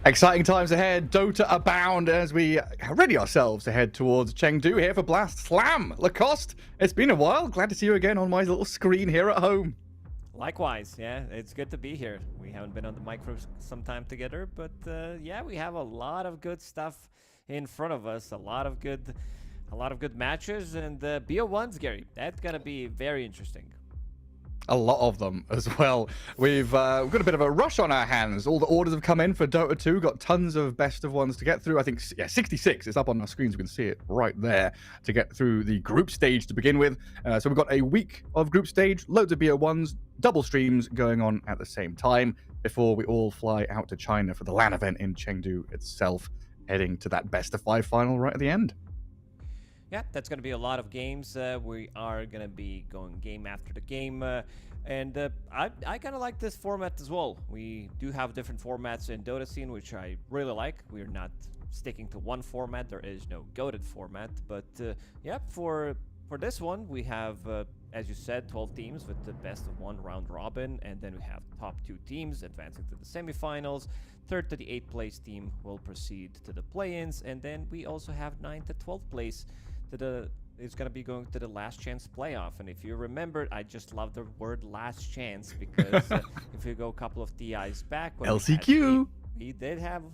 Exciting times ahead, Dota abound as we ready ourselves to head towards Chengdu here for Blast Slam. Lacoste, it's been a while. Glad to see you again on my little screen here at home. Likewise, yeah, it's good to be here. We haven't been on the mic for some time together, but yeah, we have a lot of good stuff in front of us. A lot of good matches, and BO1s, Gary. That's gonna be very interesting. A lot of them as well. We've got a bit of a rush on our hands. All the orders have come in for Dota 2. Got tons of best of ones to get through. I think, yeah, 66 is up on our screens. We can see it right there to get through the group stage to begin with. So we've got a week of group stage, loads of BO1s, double streams going on at the same time before we all fly out to China for the LAN event in Chengdu itself, heading to that best of 5 final right at the end. Yeah, that's going to be a lot of games. We are going to be going game after the game. And I kind of like this format as well. We do have different formats in Dota scene, which I really like. We're not sticking to one format. There is no goated format. But yeah, for this one, we have, as you said, 12 teams with the best of 1 round robin. And then we have top 2 teams advancing to the semifinals. 3rd to the 8th place team will proceed to the play-ins. And then we also have 9th to 12th place it's going to be going to the last chance playoff. And if you remember, I just love the word last chance because if you go a couple of TIs back, when LCQ, we did have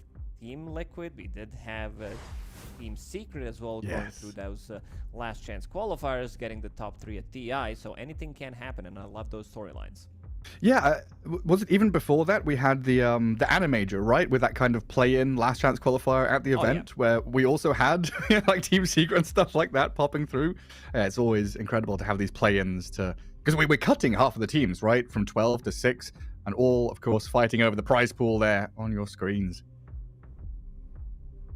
Team Liquid, we did have Team Secret as well, going through those last chance qualifiers, getting the top 3 at TI. So anything can happen, and I love those storylines. Yeah, was it even before that we had the Animajor, right, with that kind of play-in last chance qualifier at the event, where we also had like Team Secret and stuff like that popping through. It's always incredible to have these play-ins because we're cutting half of the teams, right, from 12 to 6, and all, of course, fighting over the prize pool there on your screens.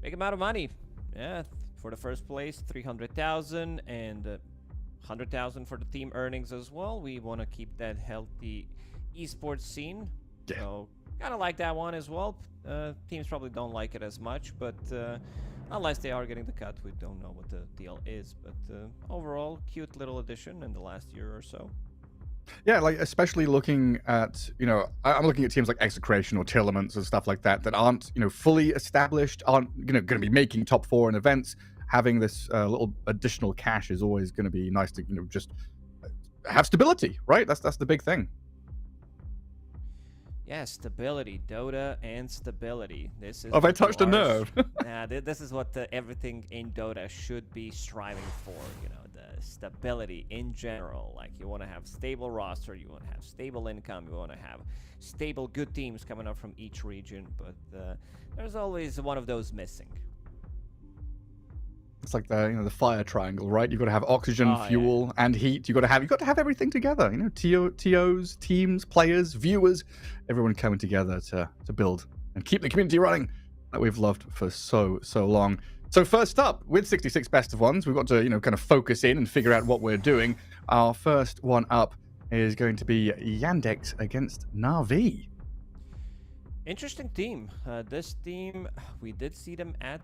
Big amount of money, yeah, for the first place, 300,000 and 100,000 for the team earnings as well. We want to keep that healthy esports scene. Yeah. So kind of like that one as well. Teams probably don't like it as much, but unless they are getting the cut, we don't know what the deal is. But overall, cute little addition in the last year or so. Yeah, like especially looking at, I'm looking at teams like Execration or Tearlaments and stuff like that aren't, fully established, aren't, going to be making top 4 in events. Having this little additional cash is always going to be nice to, just have stability, right? That's the big thing. Yeah, stability, Dota and stability. This is. Oh, have I touched a nerve? Yeah, this is what everything in Dota should be striving for. The stability in general. Like you want to have stable roster, you want to have stable income, you want to have stable good teams coming up from each region. But there's always one of those missing. It's like the fire triangle, right? You've got to have oxygen, fuel, and heat. You've got to have everything together. TOs, teams, players, viewers, everyone coming together to build and keep the community running that we've loved for so long. So first up, with 66 best of ones, we've got to kind of focus in and figure out what we're doing. Our first one up is going to be Yandex against Na'Vi. Interesting team. This team, we did see them at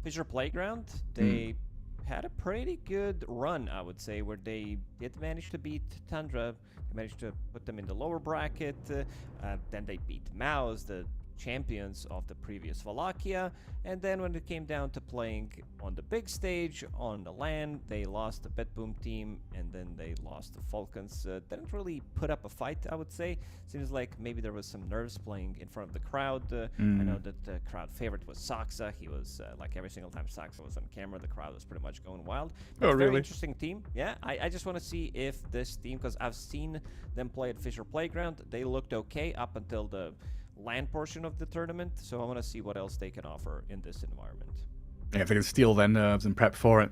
Fissure Playground. They had a pretty good run, I would say, where they did manage to beat Tundra. They managed to put them in the lower bracket. Then they beat MOUZ, the champions of the previous Wallachia. And then when it came down to playing on the big stage, on the LAN, they lost the BetBoom team, and then they lost the Falcons. Didn't really put up a fight, I would say. Seems like maybe there was some nerves playing in front of the crowd. I know that the crowd favorite was Saxa. He was, like every single time Saxa was on camera, the crowd was pretty much going wild. But really? Very interesting team. Yeah, I just want to see if this team, because I've seen them play at Fissure Playground, they looked okay up until the LAN portion of the tournament, so I want to see what else they can offer in this environment. Yeah, if they can steal their nerves and prep for it.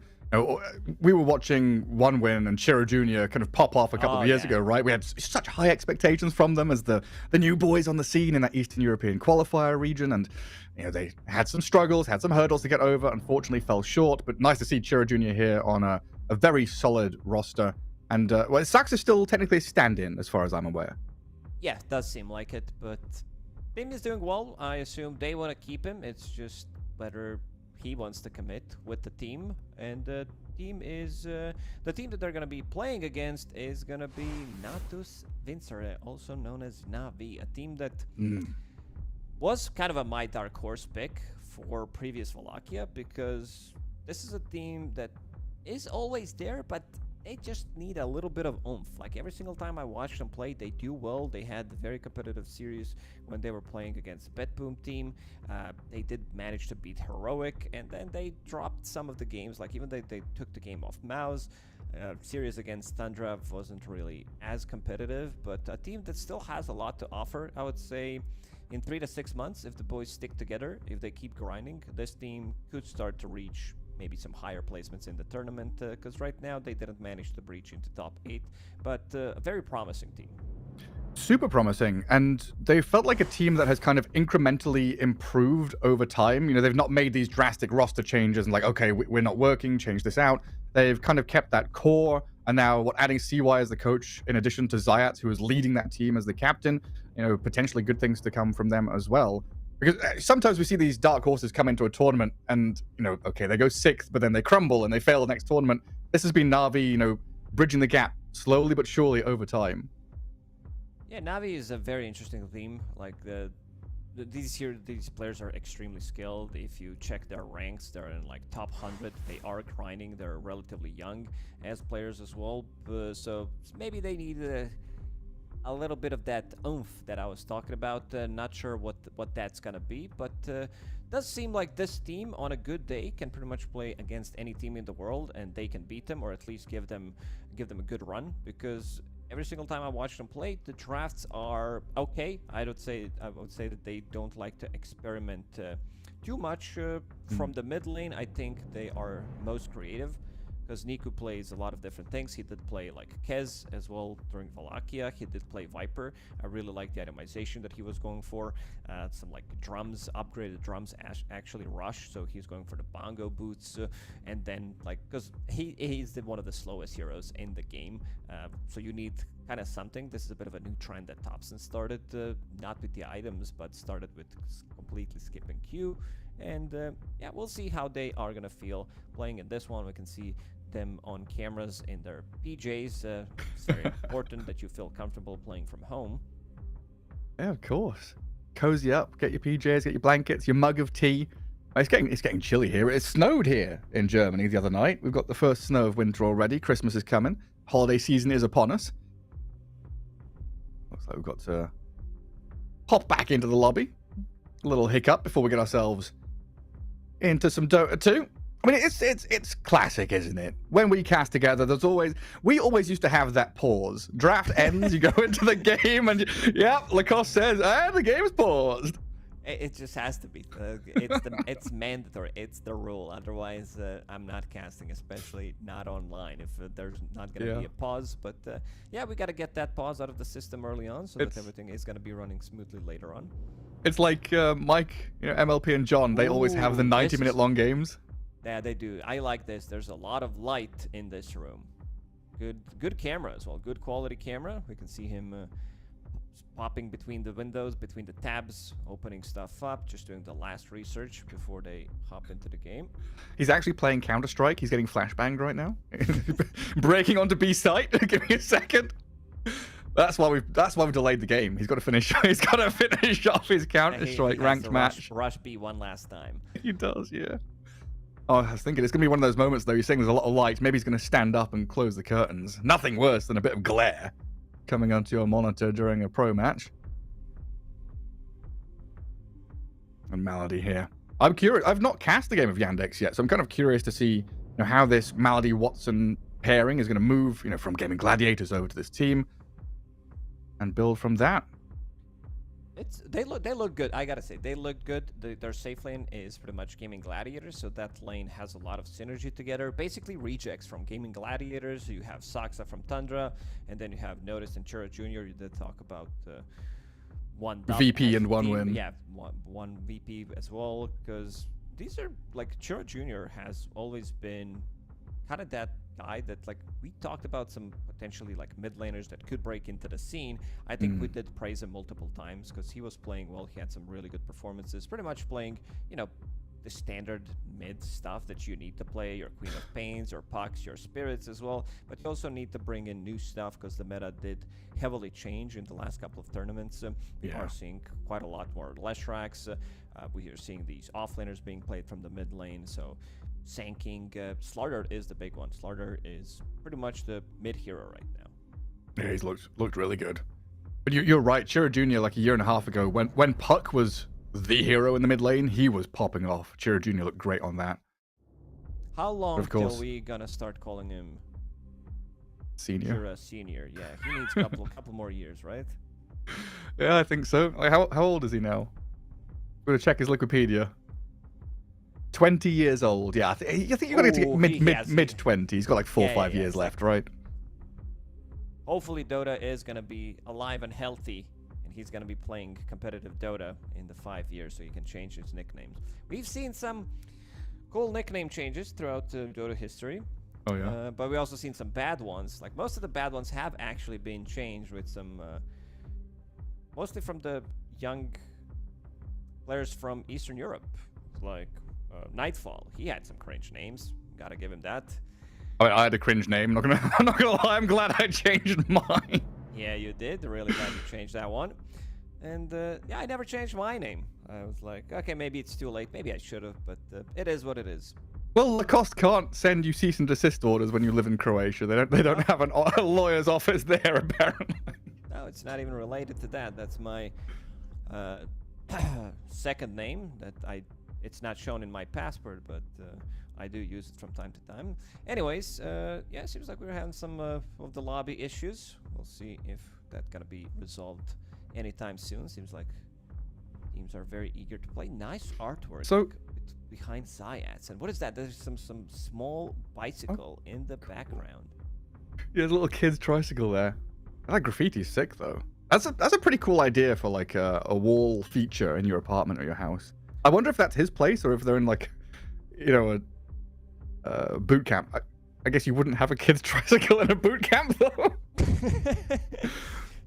We were watching One Win and Shiro Jr. kind of pop off a couple of years ago, right? We had such high expectations from them as the new boys on the scene in that Eastern European qualifier region, and they had some struggles, had some hurdles to get over, unfortunately fell short, but nice to see Shiro Jr. here on a very solid roster. And Sax is still technically a stand-in as far as I'm aware. Yeah, it does seem like it, but team is doing well. I assume they want to keep him. It's just whether he wants to commit with the team. And the team that they're going to be playing against is going to be Natus Vincere, also known as Na'Vi, a team that was kind of my dark horse pick for previous Wallachia, because this is a team that is always there, but they just need a little bit of oomph. Like every single time I watch them play, they do well. They had a very competitive series when they were playing against the BetBoom team. They did manage to beat HEROIC, and then they dropped some of the games. Like even they took the game off MOUZ. Series against Tundra wasn't really as competitive, but a team that still has a lot to offer. I would say in 3 to 6 months, if the boys stick together, if they keep grinding, this team could start to reach maybe some higher placements in the tournament, because right now they didn't manage to breach into top 8, but a very promising team. Super promising, and they felt like a team that has kind of incrementally improved over time. You know, they've not made these drastic roster changes and like, okay, we're not working, change this out. They've kind of kept that core, and now adding CY as the coach, in addition to Zayat, who is leading that team as the captain, you know, potentially good things to come from them as well. Because sometimes we see these dark horses come into a tournament and, you know, okay, they go 6th, but then they crumble and they fail the next tournament. This has been Na'Vi, you know, bridging the gap slowly but surely over time. Yeah, Na'Vi is a very interesting team. Like these players are extremely skilled. If you check their ranks, they're in like top 100. They are grinding. They're relatively young as players as well. So maybe they need a little bit of that oomph that I was talking about. Not sure what that's gonna be, but does seem like this team on a good day can pretty much play against any team in the world, and they can beat them, or at least give them a good run. Because every single time I watch them play, the drafts are okay. I would say that they don't like to experiment too much from the mid lane. I think they are most creative, because Niku plays a lot of different things. He did play like Kez as well during Wallachia. He did play Viper. I really like the itemization that he was going for. Some like drums, upgraded drums, actually rush. So he's going for the bongo boots, and then like, because he's one of the slowest heroes in the game. So you need kind of something. This is a bit of a new trend that Thompson started, not with the items, but started with completely skipping Q. And yeah, we'll see how they are gonna feel playing in this one. We can see them on cameras in their PJs. It's very important that you feel comfortable playing from home. Yeah, of course. Cozy up, get your PJs, get your blankets, your mug of tea. It's getting chilly here. It snowed here in Germany the other night. We've got the first snow of winter already. Christmas is coming. Holiday season is upon us. Looks like we've got to hop back into the lobby. A little hiccup before we get ourselves into some Dota 2. I mean, it's classic, isn't it? When we cast together, we always used to have that pause. Draft ends, you go into the game, and Lacoste says, the game's paused. It just has to be. It's mandatory. It's the rule. Otherwise, I'm not casting, especially not online, if there's not going to be a pause. But yeah, we got to get that pause out of the system early on, so that everything is going to be running smoothly later on. It's like Mike, MLP and John. They always have the 90-minute long games. Yeah, they do. I like this. There's a lot of light in this room. Good camera as well. Good quality camera. We can see him popping between the windows, between the tabs, opening stuff up, just doing the last research before they hop into the game. He's actually playing Counter-Strike. He's getting flashbanged right now. Breaking onto B site. Give me a second. That's why we've delayed the game. He's got to finish. He's got to finish off his Counter-Strike ranked match. Rush B one last time. He does, yeah. Oh, I was thinking it's gonna be one of those moments though. You're saying there's a lot of light. Maybe he's gonna stand up and close the curtains. Nothing worse than a bit of glare coming onto your monitor during a pro match. And Malady here. I'm curious. I've not cast a game of Yandex yet, so I'm kind of curious to see how this Malady Watson pairing is going to move, from Gaming Gladiators over to this team, and build from that. They look good. I gotta say, they look good. Their safe lane is pretty much Gaming Gladiators, so that lane has a lot of synergy together. Basically, rejects from Gaming Gladiators. You have Saksa from Tundra, and then you have Natus and Chura Jr. You did talk about one VP and one win. Yeah, one VP as well, because these are like Chura Jr. has always been kind of that guy that, like, we talked about some potentially like mid laners that could break into the scene. I think we did praise him multiple times because he was playing well. He had some really good performances, pretty much playing, the standard mid stuff that you need to play, your Queen of Pains, your Pucks, your Spirits as well. But you also need to bring in new stuff because the meta did heavily change in the last couple of tournaments. We are seeing quite a lot more Leshraks. We are seeing these offlaners being played from the mid lane. So Sanking, Slardar is the big one. Slardar is pretty much the mid hero right now. Yeah, he's looked really good. But you're right, Chira Jr. like a year and a half ago, when Puck was the hero in the mid lane, he was popping off. Chira Jr. looked great on that. How long till we gonna start calling him Senior? Chira Senior. Yeah, he needs a couple more years, right? Yeah, I think so. Like, how old is he now? I'm gonna check his Wikipedia. 20 years old. Yeah, I think you're gonna get to mid 20s. He's got like 4 or 5 years left, right? Hopefully Dota is going to be alive and healthy, and he's going to be playing competitive Dota in the 5 years, so he can change his nicknames. We've seen some cool nickname changes throughout Dota history. Oh, yeah. But we also seen some bad ones. Like, most of the bad ones have actually been changed with some... mostly from the young players from Eastern Europe. Like Nightfall. He had some cringe names. Gotta give him that. I had a cringe name. I'm not gonna lie. I'm glad I changed mine. Yeah, you did. Really glad you changed that one. And yeah, I never changed my name. I was like, okay, maybe it's too late. Maybe I should have, but it is what it is. Well, Lacoste can't send you cease and desist orders when you live in Croatia. They don't have a lawyer's office there, apparently. No, it's not even related to that. That's my second name. It's not shown in my passport, but I do use it from time to time. Anyways, yeah, seems like we're having some of the lobby issues. We'll see if that's gonna be resolved anytime soon. Seems like teams are very eager to play. Nice artwork. So behind Zayats, and what is that? There's some small bicycle in the background. Yeah, there's a little kid's tricycle there. That graffiti's sick though. That's a pretty cool idea for like a wall feature in your apartment or your house. I wonder if that's his place or if they're in like, you know, a boot camp. I guess you wouldn't have a kid's tricycle in a boot camp though.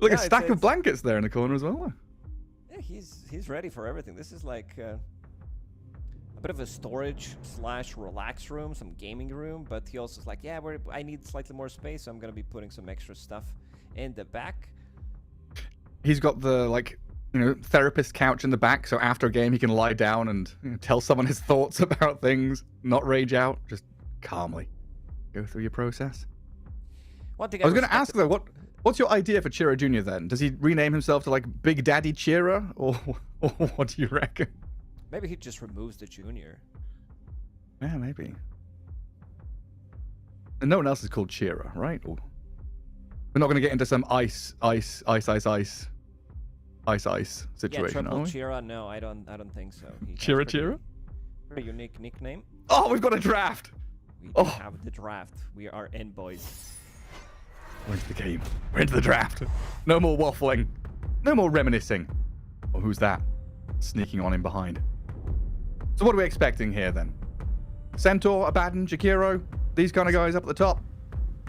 Like a stack of blankets there in the corner as well. Yeah, he's ready for everything. This is like a bit of a storage / relax room, some gaming room, but he also is like, yeah, I need slightly more space, so I'm gonna be putting some extra stuff in the back. He's got the like, you know, therapist couch in the back, so after a game he can lie down and tell someone his thoughts about things, not rage out, just calmly go through your process. One thing I was going to ask though, what's your idea for Chira Jr. then? Does he rename himself to like Big Daddy Chira, or what do you reckon? Maybe he just removes the junior. Yeah, maybe. And no one else is called Chira, right? Or... We're not going to get into some ice situation, Yeah, triple Chira? No, I don't think so. Chira? Pretty unique nickname. Oh, we've got a draft. We do have the draft. We are in, boys. We're into the game. We're into the draft. No more waffling. No more reminiscing. Oh, who's that? Sneaking on in behind. So what are we expecting here then? Centaur, Abaddon, Jakiro, these kind of guys up at the top?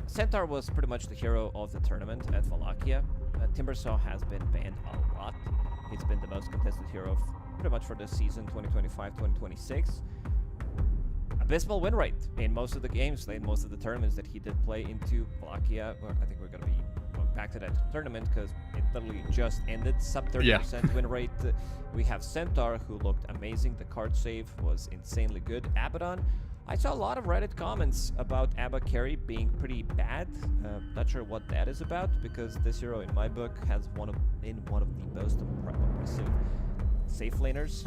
Centaur was pretty much the hero of the tournament at Wallachia. Timbersaw has been banned a lot. He's been the most contested hero pretty much for this season, 2025-2026. Abysmal win rate in most of the games, in most of the tournaments that he did play into Wallachia. Well, I think we're going to be going back to that tournament because it literally just ended. Sub 30% win rate. We have Centaur, who looked amazing. The card save was insanely good. Abaddon, I saw a lot of Reddit comments about Abba carry being pretty bad. Not sure what that is about, because this hero, in my book, has one of the most impressive safe laners.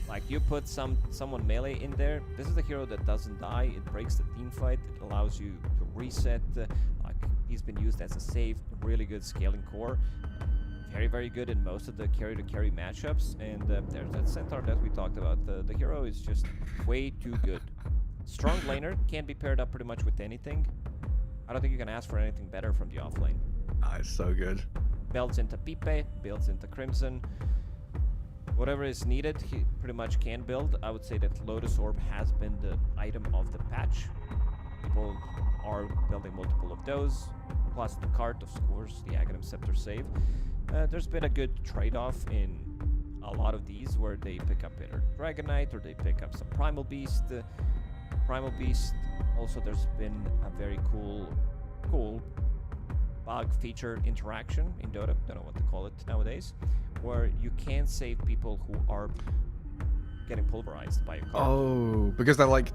Like, you put someone melee in there, this is the hero that doesn't die. It breaks the team fight. It allows you to reset. Like, he's been used as a safe, really good scaling core. Very, very good in most of the carry-to-carry matchups. And there's that Centaur that we talked about. The hero is just way too good. Strong laner, can be paired up pretty much with anything. I don't think you can ask for anything better from the offlane. Ah, it's so good. Builds into Pipe, builds into Crimson. Whatever is needed, he pretty much can build. I would say that Lotus Orb has been the item of the patch. People are building multiple of those, plus the card, of course, the Aghanim Scepter save. There's been a good trade-off in a lot of these where they pick up either Dragonite or they pick up some Primal Beast. Primal Beast, also there's been a very cool bug feature interaction in Dota, don't know what to call it nowadays, where you can save people who are getting pulverized by a card. Oh, because they're like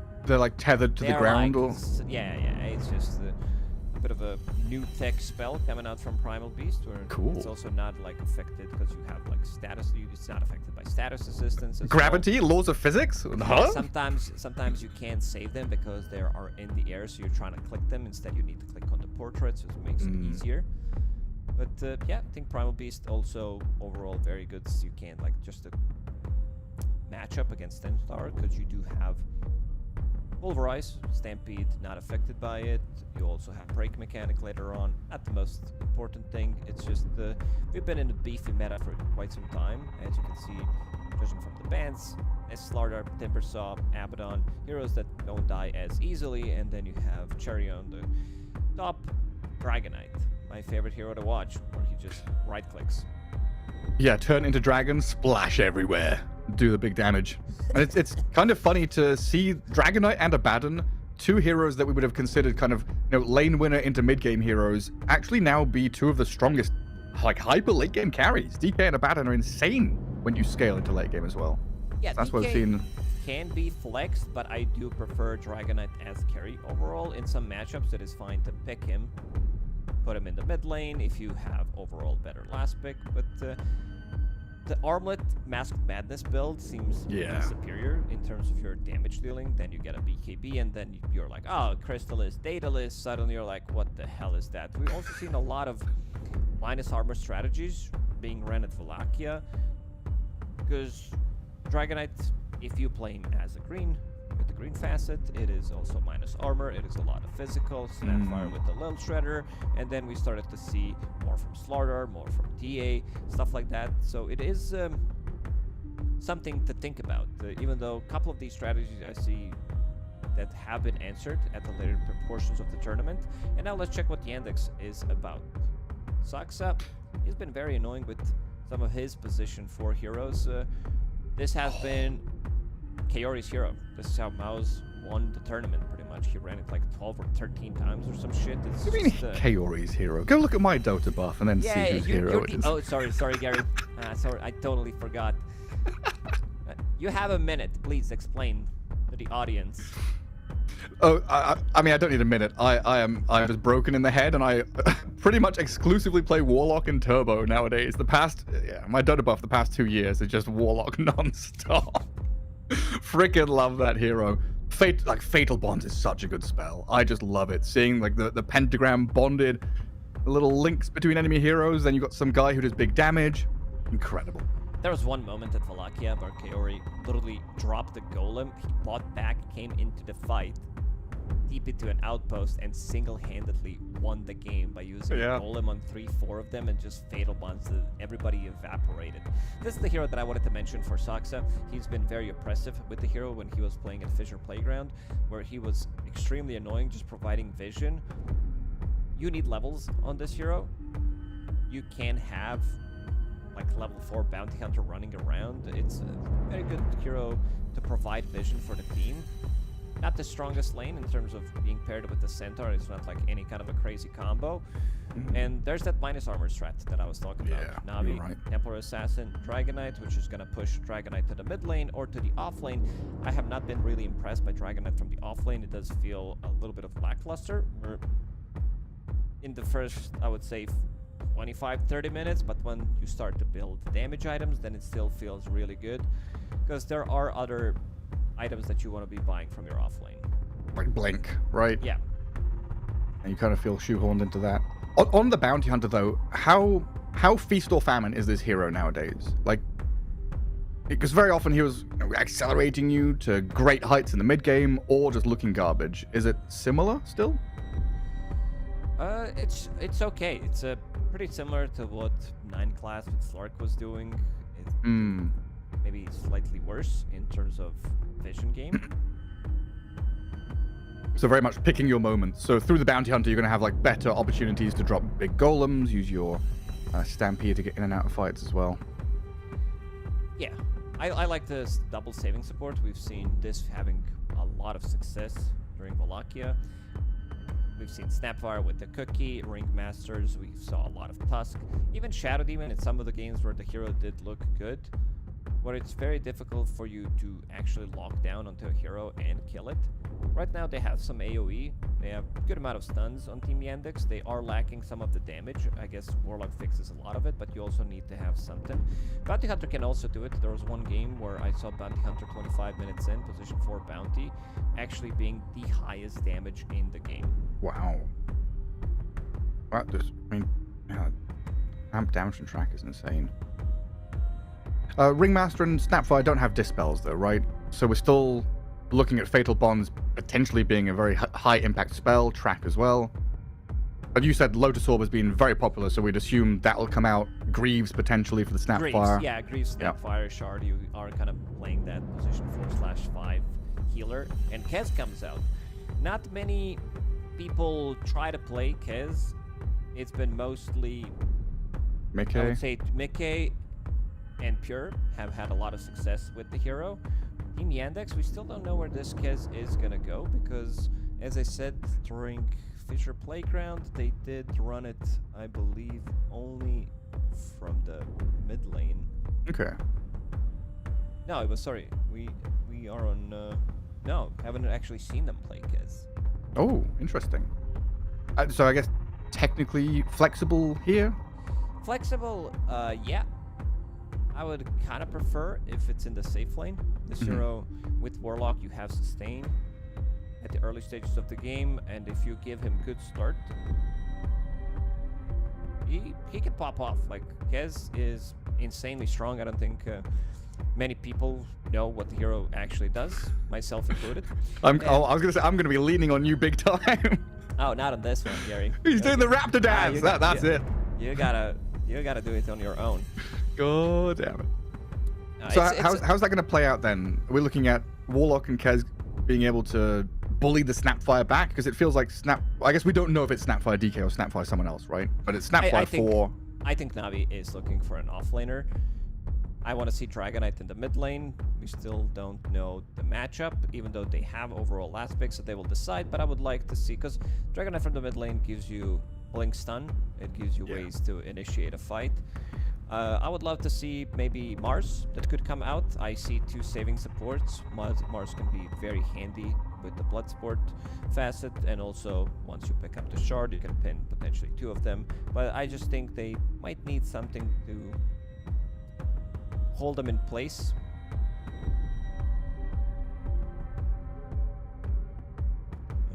tethered to the ground, or yeah, it's just a bit of a new tech spell coming out from Primal Beast, where it's also not like affected because you have like status. It's not affected by status resistance. Gravity, laws of physics. Yeah, sometimes you can't save them because they are in the air, so you're trying to click them. Instead, you need to click on the portrait, so it makes it easier. But yeah, I think Primal Beast also overall very good. So you can like just a matchup against Tundra because you do have Pulverize, Stampede not affected by it. You also have Break mechanic later on. Not the most important thing. It's just we've been in the beefy meta for quite some time, as you can see, judging from the bans. Slardar, Timbersaw, Abaddon, heroes that don't die as easily, and then you have Cherry on the top, Dragonite, my favorite hero to watch, where he just right clicks. Yeah, turn into dragon, splash everywhere, do the big damage. And it's kind of funny to see Dragonite and Abaddon, two heroes that we would have considered kind of, lane winner into mid game heroes, actually now be two of the strongest, like, hyper late game carries. DK and Abaddon are insane when you scale into late game as well. Yeah, that's DK what I've seen. Can be flexed, but I do prefer Dragonite as carry overall. In some matchups, it is fine to pick him, put him in the mid lane if you have overall better last pick, but the Armlet Masked Madness build seems really superior in terms of your damage dealing. Then you get a BKB, and then you're like, oh, Crystallis, Daedalus. Suddenly you're like, what the hell is that? We've also seen a lot of minus armor strategies being ran at Wallachia, because Dragonite, if you play him as a green, with the green facet, it is also minus armor, it is a lot of physical, Snapfire with the Lil Shredder, and then we started to see more from Slardar, more from TA, stuff like that. So it is something to think about, even though a couple of these strategies I see that have been answered at the later portions of the tournament. And now let's check what Yandex is about. Saksa, he's been very annoying with some of his position 4 heroes. This has been Kaori's hero. This is how MOUZ won the tournament, pretty much. He ran it like 12 or 13 times or some shit. It's what do you mean Kaori's hero? Go look at my Dota buff and then see whose hero it is. Oh, sorry, Gary. Sorry, I totally forgot. You have a minute. Please explain to the audience. Oh, I mean, I don't need a minute. I'm just broken in the head, and I pretty much exclusively play Warlock and Turbo nowadays. My Dota buff the past 2 years is just Warlock non-stop. Freaking love that hero. Fatal Bonds is such a good spell. I just love it. Seeing like the pentagram bonded, the little links between enemy heroes, then you got some guy who does big damage. Incredible. There was one moment at Wallachia where Kaori literally dropped the golem, he fought back, came into the fight, deep into an outpost, and single-handedly won the game by using golem on 3-4 of them and just fatal bonds. Everybody evaporated. This is the hero that I wanted to mention for Saksa. He's been very oppressive with the hero when he was playing at Fisher Playground, where he was extremely annoying, just providing vision. You need levels on this hero. You can have like level 4 bounty hunter running around. It's a very good hero to provide vision for the team. Not the strongest lane in terms of being paired with the Centaur. It's not like any kind of a crazy combo. And there's that minus armor strat that I was talking about. Navi, Templar Assassin, Dragonite, which is going to push Dragonite to the mid lane or to the off lane. I have not been really impressed by Dragonite from the off lane. It does feel a little bit of lackluster. In the first, I would say, 25-30 minutes, but when you start to build damage items, then it still feels really good, because there are other items that you want to be buying from your off lane. Like Blink, right? Yeah. And you kind of feel shoehorned into that. On the bounty hunter, though, how feast or famine is this hero nowadays? Like, because very often he was accelerating you to great heights in the mid game, or just looking garbage. Is it similar still? It's okay. It's pretty similar to what 9 class with Slark was doing. It's maybe slightly worse in terms of vision game. So very much picking your moment. So through the bounty hunter, you're going to have like better opportunities to drop big golems, use your Stampede to get in and out of fights as well. Yeah, I like this double saving support. We've seen this having a lot of success during Wallachia. We've seen Snapfire with the Cookie, Ringmasters, we saw a lot of Tusk. Even Shadow Demon in some of the games where the hero did look good, where it's very difficult for you to actually lock down onto a hero and kill it. Right now they have some AoE, they have a good amount of stuns on Team Yandex, they are lacking some of the damage. I guess Warlock fixes a lot of it, but you also need to have something. Bounty Hunter can also do it. There was one game where I saw Bounty Hunter 25 minutes in, position 4 Bounty, actually being the highest damage in the game. Wow. That just, I mean, yeah, amp damage and track is insane. Ringmaster and Snapfire don't have dispels though, right? So we're still looking at Fatal Bonds potentially being a very high impact spell, track as well. But you said Lotus Orb has been very popular, so we'd assume that'll come out. Greaves potentially for the Snapfire. Greaves, yeah, Greaves, Snapfire, Shard, you are kind of playing that position 4/5 healer. And Kez comes out. Not many people try to play Kez. It's been mostly, Mickey. I would say Mickey and Pure have had a lot of success with the hero. Team Yandex, we still don't know where this Kez is gonna go because, as I said, during Fisher Playground, they did run it, I believe, only from the mid lane. Okay. No, it was, sorry, we are on, no, haven't actually seen them play Kez. Oh, interesting. So I guess technically flexible here? Flexible, yeah. I would kind of prefer if it's in the safe lane. This hero with Warlock, you have sustain at the early stages of the game, and if you give him good start, he can pop off. Like, Kez is insanely strong. I don't think many people know what the hero actually does, myself included. I was gonna say I'm gonna be leaning on you big time. Oh, not on this one, Gary. He's doing the raptor dance. That's it. You gotta do it on your own. God damn it. So how's that going to play out then? Are we looking at Warlock and Kez being able to bully the Snapfire back? Because it feels like I guess we don't know if it's Snapfire DK or Snapfire someone else, right? But it's Snapfire 4. I think Navi is looking for an offlaner. I want to see Dragon Knight in the mid lane. We still don't know the matchup, even though they have overall last picks that they will decide. But I would like to see, because Dragon Knight from the mid lane gives you Blink Stun. It gives you ways to initiate a fight. I would love to see maybe MOUZ that could come out. I see 2 saving supports. MOUZ can be very handy with the Bloodsport facet, and also once you pick up the Shard, you can pin potentially 2 of them. But I just think they might need something to hold them in place.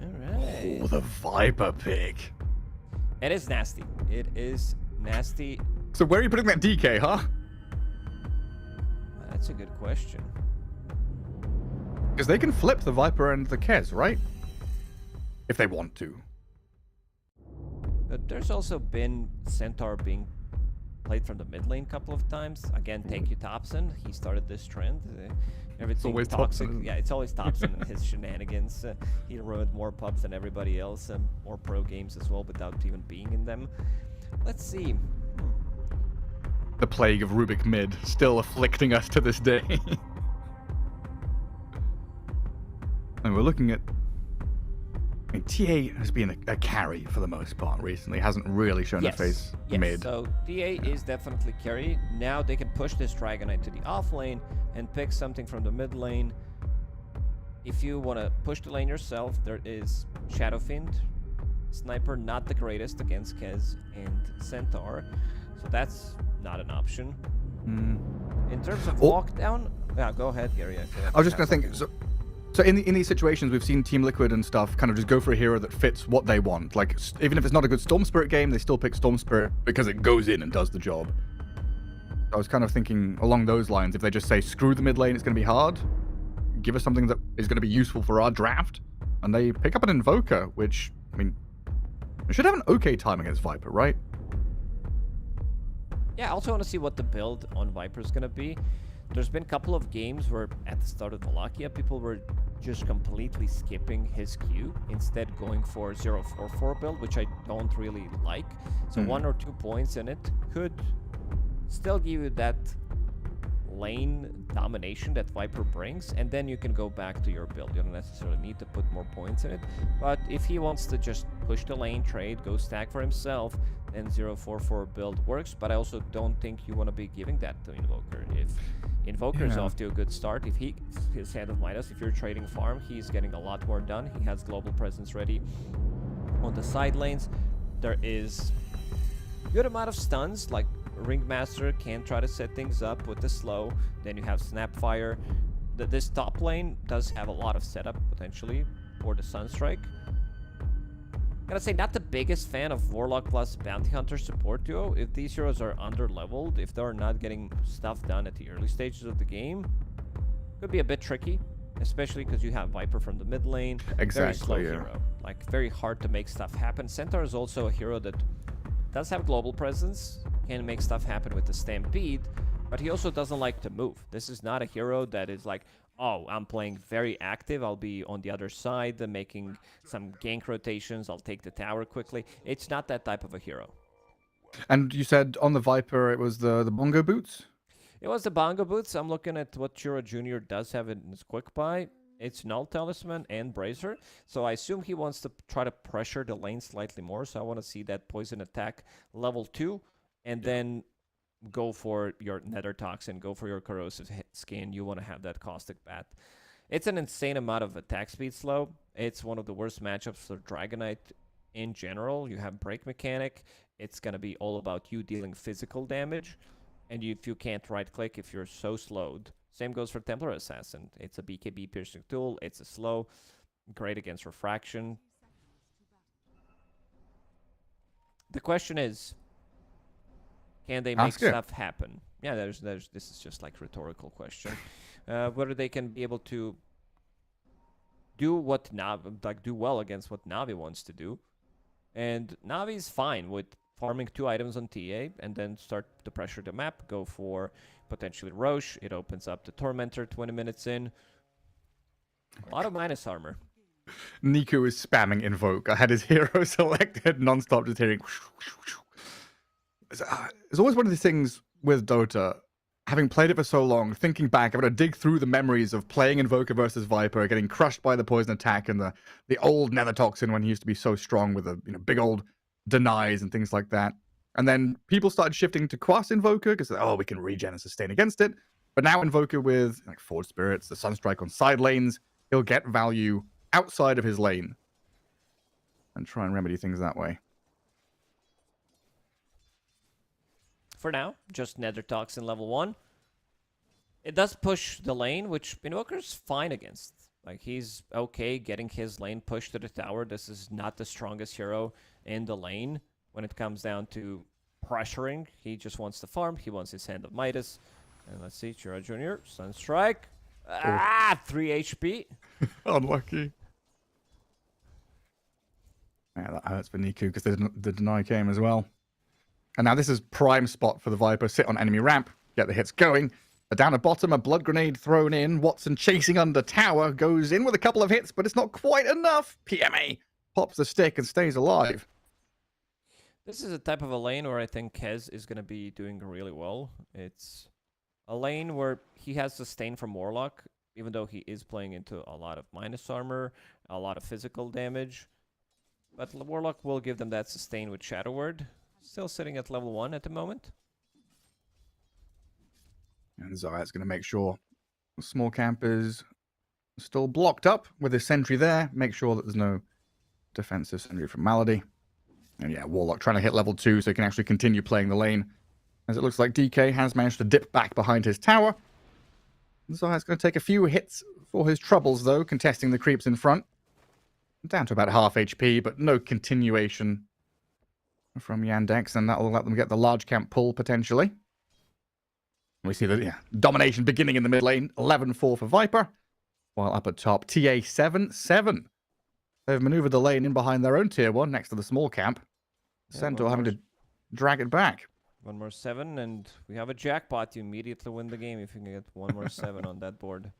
Alright. Oh, the Viper pick. It is nasty. It is nasty. So where are you putting that DK, huh? That's a good question. Because they can flip the Viper and the Kez, right? If they want to. But there's also been Centaur being played from the mid lane a couple of times. Again, thank you, Thompson. He started this trend. Everything always toxic. Thompson. Yeah, it's always Thompson and his shenanigans. He ruined more pubs than everybody else, and more pro games as well without even being in them. Let's see. The plague of Rubik mid still afflicting us to this day. And we're looking at... I mean, TA has been a carry for the most part recently. Hasn't really shown a face mid. So TA is definitely carry. Now they can push this Dragon Knight to the off lane and pick something from the mid lane. If you want to push the lane yourself, there is Shadow Fiend. Sniper, not the greatest against Kez and Centaur. So that's not an option. In terms of lockdown, yeah, go ahead, Gary. I was just gonna think. So in these situations, we've seen Team Liquid and stuff kind of just go for a hero that fits what they want. Like, even if it's not a good Storm Spirit game, they still pick Storm Spirit because it goes in and does the job. I was kind of thinking along those lines. If they just say screw the mid lane, it's gonna be hard. Give us something that is gonna be useful for our draft, and they pick up an Invoker, which, I mean, it should have an okay time against Viper, right? Yeah, I also want to see what the build on Viper is going to be. There's been a couple of games where at the start of Wallachia, people were just completely skipping his Q, instead going for 0-4-4 build, which I don't really like. So 1 or 2 points in it could still give you that lane domination that Viper brings, and then you can go back to your build. You don't necessarily need to put more points in it, but if he wants to just push the lane, trade, go stack for himself, then 0-4-4 build works. But I also don't think you want to be giving that to Invoker. If Invoker is off to a good start, if his Hand of Midas, if you're trading farm, he's getting a lot more done. He has global presence ready on the side lanes. There is good amount of stuns, like Ringmaster can try to set things up with the slow. Then you have Snapfire. This top lane does have a lot of setup potentially for the Sunstrike. Gotta say, not the biggest fan of Warlock plus Bounty Hunter support duo. If these heroes are under-leveled, if they're not getting stuff done at the early stages of the game, could be a bit tricky, especially because you have Viper from the mid lane. Very slow hero. Like, very hard to make stuff happen. Centaur is also a hero that does have global presence, can make stuff happen with the Stampede, but he also doesn't like to move. This is not a hero that is like, oh, I'm playing very active, I'll be on the other side making some gank rotations, I'll take the tower quickly. It's not that type of a hero. And you said on the Viper it was the bongo boots? It was the bongo boots. I'm looking at what Chura Jr. does have in his quick buy. It's Null Talisman and Bracer, so I assume he wants to try to pressure the lane slightly more, so I want to see that poison attack level 2, and then go for your Nether Toxin, go for your Corrosive Skin. You want to have that Caustic Bat. It's an insane amount of attack speed slow. It's one of the worst matchups for Dragonite in general. You have Break Mechanic. It's going to be all about you dealing physical damage, and if you can't right-click, if you're so slowed. Same goes for Templar Assassin. It's a BKB piercing tool. It's a slow. Great against refraction. The question is, can they make stuff happen? Yeah, this is just like rhetorical question. Whether they can be able to do what do well against what Navi wants to do. And Navi's fine with farming 2 items on TA and then start to pressure the map, go for potentially Roche. It opens up the Tormentor 20 minutes in. A lot of minus armor. Niku is spamming Invoke. I had his hero selected non-stop, just hearing... It's always one of these things with Dota, having played it for so long, thinking back, I'm going to dig through the memories of playing Invoker versus Viper, getting crushed by the poison attack and the old Nether Toxin when he used to be so strong with the big old denies and things like that. And then people started shifting to Quas Invoker because, oh, we can regen and sustain against it. But now Invoker with like Forge Spirits, the Sunstrike on side lanes, he'll get value outside of his lane and try and remedy things that way. For now, just Nether Toxin level 1. It does push the lane, which Invoker's fine against. Like, he's okay getting his lane pushed to the tower. This is not the strongest hero in the lane when it comes down to pressuring. He just wants to farm. He wants his Hand of Midas. And let's see, Chura Jr., Sunstrike. 3 HP. Unlucky. Yeah, that hurts for Niku because the deny came as well. And now this is prime spot for the Viper. Sit on enemy ramp, get the hits going. Down at bottom, a blood grenade thrown in. Watson chasing under tower, goes in with a couple of hits, but it's not quite enough. PMA pops the stick and stays alive. This is a type of a lane where I think Kez is going to be doing really well. It's a lane where he has sustain from Warlock, even though he is playing into a lot of minus armor, a lot of physical damage. But Warlock will give them that sustain with Shadow Word. Still sitting at level 1 at the moment. And Zayat's going to make sure the small camp is still blocked up with his sentry there. Make sure that there's no defensive sentry from Malady. And yeah, Warlock trying to hit level 2 so he can actually continue playing the lane. As it looks like DK has managed to dip back behind his tower. Zayat's going to take a few hits for his troubles, though, contesting the creeps in front. Down to about half HP, but no continuation from Yandex, and that will let them get the large camp pull, potentially. We see the domination beginning in the mid lane. 11-4 for Viper. While up at top, TA 7-7. They've maneuvered the lane in behind their own tier 1 next to the small camp. Centaur having to drag it back. One more 7, and we have a jackpot. You immediately win the game if you can get one more 7 on that board.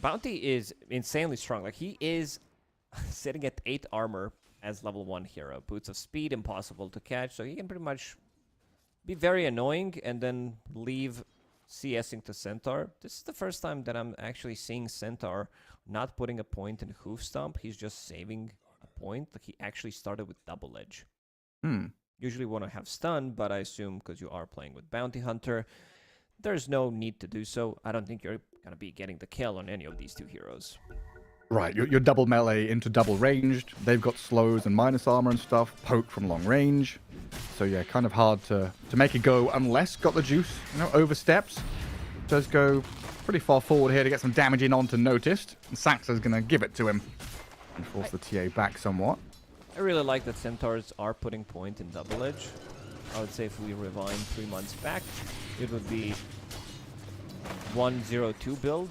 Bounty is insanely strong. Like, he is sitting at 8 armor as level 1 hero. Boots of Speed, impossible to catch, so he can pretty much be very annoying and then leave CSing to Centaur. This is the first time that I'm actually seeing Centaur not putting a point in Hoof Stomp. He's just saving a point. Like he actually started with Double Edge. Usually want to have stun, but I assume because you are playing with Bounty Hunter, there's no need to do so. I don't think you're going to be getting the kill on any of these two heroes. Right, you're double melee into double ranged. They've got slows and minus armor and stuff, poke from long range. So yeah, kind of hard to make it go unless got the juice, oversteps. Does go pretty far forward here to get some damage in onto Noticed. And Saxa's going to give it to him and force the TA back somewhat. I really like that Centaurs are putting point in Double Edge. I would say if we rewind 3 months back, it would be 1-0-2 build.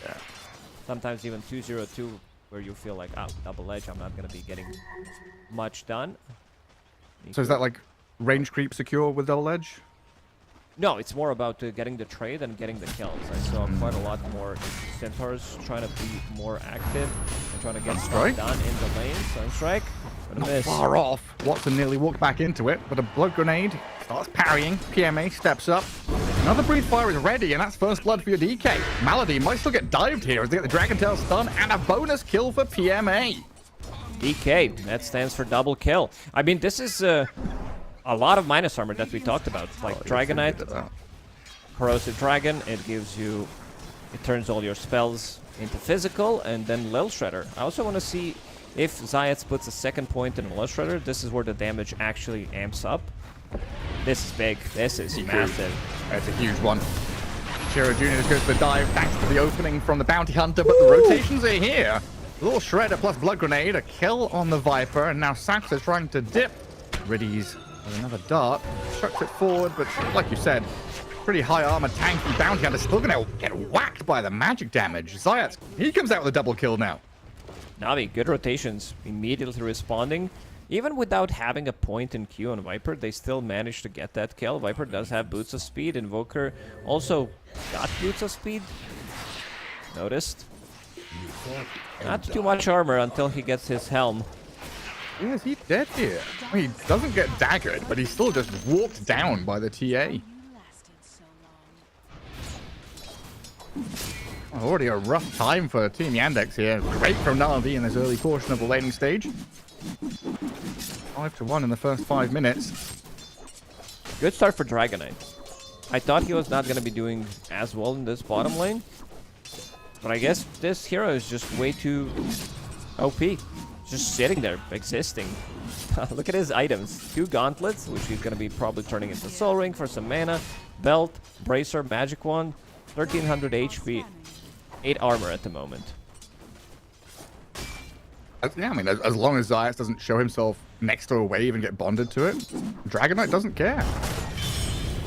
Yeah. Sometimes even 2-0-2, where you feel like, Double Edge, I'm not going to be getting much done. So is that like range creep secure with Double Edge? No, it's more about getting the trade and getting the kills. I saw quite a lot more Centaurs trying to be more active and trying to get stuff done in the lane. Sunstrike, not far off. Watson nearly walked back into it, but a blood grenade starts parrying. PMA steps up. Another Breathe Fire is ready, and that's first blood for your DK. Malady might still get dived here as they get the Dragon Tail stun and a bonus kill for PMA. DK, that stands for double kill. I mean, this is a lot of minus armor that we talked about. Like Dragonite, Corrosive Dragon, it turns all your spells into physical, and then Lil Shredder. I also want to see if Zayats puts a second point in Lil Shredder. This is where the damage actually amps up. This is big. This is massive. That's a huge one. Shiro Jr. just goes for the dive thanks to the opening from the Bounty Hunter, but the rotations are here. Little Shredder plus Blood Grenade, a kill on the Viper, and now Saxa's trying to dip. Riddies with another dart, chucks it forward, but like you said, pretty high armor, tanky Bounty Hunter, still going to get whacked by the magic damage. Zayats, he comes out with a double kill now. Navi, good rotations, immediately responding. Even without having a point in Q on Viper, they still managed to get that kill. Viper does have Boots of Speed. Invoker also got Boots of Speed. Noticed. Not too much armor until he gets his helm. Yeah, is he dead here? I mean, he doesn't get daggered, but he's still just walked down by the TA. Already a rough time for Team Yandex here. Great from Navi in this early portion of the laning stage. 5-1 in the first 5 minutes. Good start for Dragonite. I thought he was not going to be doing as well in this bottom lane. But I guess this hero is just way too OP. Just sitting there, existing. Look at his items. 2 gauntlets, which he's going to be probably turning into Soul Ring for some mana. Belt, Bracer, Magic Wand, 1300 HP, 8 armor at the moment. Yeah, I mean, as long as Zayas doesn't show himself next to a wave and get bonded to it, Dragonite doesn't care.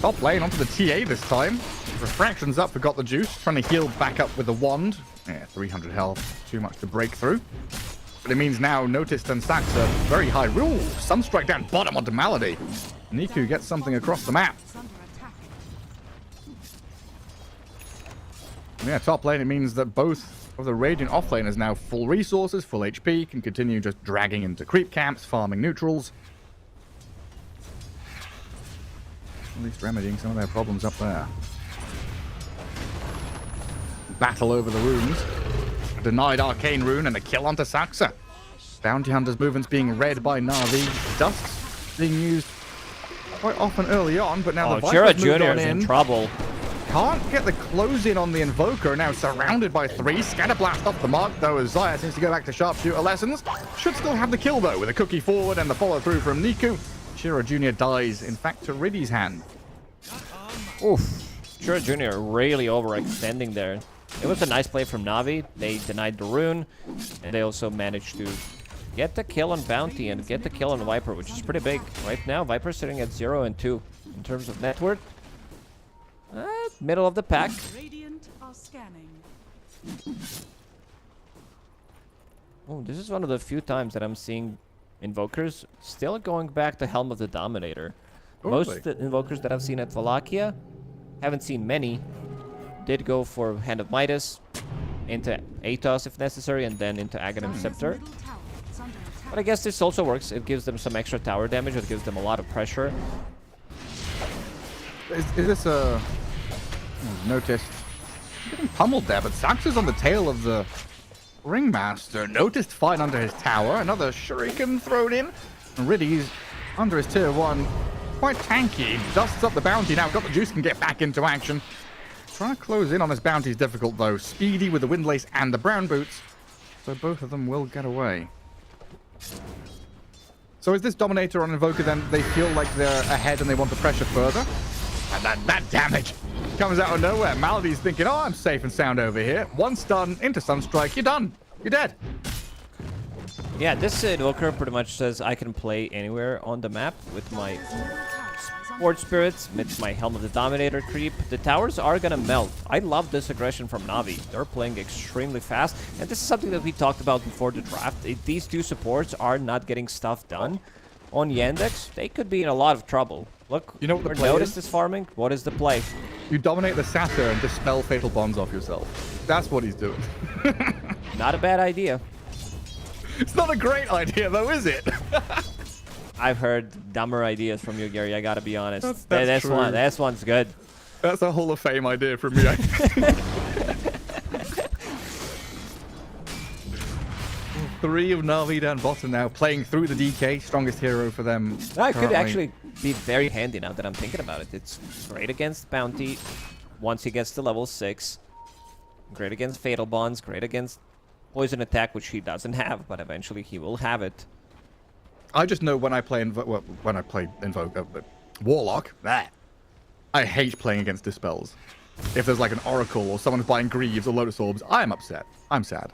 Top lane onto the TA this time. Refraction's up, forgot the juice. Trying to heal back up with the wand. Yeah, 300 health. Too much to break through. But it means now Noticed and Saxa very high. Ooh, Sunstrike down bottom onto Malady. Niku gets something across the map. Yeah, top lane, it means that both of the Radiant offlaners now full resources, full HP, can continue just dragging into creep camps, farming neutrals. At least remedying some of their problems up there. Battle over the runes. A denied arcane rune and a kill onto Saxa. Bounty Hunter's movements being read by Navi. Dust being used quite often early on, but now the Viper's moved on in trouble. Can't get the close in on the Invoker, now surrounded by 3. Scatterblast off the mark, though, as Zayas needs to go back to sharpshooter lessons. Should still have the kill, though, with a cookie forward and the follow-through from Niku. Shiro Jr. dies, in fact, to Riddy's hand. Oof. Shiro Jr. really overextending there. It was a nice play from Navi. They denied the rune, and they also managed to get the kill on Bounty and get the kill on Viper, which is pretty big. Right now, Viper's sitting at 0 and 2 in terms of net worth. Middle of the pack. Radiant are scanning. Oh, this is one of the few times that I'm seeing Invokers still going back to Helm of the Dominator. Most of the Invokers that I've seen at Wallachia, haven't seen many, did go for Hand of Midas, into Atos if necessary, and then into Aghanim Scepter. But I guess this also works. It gives them some extra tower damage. It gives them a lot of pressure. Is this a Noticed. Getting pummeled there, but Sax is on the tail of the Ringmaster. Noticed fine under his tower. Another shuriken thrown in. And Riddy's under his tier 1. Quite tanky. Dusts up the bounty now. Got the juice, can get back into action. Trying to close in on this bounty is difficult, though. Speedy with the Windlace and the Brown Boots. So both of them will get away. So is this Dominator on Invoker, then they feel like they're ahead and they want to pressure further? And that damage comes out of nowhere. Malady's thinking, oh, I'm safe and sound over here. One stun into Sunstrike, you're done. You're dead. Yeah, this Invoker pretty much says I can play anywhere on the map with my Sports Spirits, with my Helm of the Dominator creep. The towers are gonna melt. I love this aggression from Navi. They're playing extremely fast, and this is something that we talked about before the draft. If these two supports are not getting stuff done on Yandex, they could be in a lot of trouble. Look, you know what the play Natus is farming. What is the play? You dominate the Satyr and dispel fatal bonds off yourself. That's what he's doing. Not a bad idea. It's not a great idea, though, is it? I've heard dumber ideas from you, Gary. I gotta be honest. That's true. This one's good. That's a Hall of Fame idea from me. 3 of Na'Vi down bottom now, playing through the DK, strongest hero for them. That could actually be very handy now that I'm thinking about it. It's great against Bounty once he gets to level 6. Great against Fatal Bonds, great against Poison Attack, which he doesn't have, but eventually he will have it. I just know when I play Warlock, I hate playing against Dispels. If there's like an Oracle or someone's buying Greaves or Lotus Orbs, I'm upset. I'm sad.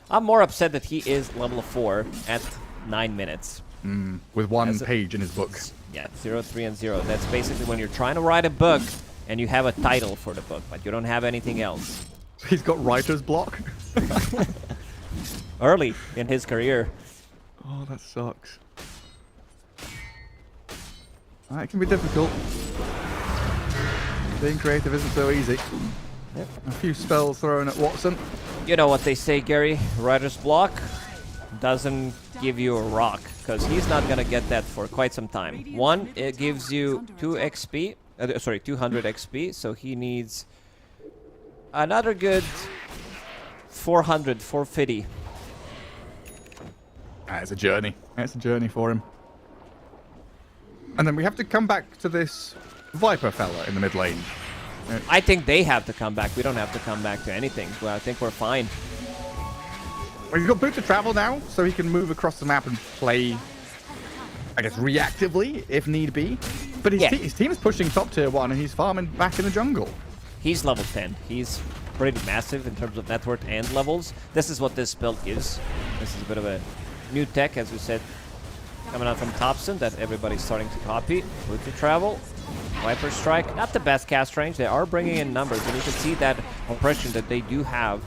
I'm more upset that he is level 4 at 9 minutes. With one page in his book. Yeah, 0, 3, and 0. That's basically when you're trying to write a book and you have a title for the book, but you don't have anything else. He's got writer's block? Early in his career. Oh, that sucks. It can be difficult. Being creative isn't so easy. Yep. A few spells thrown at Watson. You know what they say, Gary. Writer's block doesn't give you a rock, because he's not going to get that for quite some time. One, it gives you 200 XP, so he needs another good 400, 450. It's a journey. It's a journey for him. And then we have to come back to this Viper fella in the mid lane. I think they have to come back. We don't have to come back to anything. Well, I think we're fine. Well, he's got boot to travel now, so he can move across the map and play, I guess, reactively, if need be. But his team is pushing top tier 1, and he's farming back in the jungle. He's level 10. He's pretty massive in terms of net worth and levels. This is what this build gives. This is a bit of a new tech, as we said, coming out from Thompson, that everybody's starting to copy. Boot to travel. Viper Strike, not the best cast range. They are bringing in numbers, and you can see that oppression that they do have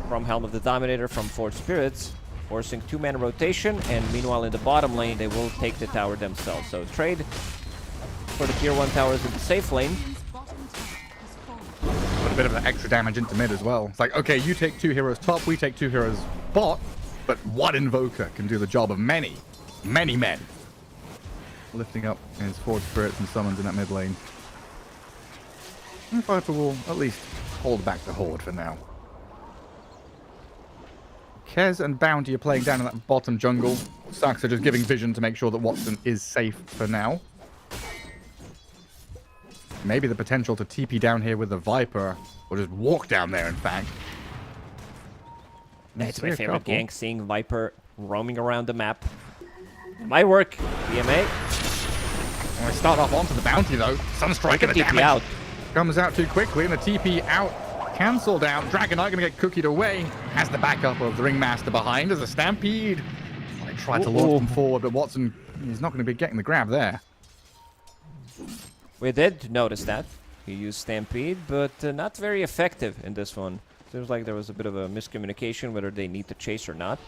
from Helm of the Dominator, from Forge Spirits, forcing 2-man rotation, and meanwhile in the bottom lane, they will take the tower themselves. So trade for the tier 1 towers in the safe lane. Put a bit of that extra damage into mid as well. It's like, okay, you take 2 heroes top, we take 2 heroes bot, but one Invoker can do the job of many men. Lifting up his Forge Spirits and Summons in that mid lane. And Viper will at least hold back the Horde for now. Kez and Bounty are playing down in that bottom jungle. Sax are just giving vision to make sure that Watson is safe for now. Maybe the potential to TP down here with the Viper, or just walk down there, in fact. That's my favorite gank, seeing Viper roaming around the map. Might work, BMA. Well, they start off onto the Bounty, though. Sunstrike and the damage out. Comes out too quickly, and the TP out. Cancelled out. Dragon Knight going to get cookied away. Has the backup of the Ringmaster behind as a Stampede. They tried to launch him forward, but Watson, he's not going to be getting the grab there. We did notice that. He used Stampede, but not very effective in this one. Seems like there was a bit of a miscommunication whether they need to chase or not.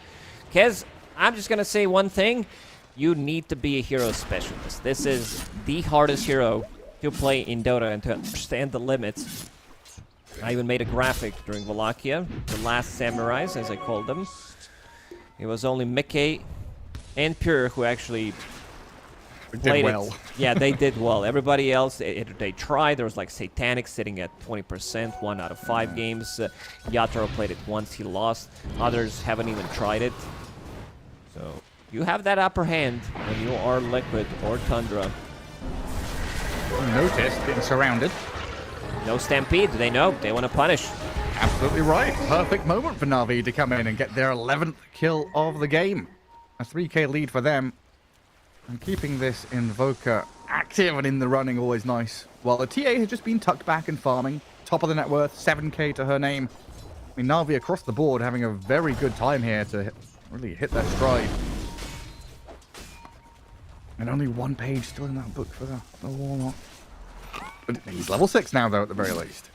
Kez, I'm just going to say one thing. You need to be a hero specialist. This is the hardest hero to play in Dota and to understand the limits. I even made a graphic during Wallachia, the last samurais, as I called them. It was only Mickey and Pure who actually Did well. Yeah, they did well. Everybody else, they tried. There was like Satanic sitting at 20%, 1 out of 5 games. Yatoro played it once, he lost. Others haven't even tried it. So you have that upper hand when you are Liquid or Tundra. Notice getting surrounded. No Stampede, they know. They want to punish. Absolutely right. Perfect moment for Na'Vi to come in and get their 11th kill of the game. A 3k lead for them. And keeping this Invoker active and in the running, always nice. While the TA has just been tucked back and farming. Top of the net worth, 7k to her name. I mean, Na'Vi across the board having a very good time here to really hit their stride. And only 1 page still in that book for the Warlock. But he's level 6 now, though, at the very least.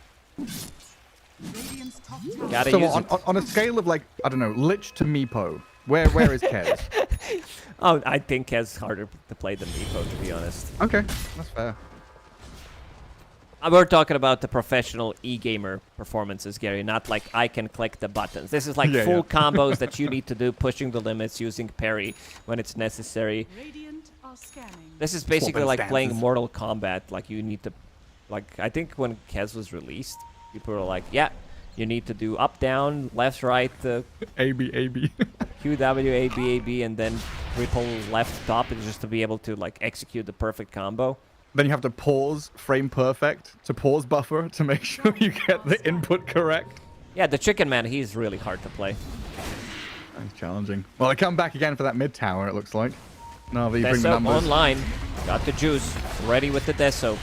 Gotta So use it. on a scale of, like, I don't know, Lich to Meepo, where is Kez? Oh, I think Kez harder to play than Meepo, to be honest. Okay, that's fair. We're talking about the professional e-gamer performances, Gary, not like I can click the buttons. This is like full combos that you need to do, pushing the limits, using parry when it's necessary. Radiant are scanning. This is basically Swapping like playing stances. Mortal Kombat. Like you need to, like I think when Kez was released, people were like, yeah, you need to do up, down, left, right, AB, AB. Q, W, A, B, A, B, and then triple left, top, and just to be able to like execute the perfect combo. Then you have to pause frame perfect to pause buffer to make sure you get the input correct. Yeah, the Chicken Man, he's really hard to play. That's challenging. Well, they come back again for that mid tower, it looks like. Na'Vi bring the Deso numbers. online, got the juice, ready with the Deso.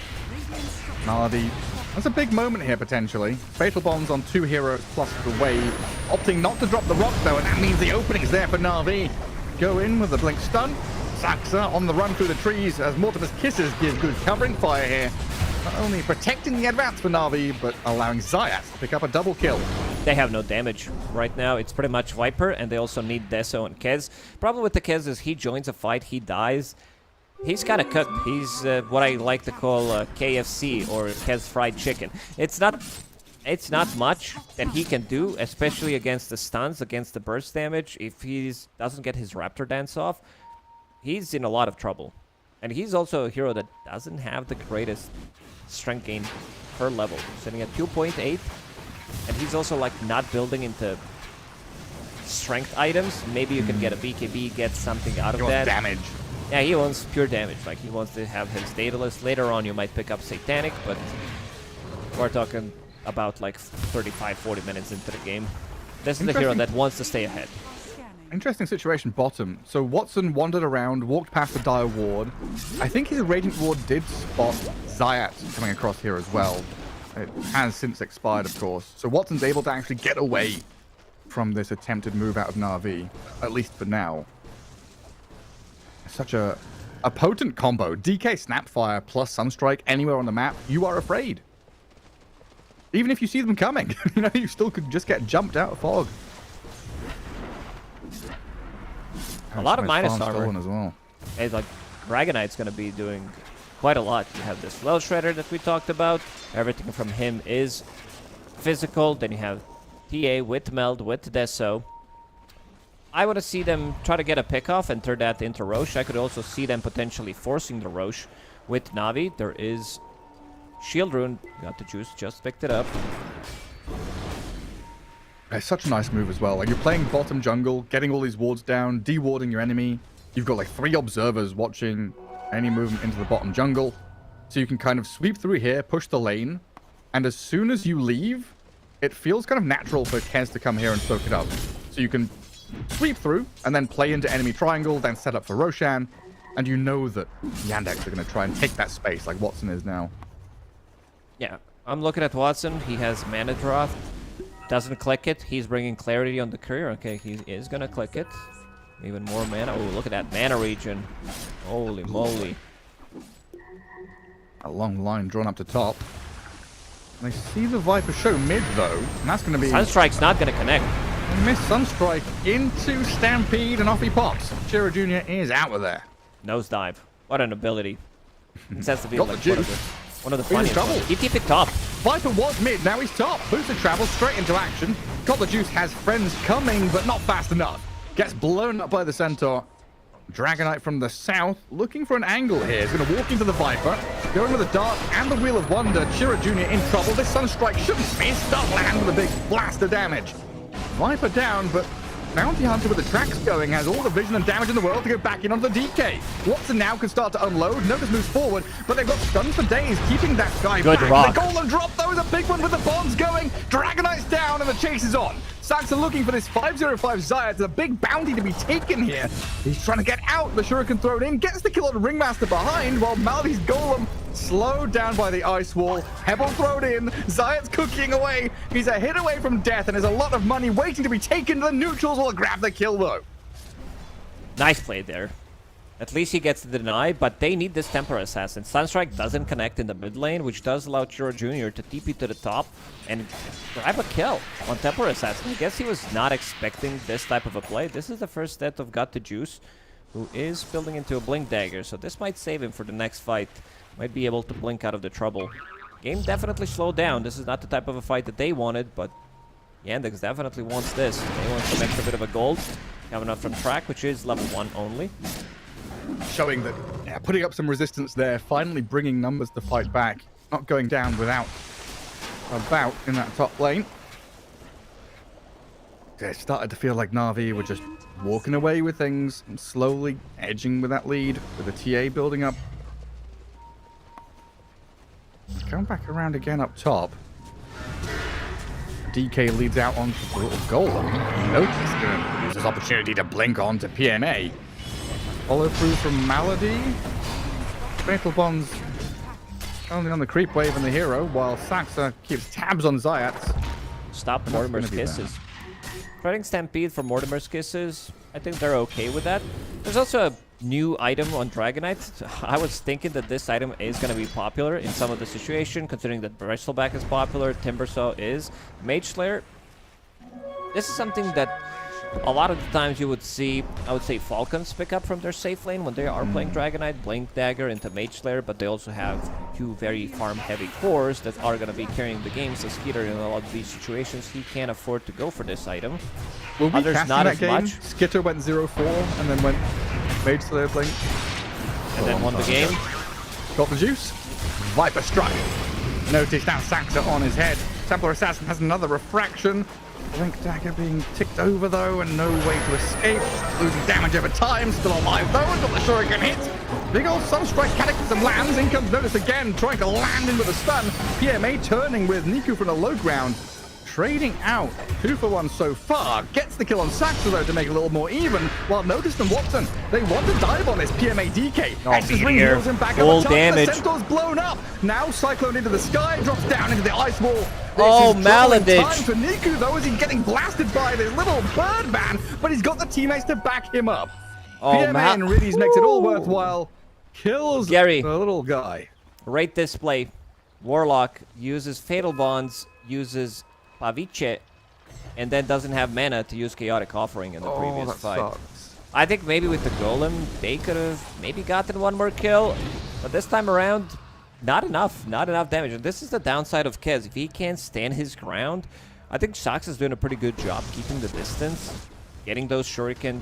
Na'Vi. That's a big moment here, potentially. Fatal bombs on 2 heroes plus the wave. Opting not to drop the rock, though, and that means the opening's there for Na'Vi. Go in with a blink stun. Saxa on the run through the trees as Mortimer's Kisses gives good covering fire here. Not only protecting the advance for Na'Vi, but allowing Zayat to pick up a double kill. They have no damage right now. It's pretty much Viper, and they also need Deso and Kez. Problem with the Kez is he joins a fight, he dies. He's kind of cooked. He's what I like to call KFC or Kez fried chicken. It's not much that he can do, especially against the stuns, against the burst damage. If he doesn't get his Raptor dance off, he's in a lot of trouble. And he's also a hero that doesn't have the greatest strength gain per level. Sitting at 2.8. And he's also like not building into strength items. Maybe you can get a BKB, get something out of He that. wants damage. Yeah, he wants pure damage. Like he wants to have his Daedalus. Later on you might pick up Satanic, but we're talking about like 35, 40 minutes into the game. This is the hero that wants to stay ahead. Interesting situation bottom. So Watson wandered around, walked past the Dire Ward. I think his Radiant Ward did spot Zayat coming across here as well. It has since expired, of course. So Watson's able to actually get away from this attempted move out of Na'Vi, at least for now. Such a potent combo. DK Snapfire plus Sunstrike anywhere on the map, you are afraid. Even if you see them coming, you know, you still could just get jumped out of fog. A lot of minus farm armor. stolen as well. It's like Dragonite's going to be doing quite a lot. You have this Well Shredder that we talked about. Everything from him is physical. Then you have TA with Meld, with Deso. I want to see them try to get a pick off and turn that into Roche. I could also see them potentially forcing the Roche with Na'Vi. There is Shield Rune. Got the juice, just picked it up. It's such a nice move as well. Like, you're playing bottom jungle, getting all these wards down, de-warding your enemy. You've got like 3 observers watching any movement into the bottom jungle. So you can kind of sweep through here, push the lane, and as soon as you leave, it feels kind of natural for Kez to come here and soak it up. So you can sweep through, and then play into enemy triangle, then set up for Roshan, and you know that Yandex are going to try and take that space like Watson is now. Yeah, I'm looking at Watson. He has Mana Draft. Doesn't click it. He's bringing clarity on the courier. Okay, he is going to click it. Even more mana. Oh, look at that mana regen. Holy moly. A long line drawn up to top. And I see the Viper show mid, though, and that's going to be... Sunstrike's not going to connect. Miss Sunstrike into Stampede, and off he pops. Shiro Jr. is out of there. Nosedive. What an ability. It has to be Got like the one of the He's funniest double. ones. He picked top. Viper was mid, now he's top. Booster travels straight into action. Got the Juice has friends coming, but not fast enough. Gets blown up by the Centaur. Dragonite from the south, looking for an angle here. He's going to walk into the Viper, going with the Dart and the Wheel of Wonder. Chira Jr. in trouble. This Sunstrike shouldn't miss. Start land with a big blast of damage. Viper down, but Bounty Hunter with the tracks going has all the vision and damage in the world to go back in on the DK. Watson now can start to unload. Natus moves forward, but they've got stuns for days, keeping that guy Good back. rock. The golden drop, though, is a big one with the bombs going. Dragonite's down, and the chase is on. Sax are looking for this 505 Zayat. It's a big bounty to be taken here. He's trying to get out. The Shuriken thrown in, gets the kill on Ringmaster behind, while Maldi's Golem slowed down by the ice wall. Hebel thrown in. Zayat's cooking away. He's a hit away from death, and there's a lot of money waiting to be taken. The neutrals will grab the kill, though. Nice play there. At least he gets the deny, but they need this Temper Assassin. Sunstrike doesn't connect in the mid lane, which does allow Chiro Jr. to TP to the top and grab a kill on Temper Assassin. I guess he was not expecting this type of a play. This is the first death of Got the Juice, who is building into a Blink Dagger, so this might save him for the next fight. Might be able to blink out of the trouble. Game definitely slowed down. This is not the type of a fight that they wanted, but Yandex definitely wants this. They want some extra bit of a gold coming up from track, which is level 1 only. Showing that, yeah, putting up some resistance there, finally bringing numbers to fight back. Not going down without a bout in that top lane. It started to feel like Na'Vi were just walking away with things and slowly edging with that lead, with the TA building up. Going back around again up top. DK leads out onto the little Golem. Notice going to use this opportunity to blink on to PMA. Follow through from Malady. Fatal Bonds only on the creep wave and the hero, while Saxa keeps tabs on Zayats. Stop Mortimer's Kisses. Threading Stampede for Mortimer's Kisses. I think they're okay with that. There's also a new item on Dragonite. I was thinking that this item is going to be popular in some of the situation, considering that Bristleback is popular, Timbersaw is. Mage Slayer. This is something that a lot of the times you would see, I would say, Falcons pick up from their safe lane when they are playing Dragonite, Blink Dagger into Mage Slayer, but they also have two very farm-heavy cores that are going to be carrying the game, so Skeeter in a lot of these situations, he can't afford to go for this item. Will we Others cast not in that as game? much. Skitter went 0-4 and then went Mage Slayer Blink. And then won the game. Got the juice. Viper strike. Notice now Saxa on his head. Templar Assassin has another refraction. Blink Dagger being ticked over though, and no way to escape. Losing damage over time, still alive though, until the Shuriken hits. Big old Sunstrike Cataclysm lands. In comes Notice again, trying to land in with a stun. PMA turning with Niku from the low ground. Trading out 2 for 1 so far. Gets the kill on Saxa though to make it a little more even. While Notice and Watson, they want to dive on this PMA DK. X's ring heals him back Full up the top. damage. The Centaur's blown up. Now Cyclone into the sky, drops down into the ice wall. Oh, Maladich. Time for Niku though, as he's getting blasted by this little bird man, but he's got the teammates to back him up. Oh, PMA and Riddies makes it all worthwhile. Kills Gary. the little guy. Rate this play. Warlock uses Fatal Bonds, uses Pavice, and then doesn't have mana to use Chaotic Offering in the previous that fight. sucks. I think maybe with the Golem, they could have maybe gotten one more kill, but this time around, not enough damage. And this is the downside of Kez. If he can't stand his ground, I think Sax is doing a pretty good job keeping the distance, getting those Shuriken.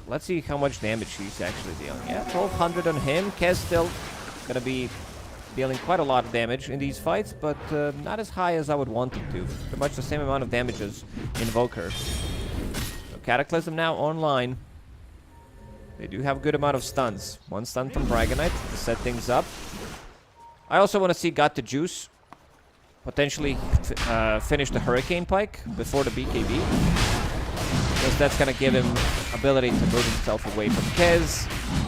Let's see how much damage he's actually dealing. Yeah, 1200 on him. Kez still gonna be dealing quite a lot of damage in these fights, but not as high as I would want him to. Pretty much the same amount of damage as Invoker. So Cataclysm now online. They do have a good amount of stuns. 1 stun from Dragonite to set things up. I also want to see Got the Juice potentially finish the Hurricane Pike before the BKB. Because that's going to give him ability to move himself away from Kez.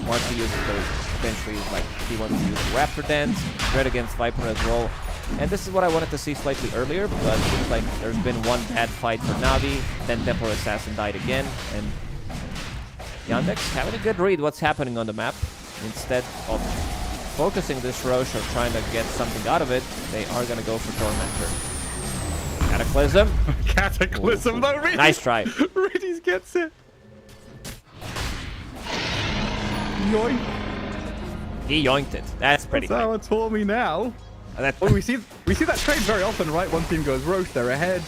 Once he uses those, potentially, like, he wants to use the Raptor Dance, Dread against Viper as well. And this is what I wanted to see slightly earlier, but it seems like there's been one bad fight for Navi, then Temple Assassin died again, and Yandex having a good read what's happening on the map. Instead of focusing this Roche or trying to get something out of it, they are going to go for Tormentor. Cataclysm. Cataclysm though, Riddies. Nice try. Riddies gets it. Yoink. He yoinked it. That's pretty That's how good. it's for me now. And that's Well, we see that trade very often, right? One team goes Roche, they're ahead.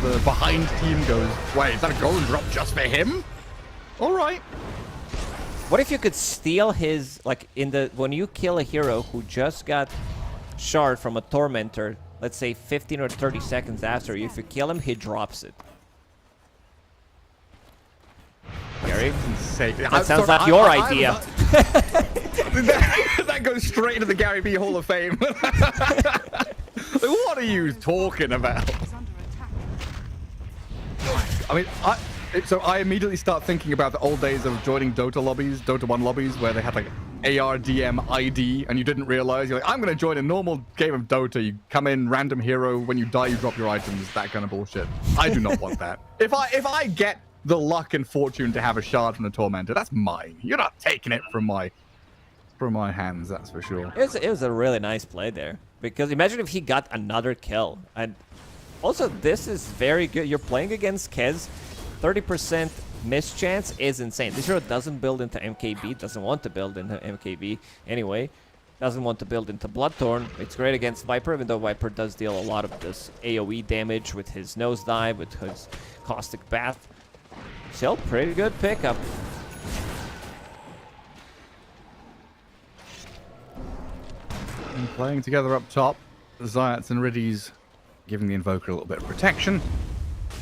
The behind team goes, wait, is that a golden drop just for him? All right. What if you could steal his, like, when you kill a hero who just got shard from a tormentor, let's say 15 or 30 seconds after, if you kill him, he drops it. Gary? That sounds like your idea. That goes straight into the Gary B Hall of Fame. What are you talking about? I mean, so I immediately start thinking about the old days of joining Dota lobbies, Dota 1 lobbies, where they had like ARDM ID, and you didn't realize. You're like, I'm going to join a normal game of Dota. You come in, random hero. When you die, you drop your items. That kind of bullshit. I do not want that. If I get the luck and fortune to have a shard from the Tormentor, that's mine. You're not taking it from my hands, that's for sure. It was a really nice play there. Because imagine if he got another kill. And also, this is very good. You're playing against Kez. 30% miss chance is insane. This hero doesn't build into MKB, doesn't want to build into MKB anyway. Doesn't want to build into Bloodthorn. It's great against Viper, even though Viper does deal a lot of this AoE damage with his nosedive, with his caustic bath. Still pretty good pickup. And playing together up top, Zayats and Riddies giving the Invoker a little bit of protection.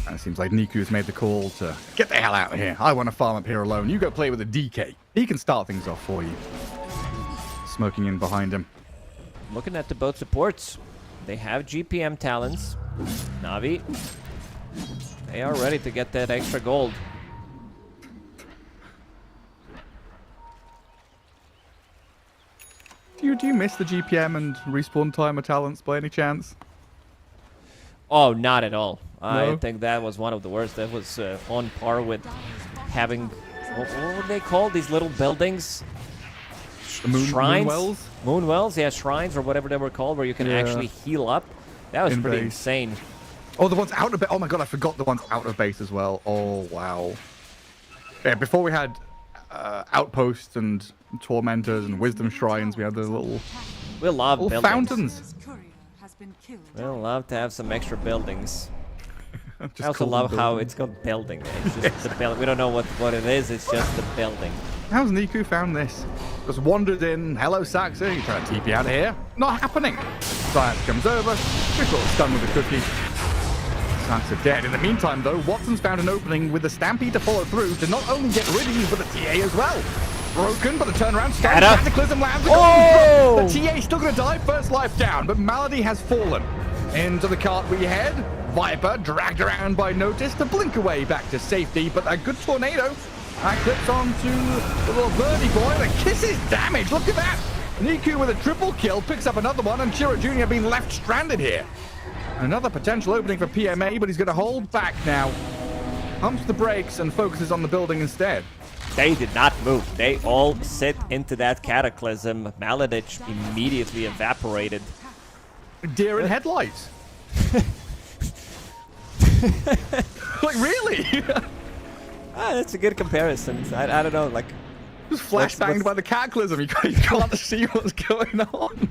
And it seems like Niku's made the call to get the hell out of here. I want to farm up here alone. You go play with a DK. He can start things off for you. Smoking in behind him. Looking at the both supports. They have GPM talents. Navi. They are ready to get that extra gold. Do you miss the GPM and respawn timer talents by any chance? Oh, not at all. No? I think that was one of the worst. That was on par with having... What were they called? These little buildings? Shrines? Moonwells? Moonwells, yeah, shrines or whatever they were called, where you can actually heal up. That was pretty base. insane. Oh, the ones out of base. Oh my god, I forgot the ones out of base as well. Oh, wow. Yeah, before we had outposts and tormentors and wisdom shrines, we had the little Buildings. fountains. We'll love to have some extra buildings. Just I also call them love how buildings. it's called building. It's just the building. We don't know what it is. It's just the building. How's Niku found this? Just wandered in. Hello, Saxa. You trying to TP out of here? Not happening. Science comes over. Quick little stun with a cookie. Saxa dead. In the meantime, though, Watson's found an opening with the Stampede to follow through to not only get rid of you, but the TA as well. Broken, but the turnaround stun. Cataclysm lands. Oh! The TA still going to die. First life down, but Malady has fallen. Into the cart we head. Viper dragged around by Natus to blink away back to safety, but a good tornado clips onto the little birdie boy that kisses damage. Look at that. Niku with a triple kill picks up another one, and Chiro Jr. being left stranded here. Another potential opening for PMA, but he's going to hold back now. Pumps the brakes and focuses on the building instead. They did not move. They all sit into that cataclysm. Maladich immediately evaporated. Deer in headlights. Like, really? That's a good comparison. I don't know, like... Just flashbanged by the cataclysm. You can't see what's going on.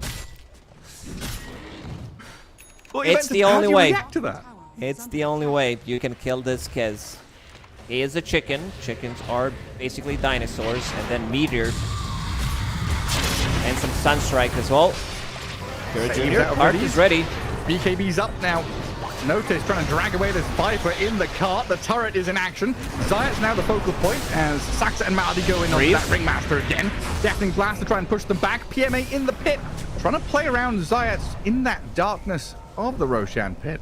Well, It's the only way. React to that? It's the only way you can kill this Kez. He is a chicken. Chickens are basically dinosaurs. And then Meteor. And some Sunstrike as well. Junior, Heart is ready. BKB's up now. Notice trying to drag away this Viper in the cart. The turret is in action. Zayat's now the focal point as Saxa and Malady go in on that Ringmaster again. Deafening Blast to try and push them back. PMA in the pit. Trying to play around Zayat's in that darkness of the Roshan pit.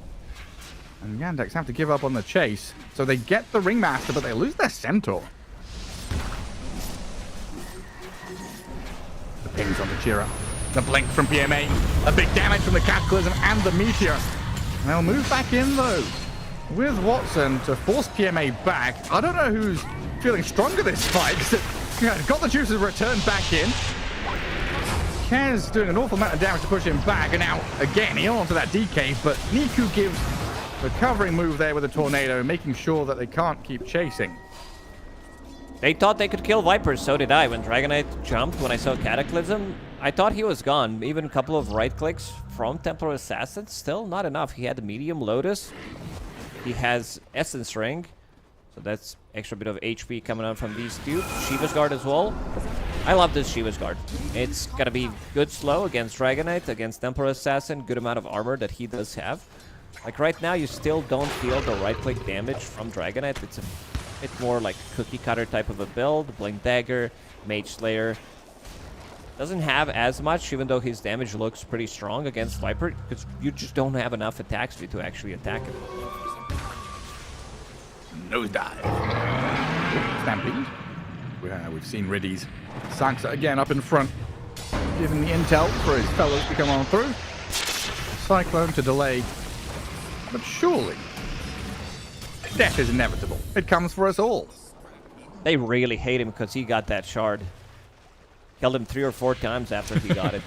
And Yandex have to give up on the chase. So they get the Ringmaster, but they lose their Centaur. The pings on the Chira. The blink from PMA. A big damage from the Cataclysm and the Meteor. They'll move back in, though, with Watson to force PMA back. I don't know who's feeling stronger this fight, because got the juices returned back in. Kez doing an awful amount of damage to push him back, and now, again, he onto that DK, but Niku gives the covering move there with a tornado, making sure that they can't keep chasing. They thought they could kill Vipers, so did I. When Dragonite jumped, when I saw Cataclysm, I thought he was gone. Even a couple of right clicks from Templar Assassin, still not enough. He had the medium Lotus. He has Essence Ring. So that's extra bit of HP coming out from these two. Shiva's Guard as well. I love this Shiva's Guard. It's gonna be good slow against Dragon Knight, against Emperor Assassin, good amount of armor that he does have. Like right now, you still don't feel the right-click damage from Dragon Knight. It's a bit more like cookie cutter type of a build. Blink Dagger, Mage Slayer. Doesn't have as much, even though his damage looks pretty strong against Viper, because you just don't have enough attack speed to actually attack him. Nosedive. Stampede. We've seen Riddies. Saxa again up in front, giving the intel for his fellows to come on through. Cyclone to delay. But surely, death is inevitable. It comes for us all. They really hate him because he got that shard. Killed him 3 or 4 times after he got it.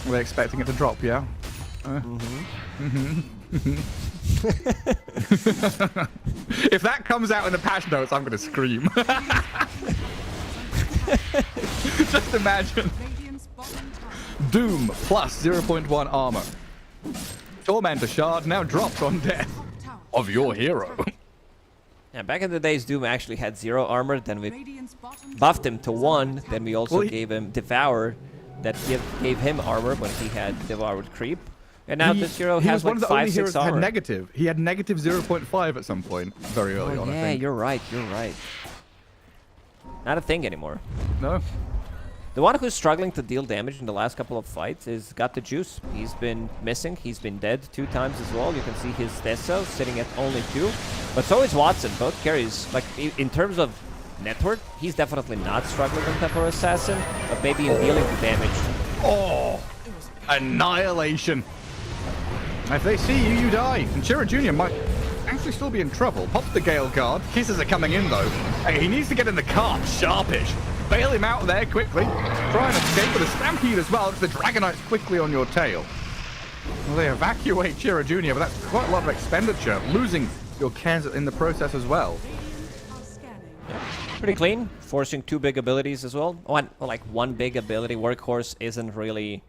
Were they expecting it to drop, yeah? If that comes out in the patch notes, I'm going to scream. Just imagine. Doom plus 0.1 armor. Tormentor shard now drops on death of your hero. Yeah, back in the days, Doom actually had 0 armor. Then we buffed him to 1. Then we also gave him Devour, that gave him armor when he had Devoured Creep. And now this hero has like 5-6 armor. Had negative. He had negative 0.5 at some point, very early on. Yeah, I think. You're right. Not a thing anymore. No. The one who's struggling to deal damage in the last couple of fights is got the juice. He's been missing. He's been dead 2 times as well. You can see his Deso sitting at only 2. But so is Watson. Both carries, like in terms of network, he's definitely not struggling with Emperor Assassin, but maybe in dealing the damage. Oh, annihilation. If they see you, you die. And Chira Jr. might actually still be in trouble. Pops the Gale Guard. Kisses are coming in, though. Hey, he needs to get in the cart. Sharpish. Bail him out there quickly. Try and escape with a Stampede as well. The Dragon Knight's quickly on your tail. Well, they evacuate Chira Jr., but that's quite a lot of expenditure. Losing your Kens in the process as well. Pretty clean. Forcing 2 big abilities as well. One big ability. Workhorse isn't really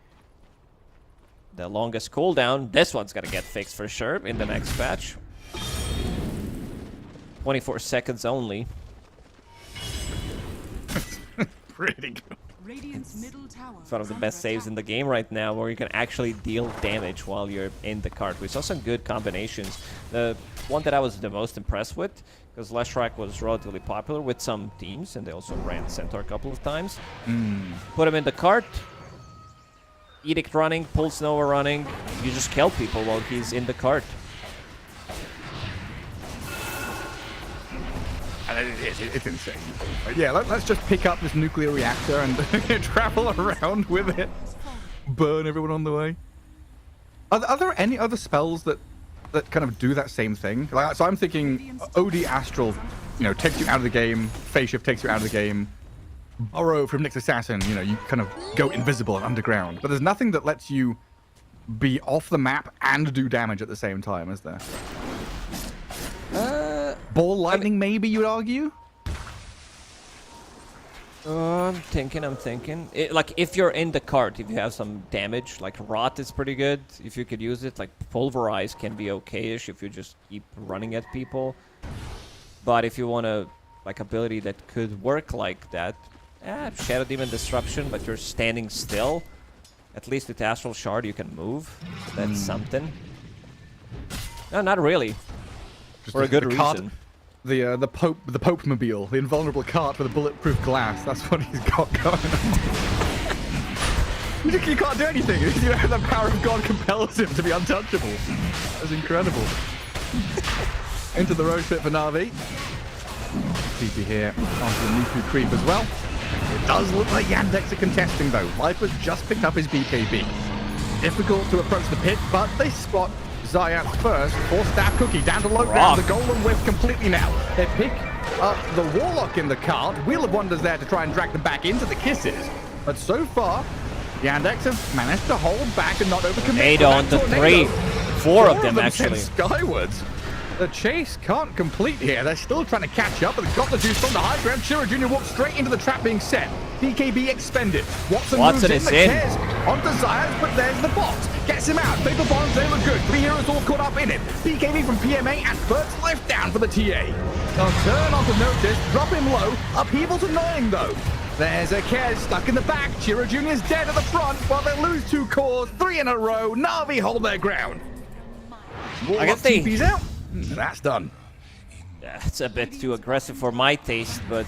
the longest cooldown. This one's gonna get fixed for sure in the next patch. 24 seconds only. Pretty good. It's one of the best saves in the game right now, where you can actually deal damage while you're in the cart. We saw some good combinations. The one that I was the most impressed with, because Leshrac was relatively popular with some teams, and they also ran Centaur a couple of times. Put him in the cart. Edict running, Pulse Nova running. You just kill people while he's in the cart. And it's insane. But yeah, let's just pick up this nuclear reactor and travel around with it. Burn everyone on the way. Are there any other spells that kind of do that same thing? Like, so I'm thinking OD Astral, takes you out of the game. Phase Shift takes you out of the game. Borrow from Nyx Assassin, you kind of go invisible and underground. But there's nothing that lets you be off the map and do damage at the same time, is there? Ball lightning, maybe, you would argue? I'm thinking. Like, if you're in the cart, if you have some damage, like Rot is pretty good. If you could use it, like Pulverize can be okay-ish if you just keep running at people. But if you want a ability that could work like that, Shadow Demon Disruption, but you're standing still. At least with Astral Shard you can move. So that's something. No, not really. Just For a good cart, reason. The Pope Mobile, the invulnerable cart with a bulletproof glass. That's what he's got going on. You can't do anything. The power of God compels him to be untouchable. That's incredible. Into the road pit for Na'Vi. TP here onto the Niku creep as well. It does look like Yandex are contesting though. Viper's just picked up his BKB. Difficult to approach the pit, but they spot Zayat first. 4-staff cookie down to low ground. The Golden Whip completely now. They pick up the Warlock in the cart. Wheel of Wonders there to try and drag them back into the kisses. But so far, Yandex have managed to hold back and not overcommit. Tornado on the 3. 4 of them actually. Skywards. The chase can't complete here. They're still trying to catch up, but they've got the juice from the high ground. Chira Jr. walks straight into the trap being set. BKB expended. Watson moves in. Is The in. Cares onto Zayas, but there's the box. Gets him out. Paper bombs, they look good. 3 heroes all caught up in it. BKB from PMA and first life down for the TA. They'll turn onto Natus, drop him low. Upheaval's annoying though. There's a Kez stuck in the back. Chiro Jr.'s dead at the front while they lose 2 cores, 3 in a row. Na'Vi hold their ground. I guess they... TP's out. That's done. That's a bit too aggressive for my taste, but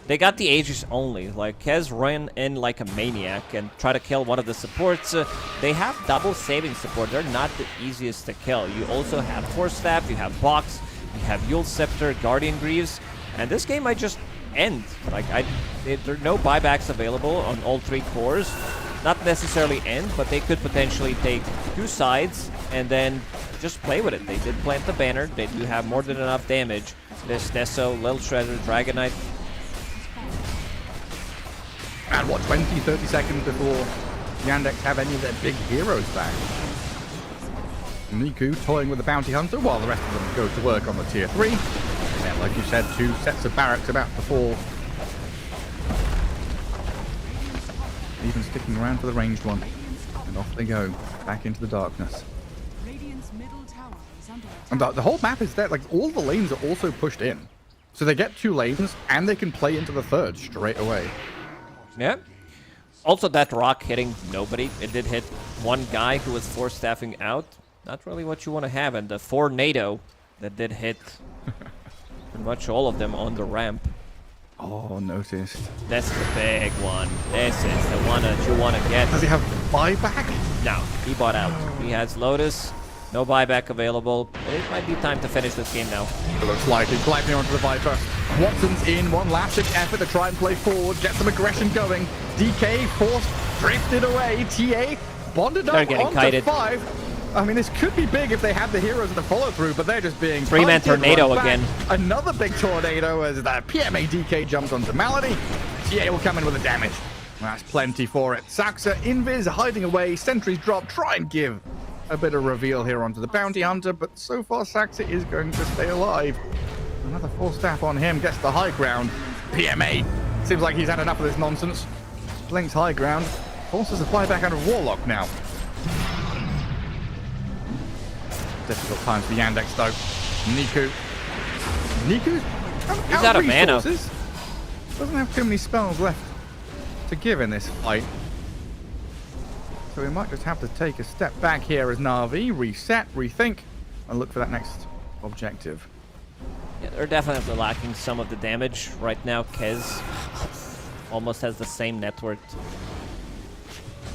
they got the Aegis only. Like, Kez ran in like a maniac and try to kill one of the supports. They have double saving support. They're not the easiest to kill. You also have Force Staff, you have Box, you have Yule Scepter, Guardian Greaves, and this game might just end. Like, there are no buybacks available on all 3 cores. Not necessarily end, but they could potentially take 2 sides and then just play with it. They did plant the banner. They do have more than enough damage. This Deso, Lil Shredder, Dragonite. And what, 20, 30 seconds before Yandex have any of their big heroes back? Niku toying with the Bounty Hunter while the rest of them go to work on the tier 3. Yeah, like you said, 2 sets of barracks about to fall. Even sticking around for the ranged one. And off they go, back into the darkness. And the whole map is there, like all the lanes are also pushed in. So they get 2 lanes and they can play into the 3rd straight away. Yeah. Also that rock hitting nobody. It did hit one guy who was force staffing out. Not really what you want to have. And the 4 NATO that did hit pretty much all of them on the ramp. Oh, noticed. That's the big one. This is the one that you want to get. Does he have buyback? No, he bought out. He has Lotus. No buyback available. But it might be time to finish this game now. It looks like he's climbing onto the Viper. Watson's in, one last big effort to try and play forward, get some aggression going. DK forced, drifted away. TA bonded They're up getting onto kited. 5. I mean, this could be big if they had the heroes in the follow-through, but they're just being 3-man punted, tornado run back. again. Another big tornado as the PMA DK jumps onto Malady. TA will come in with the damage. That's plenty for it. Saxa, Invis hiding away, sentries drop, try and give a bit of reveal here onto the Bounty Hunter, but so far Saxa is going to stay alive. Another 4 staff on him, gets the high ground. PMA, seems like he's had enough of this nonsense. Blinks high ground, forces a flyback out of Warlock now. Difficult times for Yandex though. Niku's He's out of mana. Doesn't have too many spells left to give in this fight. So we might just have to take a step back here as Na'Vi, reset, rethink, and look for that next objective. Yeah, they're definitely lacking some of the damage right now. Kez almost has the same net worth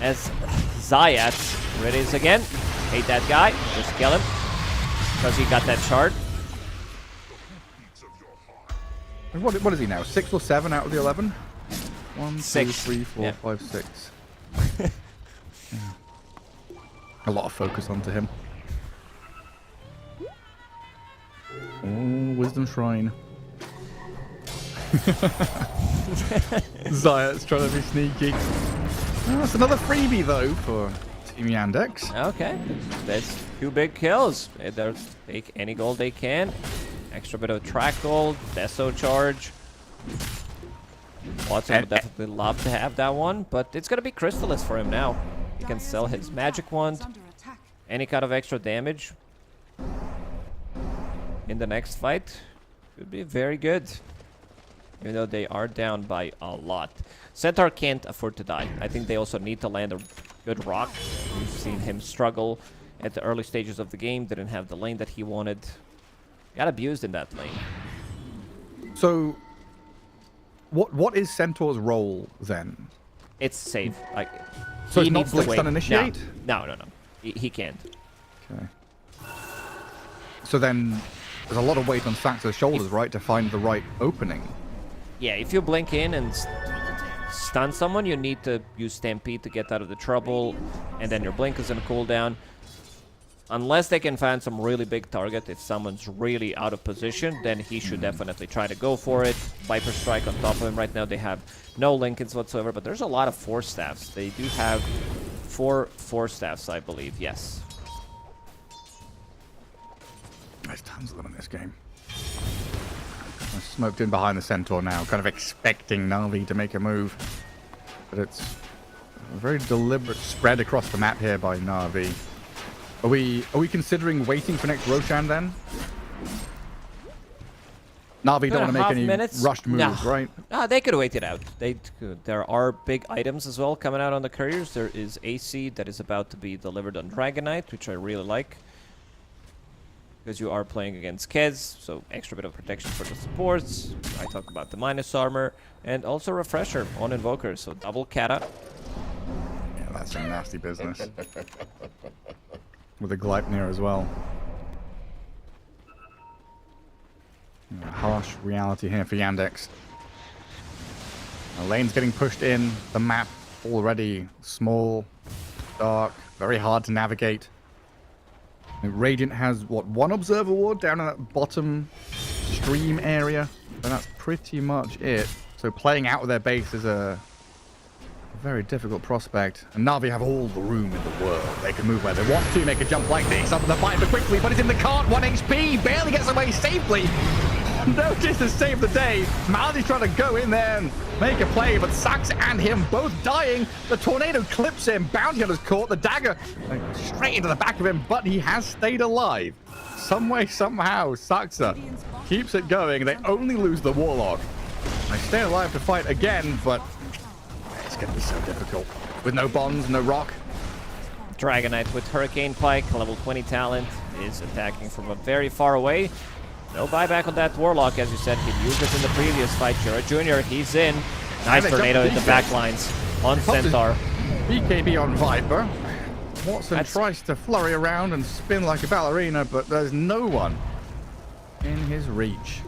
as Zayat. Here it is again. Hate that guy. Just kill him. Because he got that shard. What is he now? 6 or 7 out of the 11? 1, 2, 6. 3, 4, Yeah. 5, 6. Yeah. A lot of focus onto him. Oh, Wisdom Shrine. Zayat's trying to be sneaky. Oh, that's another freebie though for Team Yandex. Okay. That's 2 big kills. They'll take any gold they can. Extra bit of track gold. Deso charge. Watson would definitely love to have that one, but it's going to be Crystallis for him now. He can sell his magic wand. Any kind of extra damage in the next fight could be very good. Even though they are down by a lot. Centaur can't afford to die. I think they also need to land a good rock. We've seen him struggle at the early stages of the game. Didn't have the lane that he wanted. Got abused in that lane. So, what is Centaur's role then? It's safe. Like, So he it's not needs to Blitz wait. Stun Initiate? No. He can't. Okay. So then, there's a lot of weight on Saxa's shoulders, right, to find the right opening. Yeah, if you blink in and stun someone, you need to use Stampede to get out of the trouble, and then your blink is in a cooldown. Unless they can find some really big target, if someone's really out of position, then he should definitely try to go for it. Viper Strike on top of him. Right now they have no Lincolns whatsoever, but there's a lot of Force Staffs. They do have 4 Force Staffs, I believe, yes. There's tons of them in this game. I'm smoked in behind the Centaur now, kind of expecting Na'Vi to make a move. But it's A very deliberate spread across the map here by Na'Vi. Are we considering waiting for next Roshan then? Na'Vi don't want to make any rushed moves, right? They could wait it out. They could. There are big items as well coming out on the couriers. There is AC that is about to be delivered on Dragonite, which I really like. Because you are playing against Kez, so extra bit of protection for the supports. I talk about the minus armor. And also Refresher on Invoker, so double Kata. Yeah, that's some nasty business. With a Gleipnir as well. Harsh reality here for Yandex. The lane's getting pushed in. The map already small, dark, very hard to navigate. Radiant has, what, one observer ward down in that bottom stream area? And that's pretty much it. So playing out of their base is a very difficult prospect. And Na'Vi have all the room in the world. They can move where they want to, make a jump like this, up the Viper quickly, but it's in the cart, 1 HP, barely gets away safely. Notice to save the day. MOUZ is trying to go in there and make a play, but Sax and him both dying. The tornado clips him. Bounty Hunter's caught. The dagger straight into the back of him, but he has stayed alive. Some way, somehow, Saxa keeps it going. They only lose the Warlock. They stay alive to fight again, but it's going to be so difficult. With no bonds, no rock. Dragonite with Hurricane Pike, level 20 talent, is attacking from a very far away. No buyback on that Warlock, as you said. He used it in the previous fight. Jura Jr., he's in. Nice tornado in the back lines on Centaur. BKB on Viper. Watson tries to flurry around and spin like a ballerina, but there's no one in his reach.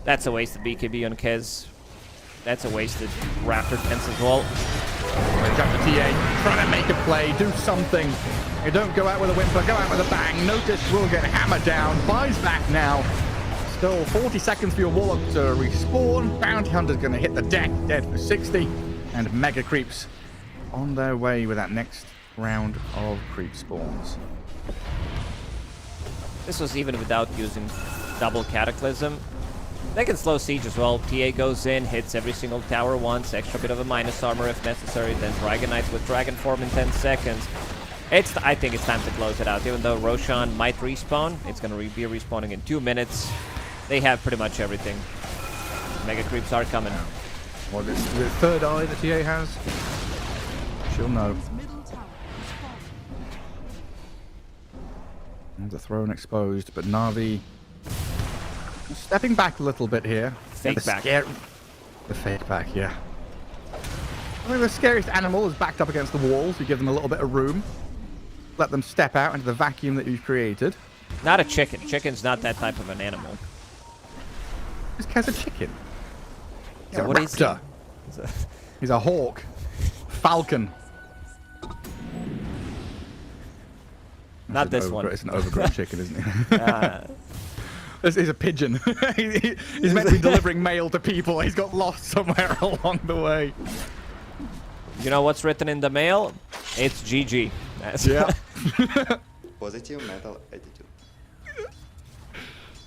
That's a wasted BKB on Kez. That's a wasted Raptor Tense as well. Jump to TA, trying to make a play, do something. You don't go out with a whimper, go out with a bang. Notice will get hammered down. Buys back now. Still 40 seconds for your Warlock to respawn. Bounty Hunter's going to hit the deck, dead for 60. And Mega Creeps on their way with that next round of creep spawns. This was even without using double Cataclysm. They can slow siege as well. TA goes in, hits every single tower once, extra bit of a minus armor if necessary, then Dragonite with Dragon Form in 10 seconds. I think it's time to close it out. Even though Roshan might respawn, it's going to be respawning in 2 minutes. They have pretty much everything. Mega Creeps are coming. What is the third eye that TA has? She'll know. The throne exposed, but Na'Vi stepping back a little bit here. Fake back. The fake back, yeah. I think the scariest animal is backed up against the walls. You give them a little bit of room. Let them step out into the vacuum that you've created. Not a chicken. Chicken's not that type of an animal. This guy's a chicken. He's a what raptor. He's a hawk. Falcon. Not this one. It's an overgrown chicken, isn't it? This is a pigeon. He's meant to be delivering mail to people. He's got lost somewhere along the way. You know what's written in the mail? It's GG. Yeah. Positive metal attitude.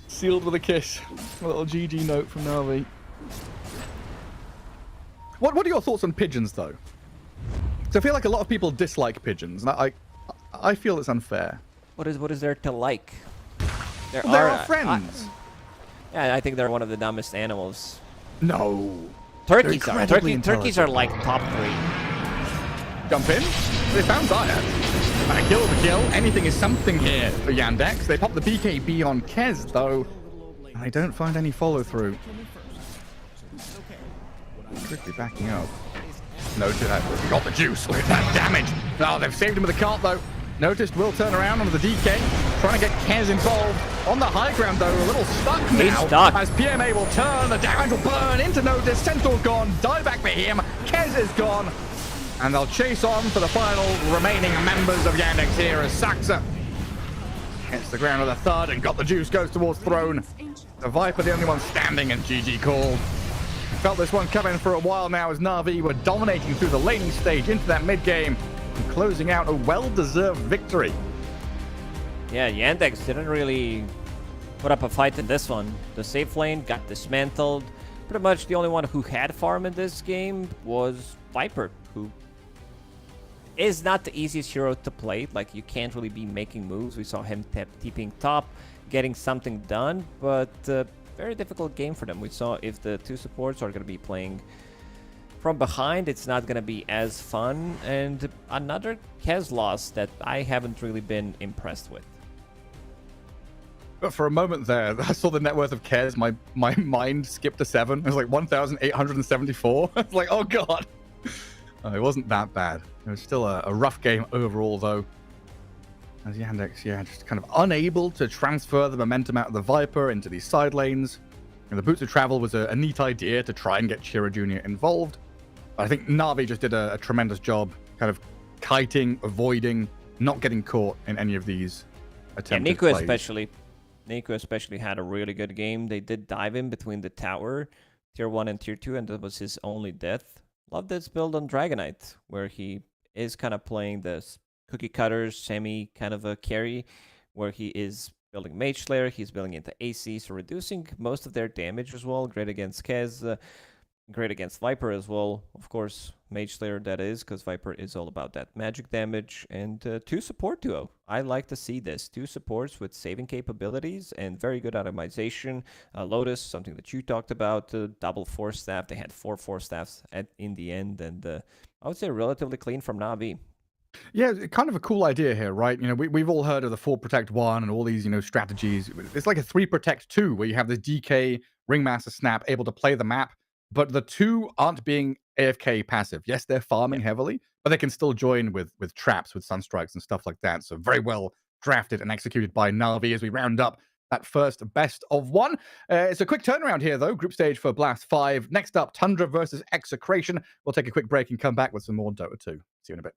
Sealed with a kiss. A little GG note from Na'Vi. What are your thoughts on pigeons, though? So I feel like a lot of people dislike pigeons. And I feel it's unfair. What is there to like? They're our friends. Yeah, I think they're one of the dumbest animals. No. Turkeys are. Turkeys are like top 3. Jump in. They found Zaya. And a kill the kill. Anything is something here for Yandex. They pop the BKB on Kez, though. And they don't find any follow-through. Quickly backing up. Notice that. Got the juice. Look at that damage. Oh, they've saved him with the cart, though. Noticed will turn around onto the DK. Trying to get Kez involved. On the high ground, though. A little stuck now. He's stuck. As PMA will turn. The damage will burn into Notice. Centaur gone. Die back for him. Kez is gone. And they'll chase on for the final remaining members of Yandex here as Saxa hits the ground with a thud and got the juice, goes towards throne. The Viper, the only one standing, and GG called. Felt this one coming for a while now as Na'Vi were dominating through the laning stage into that mid-game and closing out a well-deserved victory. Yeah, Yandex didn't really put up a fight in this one. The safe lane got dismantled. Pretty much the only one who had farm in this game was Viper, who is not the easiest hero to play. Like, you can't really be making moves. We saw him TPing top, getting something done, but very difficult game for them. We saw if the two supports are going to be playing from behind, it's not going to be as fun. And another Kez loss that I haven't really been impressed with. But for a moment there, I saw the net worth of Kez. My mind skipped to 7. It was like 1,874. I was like, oh god. It wasn't that bad. It was still a rough game overall, though. As Yandex, just kind of unable to transfer the momentum out of the Viper into these side lanes. And the Boots of Travel was a neat idea to try and get Chira Jr. involved. But I think Na'Vi just did a tremendous job kind of kiting, avoiding, not getting caught in any of these attempts. Yeah, Nico especially had a really good game. They did dive in between the tower, tier 1 and tier 2, and that was his only death. Love this build on Dragonite, where he is kind of playing this cookie cutter, semi kind of a carry, where he is building Mage Slayer, he's building into AC, so reducing most of their damage as well. Great against Kez, great against Viper as well. Of course, Mage Slayer that is, because Viper is all about that magic damage. And 2 support duo. I like to see this. 2 supports with saving capabilities and very good itemization. Lotus, something that you talked about, double Force Staff. They had 4 Force Staffs in the end, and I would say relatively clean from Na'Vi. Yeah, kind of a cool idea here, right? You know, we've all heard of the 4 Protect 1 and all these, strategies. It's like a 3 Protect 2, where you have this DK Ringmaster Snap able to play the map, but the 2 aren't being AFK passive. Yes, they're farming heavily, but they can still join with traps, with Sunstrikes and stuff like that. So very well drafted and executed by Na'Vi as we round up that first best of 1. It's a quick turnaround here, though. Group stage for Blast 5. Next up, Tundra versus Execration. We'll take a quick break and come back with some more Dota 2. See you in a bit.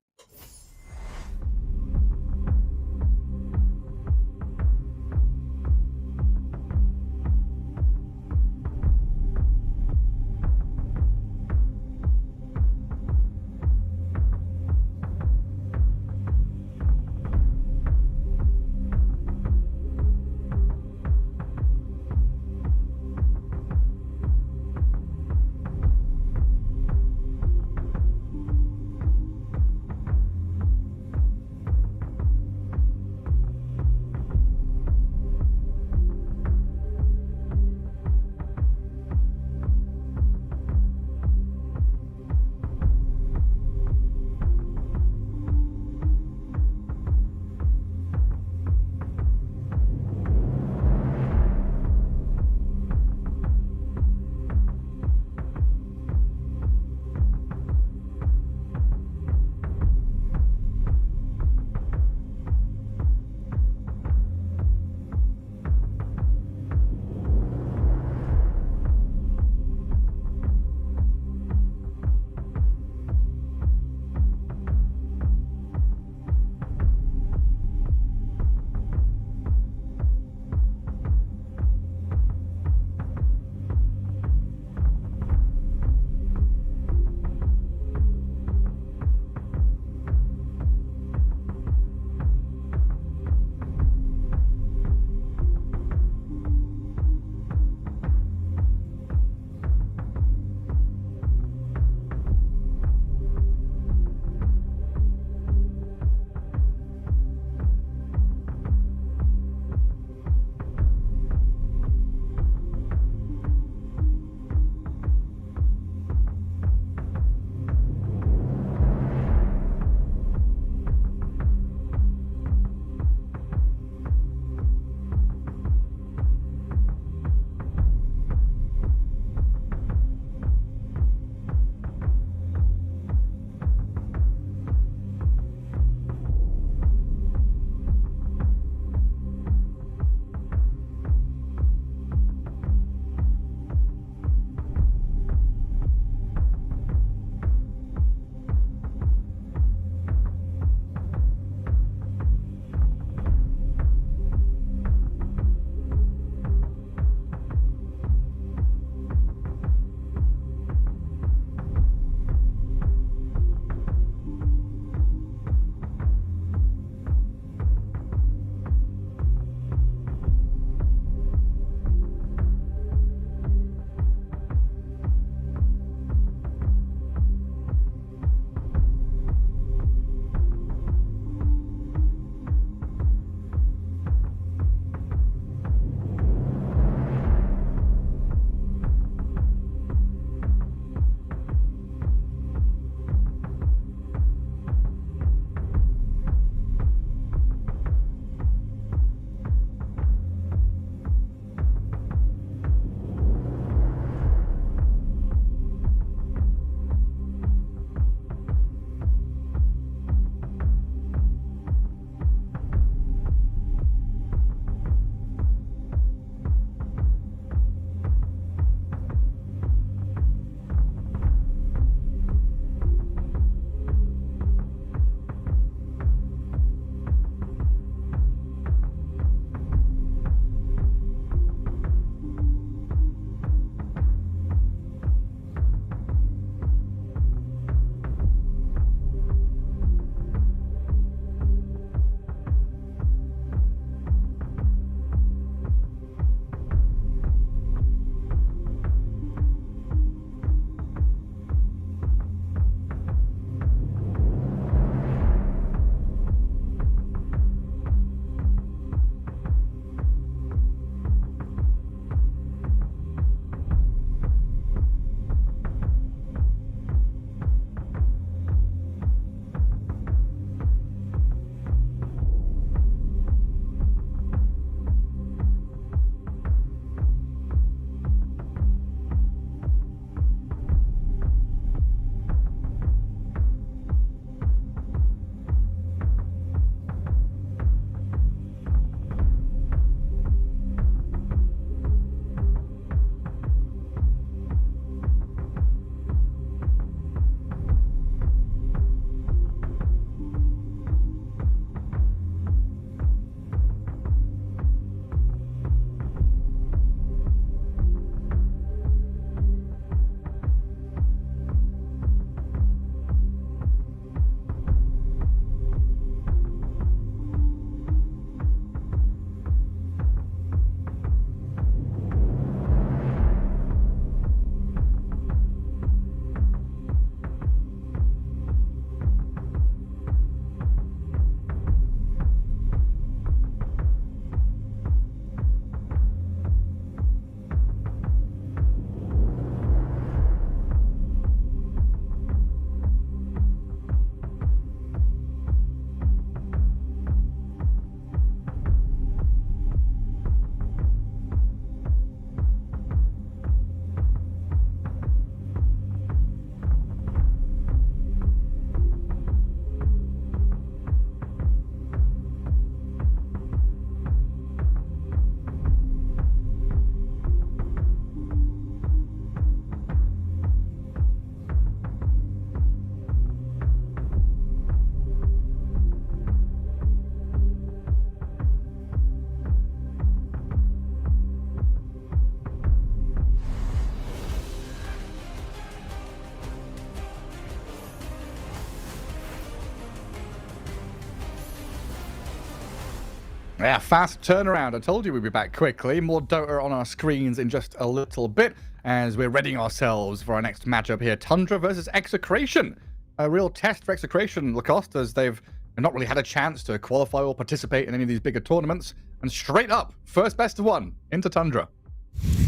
Yeah, fast turnaround. I told you we'd be back quickly. More Dota on our screens in just a little bit as we're readying ourselves for our next matchup here. Tundra versus Execration. A real test for Execration, Lacoste, as they've not really had a chance to qualify or participate in any of these bigger tournaments. And straight up, first best of one into Tundra.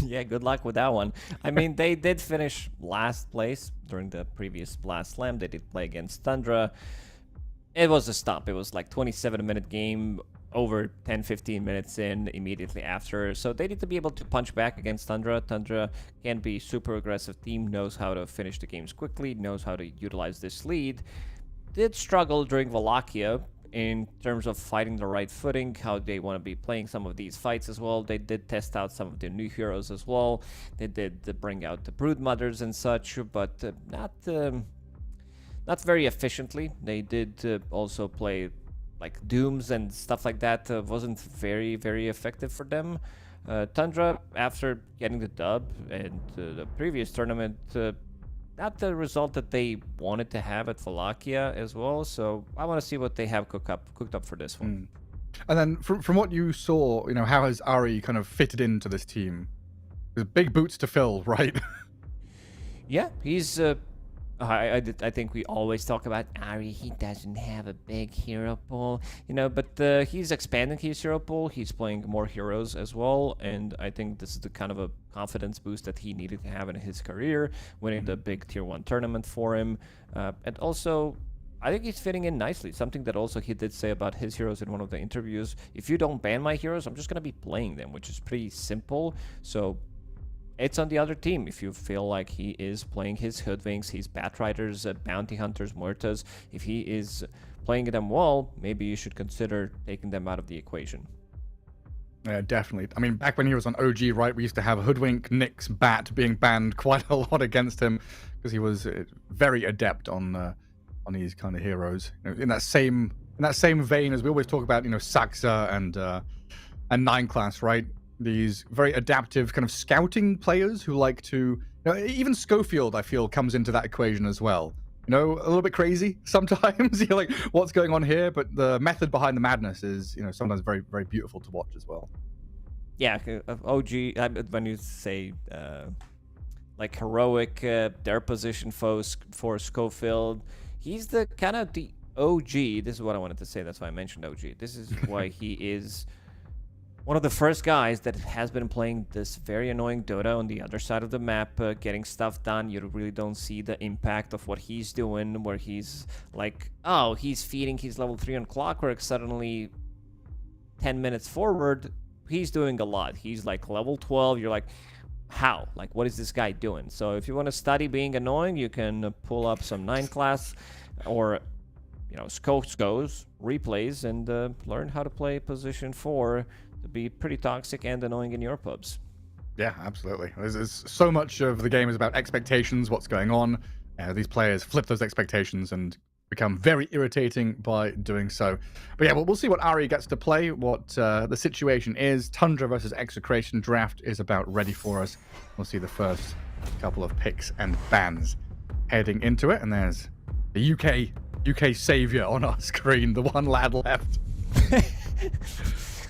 Yeah, good luck with that one. I mean, they did finish last place during the previous Blast Slam. They did play against Tundra. It was a stomp. It was like 27-minute game, over 10-15 minutes in immediately after. So they need to be able to punch back against Tundra. Tundra can be super aggressive team, knows how to finish the games quickly, knows how to utilize this lead. Did struggle during Wallachia in terms of fighting the right footing, how they want to be playing some of these fights as well. They did test out some of their new heroes as well. They did bring out the Broodmothers and such, but not very efficiently. They did also play like Dooms and stuff like that. Wasn't very, very effective for them. Tundra, after getting the dub and the previous tournament, not the result that they wanted to have at Wallachia as well. So I want to see what they have cooked up for this one. And then from what you saw, how has Ari kind of fitted into this team? There's big boots to fill, right? Yeah, he's I think we always talk about Ari. He doesn't have a big hero pool, but he's expanding his hero pool. He's playing more heroes as well, and I think this is the kind of a confidence boost that he needed to have in his career, winning the big tier 1 tournament for him. And also, I think he's fitting in nicely. Something that also he did say about his heroes in one of the interviews. If you don't ban my heroes, I'm just going to be playing them, which is pretty simple. So it's on the other team. If you feel like he is playing his Hoodwinks, his Batriders, Bounty Hunters, Muertas, if he is playing them well, maybe you should consider taking them out of the equation. Yeah, definitely. I mean, back when he was on OG, right, we used to have Hoodwink, Nyx, Bat being banned quite a lot against him because he was very adept on these kind of heroes. In that same vein as we always talk about, Saxa and 9 class, right? These very adaptive kind of scouting players who like to, even Schofield, I feel, comes into that equation as well. A little bit crazy sometimes. You're like, what's going on here? But the method behind the madness is, sometimes very, very beautiful to watch as well. Yeah, OG, when you say like heroic, their position for Schofield, he's the kind of the OG. This is what I wanted to say. That's why I mentioned OG. This is why he is one of the first guys that has been playing this very annoying Dota on the other side of the map, getting stuff done. You really don't see the impact of what he's doing, where he's like, oh, he's feeding his level 3 on Clockwork. Suddenly, 10 minutes forward, he's doing a lot. He's like level 12. You're like, how? Like, what is this guy doing? So if you want to study being annoying, you can pull up some 9 class or, Scopes replays and learn how to play position 4 to be pretty toxic and annoying in your pubs. Yeah, absolutely. There's so much of the game is about expectations, what's going on. These players flip those expectations and become very irritating by doing so. But yeah, we'll see what Ari gets to play, what the situation is. Tundra versus Execration draft is about ready for us. We'll see the first couple of picks and bans heading into it. And there's the UK savior on our screen, the one lad left.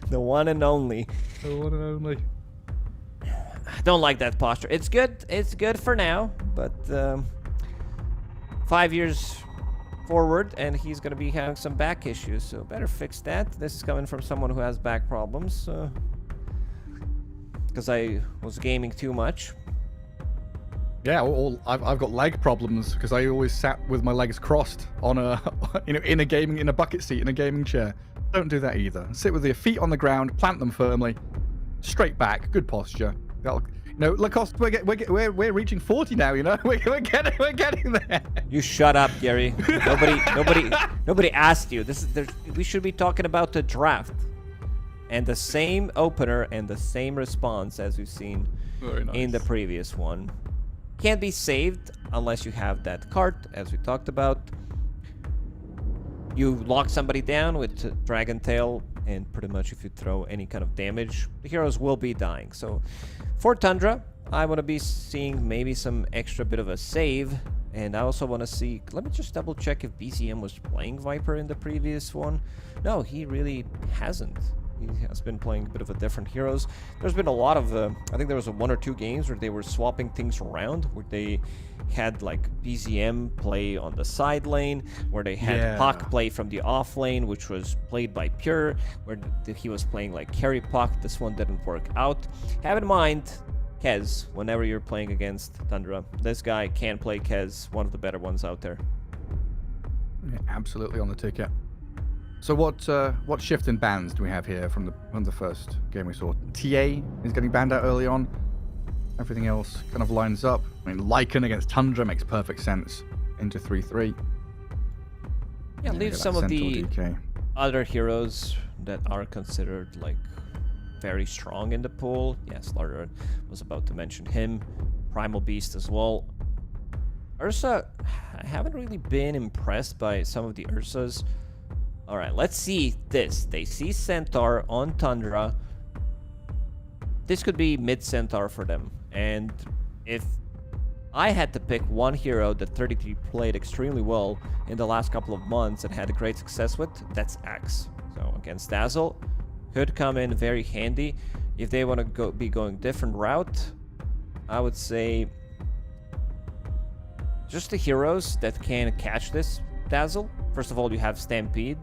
The one and only. The one and only. I don't like that posture. It's good. It's good for now, but 5 years forward, and he's going to be having some back issues, so better fix that. This is coming from someone who has back problems, because I was gaming too much. Yeah, I've got leg problems because I always sat with my legs crossed on a, in a bucket seat in a gaming chair. Don't do that either. Sit with your feet on the ground, plant them firmly, straight back, good posture. Lacoste, we're reaching 40 now. We're getting there. You shut up, Gary. Nobody asked you. We should be talking about the draft, and the same opener and the same response as we've seen in the previous one. Can't be saved unless you have that cart, as we talked about. You lock somebody down with Dragon Tail, and pretty much if you throw any kind of damage, the heroes will be dying. So for Tundra, I want to be seeing maybe some extra bit of a save, and I also want to see, let me just double check if BCM was playing Viper in the previous one. No, he really hasn't. He has been playing a bit of a different heroes. There's been a lot of, I think there was one or two games where they were swapping things around, where they had like BZM play on the side lane, where they had Puck play from the off lane, which was played by Pure, where he was playing like carry Puck. This one didn't work out. Have in mind, Kez, whenever you're playing against Tundra, this guy can play Kez, one of the better ones out there. Yeah, absolutely on the ticket. So what shift in bans do we have here from the first game we saw? TA is getting banned out early on. Everything else kind of lines up. I mean, Lycan against Tundra makes perfect sense into 3-3. Yeah, leave some of the other heroes that are considered like very strong in the pool. Yes, Larder was about to mention him. Primal Beast as well. Ursa, I haven't really been impressed by some of the Ursas. All right, let's see this. They see Centaur on Tundra. This could be mid-Centaur for them. And if I had to pick one hero that 33 played extremely well in the last couple of months and had a great success with, that's Axe. So against Dazzle, could come in very handy. If they want to be going different route, I would say just the heroes that can catch this Dazzle. First of all, you have Stampede.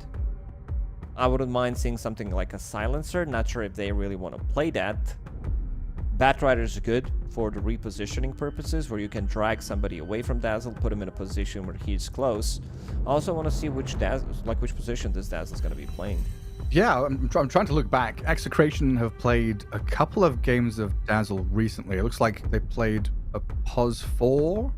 I wouldn't mind seeing something like a Silencer. Not sure if they really want to play that. Batrider is good for the repositioning purposes, where you can drag somebody away from Dazzle, put him in a position where he's close. I also want to see which position this Dazzle is going to be playing. Yeah, I'm trying to look back. Execration have played a couple of games of Dazzle recently. It looks like they played a POS 4.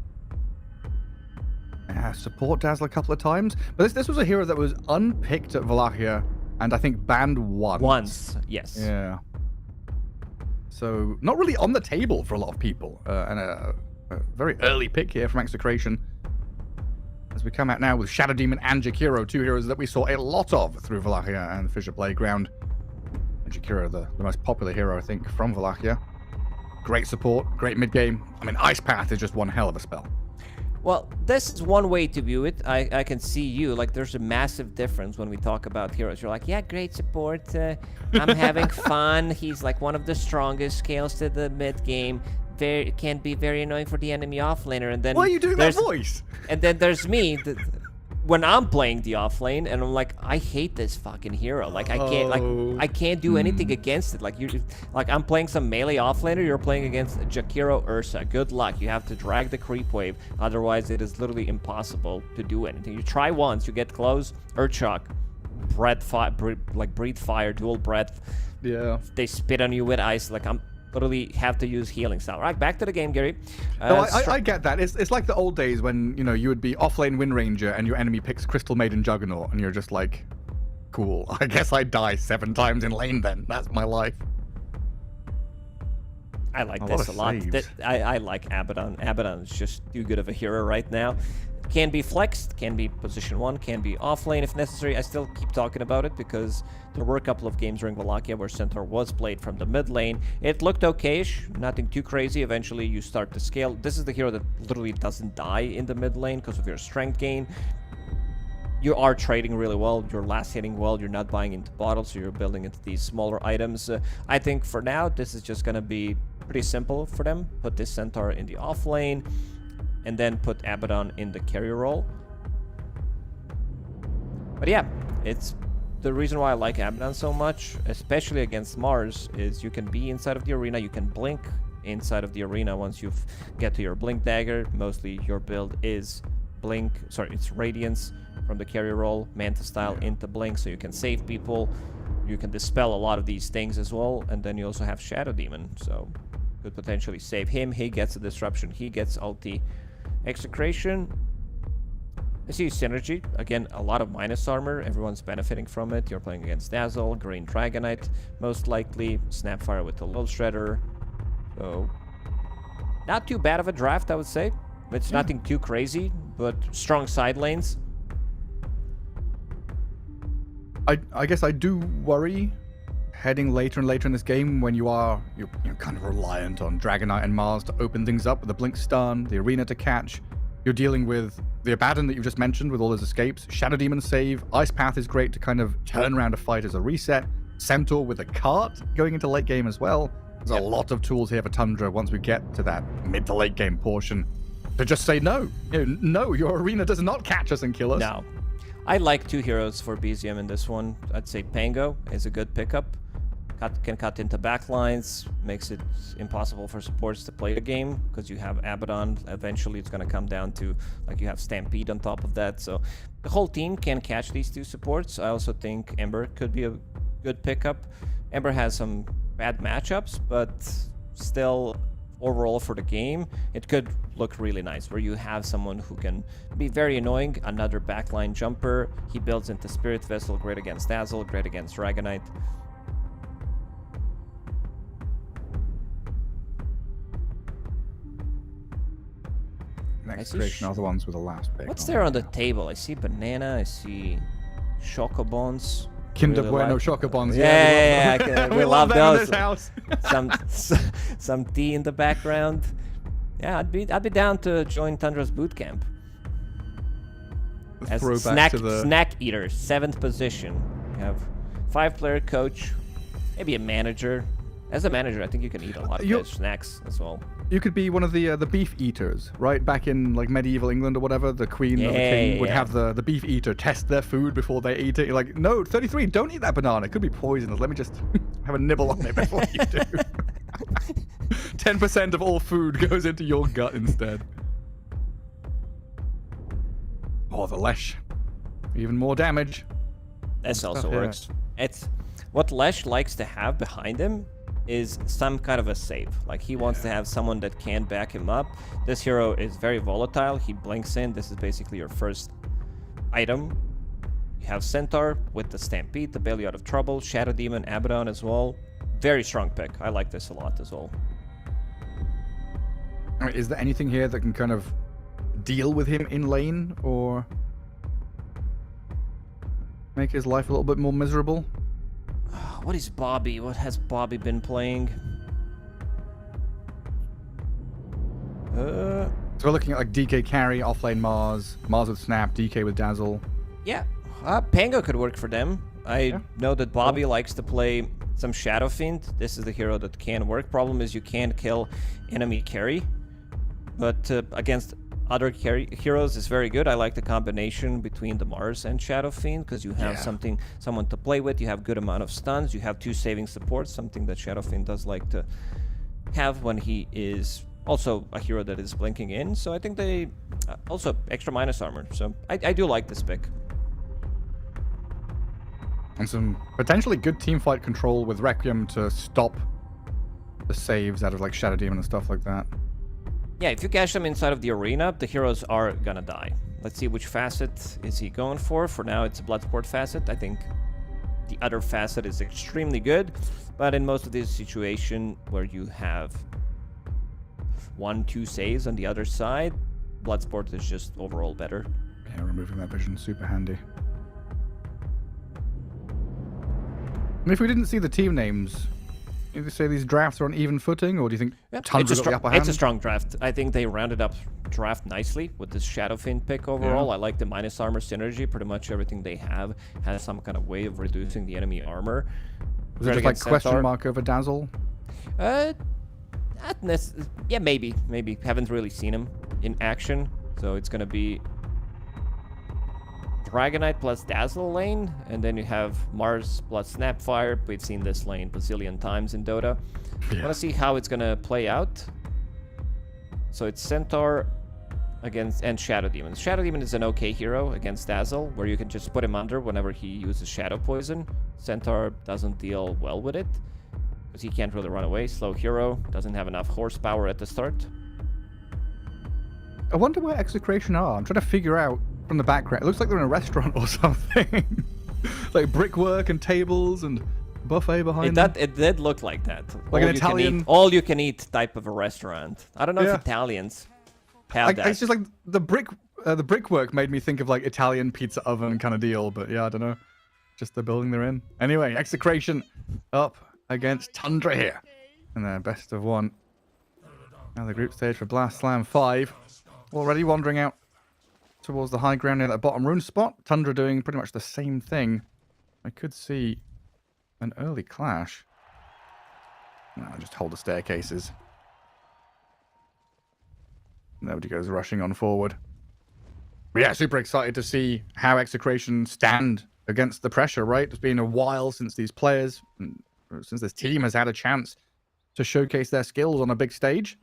Support Dazzle a couple of times. But this was a hero that was unpicked at Wallachia and I think banned once. Once, yes. Yeah. So not really on the table for a lot of people. And a very early pick here from Execration. As we come out now with Shadow Demon and Jakiro, two heroes that we saw a lot of through Wallachia and Fisher Playground. And Jakiro, the most popular hero, I think, from Wallachia. Great support, great mid-game. I mean, Ice Path is just one hell of a spell. Well, this is one way to view it. I can see you. Like, there's a massive difference when we talk about heroes. You're like, yeah, great support. I'm having fun. He's like one of the strongest, scales to the mid-game. Can be very annoying for the enemy offlaner. And then why are you doing that voice? And then there's me, when I'm playing the offlane, and I'm like, I hate this fucking hero. Like, I can't do anything against it. Like, I'm playing some melee offlaner. You're playing against Jakiro Ursa. Good luck. You have to drag the creep wave. Otherwise, it is literally impossible to do anything. You try once, you get close. Earthshock, breathe fire, dual breath. Yeah. They spit on you with ice. Like, I'm literally have to use healing style. Right, back to the game, Gary. No, I get that. It's like the old days when, you would be offlane Wind Ranger and your enemy picks Crystal Maiden Juggernaut and you're just like, cool. I guess I die 7 times in lane then. That's my life. I like this a lot. I like Abaddon. Abaddon is just too good of a hero right now. Can be flexed, can be position 1, can be off lane if necessary. I still keep talking about it because there were a couple of games during Wallachia where Centaur was played from the mid lane. It looked okayish, nothing too crazy. Eventually you start to scale. This is the hero that literally doesn't die in the mid lane because of your strength gain. You are trading really well, you're last hitting well, you're not buying into bottles, so you're building into these smaller items. I think for now, this is just going to be pretty simple for them. Put this Centaur in the off lane, and then put Abaddon in the carry role. But yeah, it's the reason why I like Abaddon so much, especially against Mars, is you can be inside of the arena, you can blink inside of the arena once you get to your blink dagger. Mostly your build is it's Radiance from the carry role, Manta style into blink, so you can save people. You can dispel a lot of these things as well, and then you also have Shadow Demon, so could potentially save him. He gets a disruption, he gets ulti. Execration, I see synergy. Again, a lot of minus armor. Everyone's benefiting from it. You're playing against Dazzle, Green Dragonite, most likely. Snapfire with the Lull Shredder. So, not too bad of a draft, I would say. It's nothing too crazy, but strong side lanes. I guess I do worry heading later and later in this game when you're kind of reliant on Dragonite and Mars to open things up with the Blink Stun, the Arena to catch. You're dealing with the Abaddon that you've just mentioned with all his escapes, Shadow Demon save, Ice Path is great to kind of turn around a fight as a reset, Centaur with a cart going into late game as well. There's a lot of tools here for Tundra once we get to that mid to late game portion to just say no. No, your arena does not catch us and kill us. No. I like 2 heroes for BZM in this one. I'd say Pango is a good pickup. Can cut into backlines, makes it impossible for supports to play the game because you have Abaddon. Eventually, it's going to come down to, like, you have Stampede on top of that. So the whole team can catch these 2 supports. I also think Ember could be a good pickup. Ember has some bad matchups, but still, overall for the game, it could look really nice where you have someone who can be very annoying, another backline jumper. He builds into Spirit Vessel, great against Dazzle, great against Dragonite. Execration are the ones with the last pick. What's there on the table? I see banana, I see Chocobons. Kinder Really Bueno like- Chocobons. Yeah, we love them in those. this house. some tea in the background. Yeah, I'd be down to join Tundra's boot camp. As Throwback to the snack eater, 7th position. You have 5-player coach, maybe a manager. As a manager, I think you can eat a lot of good snacks as well. You could be one of the beef eaters, right? Back in like medieval England or whatever, the queen or the king would have the beef eater test their food before they eat it. You're like, no, 33, don't eat that banana. It could be poisonous. Let me just have a nibble on it before you do. 10% of all food goes into your gut instead. Oh, the Lesh. Even more damage. This also stuff, yeah. works. It's what Lesh likes to have behind him is some kind of a save. Like, he wants to have someone that can back him up. This hero is very volatile. He blinks in. This is basically your first item. You have Centaur with the Stampede, the Belly Out of Trouble, Shadow Demon, Abaddon as well. Very strong pick. I like this a lot as well. I mean, is there anything here that can kind of deal with him in lane or make his life a little bit more miserable? What is Bobby? What has Bobby been playing? So we're looking at like DK carry, offlane Mars, Mars with Snap, DK with Dazzle. Yeah, Pango could work for them. I know that Bobby likes to play some Shadow Fiend. This is the hero that can work. Problem is you can't kill enemy carry. But against other heroes is very good. I like the combination between the Mars and Shadow Fiend because you have someone to play with. You have good amount of stuns. You have 2 saving supports, something that Shadow Fiend does like to have when he is also a hero that is blinking in. So I think they also extra minus armor. So I do like this pick. And some potentially good teamfight control with Requiem to stop the saves out of like Shadow Demon and stuff like that. Yeah, if you catch them inside of the arena, the heroes are gonna die. Let's see which facet is he going for. For now, it's a Bloodsport facet. I think the other facet is extremely good, but in most of these situations where you have 1-2 saves on the other side, Bloodsport is just overall better. Yeah, removing that vision, super handy. And if we didn't see the team names, do you say these drafts are on even footing, or do you think Tundra got the upper hand? It's a strong draft. I think they rounded up draft nicely with this Shadow Fiend pick overall. I like the minus armor synergy. Pretty much everything they have has some kind of way of reducing the enemy armor. Was it just like question mark over Dazzle? Yeah, maybe. Haven't really seen him in action, so it's gonna be Dragonite plus Dazzle lane, and then you have Mars plus Snapfire. We've seen this lane a bazillion times in Dota. I want to see how it's gonna play out. So it's Centaur and Shadow Demon. Shadow Demon is an okay hero against Dazzle, where you can just put him under whenever he uses Shadow Poison. Centaur doesn't deal well with it, because he can't really run away. Slow hero, doesn't have enough horsepower at the start. I wonder where Execration are. I'm trying to figure out from the background. It looks like they're in a restaurant or something. Like brickwork and tables and buffet behind them. It did look like that. Like an Italian... all you can eat type of a restaurant. I don't know if Italians have that. It's just like the brickwork made me think of like Italian pizza oven kind of deal, but yeah, I don't know. Just the building they're in. Anyway, Execration up against Tundra here. And their best of one. Now the group stage for Blast Slam 5. Already wandering out towards the high ground near that bottom rune spot. Tundra doing pretty much the same thing. I could see an early clash. No, just hold the staircases. Nobody goes rushing on forward. But yeah, super excited to see how Execration stand against the pressure, right? It's been a while since these players, since this team has had a chance to showcase their skills on a big stage.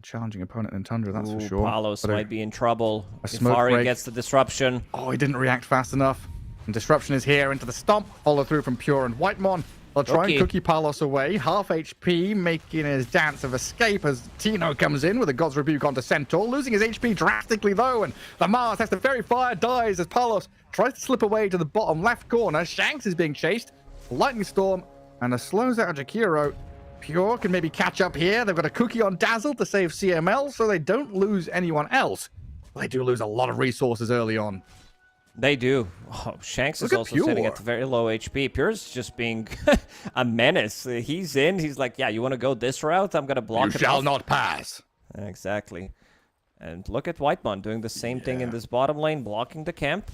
Challenging opponent in Tundra, that's for sure. Palos But might be in trouble if smoke Ari break. gets the disruption. Oh, he didn't react fast enough. And disruption is here into the stomp. Follow through from Pure and Whitemon. They'll try and cookie Palos away. Half HP, making his dance of escape as Tino comes in with a God's Rebuke onto Centaur. Losing his HP drastically, though, and the MOUZ has to Fairy Fire, dies as Palos tries to slip away to the bottom left corner. Shanks is being chased. Lightning Storm, and a slows out Jakiro. Pure can maybe catch up here. They've got a cookie on Dazzle to save CML, so they don't lose anyone else. But they do lose a lot of resources early on. They do. Oh, Shanks is Look at also Pure. sitting at very low HP. Pure's just being a menace. He's in. He's like, yeah, you want to go this route? I'm going to block You it shall off. not pass. Exactly. And look at Whitemon doing the same thing in this bottom lane, blocking the camp.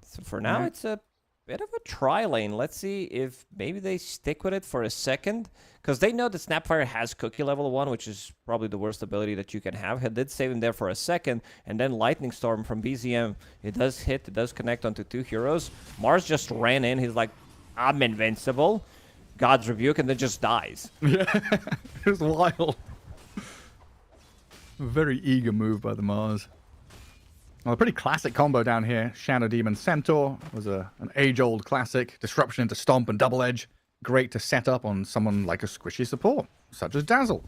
So for now, it's a bit of a try lane. Let's see if maybe they stick with it for a second. Because they know that Snapfire has Cookie level 1, which is probably the worst ability that you can have. He did save him there for a second. And then Lightning Storm from BZM. It does hit. It does connect onto 2 heroes. Mars just ran in. He's like, I'm invincible. God's Rebuke, and then just dies. Yeah, it was wild. A very eager move by the Mars. Well, a pretty classic combo down here. Shadow Demon Centaur was an age-old classic. Disruption into Stomp and Double Edge. Great to set up on someone like a squishy support, such as Dazzle.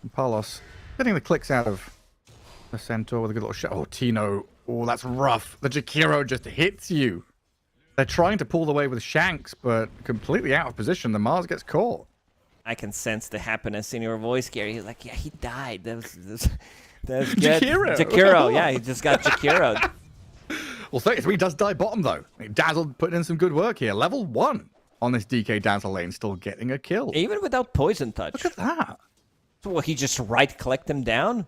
And Palos getting the clicks out of the Centaur with a good little shot. Oh, Tino. Oh, that's rough. The Jakiro just hits you. They're trying to pull away with Shanks, but completely out of position. The Mars gets caught. I can sense the happiness in your voice, Gary. He's like, yeah, he died. That's good. Jakiro, yeah, he just got Jakiro. Well, 33 does die bottom, though. Dazzle putting in some good work here. Level 1 on this DK Dazzle lane, still getting a kill. Even without Poison Touch. Look at that. So what, he just right-clicked him down?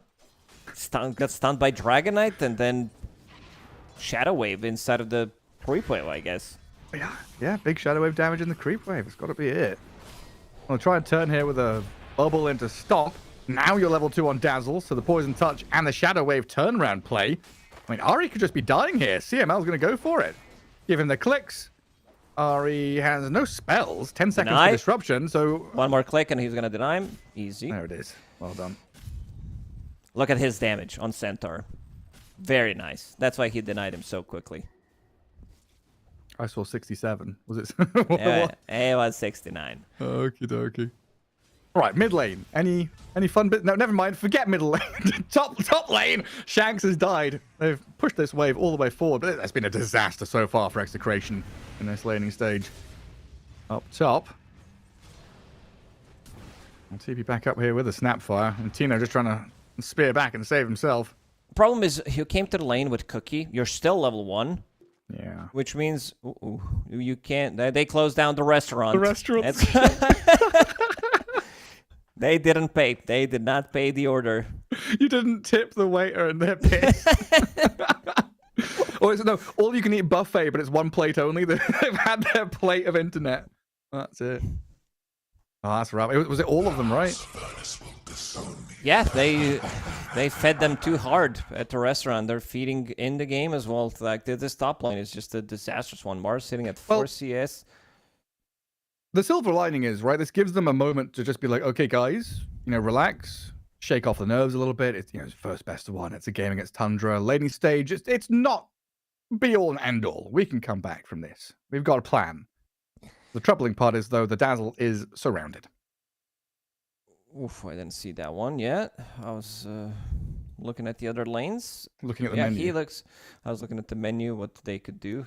Got stunned by Dragonite, and then Shadow Wave inside of the creep wave, I guess. Yeah, big Shadow Wave damage in the creep wave. It's got to be it. I'll try and turn here with a bubble into Stomp. Now you're level 2 on Dazzle, so the Poison Touch and the Shadow Wave turnaround play. I mean, Ari could just be dying here. CML's going to go for it. Give him the clicks. Ari has no spells. 10 seconds for disruption, so... One more click and he's going to deny him. Easy. There it is. Well done. Look at his damage on Centaur. Very nice. That's why he denied him so quickly. I saw 67. Was it? It was 69. Okie dokie. Right, mid lane. Any fun bit? No, never mind. Forget middle lane. top lane. Shanks has died. They've pushed this wave all the way forward, but it's been a disaster so far for Execration in this laning stage. Up top. I'll TP back up here with a Snapfire, and Tino just trying to spear back and save himself. Problem is, he came to the lane with Cookie. You're still level 1. Yeah. Which means you can't. They closed down the restaurant. The restaurant. They didn't pay. They did not pay the order. You didn't tip the waiter and they're pissed. Or is it no all you can eat buffet, but it's one plate only? They've had their plate of internet. That's it. Oh, that's rough. Was it all of them, right? Yeah, they fed them too hard at the restaurant. They're feeding in the game as well. Like this top line is just a disastrous one. Mars sitting at 4 CS. The silver lining is, right, this gives them a moment to just be like, okay, guys, relax, shake off the nerves a little bit. It's, it's first best of 1. It's a game against Tundra. Laning stage, it's not be all and end all. We can come back from this. We've got a plan. The troubling part is, though, the Dazzle is surrounded. Oof, I didn't see that one yet. I was looking at the other lanes. Looking at the menu. I was looking at the menu, what they could do.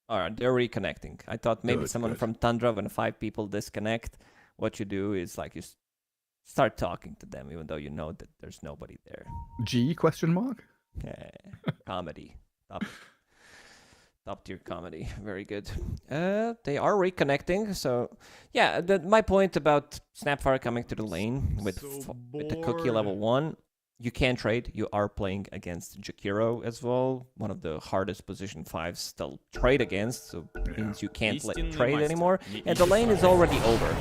All right, they're reconnecting. I thought maybe someone from Tundra, when 5 people disconnect, what you do is like you start talking to them, even though you know that there's nobody there. G question mark? Comedy. Top tier comedy. Very good. They are reconnecting. So, yeah, my point about Snapfire coming to the lane with the Cookie level 1. you can trade. You are playing against Jakiro as well, one of the hardest position 5s to trade against, so it means you can't trade anymore. And the lane is already over.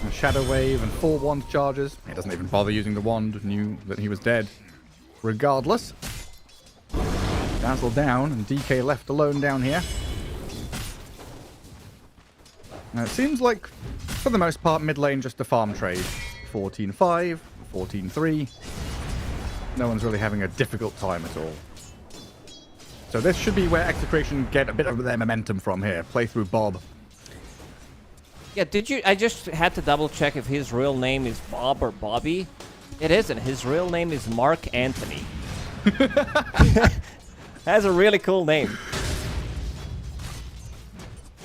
A Shadow Wave and 4 wand charges. He doesn't even bother using the wand, knew that he was dead. Regardless. Dazzle down and DK left alone down here. Now it seems like, for the most part, mid lane just a farm trade. 14-5, 14-3. No one's really having a difficult time at all. So this should be where Execration get a bit of their momentum from here. Play through Bob. Yeah, did you? I just had to double check if his real name is Bob or Bobby. It isn't. His real name is Mark Anthony. That's a really cool name.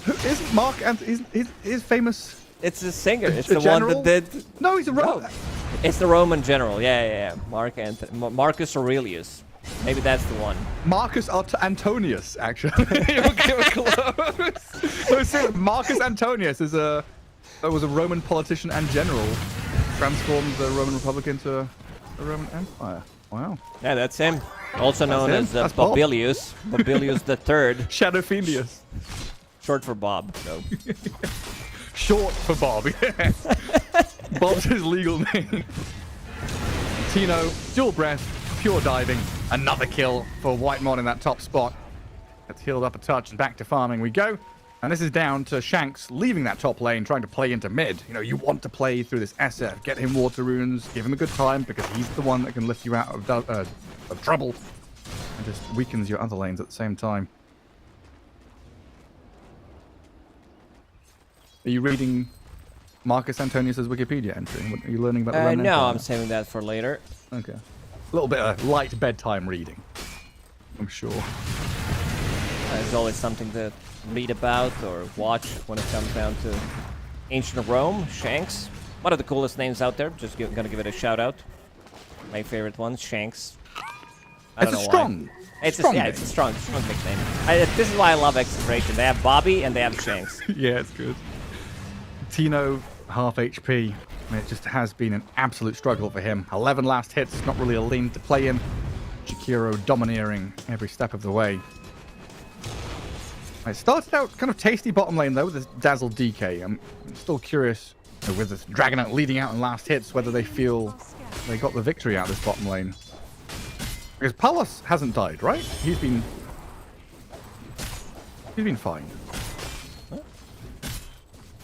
Isn't Mark Anthony, he's famous? It's the singer. It's a the general? one that did. No, he's a Roman. No. It's the Roman general. Yeah. Mark Anthony. Marcus Aurelius. Maybe that's the one. Marcus Antonius, actually. You were close. No, seriously, Marcus Antonius was a Roman politician and general. Transformed the Roman Republic into a Roman Empire. Wow. Yeah, that's him. Also known as That's Bob. Babilius. Babilius III. Shadow Fiendius. Short for Bob. So. Short for Bob, yeah. Bob's his legal name. Tino, dual breath, pure diving. Another kill for Whitemon in that top spot. That's healed up a touch and back to farming we go. And this is down to Shanks leaving that top lane, trying to play into mid. You know, you want to play through this SF, get him water runes, give him a good time, because he's the one that can lift you out of trouble. And just weakens your other lanes at the same time. Are you reading Marcus Antonius' Wikipedia entry? What, are you learning about the Roman No, Empire? I'm saving that for later. Okay. A little bit of light bedtime reading, I'm sure. There's always something to read about or watch when it comes down to ancient Rome. Shanks, one of the coolest names out there. Just gonna give it a shout out. My favorite one, Shanks. I don't know strong. why. It's strong a strong nickname. This is why I love Execration. They have Bobby and they have Shanks. Yeah, it's good. Tino, half HP. I mean, it just has been an absolute struggle for him. 11 last hits, not really a lane to play in. Jakiro domineering every step of the way. It started out kind of tasty bottom lane, though, with this Dazzle DK. I'm still curious, with this Dragonaut leading out in last hits, whether they feel they got the victory out of this bottom lane. Because Palos hasn't died, right? He's been fine.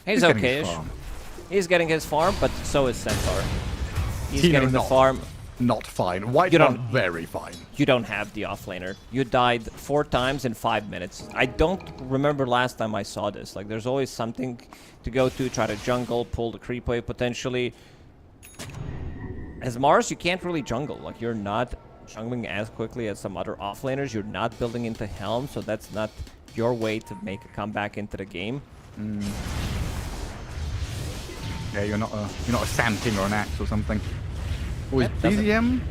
He's getting his okay-ish. farm. He's getting his farm, but so is Centaur. He's Tino getting the not. farm. Not fine. White You don't- very fine. You don't have the offlaner. You died 4 times in 5 minutes. I don't remember last time I saw this. Like, there's always something to go to, try to jungle, pull the creep wave potentially. As Mars, you can't really jungle. Like, you're not jungling as quickly as some other offlaners. You're not building into Helm, so that's not your way to make a comeback into the game. Yeah, you're not a Sand King or an Axe or something. Oh, is That doesn't- BZM?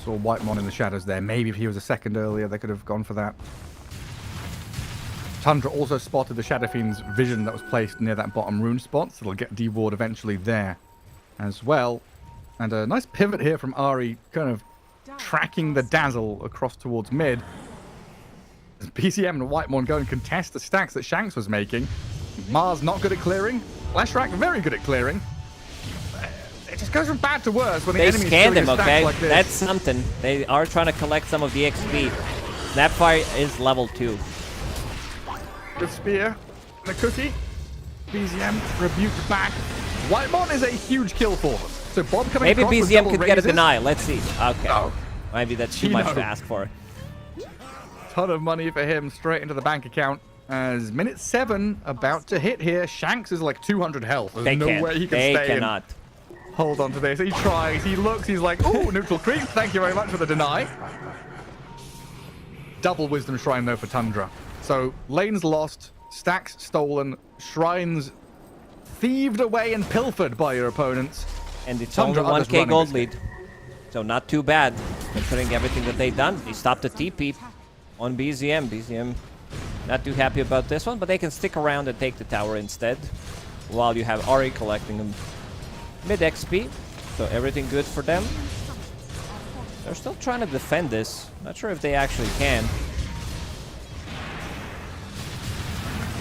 Saw Whitemon in the shadows there. Maybe if he was a second earlier, they could have gone for that. Tundra also spotted the Shadow Fiend's vision that was placed near that bottom rune spot, so it'll get D-Ward eventually there as well. And a nice pivot here from Ari, kind of tracking the Dazzle across towards mid. As BCM and Whitemon go and contest the stacks that Shanks was making. Mars not good at clearing. Flashrack very good at clearing. It just goes from bad to worse when the They enemy's scanned killing him, a stack okay? like this. That's something. They are trying to collect some of the XP. Snapfire is level 2. The spear, the cookie. BZM rebuked back. Whitemon is a huge kill for them. So Bob coming Maybe across with BZM double could get a raises. deny. Let's see. Okay. Oh. Maybe that's too much Tino. to ask for. Ton of money for him straight into the bank account. As minute 7 about to hit here. Shanks is like 200 health. There's They no can't. way he can They stay cannot. and hold on to this. He tries, he looks, he's like, ooh, neutral creep. Thank you very much for the deny. Double Wisdom Shrine though for Tundra. So lanes lost, stacks stolen, shrines thieved away and pilfered by your opponents. And it's Tundra only are just 1k running gold this lead. So not too bad. Considering everything that they've done. They stopped the TP on BZM. BZM not too happy about this one, but they can stick around and take the tower instead. while you have Ari collecting them mid XP. So everything good for them. They're still trying to defend this. Not sure if they actually can.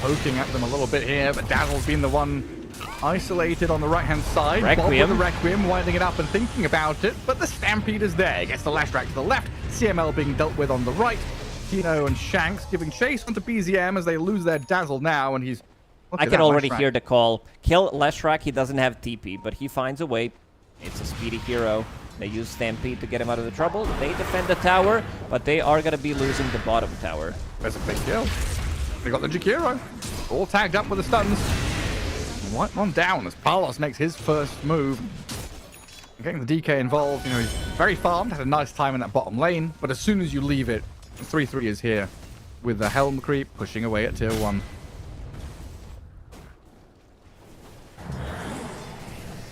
Poking at them a little bit here, but Dazzle's been the one isolated on the right-hand side. Requiem. Bob with the Requiem, winding it up and thinking about it, but the Stampede is there. Gets the Lashrak to the left, CML being dealt with on the right. Tino and Shanks giving chase onto BZM as they lose their Dazzle now, and he's... I can already hear the call. Kill Lashrak, he doesn't have TP, but he finds a way. It's a speedy hero. They use Stampede to get him out of the trouble. They defend the tower, but they are going to be losing the bottom tower. There's a big kill. They got the Jakiro. All tagged up with the stuns. One down as Palos makes his first move. Getting the DK involved, you know, he's very farmed, had a nice time in that bottom lane, but as soon as you leave it, 3-3 is here with the Helm creep pushing away at tier 1.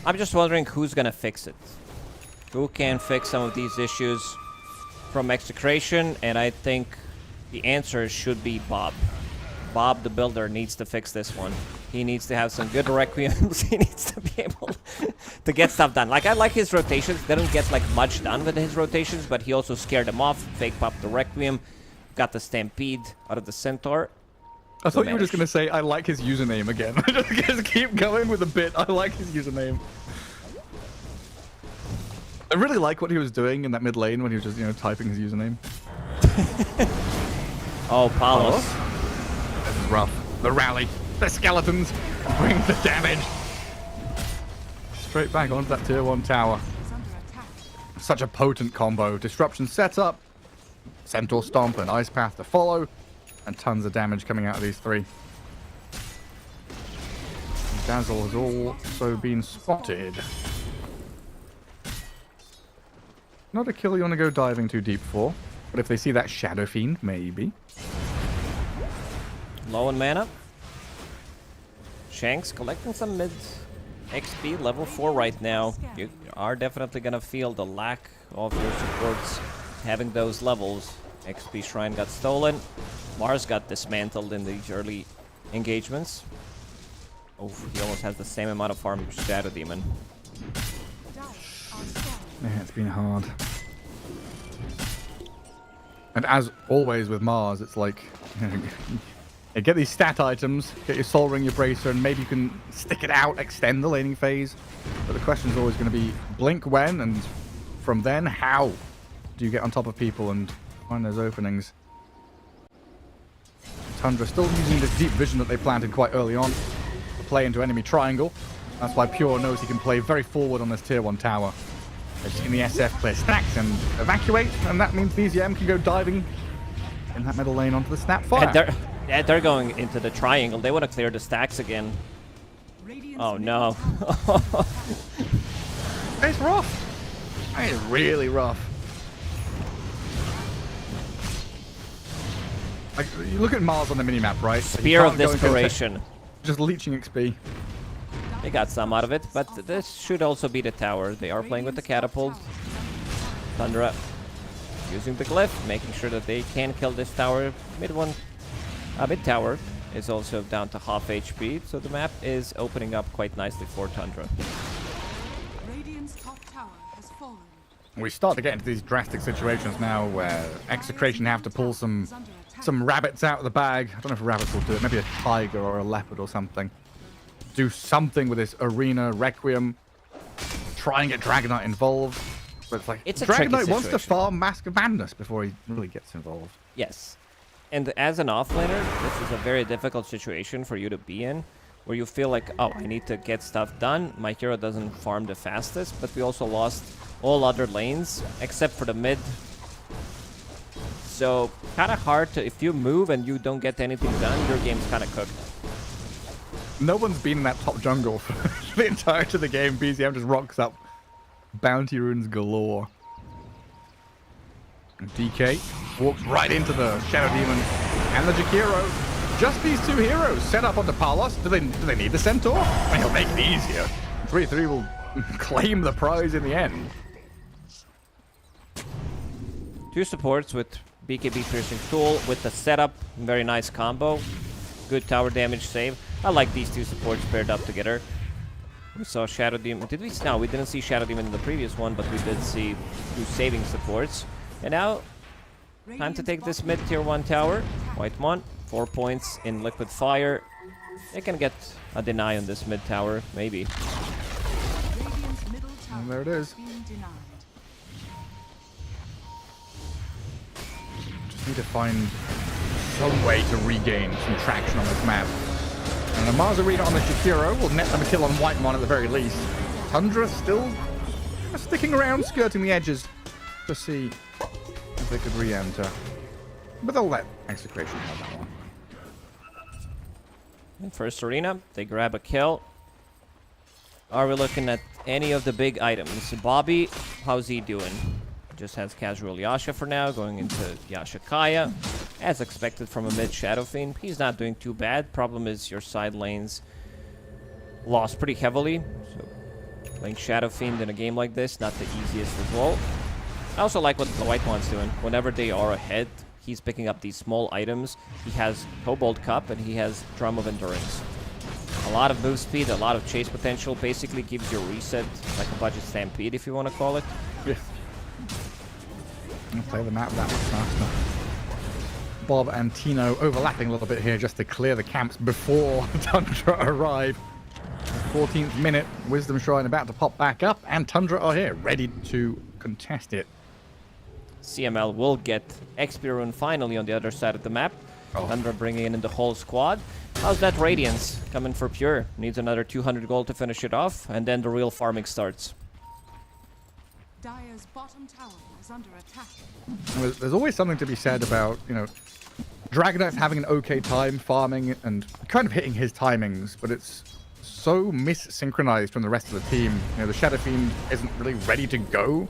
I'm just wondering who's going to fix it. Who can fix some of these issues from Execration? And I think the answer should be Bob. Bob, the builder, needs to fix this one. He needs to have some good Requiems. He needs to be able to get stuff done. Like, I like his rotations. They don't get, like, much done with his rotations, but he also scared them off. Fake pop the Requiem. Got the Stampede out of the Centaur. I thought you were just going to say, I like his username again. Just keep going with the bit. I like his username. I really like what he was doing in that mid lane when he was just, you know, typing his username. Oh, Palos. This is rough. The rally. The skeletons bring the damage. Straight back onto that tier 1 tower. Such a potent combo. Disruption setup, Centaur Stomp, and Ice Path to follow, and tons of damage coming out of these three. Dazzle has also been spotted. Not a kill you want to go diving too deep for, but if they see that Shadow Fiend, maybe. Low on mana. Shanks collecting some mid XP, level 4 right now. You are definitely going to feel the lack of your supports having those levels. XP Shrine got stolen. Mars got dismantled in these early engagements. Oh, he almost has the same amount of farm as Shadow Demon. Yeah, it's been hard. And as always with Mars, it's like, you get these stat items, get your Soul Ring, your Bracer, and maybe you can stick it out, extend the laning phase. But the question is always going to be, blink when, and from then, how do you get on top of people and find those openings? Tundra still using this deep vision that they planted quite early on to play into enemy triangle. That's why Pure knows he can play very forward on this tier 1 tower. They've seen the SF clear stacks and evacuate, and that means BZM can go diving in that middle lane onto the snap fire. And they're going into the triangle. They want to clear the stacks again. Oh no. It's rough. That is really rough. Like, you look at Mars on the minimap, right? Spear of Desperation. Just leeching XP. They got some out of it, but this should also be the tower. They are playing with the catapult. Tundra using the glyph, making sure that they can kill this tower. Mid tower is also down to half HP, so the map is opening up quite nicely for Tundra. Radiant's top tower has fallen. We start to get into these drastic situations now where Execration have to pull some rabbits out of the bag. I don't know if rabbits will do it. Maybe a tiger or a leopard or something. Do something with this arena Requiem. Try and get Dragonite involved. But it's like, Dragonite wants to farm Mask of Madness before he really gets involved. Yes. And as an offlaner, this is a very difficult situation for you to be in, where you feel like, oh, I need to get stuff done. My hero doesn't farm the fastest, but we also lost all other lanes, except for the mid. So, kind of hard to, if you move and you don't get anything done, your game's kind of cooked. No one's been in that top jungle for the entirety of the game. BZM just rocks up. Bounty runes galore. And DK walks right into the Shadow Demon and the Jakiro. Just these two heroes set up onto Palos. Do they need the Centaur? And he'll make it easier. 3-3 will claim the prize in the end. Two supports with BKB Piercing Tool with the setup. Very nice combo. good tower damage save. I like these two supports paired up together. We saw Shadow Demon. Did we? No, we didn't see Shadow Demon in the previous one, but we did see two saving supports. And now, time to take this mid tier 1 tower. White Mon, 4 points in Liquid Fire. They can get a deny on this mid tower, maybe. And there it is. Just need to find some way to regain some traction on this map. And a MOUZ arena on the Shakiro will net them a kill on White Mon at the very least. Tundra still sticking around, skirting the edges to see if they could re-enter. But they'll let Execration have that one. First arena, they grab a kill. Are we looking at any of the big items? Bobby, how's he doing? Just has casual Yasha for now, going into Yasha Kaya. As expected from a mid Shadow Fiend. He's not doing too bad. Problem is your side lanes lost pretty heavily. So playing Shadow Fiend in a game like this, not the easiest as well. I also like what the White One's doing. Whenever they are ahead, he's picking up these small items. He has Cobalt Cup and he has Drum of Endurance. A lot of move speed, a lot of chase potential. Basically gives you a reset, like a budget stampede if you want to call it. Yeah. I'll play the map that much faster. Bob and Tino overlapping a little bit here just to clear the camps before Tundra arrive. 14th minute, Wisdom Shrine about to pop back up, and Tundra are here, ready to contest it. CML will get XP Rune finally on the other side of the map. Tundra bringing in the whole squad. How's that Radiance coming for Pure? Needs another 200 gold to finish it off, and then the real farming starts. Dire's bottom tower is under attack. There's always something to be said about, you know, Dragonite having an okay time farming and kind of hitting his timings, but it's so mis-synchronized from the rest of the team. You know, the Shadow Fiend isn't really ready to go.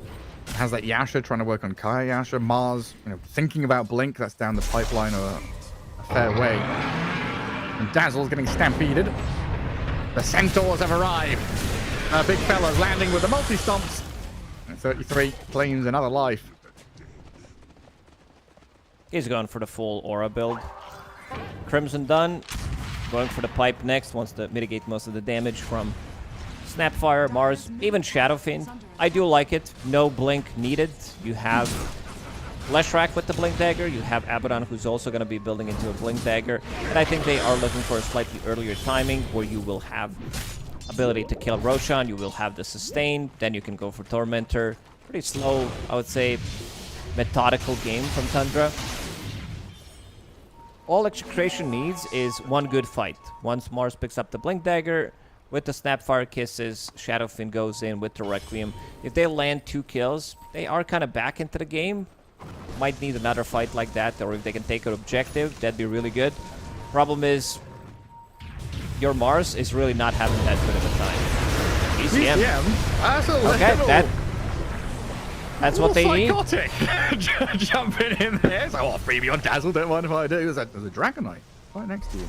It has that Yasha trying to work on Kaya Yasha. MOUZ, you know, thinking about Blink, that's down the pipeline a fair way. And Dazzle's getting stampeded. The Centaurs have arrived. Big fella's landing with the multi-stomps. 33 claims another life. He's going for the full aura build. Crimson done. Going for the pipe next. Wants to mitigate most of the damage from Snapfire, Mars, even Shadow Fiend. I do like it. No blink needed. You have Leshrac with the Blink Dagger. You have Abaddon, who's also going to be building into a Blink Dagger. And I think they are looking for a slightly earlier timing where you will have ability to kill Roshan. You will have the sustain. Then you can go for Tormentor. Pretty slow, I would say, methodical game from Tundra. All Execration needs is one good fight. Once Mars picks up the Blink Dagger, with the Snapfire Kisses, Shadow Fiend goes in with the Requiem. If they land 2 kills, they are kind of back into the game. Might need another fight like that, or if they can take an objective, that'd be really good. Problem is, your Mars is really not having that good of a time. ECM. That's a okay, that's what they need. Psychotic. Jumping in there. So, oh, freebie on Dazzle, don't mind if I do. There's a Dragonite right next to you.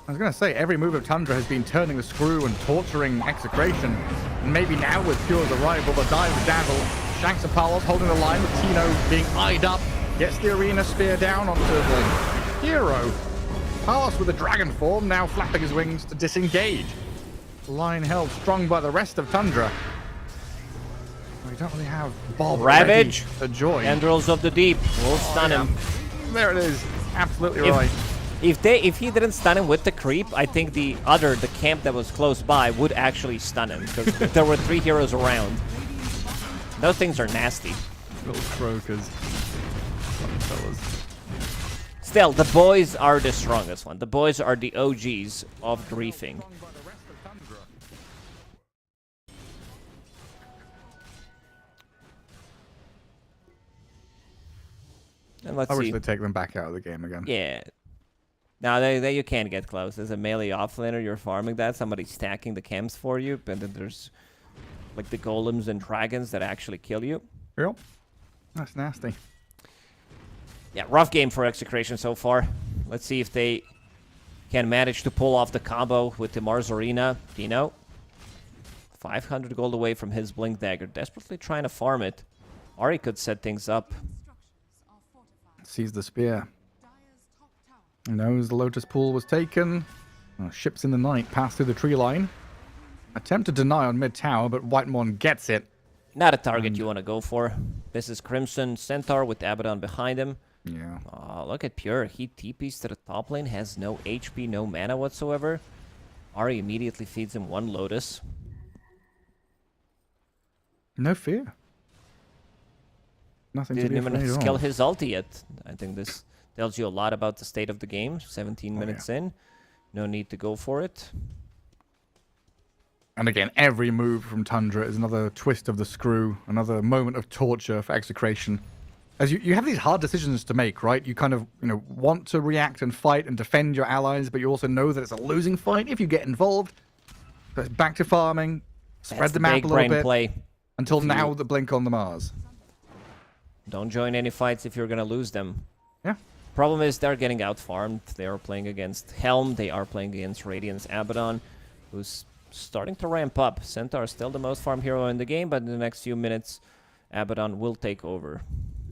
I was going to say, every move of Tundra has been turning the screw and torturing Execration. And maybe now with Pure's arrival, the dive of Dazzle. Shanks and Palos holding the line with Tino being eyed up. Gets the arena spear down onto the hero. Palos with the dragon form, now flapping his wings to disengage. Line held strong by the rest of Tundra. We don't really have Bob Ravage to join. Tendrils of the Deep will stun him. There it is. Absolutely right. If he didn't stun him with the creep, I think the camp that was close by would actually stun him, because there were 3 heroes around. Those things are nasty. Little croakers. Still, the boys are the strongest one. The boys are the OGs of griefing. And let's I see. wish they'd take them back out of the game again. Yeah. Now, they you can't get close. There's a melee offlaner, you're farming that. Somebody's stacking the camps for you. And then there's like the golems and dragons that actually kill you. Yep. That's nasty. Yeah, rough game for Execration so far. Let's see if they can manage to pull off the combo with the Mars Arena. Dino. 500 gold away from his Blink Dagger. Desperately trying to farm it. Ari could set things up. Sees the spear. Knows the Lotus Pool was taken. Ships in the night pass through the tree line. Attempt to deny on mid tower, but Whitemon gets it. Not a target you want to go for. This is Crimson Centaur with Abaddon behind him. Yeah. Look at Pure. He TPs to the top lane, has no HP, no mana whatsoever. Ari immediately feeds him one Lotus. No fear. Nothing to Didn't be even afraid skill of. his ulti yet. I think this tells you a lot about the state of the game. 17 minutes in. No need to go for it. And again, every move from Tundra is another twist of the screw, another moment of torture for Execration. As you have these hard decisions to make, right? You kind of, want to react and fight and defend your allies, but you also know that it's a losing fight if you get involved. So it's back to farming, spread That's the map big a little brain bit, play. until now the blink on the Mars. Don't join any fights if you're gonna lose them. Yeah. Problem is they're getting out farmed. They are playing against Helm. They are playing against Radiant's Abaddon, who's starting to ramp up. Centaur is still the most farm hero in the game, but in the next few minutes, Abaddon will take over.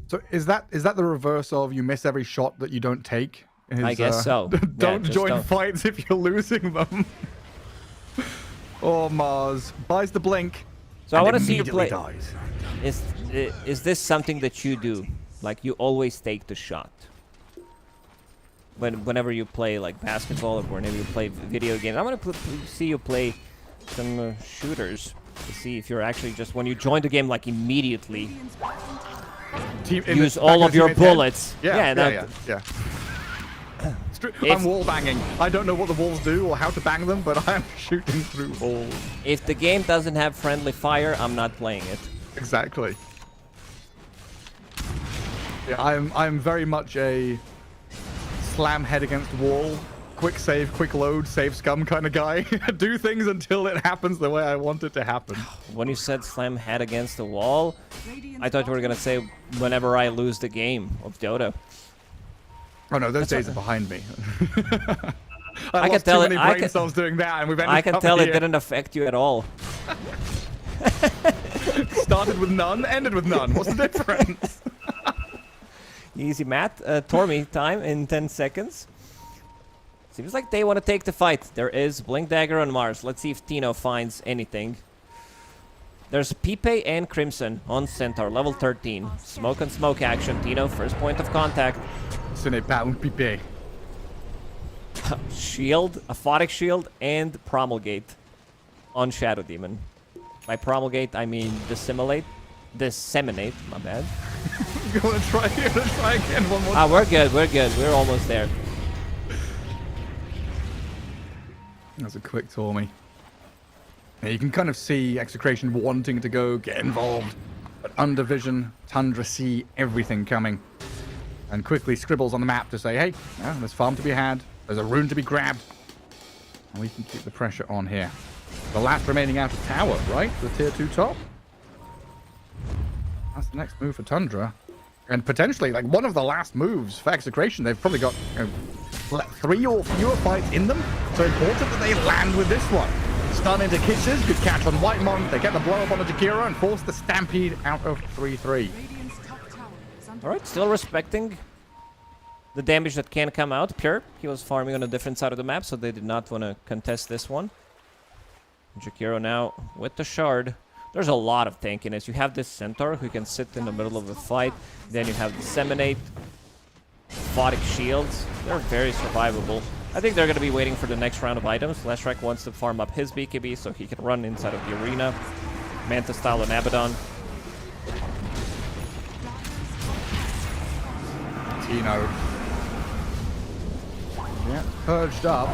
So is that the reverse of you miss every shot that you don't take? I guess so. Don't join fights if you're losing them. Oh, Mars buys the blink. So I want to see you immediately play. dies. Is this something that you do? Like you always take the shot? Whenever you play like basketball or whenever you play video games, I'm gonna see you play some shooters to see if you're actually just when you join the game like immediately use all of your bullets. Yeah. I'm wall banging. I don't know what the walls do or how to bang them, but I'm shooting through walls. If the game doesn't have friendly fire, I'm not playing it. Exactly. Yeah, I'm very much a slam head against wall, quick save, quick load, save scum kind of guy. Do things until it happens the way I want it to happen. When you said slam head against the wall, I thought you were gonna say whenever I lose the game of Dota. Oh no, those days are behind me. I can lost tell too many brain cells doing that, and we've ended I can up tell here. it didn't affect you at all. Started with none, ended with none. What's the difference? Easy math. Tormy time in 10 seconds. Seems like they want to take the fight. There is Blink Dagger on Mars. Let's see if Tino finds anything. There's Pipe and Crimson on Centaur, level 13. Smoke on smoke action. Tino, first point of contact. Ce n'est pas un pipe. Shield, Aphotic Shield, and Promulgate on Shadow Demon. By Promulgate, I mean Disseminate, my bad. You wanna try again one more Ah, we're good. We're almost there. That's a quick Tormy. Yeah, you can kind of see Execration wanting to go get involved, but under vision, Tundra see everything coming, and quickly scribbles on the map to say, hey, yeah, there's farm to be had, there's a rune to be grabbed, and we can keep the pressure on here. The last remaining outer tower, right? The tier 2 top. That's the next move for Tundra. And potentially, like, one of the last moves for Execration. They've probably got 3 or fewer fights in them. So important that they land with this one. Stun into Kisses, good catch on Whitemon. They get the blow up on the Jakiro and force the Stampede out of 3-3. Alright, still respecting the damage that can come out. Pure, he was farming on a different side of the map, so they did not want to contest this one. Jakiro now with the shard. There's a lot of tankiness. You have this Centaur who can sit in the middle of a fight. Then you have Disseminate, Aphotic Shields. They're very survivable. I think they're going to be waiting for the next round of items. Leshrac wants to farm up his BKB so he can run inside of the arena. Manta style on Abaddon. Tino. Yeah, purged up.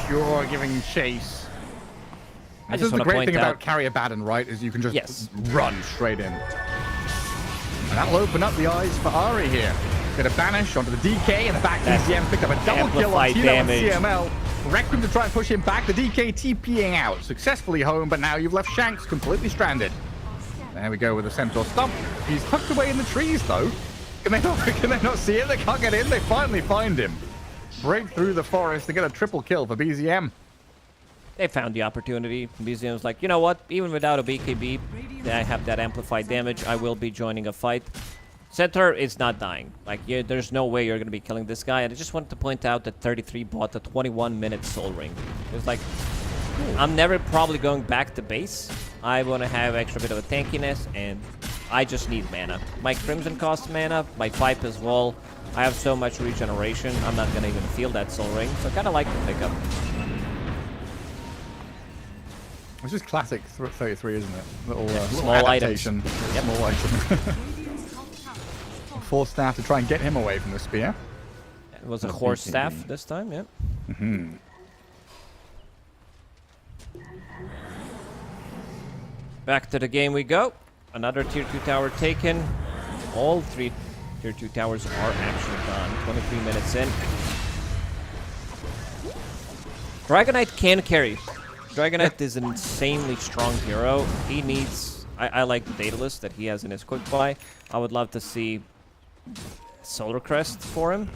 Pure giving chase. I This just is the want to great point thing out about Carry Abaddon, right? Is you can just Yes. run straight in. And that'll open up the eyes for Ari here. Get a banish onto the DK and the back That's DCM picked up a double kill on amplified Tino damage. and CML. Requiem to try and push him back. The DK TPing out. Successfully home, but now you've left Shanks completely stranded. There we go with the Centaur stump. He's tucked away in the trees though. Can they not see it? They can't get in. They finally find him. Break through the forest to get a triple kill for BZM. they found the opportunity. BZM was like, you know what? Even without a BKB, I have that amplified damage. I will be joining a fight. Centaur is not dying. Like, there's no way you're going to be killing this guy. And I just wanted to point out that 33 bought the 21-minute Soul Ring. It's like, I'm never probably going back to base. I want to have extra bit of a tankiness, and I just need mana. My Crimson costs mana, my Pipe as well. I have so much regeneration, I'm not going to even feel that Soul Ring. So I kind of like the pickup. It's just classic 33, isn't it? Little Small adaptation. Yep. Small item. Force staff to try and get him away from the spear. It was a horse staff this time, yeah. Back to the game we go. Another tier 2 tower taken. All 3 tier 2 towers are actually done. 23 minutes in. Dragonite can carry. Dragonite is an insanely strong hero. He needs... I like the Daedalus that he has in his quick buy. I would love to see Solar Crest for him.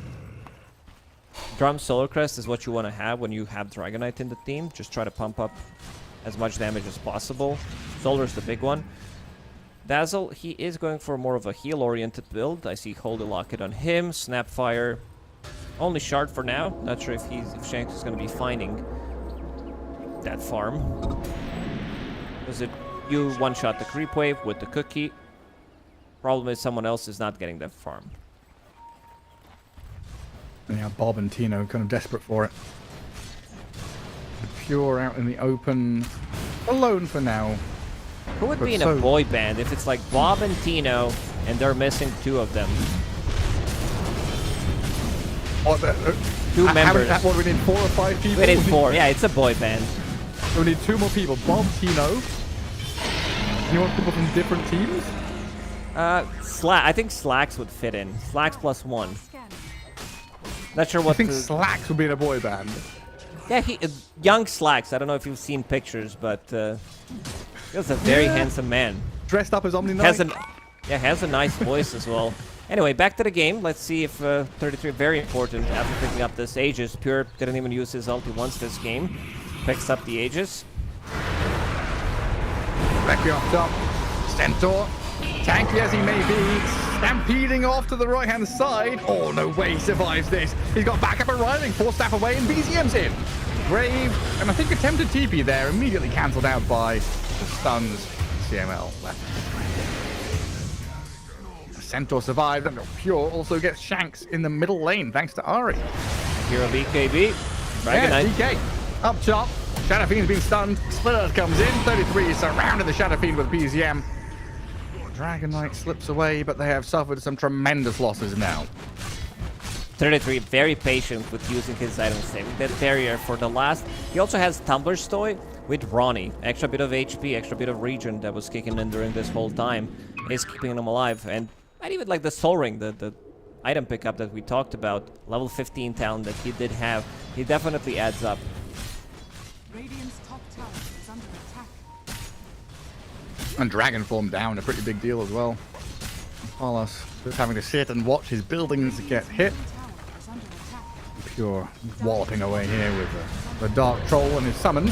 Drum Solar Crest is what you want to have when you have Dragonite in the team. Just try to pump up as much damage as possible. Solar's the big one. Dazzle, he is going for more of a heal-oriented build. I see Holy Locket on him. Snapfire, only Shard for now. Not sure if Shanks is going to be finding that farm. Is it you one-shot the creep wave with the cookie? Problem is someone else is not getting that farm. Yeah, Bob and Tino kind of desperate for it. Pure out in the open, alone for now. Who would be in a boy band if it's like Bob and Tino and they're missing 2 of them? What, 2 members. What, we need 4 or 5 people? We need 4. Yeah, it's a boy band. We need 2 more people. Bob, Tino. You want people from different teams? I think Slacks would fit in. Slacks plus 1. Not sure what. I think Slacks would be in a boy band. Yeah, young Slacks. I don't know if you've seen pictures, but he's a very handsome man. Dressed up as Omni Knight. Has a nice voice as well. Anyway, back to the game. Let's see if 33, very important after picking up this Aegis. Pure didn't even use his ulti once this game. Picks up the Aegis. Requiem up top. Centaur, tanky as he may be, stampeding off to the right-hand side. Oh, no way he survives this. He's got backup arriving. Force staff away and BZM's in. Brave, and I think attempted TP there, immediately cancelled out by the stuns. CML left. Centaur survived, and Pure also gets Shanks in the middle lane, thanks to Ari. Hero BKB. Yeah, DK. Up top. Shadow Fiend's been stunned. Splitter comes in. 33 surrounded the Shadow Fiend with BZM. Dragon Knight slips away, but they have suffered some tremendous losses now. 33 very patient with using his items, saving that barrier for the last. He also has Tumbler's Toy with Ronnie. Extra bit of HP, extra bit of regen that was kicking in during this whole time is keeping him alive. And I even like the Soul Ring, the item pickup that we talked about. Level 15 talent that he did have. He definitely adds up. Radiant's top tower is under attack. And Dragon Form down, a pretty big deal as well. Palos just having to sit and watch his buildings get hit. Pure walloping away here with the Dark Troll and his summons.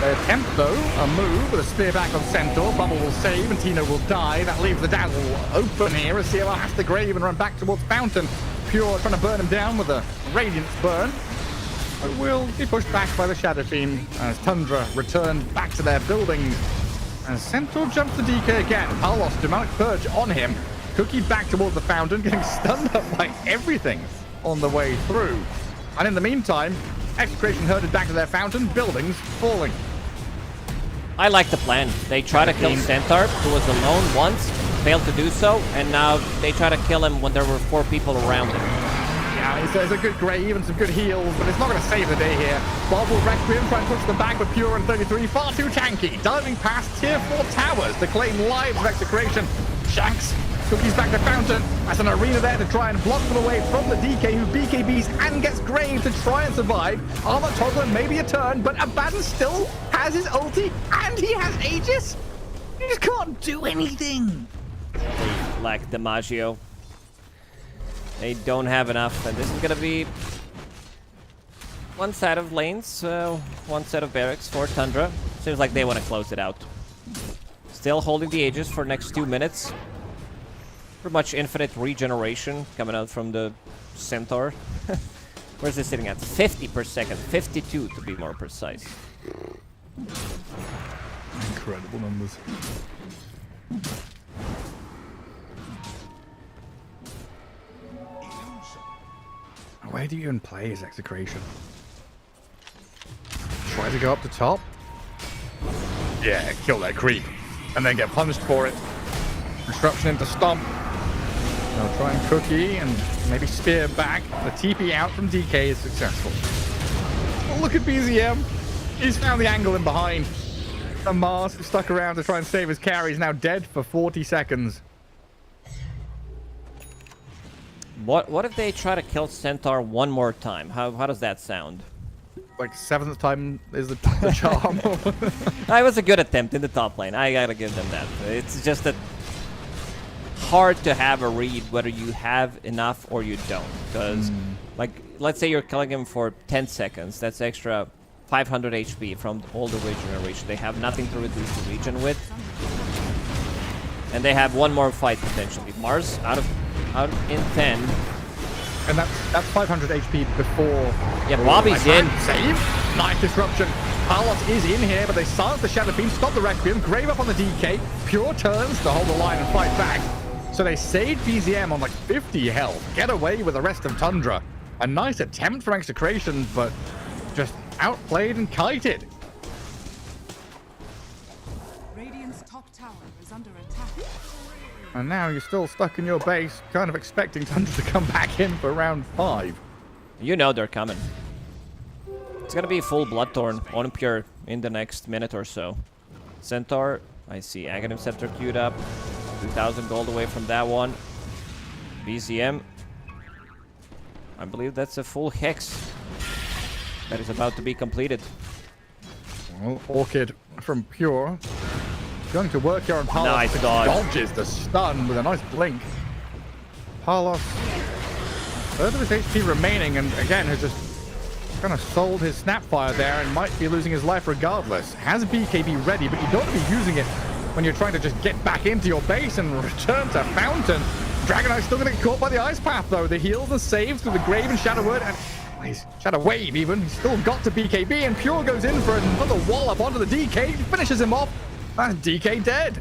They attempt, though, a move with a spear back on Centaur. Bubble will save and Tino will die. That leaves the Dazzle open here as CLR has to grave and run back towards Fountain. Pure trying to burn him down with a Radiance burn. But will be pushed back by the Shadow Fiend as Tundra returned back to their buildings. As Centaur jumps the DK again. Palos, Demonic Purge on him. Cookie back towards the Fountain, getting stunned up by everything on the way through. And in the meantime, Execration herded back to their Fountain, buildings falling. I like the plan. They try to kill Centaur, who was alone once, failed to do so, and now they try to kill him when there were 4 people around him. Yeah, there's a good grave and some good heals, but it's not going to save the day here. Bob will Requiem, try and push them back with Pure and 33, far too tanky. Diving past tier 4 towers to claim lives of Execration. Shanks, Cookie's back to Fountain. That's an arena there to try and block them away from the DK, who BKBs and gets Grave to try and survive. Armor Toggler maybe a turn, but Abaddon still has his ulti, and he has Aegis. He just can't do anything. They lack DiMaggio. They don't have enough, and this is going to be one set of lanes, one set of barracks for Tundra. Seems like they want to close it out. Still holding the Aegis for next 2 minutes. pretty much infinite regeneration coming out from the Centaur. Where's this sitting at? 50 per second. 52 to be more precise. Incredible numbers. Where do you even play his Execration? Try to go up the top? Yeah, kill that creep. And then get punished for it. Disruption into stomp. They'll try and cookie and maybe spear back. The TP out from DK is successful. Oh, look at BZM. He's found the angle in behind. The MOUZ stuck around to try and save his carry. He's now dead for 40 seconds. What if they try to kill Centaur one more time? How does that sound? Like 7th time is the charm. It was a good attempt in the top lane. I gotta give them that. It's just that hard to have a read whether you have enough or you don't. Because, like, let's say you're killing him for 10 seconds. That's extra 500 HP from all the regeneration. They have nothing to reduce the regen with. And they have one more fight potentially. MOUZ out in 10. And that's 500 HP before. Yeah, Bobby's in. Save. Nice disruption. Carlos is in here, but they silence the Shadow Beam, stop the Requiem, Grave up on the DK. Pure turns to hold the line and fight back. So they saved BZM on like 50 health. Get away with the rest of Tundra. A nice attempt from Execration, but just outplayed and kited. Radiant's top tower is under attack. And now you're still stuck in your base, kind of expecting Tundra to come back in for round 5. You know they're coming. It's gonna be full Bloodthorn on Pure in the next minute or so. Centaur, I see Aghanim Scepter queued up. 2,000 gold away from that one. BZM. I believe that's a full Hex that is about to be completed. Well, Orchid from Pure. Going to work here on Palos. Nice dodge. Dodges the stun with a nice blink. Palos, third of his HP remaining, and again has just kind of sold his Snapfire there and might be losing his life regardless. Has BKB ready, but you don't want to be using it when you're trying to just get back into your base and return to Fountain. Dragonite's still going to get caught by the Ice Path though. The heals and saves through the Grave and Shadow Word, and Shadow Wave even. He's still got to BKB, and Pure goes in for another wallop onto the DK, finishes him off. That's DK dead.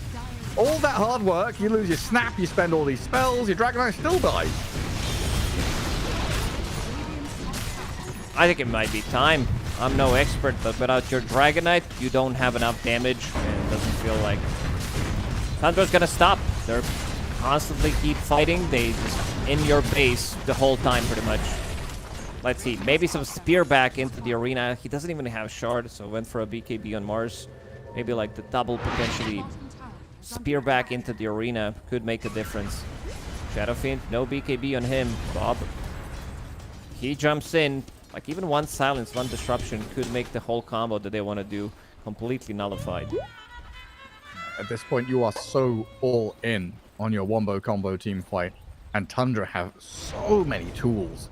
All that hard work, you lose your snap, you spend all these spells, your Dragonite still dies. I think it might be time. I'm no expert, but without your Dragonite, you don't have enough damage, and it doesn't feel like Tundra's gonna stop. They're constantly keep fighting. They just in your base the whole time, pretty much. Let's see, maybe some spear back into the arena. He doesn't even have shard, so went for a BKB on MOUZ. Maybe like the double potentially spear back into the arena could make a difference. Shadowfiend, no BKB on him. Bob, he jumps in. Like even one silence, one disruption could make the whole combo that they want to do completely nullified. At this point, you are so all in on your wombo combo team fight, and Tundra have so many tools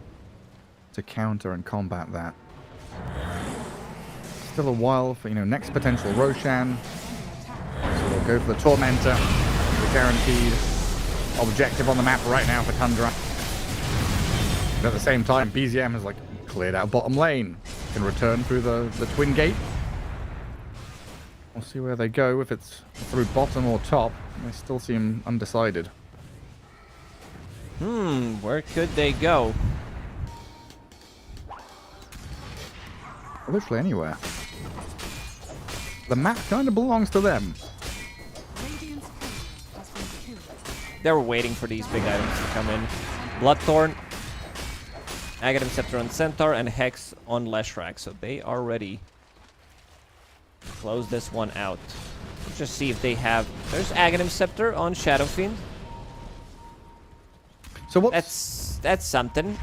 to counter and combat that. Still a while for, next potential Roshan. So they'll go for the Tormentor. The guaranteed objective on the map right now for Tundra. But at the same time, BZM has cleared out bottom lane. Can return through the Twin Gate. We'll see where they go, if it's through bottom or top. They still seem undecided. Where could they go? Literally anywhere. The map kind of belongs to them. Radiant's courier has been killed. They were waiting for these big items to come in. Bloodthorn, Aghanim Scepter on Centaur, and Hex on Leshrac. So they are ready to close this one out. Let's just see if they have... There's Aghanim Scepter on Shadowfiend. So what's... That's something.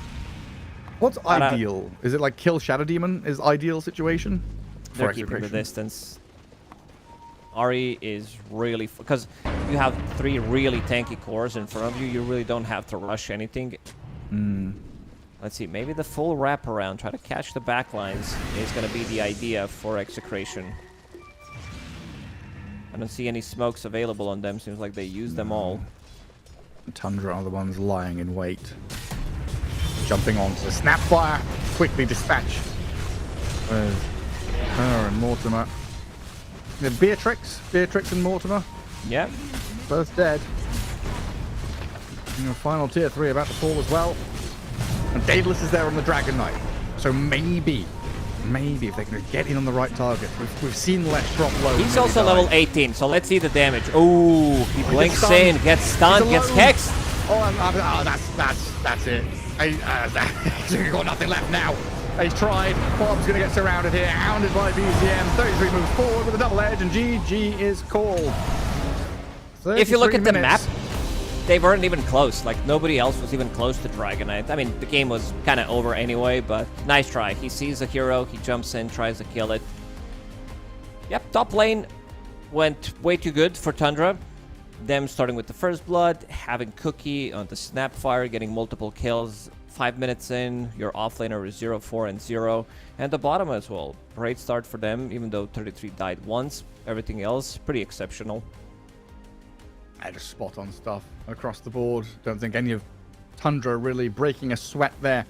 What's ideal? Is it kill Shadow Demon is ideal situation? They're keeping the distance. Ari is really... Because you have 3 really tanky cores in front of you, you really don't have to rush anything. Let's see, maybe the full wraparound, try to catch the backlines is going to be the idea for Execration. I don't see any smokes available on them, seems like they use them all. Tundra are the ones lying in wait. Jumping onto the Snapfire, quickly dispatch with her and Mortimer. The Beatrix and Mortimer, Yeah. both dead. Final tier 3 about to fall as well. And Daedalus is there on the Dragon Knight. So maybe if they can get in on the right target. We've seen Lesh drop low. He's also level 18, so let's see the damage. Oh, he blinks in, gets stunned, gets hexed. That's it. He's got nothing left now. He's tried. Bob's going to get surrounded here. Hounded by BCM. 33 moves forward with a double edge, and GG is called. If you look at the map, they weren't even close. Like, nobody else was even close to Dragon Knight. I mean, the game was kind of over anyway, but nice try. He sees a hero, he jumps in, tries to kill it. Yep, top lane went way too good for Tundra. Them starting with the first blood, having Cookie on the Snapfire, getting multiple kills. 5 minutes in, your offlaner is 0, 4, and 0. And the bottom as well. Great start for them, even though 33 died once. Everything else, pretty exceptional. Just spot on stuff across the board. Don't think any of Tundra really breaking a sweat there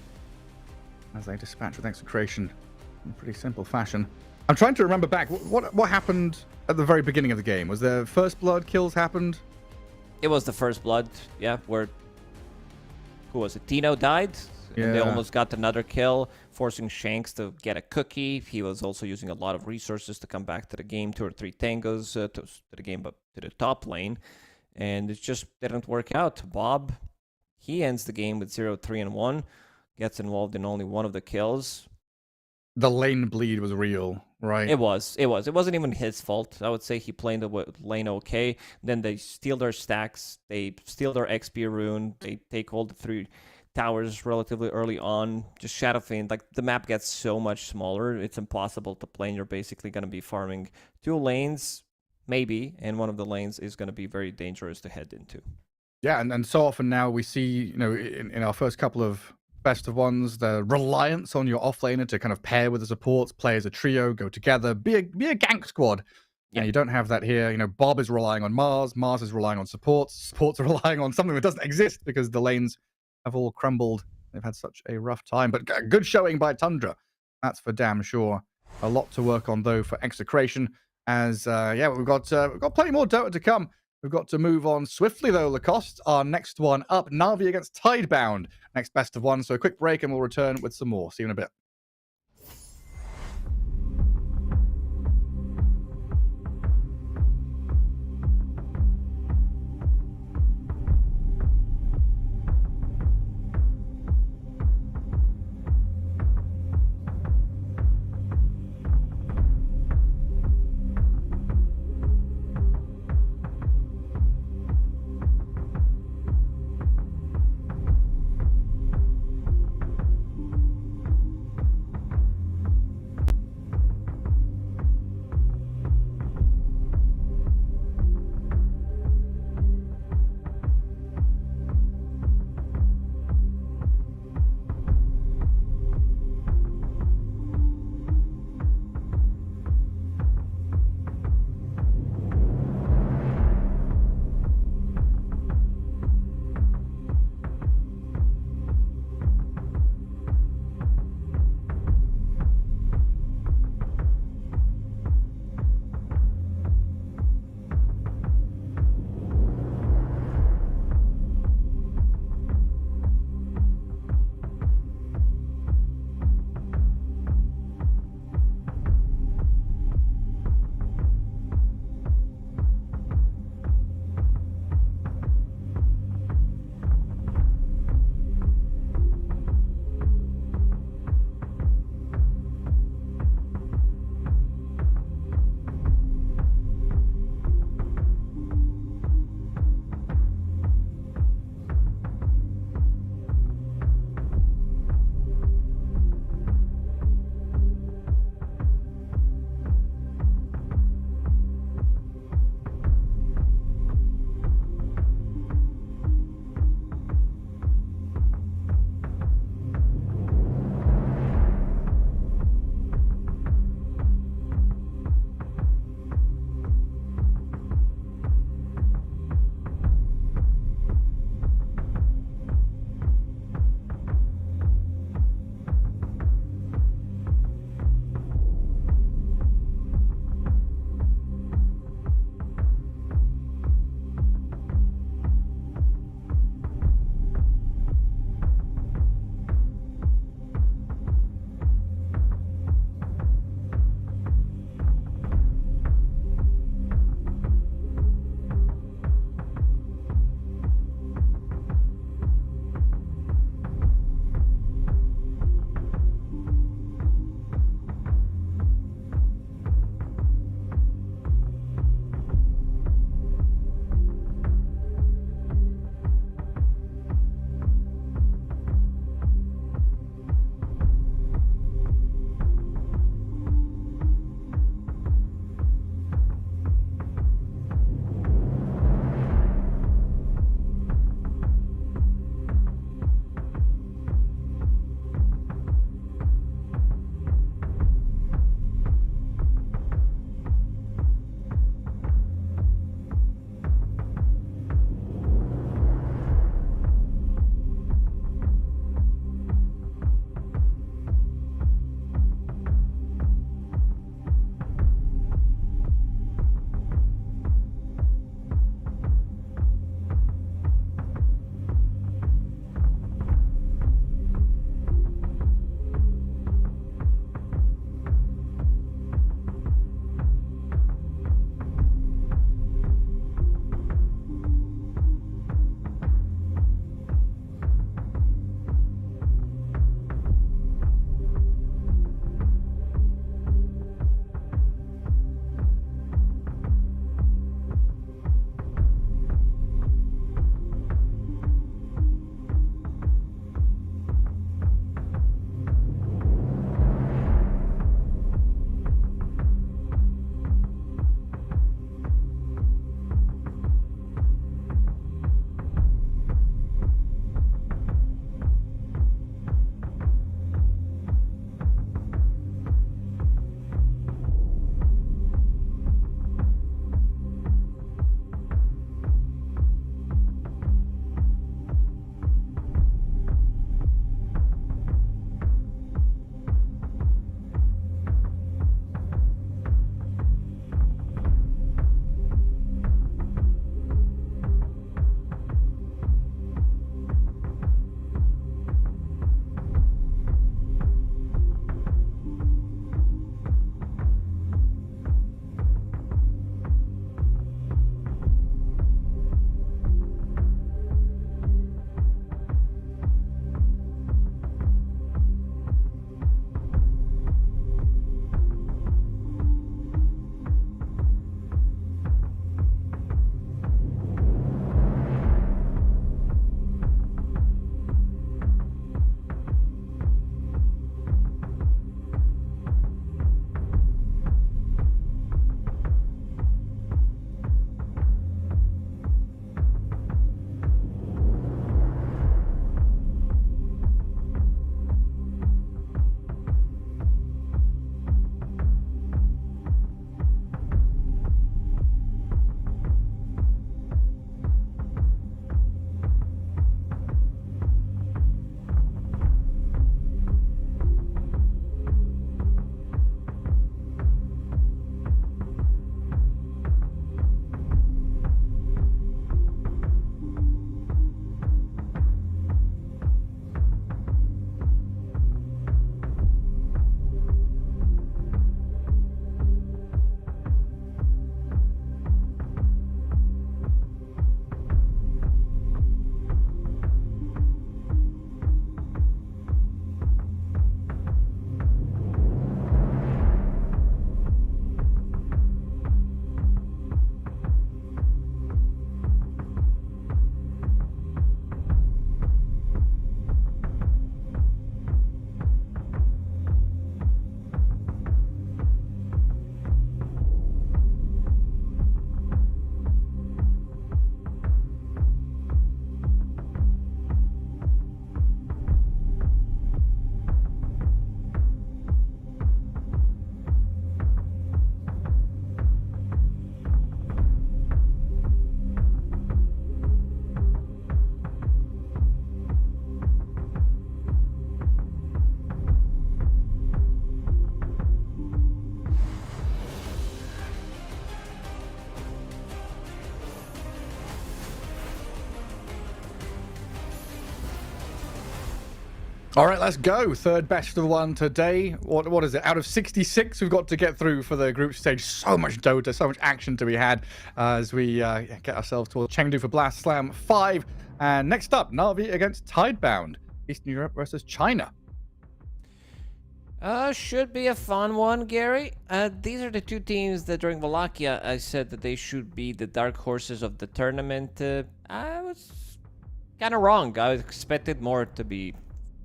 as they dispatch with Execration in pretty simple fashion. I'm trying to remember back. What happened at the very beginning of the game? Was there first blood kills happened? It was the first blood, yeah, where... Who was it? Tino died? Yeah. And they almost got another kill, forcing Shanks to get a cookie. He was also using a lot of resources to come back to the game. 2 or 3 tangos to the game, but to the top lane. And it just didn't work out. Bob, he ends the game with 0, 3, and 1. Gets involved in only one of the kills. The lane bleed was real, right? It was. It wasn't even his fault. I would say he played the lane okay. Then they steal their stacks. They steal their XP rune. They take all the 3 towers relatively early on. Just Shadow Fiend. Like, the map gets so much smaller. It's impossible to play. And you're basically going to be farming 2 lanes, maybe. And one of the lanes is going to be very dangerous to head into. Yeah, and so often now we see, in our first couple of best of ones, the reliance on your offlaner to kind of pair with the supports, play as a trio, go together, be a gank squad. Yeah, you don't have that here. Bob is relying on Mars is relying on supports are relying on something that doesn't exist because the lanes have all crumbled. They've had such a rough time, but good showing by Tundra. That's for damn sure. A lot to work on though for Execration. As we've got plenty more Dota to come. We've got to move on swiftly, though, Lacoste. Our next one up, Na'Vi against Tidebound. Next best of one. So a quick break, and we'll return with some more. See you in a bit. All right, let's go. Third best of one today. What is it? Out of 66 we've got to get through for the group stage. So much Dota, so much action to be had as we get ourselves towards Chengdu for Blast Slam 5. And next up, Na'Vi against Tidebound. Eastern Europe versus China. Should be a fun one, Gary. These are the two teams that during Wallachia I said that they should be the dark horses of the tournament. I was kind of wrong. I expected more, to be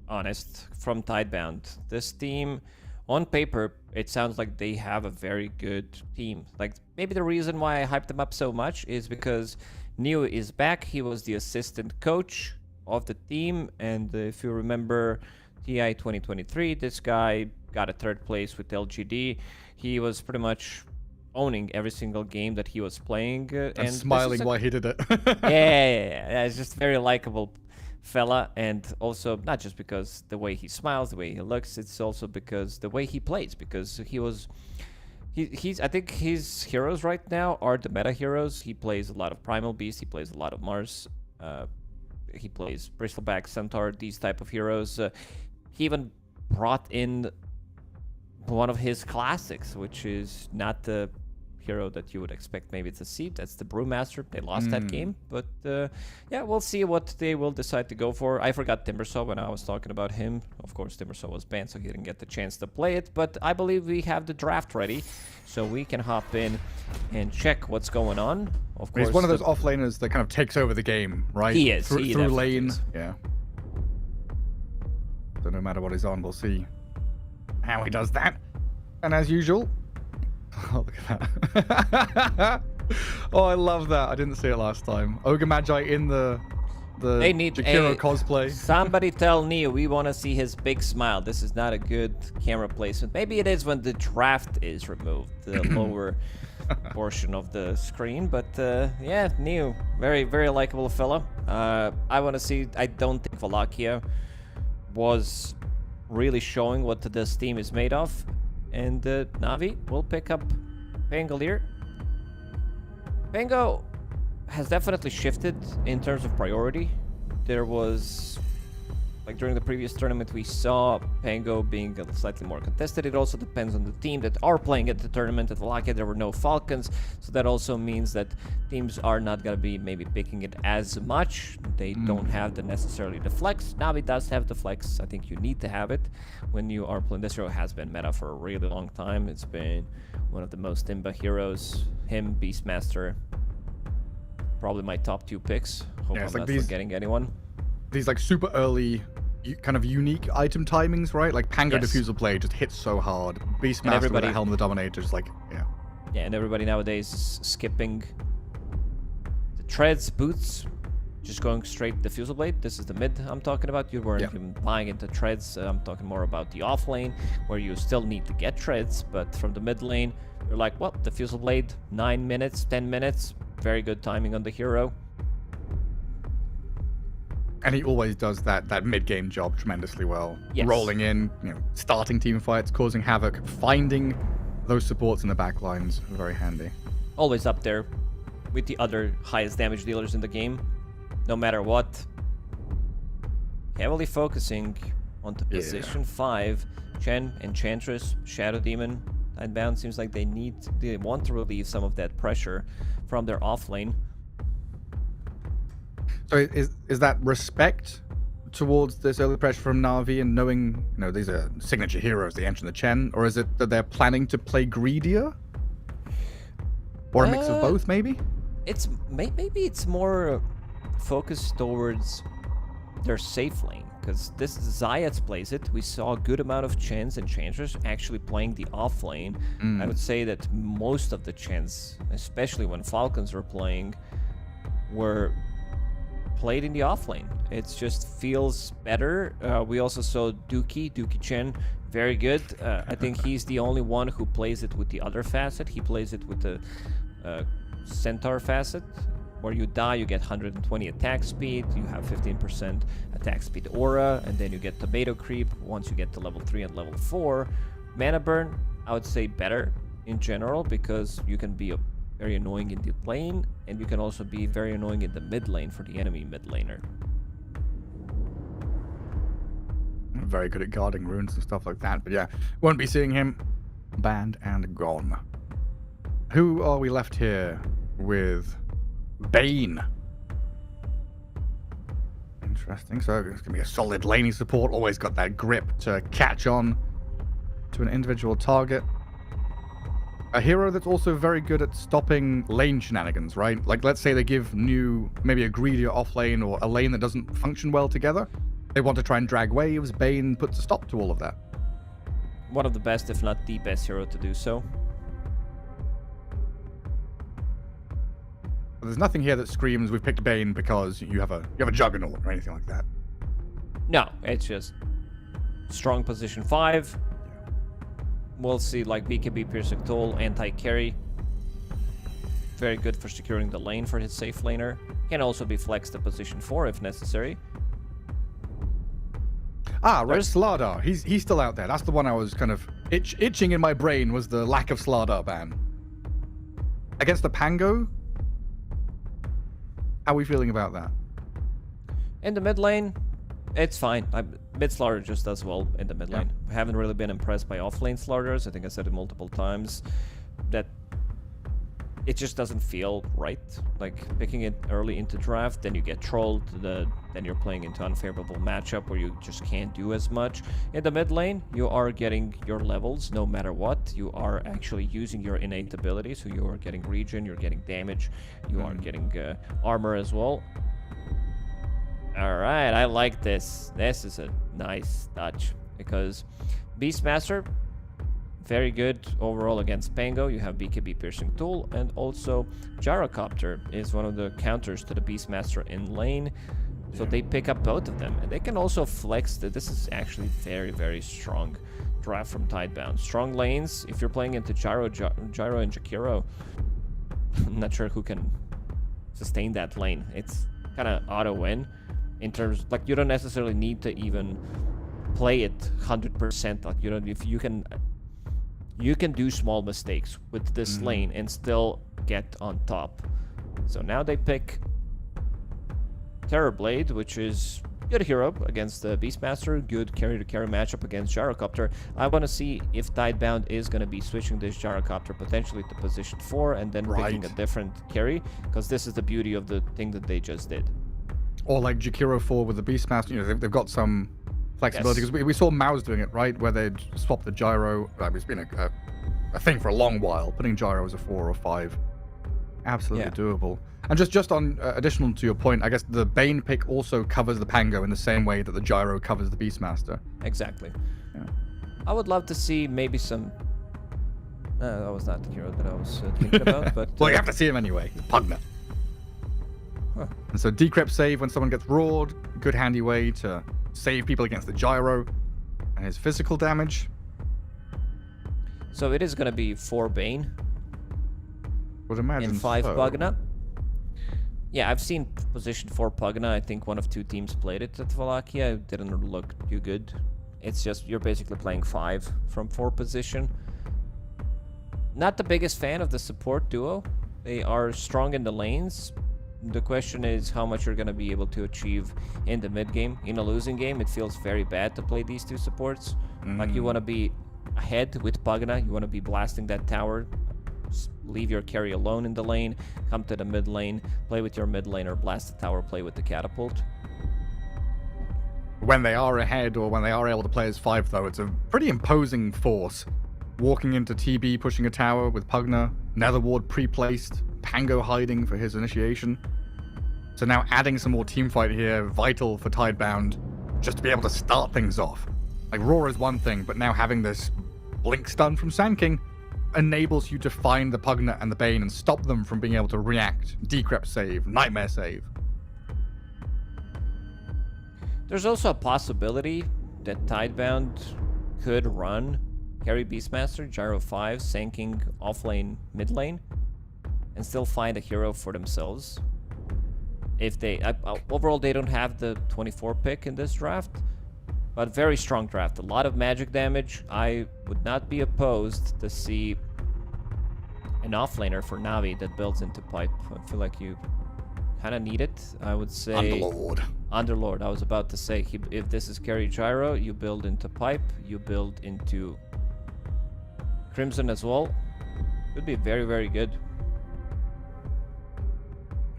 honest, from Tidebound. This team, on paper, it sounds like they have a very good team. Like, maybe the reason why I hyped them up so much is because Neo is back. He was the assistant coach of the team, and if you remember TI 2023, this guy got a third place with LGD. He was pretty much owning every single game that he was playing. And smiling while he did it. yeah. It's just very likable fella, and also not just because the way he smiles, the way he looks, it's also because the way he plays, because he's I think his heroes right now are the meta heroes. He plays a lot of Primal Beast, he plays a lot of Mars, he plays Bristleback, Centaur, these type of heroes. He even brought in one of his classics, which is not the hero that you would expect maybe to see. That's the Brewmaster. They lost that game, but yeah, we'll see what they will decide to go for. I forgot Timbersaw when I was talking about him. Of course, Timbersaw was banned, so he didn't get the chance to play it, but I believe we have the draft ready, so we can hop in and check what's going on. Of course, he's one of those offlaners that kind of takes over the game, right? He is. Through He lane. is. Yeah. So no matter what he's on, we'll see how he does that. And as usual, oh, look at that. Oh, I love that. I didn't see it last time. Ogre Magi in the they need Jakiro cosplay. Somebody tell Neo we want to see his big smile. This is not a good camera placement. Maybe it is when the draft is removed, the lower portion of the screen. But yeah, Neo, very, very likable fellow. I want to see. I don't think Wallachia was really showing what this team is made of. And Na'Vi will pick up Pangolier. Pango has definitely shifted in terms of priority. There was, like during the previous tournament, we saw Pango being slightly more contested. It also depends on the team that are playing at the tournament. At Wallachia, there were no Falcons, so that also means that teams are not going to be maybe picking it as much. They don't have necessarily the flex. Na'Vi does have the flex. I think you need to have it when you are playing. This hero has been meta for a really long time. It's been one of the most imba heroes. Him, Beastmaster, probably my top 2 picks. Hope I'm not forgetting anyone. These like super early kind of unique item timings, right? Like Pango Diffusal Blade just hits so hard. Beastmaster with the Helm of the Dominator, just like, yeah. Yeah, and everybody nowadays is skipping the treads, boots, just going straight Diffusal Blade. This is the mid I'm talking about. You weren't even buying into treads. I'm talking more about the off lane, where you still need to get treads, but from the mid lane, you're like, well, Diffusal Blade, 9 minutes, 10 minutes. Very good timing on the hero. And he always does that mid-game job tremendously well. Yes. Rolling in, starting team fights, causing havoc, finding those supports in the back lines. Very handy. Always up there with the other highest damage dealers in the game, no matter what. Heavily focusing on the position 5. Chen, Enchantress, Shadow Demon. Tidebound seems like they want to relieve some of that pressure from their off lane. So is that respect towards this early pressure from Na'Vi and knowing, these are signature heroes, the Ench and the Chen, or is it that they're planning to play greedier? Or a mix of both, maybe? Maybe it's more focused towards their safe lane, because this Zayats plays it. We saw a good amount of Chens and Enchantress actually playing the off lane. I would say that most of the Chens, especially when Falcons were playing, were played in the off lane. It just feels better. We also saw Dookie Chen, very good. I think he's the only one who plays it with the other facet. He plays it with the Centaur facet, where you die, you get 120 attack speed, you have 15% attack speed aura, and then you get tomato creep once you get to level 3 and level 4. Mana burn, I would say better in general, because you can be very annoying in the lane, and you can also be very annoying in the mid lane for the enemy mid laner. very good at guarding runes and stuff like that. But yeah, won't be seeing him. Banned and gone. Who are we left here with? Bane. Interesting. So it's going to be a solid laning support. Always got that grip to catch on to an individual target. A hero that's also very good at stopping lane shenanigans, right? Like, let's say they give new, maybe a greedier off lane or a lane that doesn't function well together. They want to try and drag waves. Bane puts a stop to all of that. One of the best, if not the best hero to do so. There's nothing here that screams we've picked Bane because you have a Juggernaut or anything like that. No, it's just strong position 5. We'll see, like BKB piercing tool, anti-carry. Very good for securing the lane for his safe laner. Can also be flexed to position 4 if necessary. Ah, right, Slardar. He's still out there. That's the one I was kind of itching in my brain, was the lack of Slardar ban. Against the Pango? How are we feeling about that? In the mid lane, it's fine. Mid Slardar just does well in the mid lane. I haven't really been impressed by off lane Slardars. I think I said it multiple times that it just doesn't feel right. Like picking it early into draft, then you get trolled. Then you're playing into unfavorable matchup where you just can't do as much. In the mid lane, you are getting your levels no matter what. You are actually using your innate abilities. So you are getting regen, you're getting damage, you are getting armor as well. All right, I like this. This is a nice touch because Beastmaster, very good overall against Pango. You have BKB piercing tool, and also Gyrocopter is one of the counters to the Beastmaster in lane. So they pick up both of them, and they can also flex. This is actually very, very strong draft from Tidebound. Strong lanes. If you're playing into Gyro and Jakiro, I'm not sure who can sustain that lane. It's kind of auto win in terms, like, you don't necessarily need to even play it 100%. Like, you don't, if you can do small mistakes with this lane and still get on top. So now they pick Terrorblade, which is good hero against the Beastmaster, good carry-to-carry matchup against Gyrocopter. I want to see if Tidebound is going to be switching this Gyrocopter potentially to position 4 and then picking a different carry, because this is the beauty of the thing that they just did. Or like Jakiro 4 with the Beastmaster, you know, they've got some flexibility, because we saw MOUZ doing it, right, where they'd swap the gyro. It's been a thing for a long while, putting gyro as a 4 or 5. Absolutely doable. And just on additional to your point, I guess the Bane pick also covers the Pango in the same way that the gyro covers the Beastmaster. Exactly. Yeah. I would love to see maybe some... that was not the hero that I was thinking about, but... Well, you have to see him anyway. It's Pugna. Huh. And so decrypt save when someone gets roared, good handy way to save people against the gyro and his physical damage. So it is going to be 4 Bane. Would imagine And 5 so. Pugna. Yeah, I've seen position 4 Pugna. I think one of 2 teams played it at Wallachia. It didn't look too good. It's just you're basically playing 5 from 4 position. Not the biggest fan of the support duo. They are strong in the lanes. The question is how much you're going to be able to achieve in the mid game. In a losing game, it feels very bad to play these 2 supports. Like, you want to be ahead with Pugna. You want to be blasting that tower. Leave your carry alone in the lane. Come to the mid lane. Play with your mid laner. Blast the tower. Play with the catapult. When they are ahead or when they are able to play as 5, though, it's a pretty imposing force. Walking into TB, pushing a tower with Pugna. Netherward pre-placed. Pango hiding for his initiation. So now adding some more teamfight here, vital for Tidebound, just to be able to start things off. Like, Roar is one thing, but now having this blink stun from Sand King enables you to find the Pugna and the Bane and stop them from being able to react, decrypt save, nightmare save. There's also a possibility that Tidebound could run carry Beastmaster, Gyro 5, Sand King offlane mid lane, and still find a hero for themselves. If they overall they don't have the 24 pick in this draft, but very strong draft, a lot of magic damage. I would not be opposed to see an offlaner for Navi that builds into pipe. I feel like you kind of need it. I would say Underlord. Underlord, I was about to say, if this is carry gyro, you build into pipe, you build into Crimson as well. Could be very, very good.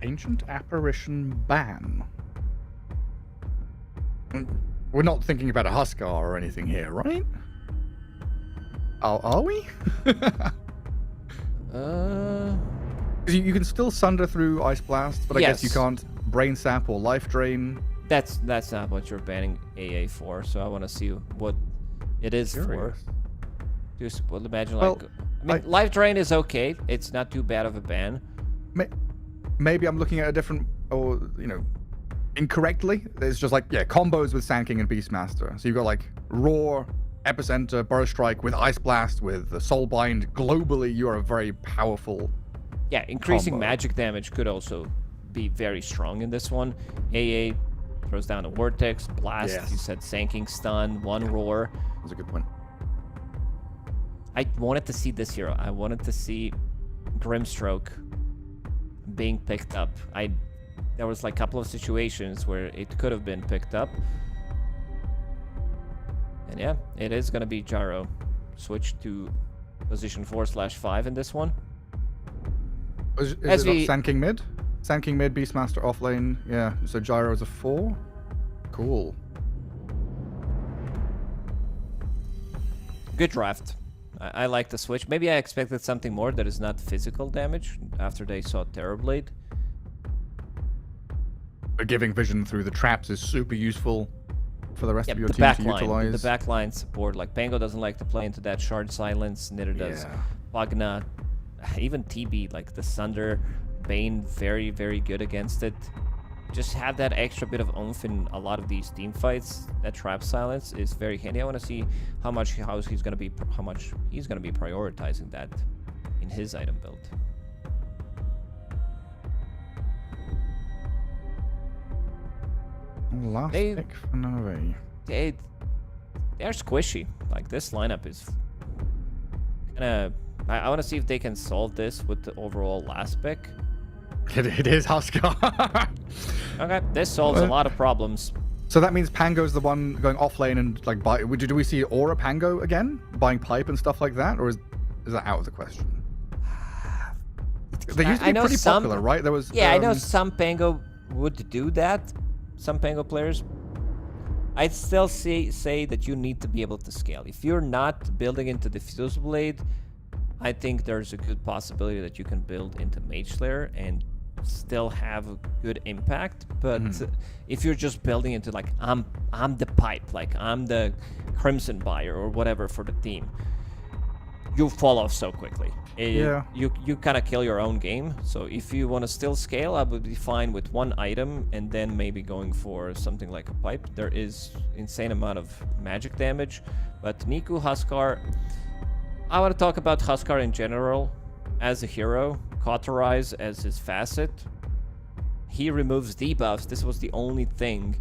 Ancient Apparition ban. We're not thinking about a Huskar or anything here, right? Are we? You can still sunder through Ice Blast, but I guess you can't Brain Sap or Life Drain. That's not what you're banning AA for, so I want to see what it is for. Just imagine, like, I mean, Life Drain is okay. It's not too bad of a ban. Maybe I'm looking at a different, or, you know, incorrectly. There's just, like, yeah, combos with Sand King and Beastmaster. So you've got, like, Roar, Epicenter, Burst Strike with Ice Blast, with the Soulbind. Globally, you are a very powerful Yeah, increasing combo. magic damage could also be very strong in this one. AA throws down a Vortex, Blast, you said Sand King Stun, 1 Roar. That's a good point. I wanted to see this hero. I wanted to see Grimstroke being picked up. There was like a couple of situations where it could have been picked up. And yeah, it is going to be Gyro. Switch to position 4/5 in this one. Is it not Sand King mid? Sand King mid, Beastmaster off lane. Yeah, so Gyro is a 4. Cool. Good draft. I like the switch. Maybe I expected something more that is not physical damage after they saw Terrorblade. But giving vision through the traps is super useful for the rest of your team to utilize. The backline support, like Pango doesn't like to play into that Shard Silence, neither does Pugna. Even TB, like the Sunder, Bane, very, very good against it. Just have that extra bit of oomph in a lot of these team fights. That Trap Silence is very handy. I want to see how much he's going to be prioritizing that in his item build. Last pick for Nove. They're squishy. Like, this lineup is kind of... I want to see if they can solve this with the overall last pick. It is Huskar. Okay, this solves a lot of problems. So that means Pango's the one going off lane and like buy. Do we see Aura Pango again, buying pipe and stuff like that, or is that out of the question? They used to be pretty popular, right? There was. Yeah, I know some Pango would do that. Some Pango players. I'd still say that you need to be able to scale. If you're not building into the Fuse Blade, I think there's a good possibility that you can build into Mage Slayer and still have a good impact. But if you're just building into, like, I'm the pipe, like I'm the Crimson buyer or whatever for the team, you fall off so quickly. You kind of kill your own game. So if you want to still scale, I would be fine with one item and then maybe going for something like a pipe. There is insane amount of magic damage, but Niku, Huskar, I want to talk about Huskar in general as a hero. Cauterize as his facet. He removes debuffs. This was the only thing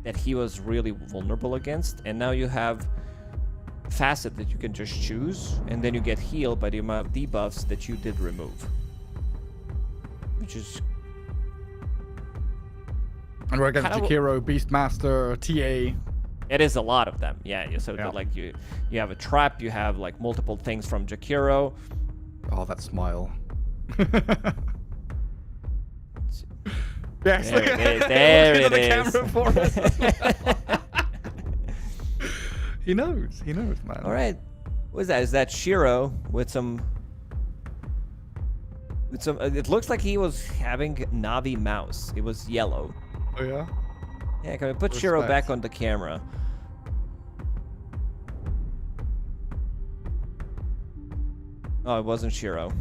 that he was really vulnerable against. And now you have facet that you can just choose, and then you get healed by the amount of debuffs that you did remove. Which is... And we're against Jakiro, Beastmaster, TA. It is a lot of them, yeah. So like you have a trap, you have like multiple things from Jakiro. Oh, that smile. Yes, there it is. Camera for us as well. He knows, man. All right, what is that? Is that Shiro with some? It looks like he was having Navi MOUZ. It was yellow. Oh yeah. Yeah, can we put Shiro back on the camera? Oh, it wasn't Shiro.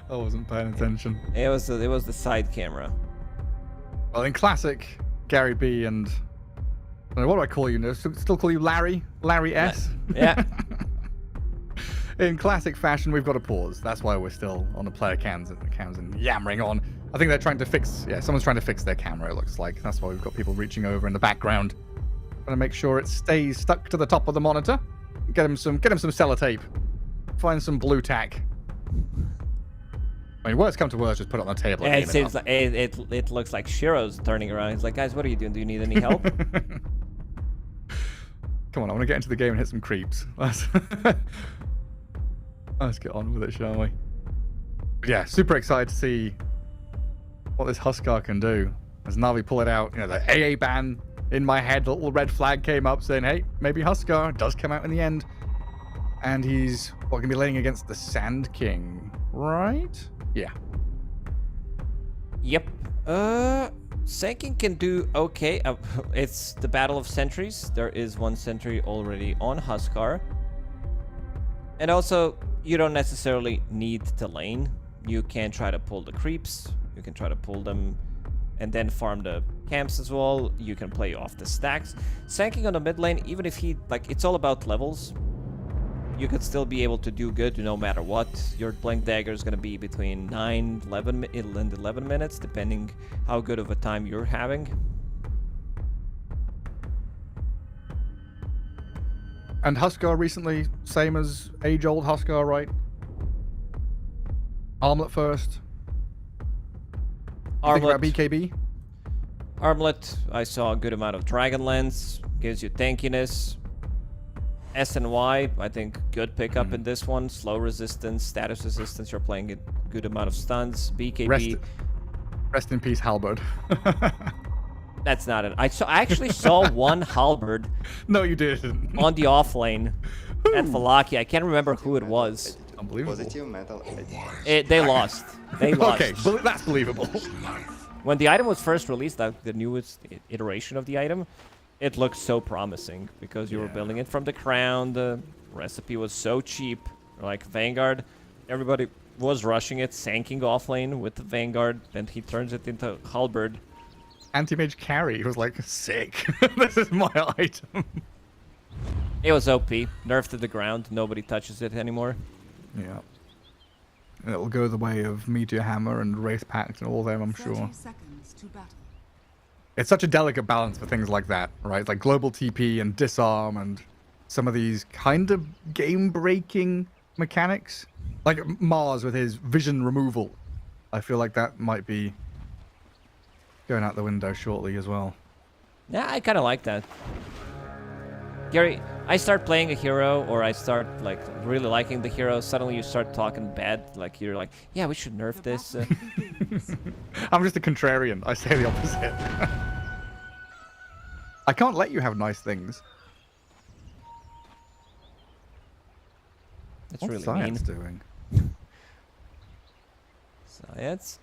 I wasn't paying attention. It was the side camera. Well, in classic Gary B and what do I call you? Still call you Larry? Larry S? Yeah. In classic fashion, we've got to pause. That's why we're still on the player cams and yammering on. I think they're trying to fix. Yeah, someone's trying to fix their camera. It looks like that's why we've got people reaching over in the background, trying to make sure it stays stuck to the top of the monitor. Get him some sellotape. Find some blue tack. I mean, worst come to worst, just put it on the table. Yeah, and it game seems like it looks like Shiro's turning around. He's like, guys, what are you doing? Do you need any help? Come on, I want to get into the game and hit some creeps. Let's get on with it, shall we? But yeah, super excited to see what this Huskar can do. As Na'Vi pull it out, you know, the AA ban in my head, the little red flag came up saying, hey, maybe Huskar does come out in the end. And he's, going to be laying against the Sand King, right? Yeah. Yep. Sanking can do okay. It's the Battle of Sentries. There is one sentry already on Huskar. And also, you don't necessarily need to lane. You can try to pull the creeps. You can try to pull them and then farm the camps as well. You can play off the stacks. Sanking on the mid lane, even if he, like, it's all about levels. You could still be able to do good no matter what. Your Blink Dagger is going to be between 9, 11, and 11 minutes, depending how good of a time you're having. And Huskar recently, same as age-old Huskar, right? Armlet first. Think about BKB? Armlet, I saw a good amount of Dragon Lance, gives you tankiness. SNY, I think good pickup in this one. Slow resistance, status resistance, you're playing a good amount of stuns. BKB. Rest in peace, Halberd. That's not it. I actually saw one Halberd No, you didn't. on the off lane at Falaki. I can't remember who it was. Unbelievable. Positive metal attitude. They lost. They lost. Okay, that's believable. When the item was first released, like the newest iteration of the item, it looked so promising because you were building it from the crown. The recipe was so cheap. Like Vanguard, everybody was rushing it, sanking off lane with the Vanguard, and he turns it into Halberd. Anti-mage carry was like, sick. This is my item. It was OP. Nerfed to the ground. Nobody touches it anymore. Yeah. And it'll go the way of Meteor Hammer and Wraith Pact and all them, I'm 30 sure. seconds to battle. It's such a delicate balance for things like that, right? Like global TP and disarm and some of these kind of game-breaking mechanics. Like Mars with his vision removal. I feel like that might be going out the window shortly as well. Yeah, I kind of like that. Gary, I start playing a hero, or I start like really liking the hero. Suddenly you start talking bad, like you're like, yeah, we should nerf this. I'm just a contrarian. I say the opposite. I can't let you have nice things. That's What's really science mean. doing? Science.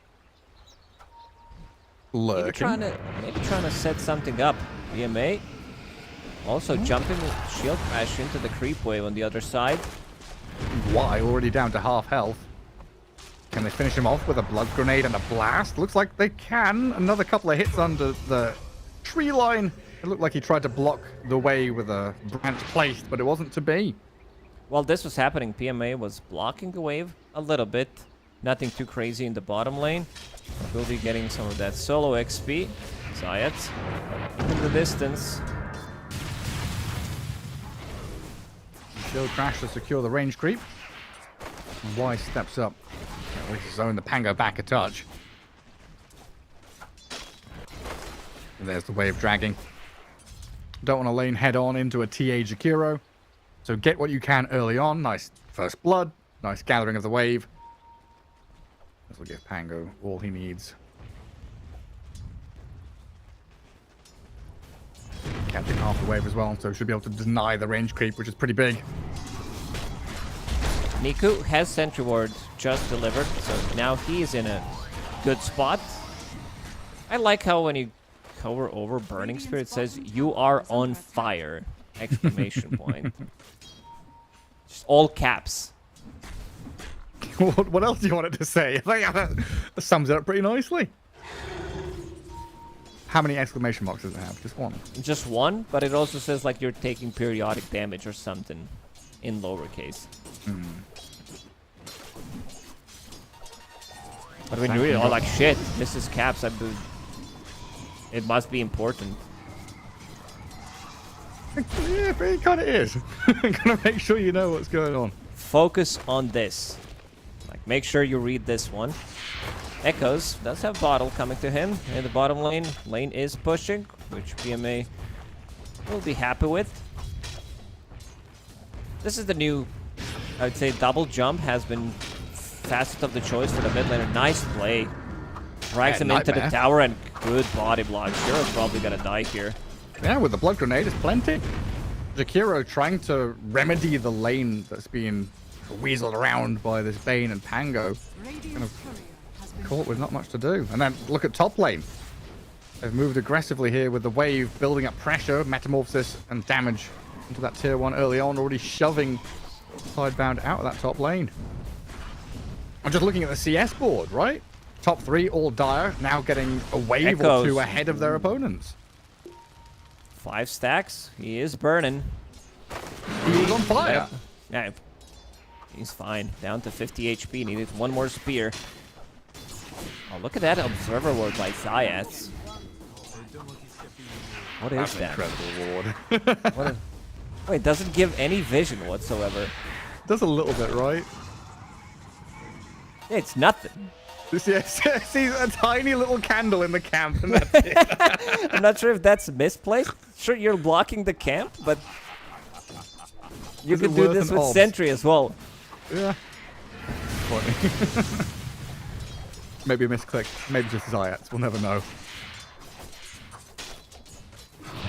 Lurking. Maybe trying to set something up. BMA. Also jumping with shield crash into the creep wave on the other side. Why? Already down to half health. Can they finish him off with a blood grenade and a blast? Looks like they can. Another couple of hits under the tree line. It looked like he tried to block the way with a branch placed, but it wasn't to be. While this was happening, PMA was blocking the wave a little bit. Nothing too crazy in the bottom lane. We'll be getting some of that solo XP. Zayat in the distance. Shield crash to secure the range creep. And Y steps up. At least zone the Pango back a touch. And there's the wave dragging. Don't want to lane head on into a TA Jakiro. So get what you can early on. Nice first blood. Nice gathering of the wave. This will give Pango all he needs. Capturing half the wave as well, so should be able to deny the range creep, which is pretty big. Niku has Sentry Ward just delivered, so now he is in a good spot. I like how when you hover over Burning Spear, it says, "You are on fire!" Exclamation point. Just all caps. What else do you want it to say? That sums it up pretty nicely. How many exclamation marks does it have? Just one. Just one, but it also says like you're taking periodic damage or something in lowercase. But when you read, oh, like shit, this is caps. It must be important. Yeah, it kind of is. Gotta make sure you know what's going on. Focus on this. Like, make sure you read this one. Echoes does have bottle coming to him in the bottom lane. Lane is pushing, which PMA will be happy with. This is the new, I would say, double jump has been facet of the choice for the mid laner. Nice play. Drags him into the tower and good body block. Hero's probably gonna die here. Yeah, with the blood grenade, it's plenty. Jakiro trying to remedy the lane that's being weaseled around by this Bane and Pango. Kind of caught with not much to do. And then look at top lane. They've moved aggressively here with the wave, building up pressure, metamorphosis, and damage into that tier 1 early on, already shoving Tidebound out of that top lane. I'm just looking at the CS board, right? Top 3 all dire, now getting a wave or 2 ahead of their opponents. 5 stacks. He is burning. He's on fire. Yeah, he's fine. Down to 50 HP. Needed one more spear. Oh, look at that observer ward by Zayas. What is that? Incredible ward. Wait, doesn't give any vision whatsoever. Does a little bit, right? It's nothing. See a tiny little candle in the camp, and that's it. I'm not sure if that's misplaced. Sure, you're blocking the camp, but you can do this with Sentry as well. Yeah. Funny. Maybe a misclick. Maybe just Zayats. We'll never know.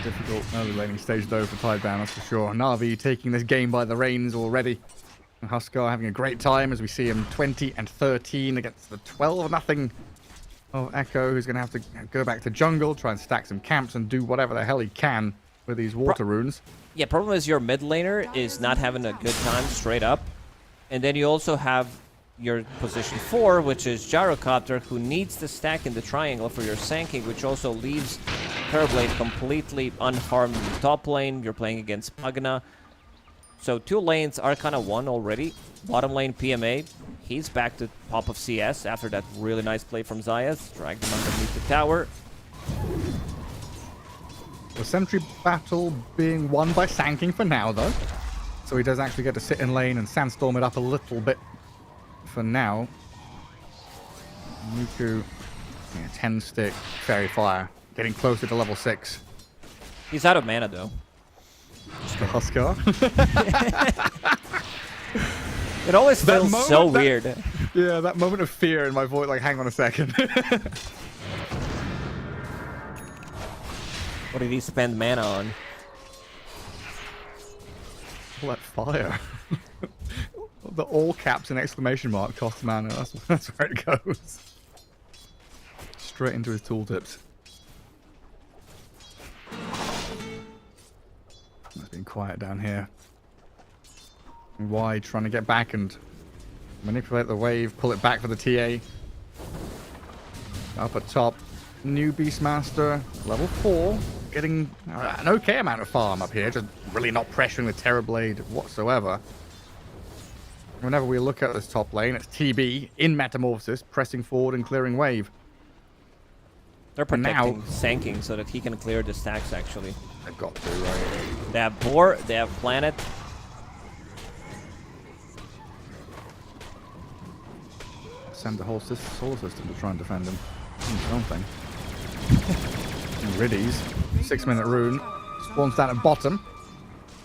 Difficult early laning stage though for Tidebound, that's for sure. Na'Vi taking this game by the reins already. And Huskar having a great time as we see him 20 and 13 against the 12-0 of Echo, who's going to have to go back to jungle, try and stack some camps and do whatever the hell he can with these water runes. Yeah, problem is your mid laner is not having a good time straight up. And then you also have your position 4, which is Gyrocopter, who needs to stack in the triangle for your Sanking, which also leaves Terrorblade completely unharmed in the top lane. You're playing against Pagana. So 2 lanes are kind of won already. Bottom lane PMA, he's back to top of CS after that really nice play from Zayas. Dragged him underneath the tower. The Sentry battle being won by Sanking for now, though. So he does actually get to sit in lane and sandstorm it up a little bit for now. Miku, 10-stick, Fairy Fire, getting closer to level 6. He's out of mana, though. The Huskar. It always feels so weird. Yeah, that moment of fear in my voice, like, hang on a second. What did he spend mana on? All that fire. The all caps and exclamation mark cost mana. That's where it goes. Straight into his tooltips. It's been quiet down here. Y trying to get back and manipulate the wave, pull it back for the TA. Up at top, new Beastmaster, level 4, getting an okay amount of farm up here, just really not pressuring the Terrorblade whatsoever. Whenever we look at this top lane, it's TB in Metamorphosis, pressing forward and clearing wave. They're protecting Sanking so that he can clear the stacks, actually. They've got to, right? They have Boar, they have Planet. Send the whole solar system to try and defend him. Something. Riddies, 6-minute rune, spawns down at bottom.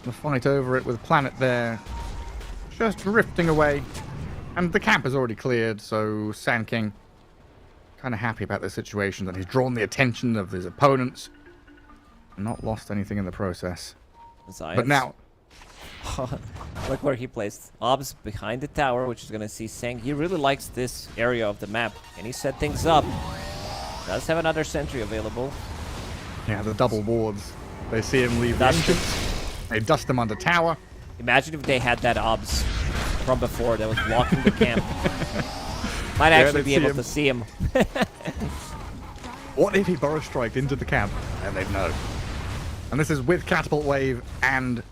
The fight over it with Planet there, just drifting away. And the camp is already cleared, so Sand King kind of happy about the situation, that he's drawn the attention of his opponents. Not lost anything in the process. Zayas. But now... Look where he placed Obs behind the tower, which is going to see Sang. He really likes this area of the map, and he set things up. Does have another sentry available. Yeah, the double wards. They see him leave the entrance. They dust him under tower. Imagine if they had that Obs from before that was blocking the camp. Might actually be able to see him. What if he burrow striked into the camp? And they'd know. And this is with Catapult Wave and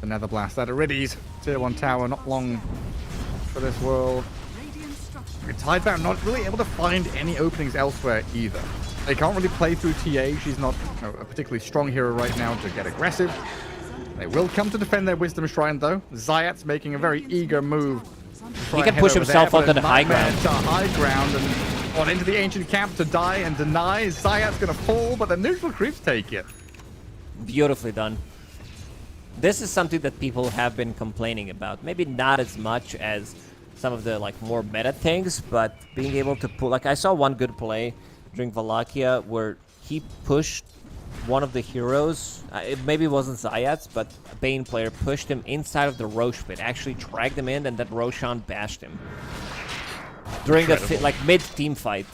the Nether Blast. That Irides, tier 1 tower, not long for this world. Tidebound not really able to find any openings elsewhere either. They can't really play through TA. She's not a particularly strong hero right now to get aggressive. They will come to defend their Wisdom Shrine though. Zayat's making a very eager move Try He can to push head over himself there, onto but the high Nightmare ground. to high ground and on into the ancient camp to die and deny. Zayat's gonna fall, but the neutral creeps take it. Beautifully done. This is something that people have been complaining about. Maybe not as much as some of the like more meta things, but being able to pull, like I saw one good play during Wallachia where he pushed one of the heroes, it maybe wasn't Zayat's, but a Bane player pushed him inside of the Roche pit, actually dragged him in, and then Roshan bashed him during the like mid-team fight.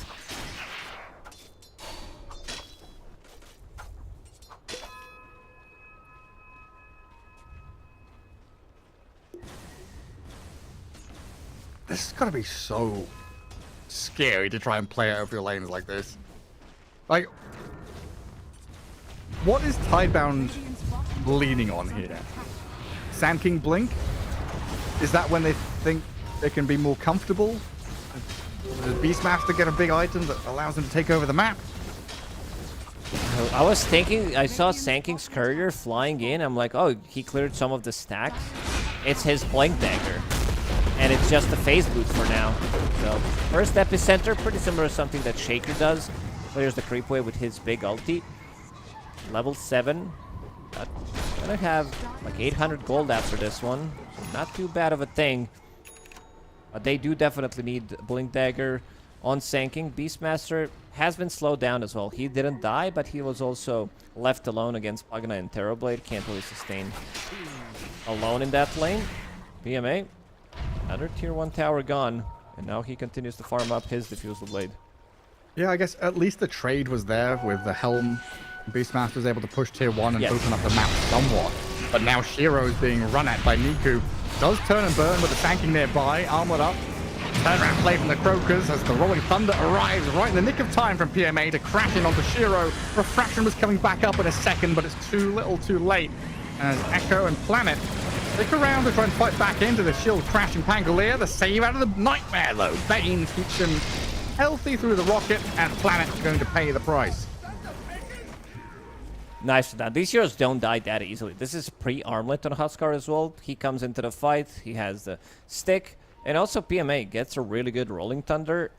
This has got to be so scary to try and play out of your lanes like this. Like, what is Tidebound leaning on here? Sand King Blink? Is that when they think they can be more comfortable? Does Beastmaster get a big item that allows them to take over the map? I was thinking, I saw Sand King's courier flying in. I'm like, oh, he cleared some of the stacks. It's his Blink Dagger. And it's just a phase boot for now. So, first Epicenter, pretty similar to something that Shaker does. Clears the creep wave with his big ulti. Level 7. But gonna have like 800 gold after this one. So not too bad of a thing. But they do definitely need Blink Dagger on Sand King. Beastmaster has been slowed down as well. He didn't die, but he was also left alone against Pagana and Terrorblade. Can't really sustain alone in that lane. PMA. Another tier 1 tower gone, and now he continues to farm up his Diffusal Blade. Yeah, I guess at least the trade was there with the Helm. Beastmaster was able to push tier 1 and open up the map somewhat. But now Shiro is being run at by Niku. Does turn and burn with the Sand King nearby, armored up. Turnaround play from the Croakers as the Rolling Thunder arrives right in the nick of time from PMA to crash in onto Shiro. Refraction was coming back up in a second, but it's too little too late. As Echo and Planet stick around to try and fight back into the shield crashing Pangolier. The save out of the Nightmare, though. Bane keeps him healthy through the rocket, and Planet's going to pay the price. Nice for that. These heroes don't die that easily. This is pre-armlet on Huskar as well. He comes into the fight. He has the stick. And also PMA gets a really good Rolling Thunder.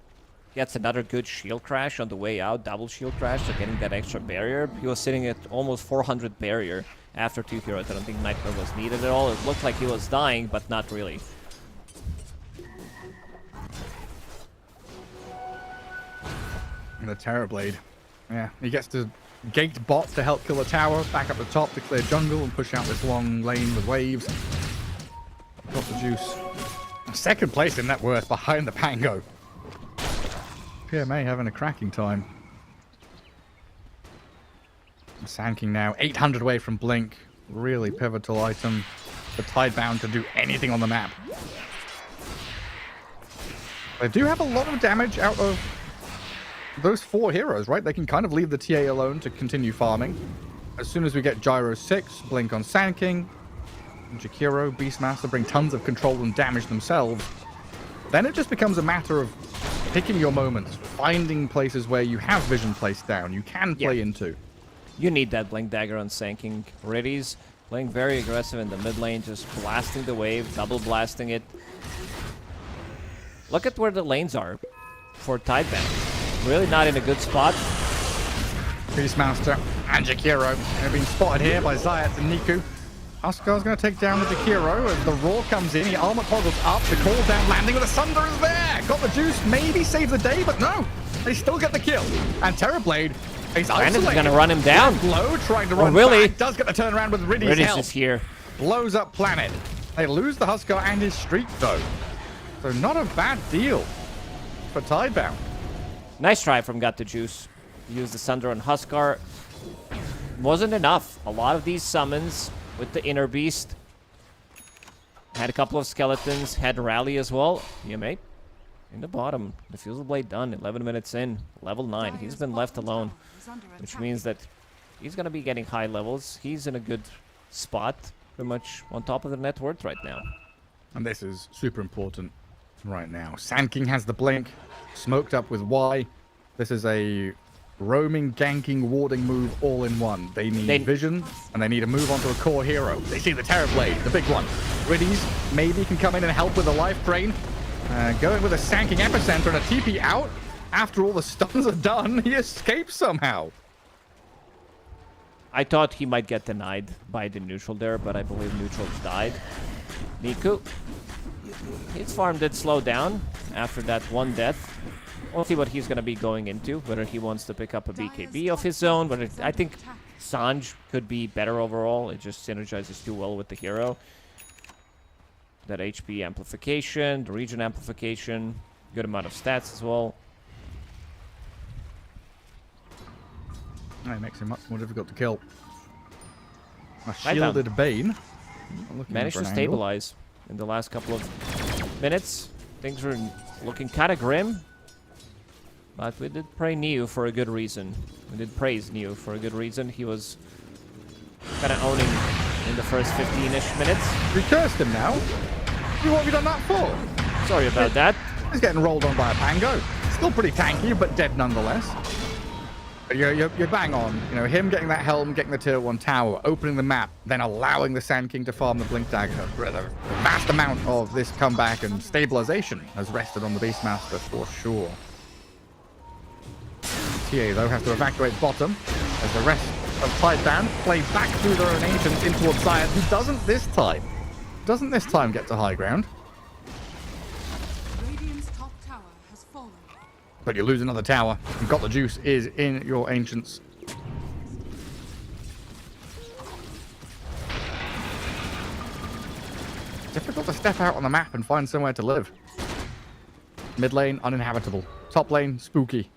Gets another good shield crash on the way out. Double shield crash, so getting that extra barrier. He was sitting at almost 400 barrier after 2 heroes. I don't think Nightmare was needed at all. It looked like he was dying, but not really. And the Terrorblade. Yeah, he gets to gate bot to help kill the tower. Back up the top to clear jungle and push out this long lane with waves. Got the juice. Second place in net worth behind the Pango. PMA having a cracking time. Sand King now 800 away from Blink. Really pivotal item for Tidebound to do anything on the map. They do have a lot of damage out of those 4 heroes, right? They can kind of leave the TA alone to continue farming. As soon as we get Gyro 6, Blink on Sand King, Jakiro, Beastmaster bring tons of control and damage themselves. Then it just becomes a matter of picking your moments, finding places where you have vision placed down, you can play into. You need that Blink Dagger on Sand King. Reddy's playing very aggressive in the mid lane, just blasting the wave, double blasting it. Look at where the lanes are for Tidebound. Really not in a good spot. Beastmaster and Jakiro have been spotted here by Zayat and Niku. Huskar's going to take down the Jakiro as the Roar comes in. He armor toggles up. The call down landing with the Sunder is there. Got the juice, maybe save the day, but no. They still get the kill. And Terrorblade is isolated. Going to run him down. Low trying to run really? back. Does get the turnaround with Riddy's help. Is here. Blows up Planet. They lose the Huskar and his streak, though. So not a bad deal for Tidebound. Nice try from Got the Juice. Use the Sunder on Huskar. Wasn't enough. A lot of these summons with the Inner Beast. Had a couple of skeletons. Had Rally as well. Yeah, mate. In the bottom. Diffusal Blade done. 11 minutes in. Level 9. He's been left alone. Which means that he's going to be getting high levels. He's in a good spot. Pretty much on top of the net worth right now. And this is super important right now. Sand King has the blink. Smoked up with Y. This is a Roaming, ganking, warding move all in one. They need vision, and they need to move onto a core hero. They see the Terrorblade, the big one. Riddies maybe can come in and help with the life drain. Going with a Sanking Epicenter and a TP out. After all the stuns are done, he escapes somehow. I thought he might get denied by the neutral there, but I believe neutrals died. Niku. His farm did slow down after that one death. We'll see what he's going to be going into, whether he wants to pick up a BKB of his own, but I think Sanj could be better overall. It just synergizes too well with the hero. That HP amplification, the region amplification, good amount of stats as well. It makes him much more difficult to kill. A shielded Bane. Managed to stabilize in the last couple of minutes. Things were looking kind of grim. But we did pray Neo for a good reason. We did praise Neo for a good reason. He was kind of owning in the first 15-ish minutes. We cursed him now. What have you done that for? Sorry about that. He's getting rolled on by a Pango. Still pretty tanky, but dead nonetheless. But you're bang on. You know, him getting that helm, getting the tier 1 tower, opening the map, then allowing the Sand King to farm the Blink Dagger. The vast amount of this comeback and stabilization has rested on the Beastmaster for sure. TA, though, has to evacuate bottom as the rest of Tidebound play back through their own ancients in towards Zion, who doesn't this time get to high ground. Radiant's top tower has fallen. But you lose another tower. You've got the juice is in your ancients. Difficult to step out on the map and find somewhere to live. Mid lane, uninhabitable. Top lane, spooky.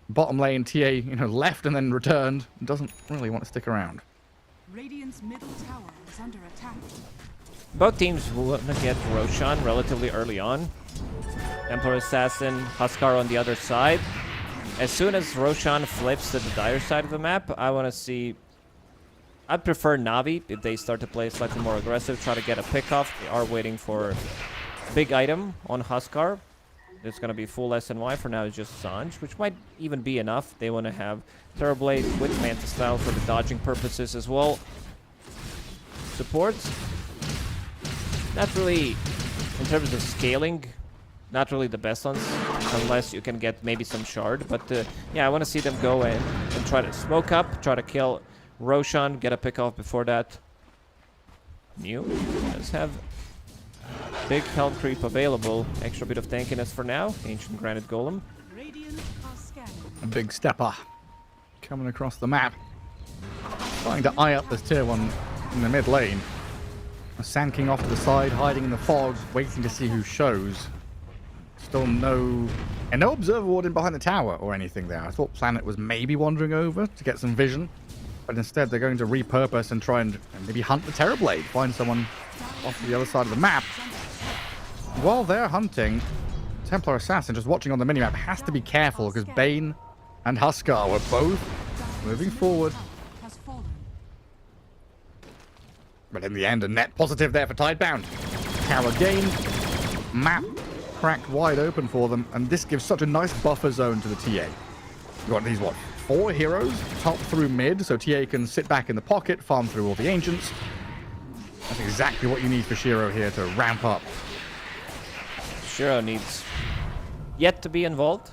Bottom lane, TA, left and then returned. Doesn't really want to stick around. Radiant's middle tower is under attack. Both teams will get Roshan relatively early on. Templar Assassin, Huskar on the other side. As soon as Roshan flips to the dire side of the map, I want to see... I'd prefer Navi if they start to play slightly more aggressive, try to get a pick off. They are waiting for big item on Huskar. It's going to be full SNY. For now, it's just Sanj, which might even be enough. They want to have Terrorblade with Manta Style for the dodging purposes as well. Supports. Not really, in terms of scaling, not really the best ones, unless you can get maybe some shard. But yeah, I want to see them go in and try to smoke up, try to kill Roshan, get a pick off before that. New does have big health creep available. Extra bit of tankiness for now. Ancient Granite Golem. Radiant are scanning. A big stepper coming across the map. Trying to eye up this tier 1 in the mid lane. A Sand King off to the side, hiding in the fog, waiting to see who shows. Still no observer ward in behind the tower or anything there. I thought Planet was maybe wandering over to get some vision. But instead, they're going to repurpose and try and maybe hunt the Terrorblade. Find someone off to the other side of the map. While they're hunting, Templar Assassin, just watching on the minimap, has to be careful because Bane and Huskar were both moving forward. But in the end, a net positive there for Tidebound. Tower gained, map cracked wide open for them, and this gives such a nice buffer zone to the TA. You got these, 4 heroes, top through mid, so TA can sit back in the pocket, farm through all the ancients. That's exactly what you need for Shiro here to ramp up. Shiro needs yet to be involved.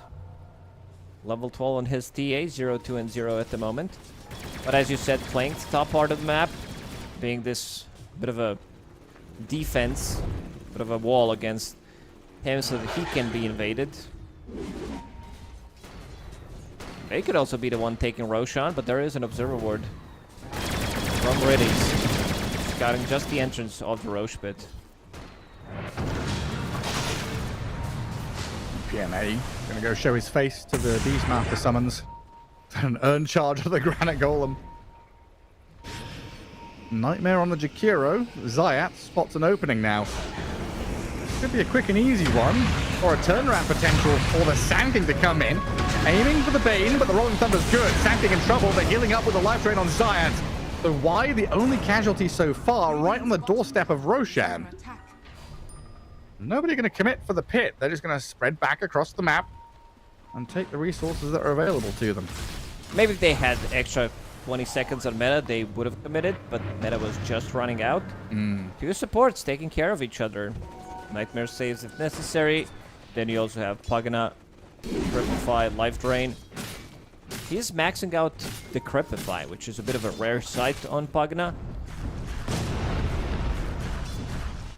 Level 12 on his TA, 0, 2, and 0 at the moment. But as you said, playing the top part of the map, being this bit of a defense, bit of a wall against him so that he can be invaded. They could also be the one taking Roshan, but there is an observer ward from Riddies, scouting just the entrance of the Roche pit. PMA gonna go show his face to the Beastmaster summons and earn charge of the Granite Golem. Nightmare on the Jakiro. Zayat spots an opening now. Could be a quick and easy one, or a turnaround potential for the Sand King to come in. Aiming for the Bane, but the Rolling Thunder's good. Sand King in trouble. They're healing up with the life drain on Zayat. So why the only casualty so far right on the doorstep of Roshan? Nobody going to commit for the pit. They're just going to spread back across the map. and take the resources that are available to them. Maybe if they had extra 20 seconds on meta, they would have committed, but meta was just running out. Two supports taking care of each other. Nightmare saves if necessary. Then you also have Pagana, Cripify, Life Drain. He's maxing out the Cripify, which is a bit of a rare sight on Pagana.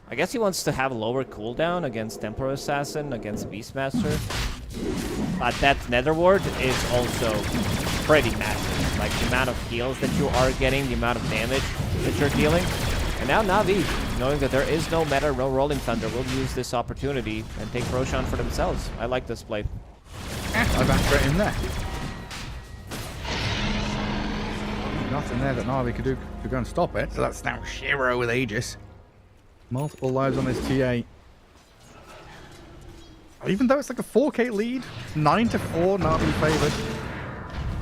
I guess he wants to have a lower cooldown against Temporal Assassin, against Beastmaster. But that Nether Ward is also pretty massive. Like the amount of heals that you are getting, the amount of damage that you're dealing. And now Na'Vi, knowing that there is no meta, no Rolling Thunder, will use this opportunity and take Roshan for themselves. I like this play. I back straight in there. Nothing there that Na'Vi could do to go and stop it. So that's now Shiro with Aegis. Multiple lives on this TA. Even though it's like a 4k lead, 9-4 Na'Vi favored.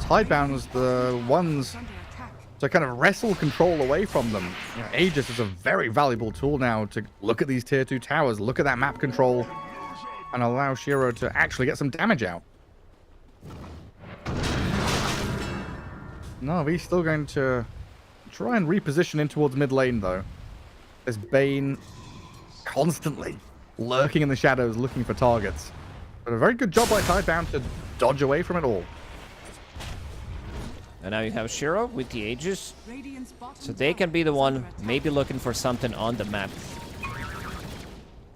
Tidebound was the ones to kind of wrestle control away from them. You know, Aegis is a very valuable tool now to look at these tier 2 towers, look at that map control, and allow Shiro to actually get some damage out. Na'Vi's still going to try and reposition in towards mid lane, though. There's Bane constantly lurking in the shadows, looking for targets. But a very good job by Tidebound to dodge away from it all. And now you have Shiro with the Aegis. So they can be the one maybe looking for something on the map.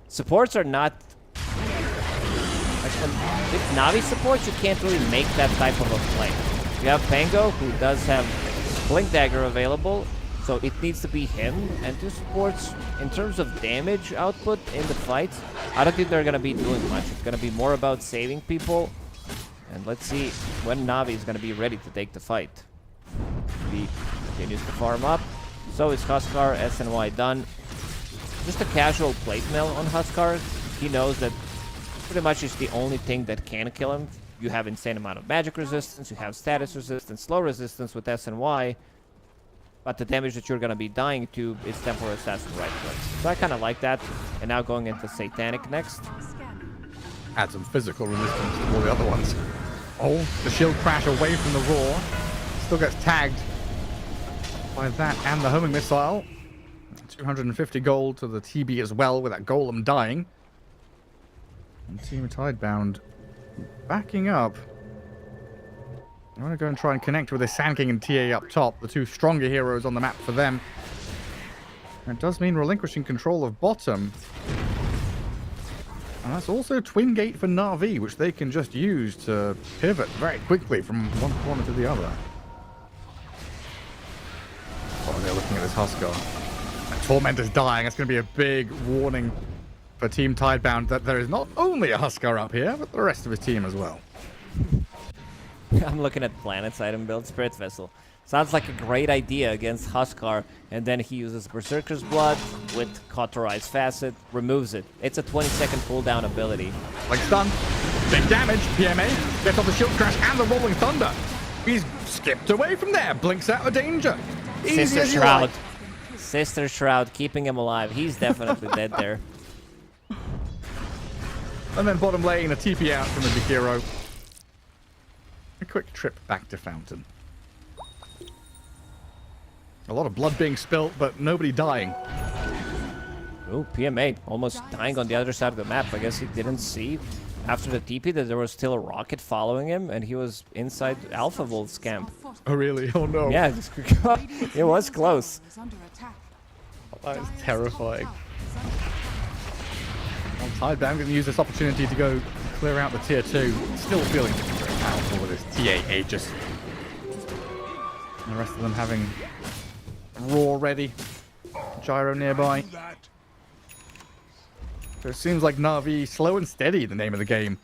Supports are not... Like with Na'Vi supports, you can't really make that type of a play. You have Pango, who does have Blink Dagger available, so it needs to be him. And two supports, in terms of damage output in the fight, I don't think they're going to be doing much. It's going to be more about saving people. And let's see when Na'Vi is going to be ready to take the fight. He continues to farm up. So is Huskar, SNY done. Just a casual plate mill on Huskar. He knows that pretty much is the only thing that can kill him. You have insane amount of magic resistance, you have status resistance, slow resistance with SNY. But the damage that you're going to be dying to is Temporal Assassin right click. So I kind of like that. And now going into Satanic next. Add some physical resistance to all the other ones. Oh, the shield crash away from the roar. Still gets tagged by that and the homing missile. 250 gold to the TB as well with that golem dying. And Team Tidebound backing up. I'm going to go and try and connect with the Sand King and TA up top. The two stronger heroes on the map for them. And it does mean relinquishing control of bottom. And that's also Twin Gate for Na'Vi, which they can just use to pivot very quickly from one corner to the other. Oh, they're looking at this Huskar. Tormentor's dying. That's going to be a big warning for Team Tidebound that there is not only a Huskar up here, but the rest of his team as well. I'm looking at Planet's item build, Spirit Vessel. Sounds like a great idea against Huskar, and then he uses Berserker's Blood with Cauterized Facet, removes it. It's a 20-second cooldown ability. Like stun, big damage, PMA, gets off the shield crash and the Rolling Thunder. He's skipped away from there, blinks out of danger. Easy Sister as you Shroud. like. Sister Shroud, keeping him alive. He's definitely dead there. And then bottom lane, a TP out from the big hero. A quick trip back to Fountain. A lot of blood being spilt, but nobody dying. Oh, PMA almost dying on the other side of the map. I guess he didn't see after the TP that there was still a rocket following him, and he was inside Alpha Wolf's camp. Oh, really? Oh, no. Yeah, it was close. That is terrifying. Well, Tidebound going to use this opportunity to go clear out the tier 2. Still feeling very powerful with his TA Aegis. And the rest of them having Roar ready. Gyro nearby. So it seems like Na'Vi, slow and steady, the name of the game.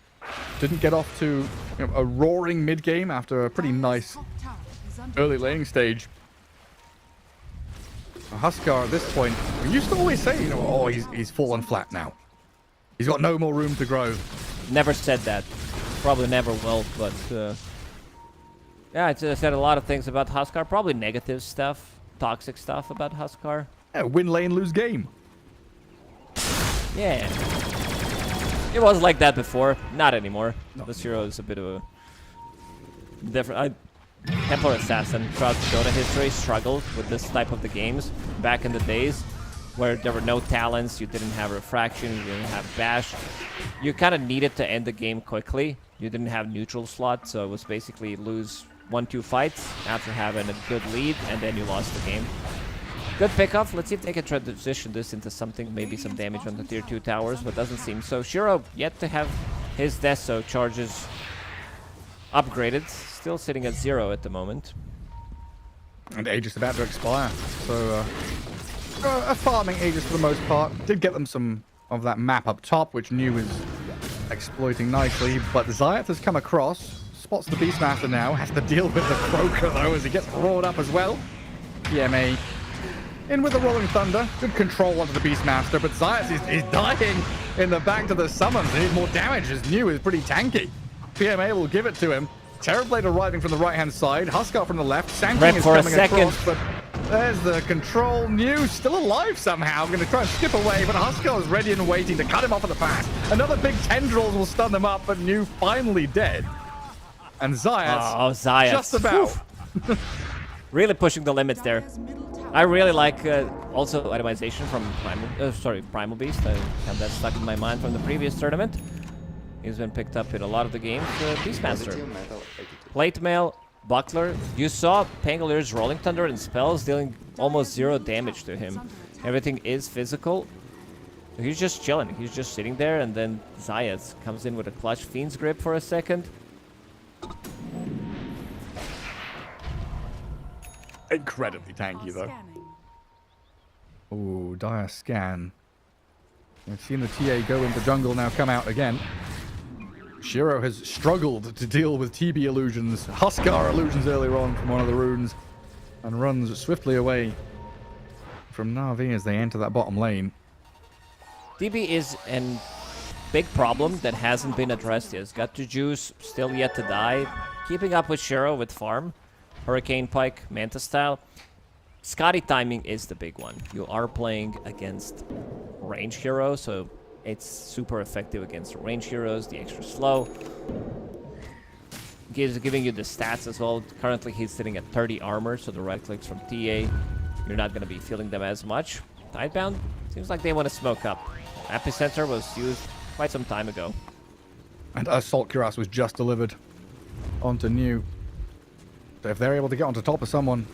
Didn't get off to a roaring mid-game after a pretty nice early laning stage. Huskar at this point, we used to always say, oh, he's fallen flat now. He's got no more room to grow. Never said that. Probably never will, but yeah, I said a lot of things about Huskar. Probably negative stuff, toxic stuff about Huskar. Yeah, win lane, lose game. Yeah. It was like that before, not anymore. This hero is a bit of a different. Templar Assassin throughout Dota history struggled with this type of the games back in the days where there were no talents, you didn't have refraction, you didn't have bash. You kind of needed to end the game quickly. You didn't have neutral slot, so it was basically lose 1-2 fights after having a good lead, and then you lost the game. Good pickoff. Let's see if they can transition this into something, maybe some damage on the tier 2 towers, but doesn't seem so. Shiro yet to have his Deso charges upgraded. Still sitting at 0 at the moment. And Aegis about to expire. So, a farming Aegis for the most part. Did get them some of that map up top, which New is exploiting nicely. But Zayat has come across, spots the Beastmaster now, has to deal with the Croaker though as he gets roared up as well. PMA in with the Rolling Thunder. Good control onto the Beastmaster, but Zayat is dying in the back to the summons. He needs more damage as New is pretty tanky. PMA will give it to him. Terrorblade arriving from the right-hand side. Huskar from the left. Sanking is coming across, but there's the control. New still alive somehow. Going to try and skip away, but Huskar is ready and waiting to cut him off at the pass. Another big tendrils will stun them up, but New finally dead. And Zayat just about. Really pushing the limits there. I really like also itemization from Primal Beast. I have that stuck in my mind from the previous tournament. He's been picked up in a lot of the games. Beastmaster. Plate Mail, Buckler. You saw Pangolier's Rolling Thunder and spells dealing almost 0 damage to him. Everything is physical. He's just chilling. He's just sitting there, and then Zayat comes in with a clutch Fiend's Grip for a second. Incredibly tanky though. Ooh, dire scan. We've seen the TA go into jungle, now come out again. Shiro has struggled to deal with TB illusions, Huskar illusions earlier on from one of the runes, and runs swiftly away from Na'Vi as they enter that bottom lane. TB is a big problem that hasn't been addressed yet. It's got to juice, still yet to die. Keeping up with Shiro with farm, Hurricane Pike, Manta style. Scotty timing is the big one. You are playing against range heroes, so it's super effective against range heroes, the extra slow. Giving you the stats as well. Currently he's sitting at 30 armor, so the right clicks from TA, you're not going to be feeling them as much. Tidebound, seems like they want to smoke up. Epicenter was used quite some time ago. And Assault Cuirass was just delivered onto New. So if they're able to get onto top of someone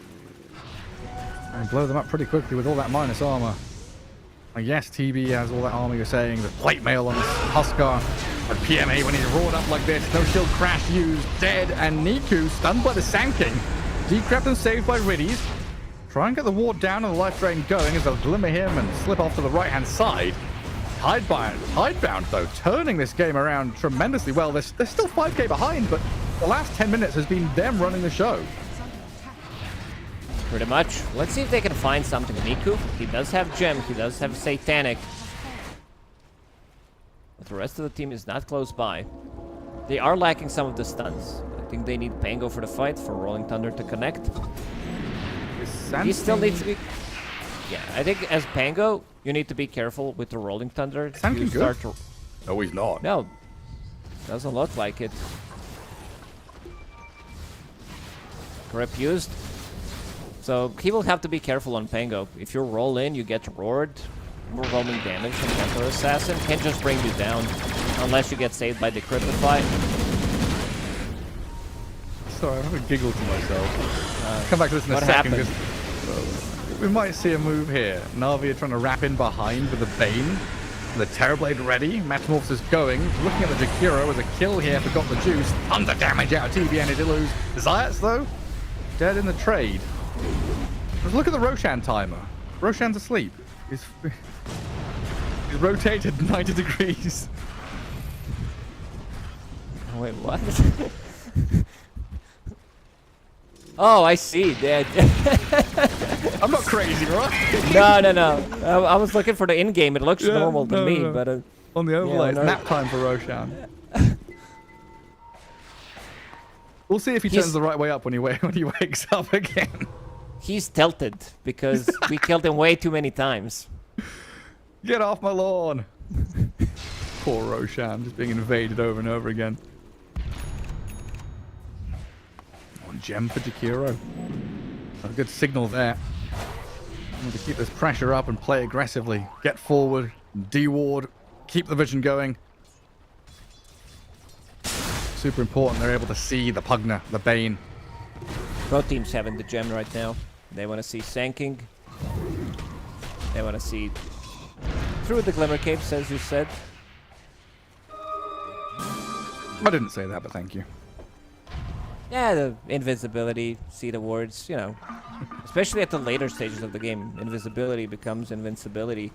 and blow them up pretty quickly with all that minus armor. And yes, TB has all that armor you're saying, the plate mail on Huskar, and PMA when he's roared up like this, no shield crash used, dead, and Niku stunned by the Sanking. Decrept and saved by Riddies. Try and get the ward down and the life drain going as they'll glimmer him and slip off to the right-hand side. Tidebound, though, turning this game around tremendously well. They're still 5k behind, but the last 10 minutes has been them running the show. Pretty much. Let's see if they can find something. Niku, he does have Gem, he does have Satanic. But the rest of the team is not close by. They are lacking some of the stuns. I think they need Pango for the fight, for Rolling Thunder to connect. He still needs to be... Yeah, I think as Pango, you need to be careful with the Rolling Thunder. Sanking good? No, he's not. No, doesn't look like it. Grip used. So he will have to be careful on Pango. If you roll in, you get roared. Overwhelming damage from Templar Assassin can't just bring you down unless you get saved by the Decryptify. Sorry, I'm having a giggle to myself. Come back to this in a what second. Happened? We might see a move here. Na'Vi are trying to wrap in behind with the Bane. The Terrorblade ready. Metamorphosis is going. Looking at the Jakiro as a kill here. Forgot the juice. Tons of damage out of TB and it lose. Zayats though, dead in the trade. Let's look at the Roshan timer. Roshan's asleep. He's rotated 90 degrees. Wait, what? Oh, I see. I'm not crazy, right? No. I was looking for the in-game. It looks normal to me, but... on the overlay, it's nap time for Roshan. We'll see if he turns the right way up when he wakes up again. He's tilted because we killed him way too many times. Get off my lawn. Poor Roshan, just being invaded over and over again. One gem for Jakiro. A good signal there. We need to keep this pressure up and play aggressively. Get forward, deward, keep the vision going. Super important they're able to see the Pugna, the Bane. Both teams having the gem right now. They want to see Sanking. They want to see through the Glimmer Capes, as you said. I didn't say that, but thank you. Yeah, the invisibility, see the words, you know. Especially at the later stages of the game, invisibility becomes invincibility.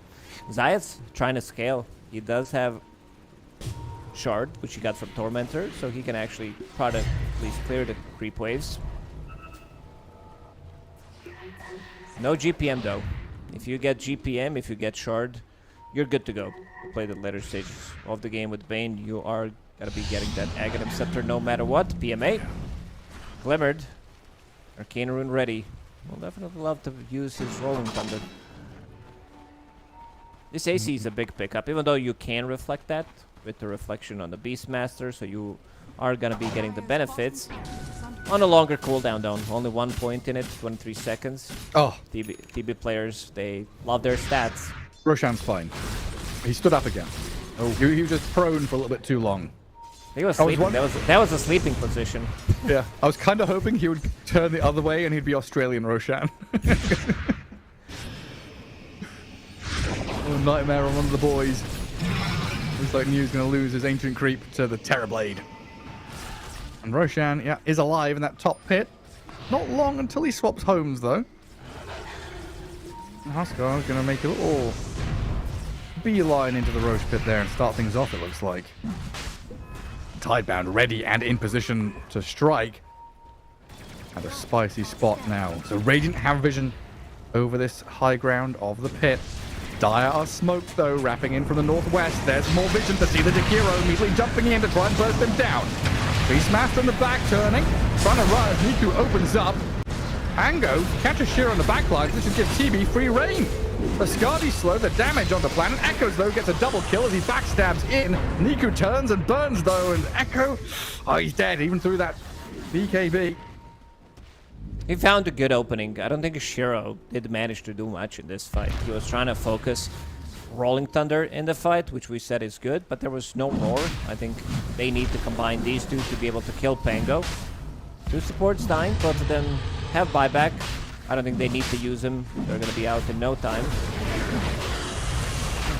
Zayat's trying to scale. He does have Shard, which he got from Tormentor, so he can actually try to at least clear the creep waves. No GPM though. If you get GPM, if you get Shard, you're good to go. Play the later stages of the game with Bane. You are gonna be getting that Aghanim Scepter no matter what. PMA. Glimmered. Arcane Rune ready. Will definitely love to use his Rolling Thunder. This AC is a big pickup, even though you can reflect that with the reflection on the Beastmaster, so you are gonna be getting the benefits on a longer cooldown though. Only 1 point in it, 23 seconds. Oh. TB players, they love their stats. Roshan's fine. He stood up again. Oh, he was just prone for a little bit too long. He was sleeping. That was a sleeping position. Yeah, I was kind of hoping he would turn the other way and he'd be Australian Roshan. Oh, nightmare on one of the boys. Looks like New's going to lose his Ancient Creep to the Terrorblade. And Roshan, yeah, is alive in that top pit. Not long until he swaps homes, though. Huskar is going to make a little beeline into the Roche pit there and start things off, it looks like. Tidebound ready and in position to strike. At a spicy spot now. So Radiant have vision over this high ground of the pit. Dire are smoked though, wrapping in from the northwest. There's more vision to see the Jakiro immediately jumping in to try and burst him down. Beastmaster in the back turning, trying to run as Niku opens up. Ango catches Shiro in the back line. This should give TB free reign. Ascardi slow the damage on the planet. Echoes though gets a double kill as he backstabs in. Niku turns and burns though, and Echo, oh, he's dead even through that BKB. He found a good opening. I don't think Shiro did manage to do much in this fight. He was trying to focus Rolling Thunder in the fight, which we said is good, but there was no roar. I think they need to combine these two to be able to kill Pango. Two supports dying, both of them have buyback. I don't think they need to use him. They're going to be out in no time.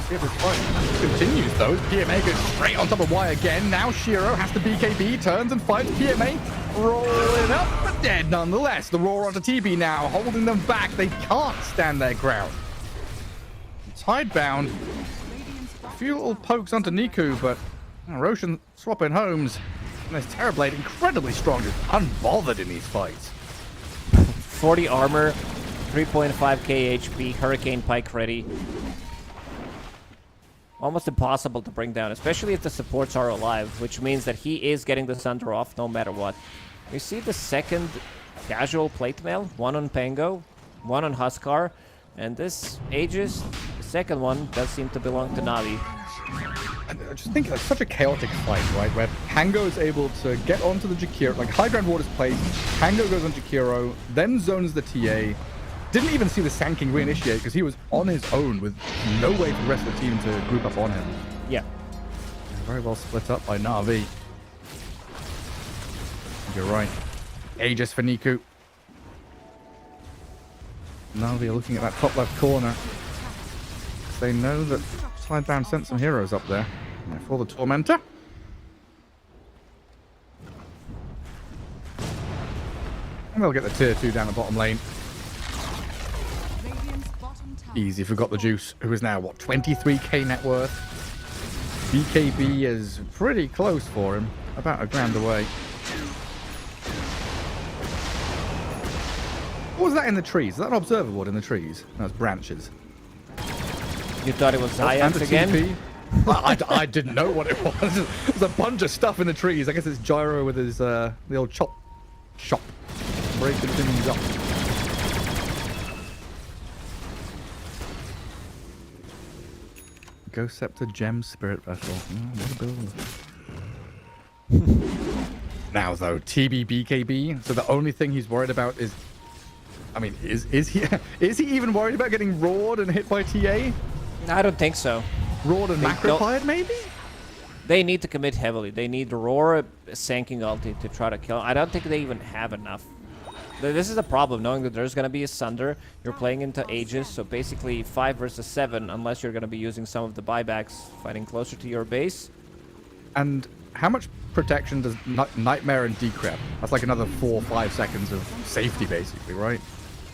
See if this fight continues though. PMA goes straight on top of Y again. Now Shiro has to BKB, turns and fights. PMA rolling up, but dead nonetheless. The roar onto TB now, holding them back. They can't stand their ground. Tidebound. A few little pokes onto Niku, but Roshan swapping homes. And this Terrorblade incredibly strong, just unbothered in these fights. 40 armor, 3.5k HP, Hurricane Pike ready. Almost impossible to bring down, especially if the supports are alive, which means that he is getting the Thunder off no matter what. We see the second casual plate mail, one on Pango, one on Huskar, and this Aegis, the second one, does seem to belong to Navi. I just think it's such a chaotic fight, right? Where Pango is able to get onto the Jakiro, like high ground ward is placed, Pango goes on Jakiro, then zones the TA. Didn't even see the Sanking reinitiate because he was on his own with no way for the rest of the team to group up on him. Yeah. Very well split up by Na'Vi. You're right. Aegis for Niku. Na'Vi are looking at that top left corner. They know that Tidebound sent some heroes up there. For the Tormentor. And they'll get the tier 2 down the bottom lane. Easy, forgot the juice, who is now, what, 23k net worth? BKB is pretty close for him, about $1,000 away. What was that in the trees? Is that an observer board in the trees? No, it's branches. You thought it was Zayat again? I didn't know what it was. There's a bunch of stuff in the trees. I guess it's Gyro with his, the old chop shop. Breaking things up. Ghost Scepter Gem Spirit Vessel. What a build. Now though, TBBKB. So the only thing he's worried about is, I mean, is he even worried about getting roared and hit by TA? I don't think so. Roared and macrofired maybe? They need to commit heavily. They need Roar, Sanking ulti to try to kill him. I don't think they even have enough. This is the problem, knowing that there's going to be a Sunder. You're playing into Aegis, so basically 5 versus 7, unless you're going to be using some of the buybacks, fighting closer to your base. And how much protection does Nightmare and Decrep? That's like another 4 or 5 seconds of safety, basically, right?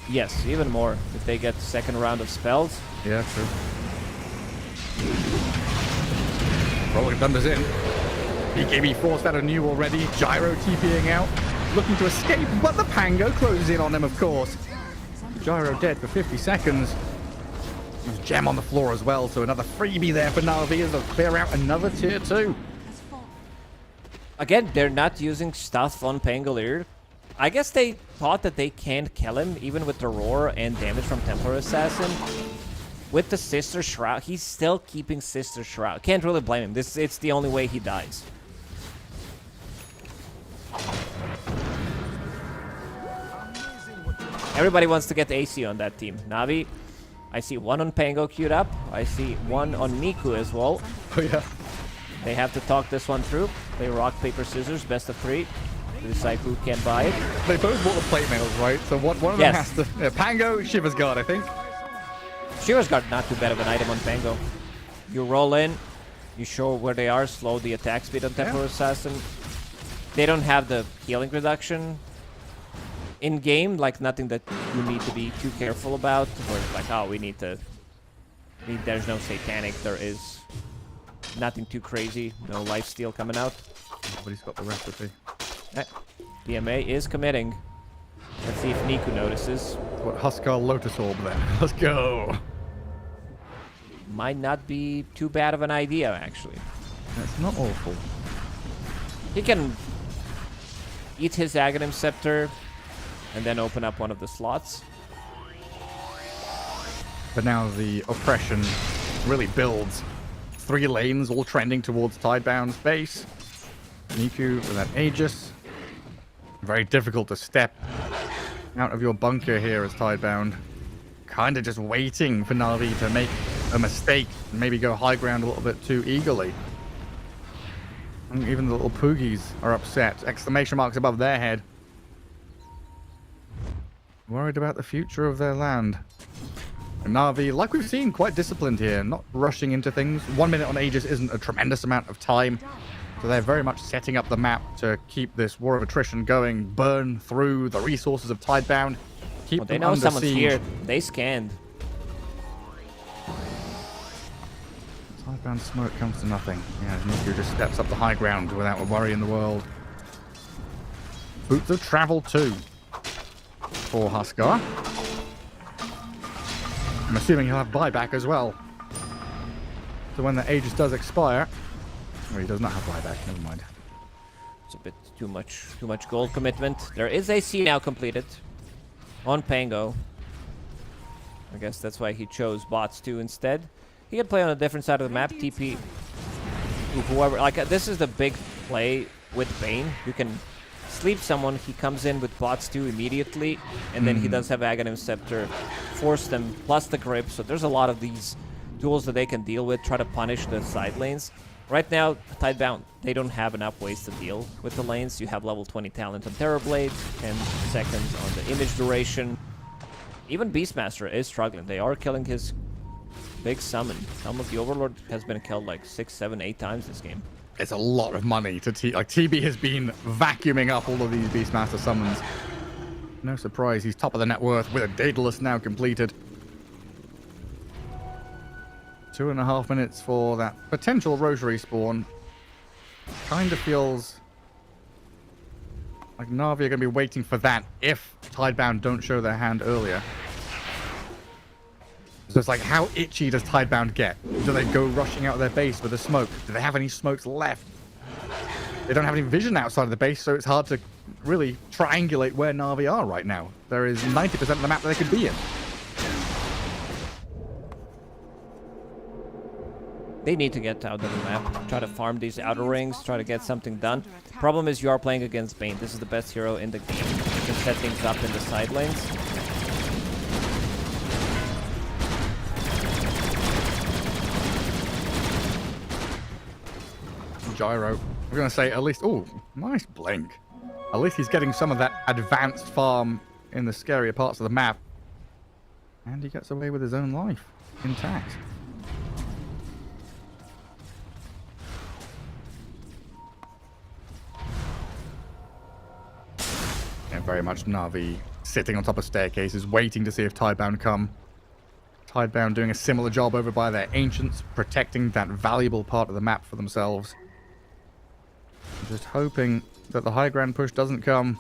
Yes, even more if they get second round of spells. Yeah, true. Rolling Thunder's in. BKB forced out of new already. Gyro TPing out. Looking to escape, but the Pango closes in on him, of course. Gyro dead for 50 seconds. There's Gem on the floor as well, so another freebie there for Na'Vi as they'll clear out another tier 2. Again, they're not using stuff on Pangolier. I guess they thought that they can't kill him, even with the Roar and damage from Templar Assassin. With the Sister Shroud, he's still keeping Sister Shroud. Can't really blame him. It's the only way he dies. Everybody wants to get AC on that team. Na'Vi, I see one on Pango queued up. I see one on Niku as well. Oh, yeah. They have to talk this one through. Play rock, paper, scissors, best of 3. To decide who can buy it. They both bought the plate mails, right? So one of them has to... Yeah, Pango, Shiver's Guard, I think. Shiver's Guard, not too bad of an item on Pango. You roll in, you show where they are, slow the attack speed on Templar Assassin. They don't have the healing reduction in game, like nothing that you need to be too careful about. Or it's like, oh, there's no satanic, there is nothing too crazy, no lifesteal coming out. But he's got the recipe. DMA is committing. Let's see if Niku notices. What, Huskar Lotus Orb then? Let's go. Might not be too bad of an idea, actually. That's not awful. He can eat his Aghanim Scepter and then open up one of the slots. But now the oppression really builds. 3 lanes all trending towards Tidebound's base. Niku with that Aegis. Very difficult to step out of your bunker here as Tidebound. Kind of just waiting for Na'Vi to make a mistake and maybe go high ground a little bit too eagerly. And even the little Poogies are upset. Exclamation marks above their head. Worried about the future of their land. And Na'Vi, like we've seen, quite disciplined here. Not rushing into things. 1 minute on Aegis isn't a tremendous amount of time. So they're very much setting up the map to keep this war of attrition going. Burn through the resources of Tidebound. Keep them they know under someone's siege. here. They scanned. Tidebound smoke comes to nothing. Yeah, Niku just steps up the high ground without a worry in the world. Boots of travel too for Huskar. I'm assuming he'll have buyback as well. So when the Aegis does expire, or he does not have buyback, never mind. It's a bit too much gold commitment. There is AC now completed on Pango. I guess that's why he chose bots 2 instead. He can play on a different side of the map. TP whoever. Like this is the big play with Bane. You can sleep someone. He comes in with bots 2 immediately, and then he does have Aghanim Scepter, force them plus the grip. So there's a lot of these tools that they can deal with. Try to punish the side lanes. Right now, Tidebound, they don't have enough ways to deal with the lanes. You have level 20 talent on Terrorblade, 10 seconds on the image duration. Even Beastmaster is struggling. They are killing his big summon. Some of the Overlord has been killed like 6, 7, 8 times this game. It's a lot of money to TB has been vacuuming up all of these Beastmaster summons. No surprise, he's top of the net worth with a Daedalus now completed. 2.5 minutes for that potential Rosary spawn. Kind of feels like Na'Vi are going to be waiting for that if Tidebound don't show their hand earlier. So it's like, how itchy does Tidebound get? Do they go rushing out of their base with a smoke? Do they have any smokes left? They don't have any vision outside of the base, so it's hard to really triangulate where Na'Vi are right now. There is 90% of the map that they could be in. They need to get out of the map, try to farm these outer rings, try to get something done. Problem is you are playing against Bane. This is the best hero in the game. You can set things up in the side lanes. Gyro. We're going to say at least... Oh, nice blink. At least he's getting some of that advanced farm in the scarier parts of the map. And he gets away with his own life intact. And very much Na'Vi sitting on top of staircases, waiting to see if Tidebound come. Tidebound doing a similar job over by their ancients, protecting that valuable part of the map for themselves. Just hoping that the high ground push doesn't come.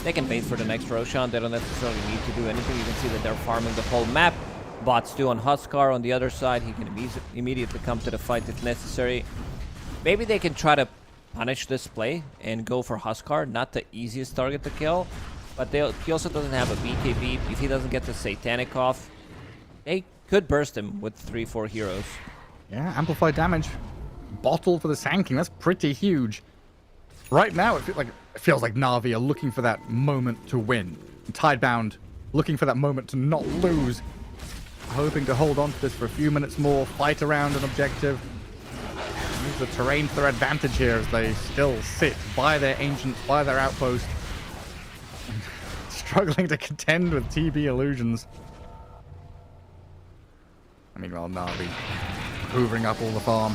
They can wait for the next Roshan. They don't necessarily need to do anything. You can see that they're farming the whole map. Bots do on Huskar on the other side. He can immediately come to the fight if necessary. Maybe they can try to punish this play and go for Huskar. Not the easiest target to kill. But he also doesn't have a BKB. If he doesn't get the Satanic off, they could burst him with 3-4 heroes. Yeah, amplified damage. Bottle for the Sanking. That's pretty huge. Right now, it feels like Na'Vi are looking for that moment to win. Tidebound looking for that moment to not lose. Hoping to hold on to this for a few minutes more. Fight around an objective. Use the terrain to their advantage here as they still sit by their ancients, by their outpost. Struggling to contend with TB illusions. Meanwhile, Na'Vi hoovering up all the farm.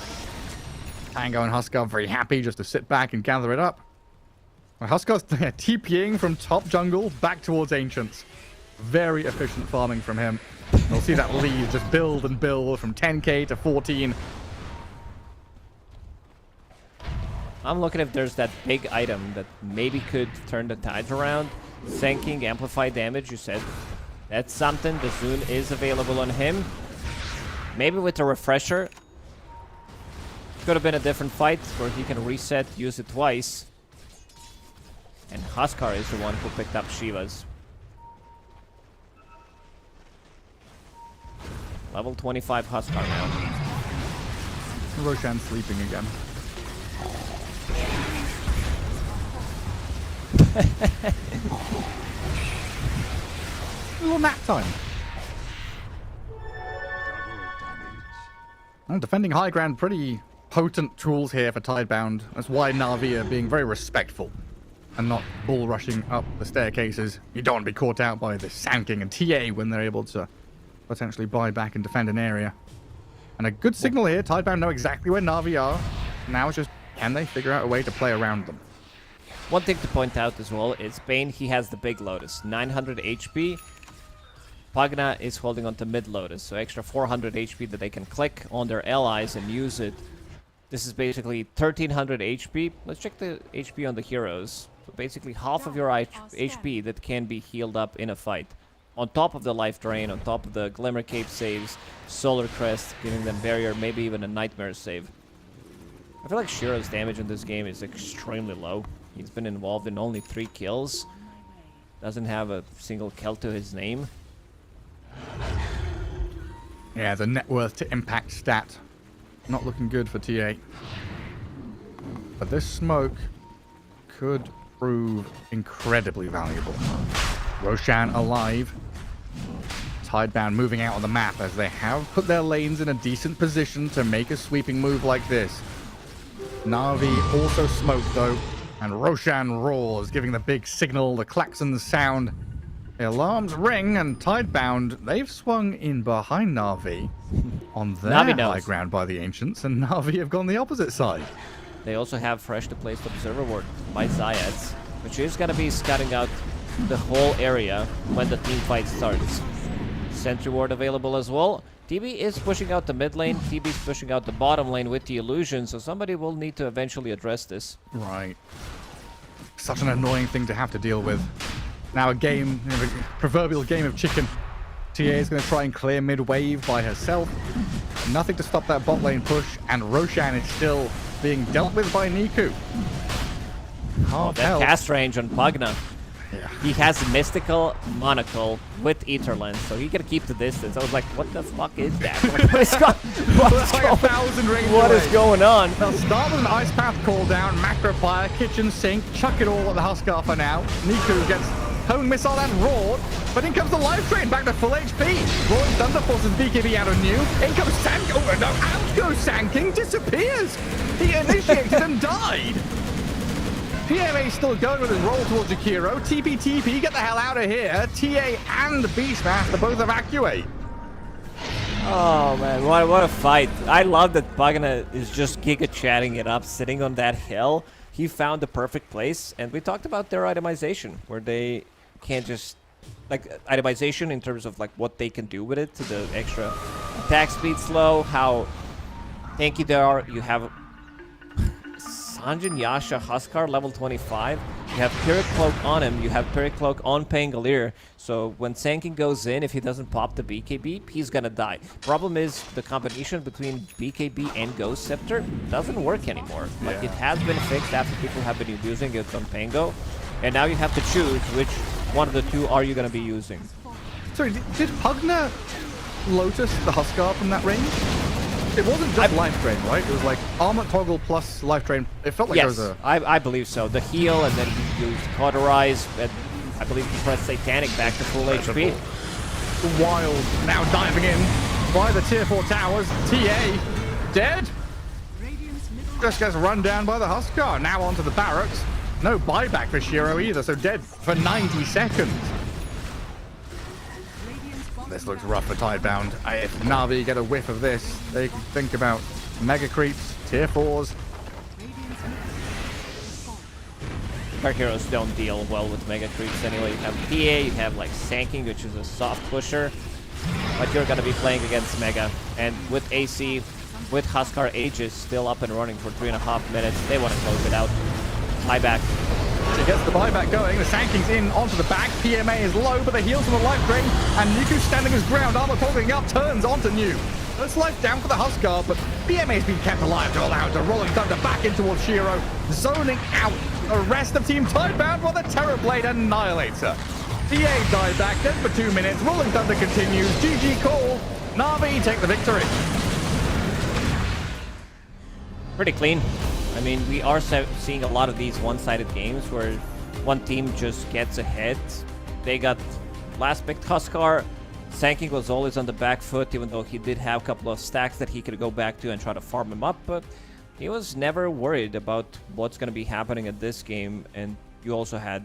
Tango and Huskar very happy just to sit back and gather it up. Well, Huskar's TPing from top jungle back towards ancients. Very efficient farming from him. We'll see that lead just build and build from 10k to 14. I'm looking if there's that big item that maybe could turn the tides around. Sanking, amplified damage, you said. That's something. The Zune is available on him. Maybe with a refresher. Could have been a different fight where he can reset, use it twice. And Huskar is the one who picked up Shiva's. Level 25 Huskar now. Roshan sleeping again. A little nap time. And defending high ground, pretty potent tools here for Tidebound. That's why Na'Vi are being very respectful and not bull rushing up the staircases. You don't want to be caught out by the Sanking and TA when they're able to potentially buy back and defend an area. And a good signal here. Tidebound know exactly where Na'Vi are. Now it's just, can they figure out a way to play around them? One thing to point out as well is Bane, he has the big Lotus, 900 HP. Pagna is holding on to mid Lotus, so extra 400 HP that they can click on their allies and use it. This is basically 1300 HP. Let's check the HP on the heroes. So basically half of your HP that can be healed up in a fight. On top of the life drain, on top of the Glimmer Cape saves, Solar Crest, giving them barrier, maybe even a Nightmare save. I feel like Shiro's damage in this game is extremely low. He's been involved in only 3 kills. Doesn't have a single kill to his name. Yeah, the net worth to impact stat. Not looking good for TA. But this smoke could prove incredibly valuable. Roshan alive. Tidebound moving out on the map as they have put their lanes in a decent position to make a sweeping move like this. Na'Vi also smoked though, and Roshan roars, giving the big signal, the klaxons sound. The alarms ring, and Tidebound, they've swung in behind Na'Vi on their high ground by the Ancients, and Na'Vi have gone the opposite side. They also have fresh to placed Observer Ward by Zayat, which is going to be scouting out the whole area when the team fight starts. Sentry Ward available as well. TB is pushing out the mid lane, TB is pushing out the bottom lane with the illusion, so somebody will need to eventually address this. Right. Such an annoying thing to have to deal with. Now a game, a proverbial game of chicken. TA is going to try and clear mid-wave by herself. Nothing to stop that bot lane push, and Roshan is still being dealt with by Niku. Oh, that cast range on Pagna. He has Mystical, Monocle with Etherlens, so he can keep the distance. I was like, what the fuck is that? What is going on? They'll start with an Ice Path cooldown, Macro Fire, Kitchen Sink, chuck it all at the Huskar for now. Niku gets Hone Missile and Roared, but in comes the Life Drain back to full HP. Roaring Thunder forces BKB out of New. In comes Sank. Oh no, out goes Sanking, disappears. He initiated and died. PMA still going with his roll towards Jakiro. TP, get the hell out of here. TA and Beastmaster both evacuate. Oh man, what a fight. I love that Pagana is just giga chatting it up, sitting on that hill. He found the perfect place, and we talked about their itemization, where they can't just, like, itemization in terms of like what they can do with it, to the extra attack speed slow, how tanky they are. You have Sanjin Yasha Huskar level 25. You have Pyrrhic Cloak on him. You have Pyrrhic Cloak on Pangolier. So when Sanking goes in, if he doesn't pop the BKB, he's gonna die. Problem is the combination between BKB and Ghost Scepter doesn't work anymore. Like, it has been fixed after people have been using it on Pango. And now you have to choose which one of the two are you gonna be using. Sorry, did Pugna Lotus the Huskar from that range? It wasn't just Life Drain, right? It was like Armor Toggle plus Life Drain. It felt like there was a... I believe so. The heal, and then he used Cauterize, and I believe he pressed Satanic back to full HP. Wild now diving in by the tier 4 towers. TA dead. Just gets run down by the Huskar. Now onto the barracks. No buyback for Shiro either, so dead for 90 seconds. This looks rough for Tidebound. If Na'Vi get a whiff of this, they can think about Mega Creeps, tier 4s. Our heroes don't deal well with Mega Creeps anyway. You have PA, you have like Sanking, which is a soft pusher, but you're gonna be playing against Mega. And with AC, with Huskar Aegis still up and running for 3.5 minutes, they want to close it out. Buyback. He gets the buyback going. The Sanking's in onto the back. PMA is low, but the heals from the Life Drain. And Niku's standing his ground. Armor toggling up, turns onto New. That's life down for the Huskar, but PMA's been kept alive to allow the Rolling Thunder back in towards Shiro, zoning out the rest of Team Tidebound while the Terror Blade annihilates her. TA died back, dead for 2 minutes. Rolling Thunder continues. GG call. Na'Vi take the victory. Pretty clean. I mean, we are seeing a lot of these one-sided games where one team just gets ahead. They got last picked Huskar. Sanking was always on the back foot, even though he did have a couple of stacks that he could go back to and try to farm him up, but he was never worried about what's going to be happening at this game. And you also had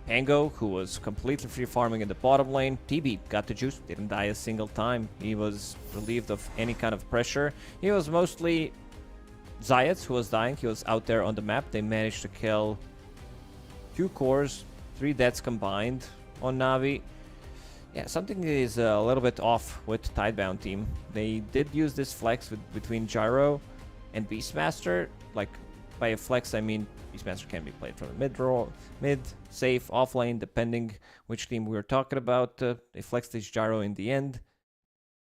Pango, who was completely free farming in the bottom lane. TB got the juice, didn't die a single time. He was relieved of any kind of pressure. He was mostly Zayat who was dying. He was out there on the map. They managed to kill 2 cores, 3 deaths combined on Na'Vi. Yeah, something is a little bit off with Tidebound team. They did use this flex between Gyro and Beastmaster. Like, by a flex, I mean Beastmaster can be played from the mid, safe, offlane, depending which team we were talking about. They flexed this Gyro in the end.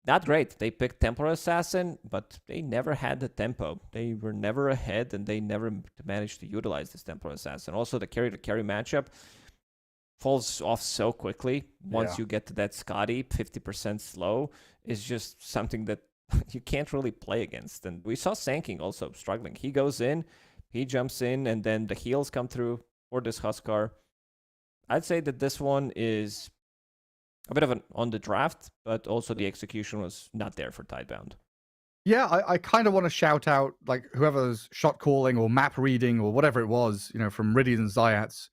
Not great. They picked Templar Assassin, but they never had the tempo. They were never ahead, and they never managed to utilize this Templar Assassin. Also, the carry-to-carry matchup falls off so quickly. Once you get to that Scotty, 50% slow, is just something that you can't really play against. And we saw Sanking also struggling. He goes in, he jumps in, and then the heals come through for this Huskar. I'd say that this one is a bit of an on the draft, but also the execution was not there for Tidebound. Yeah, I kind of want to shout out, like, whoever's shot calling or map reading or whatever it was, you know, from Riddies and Zayats,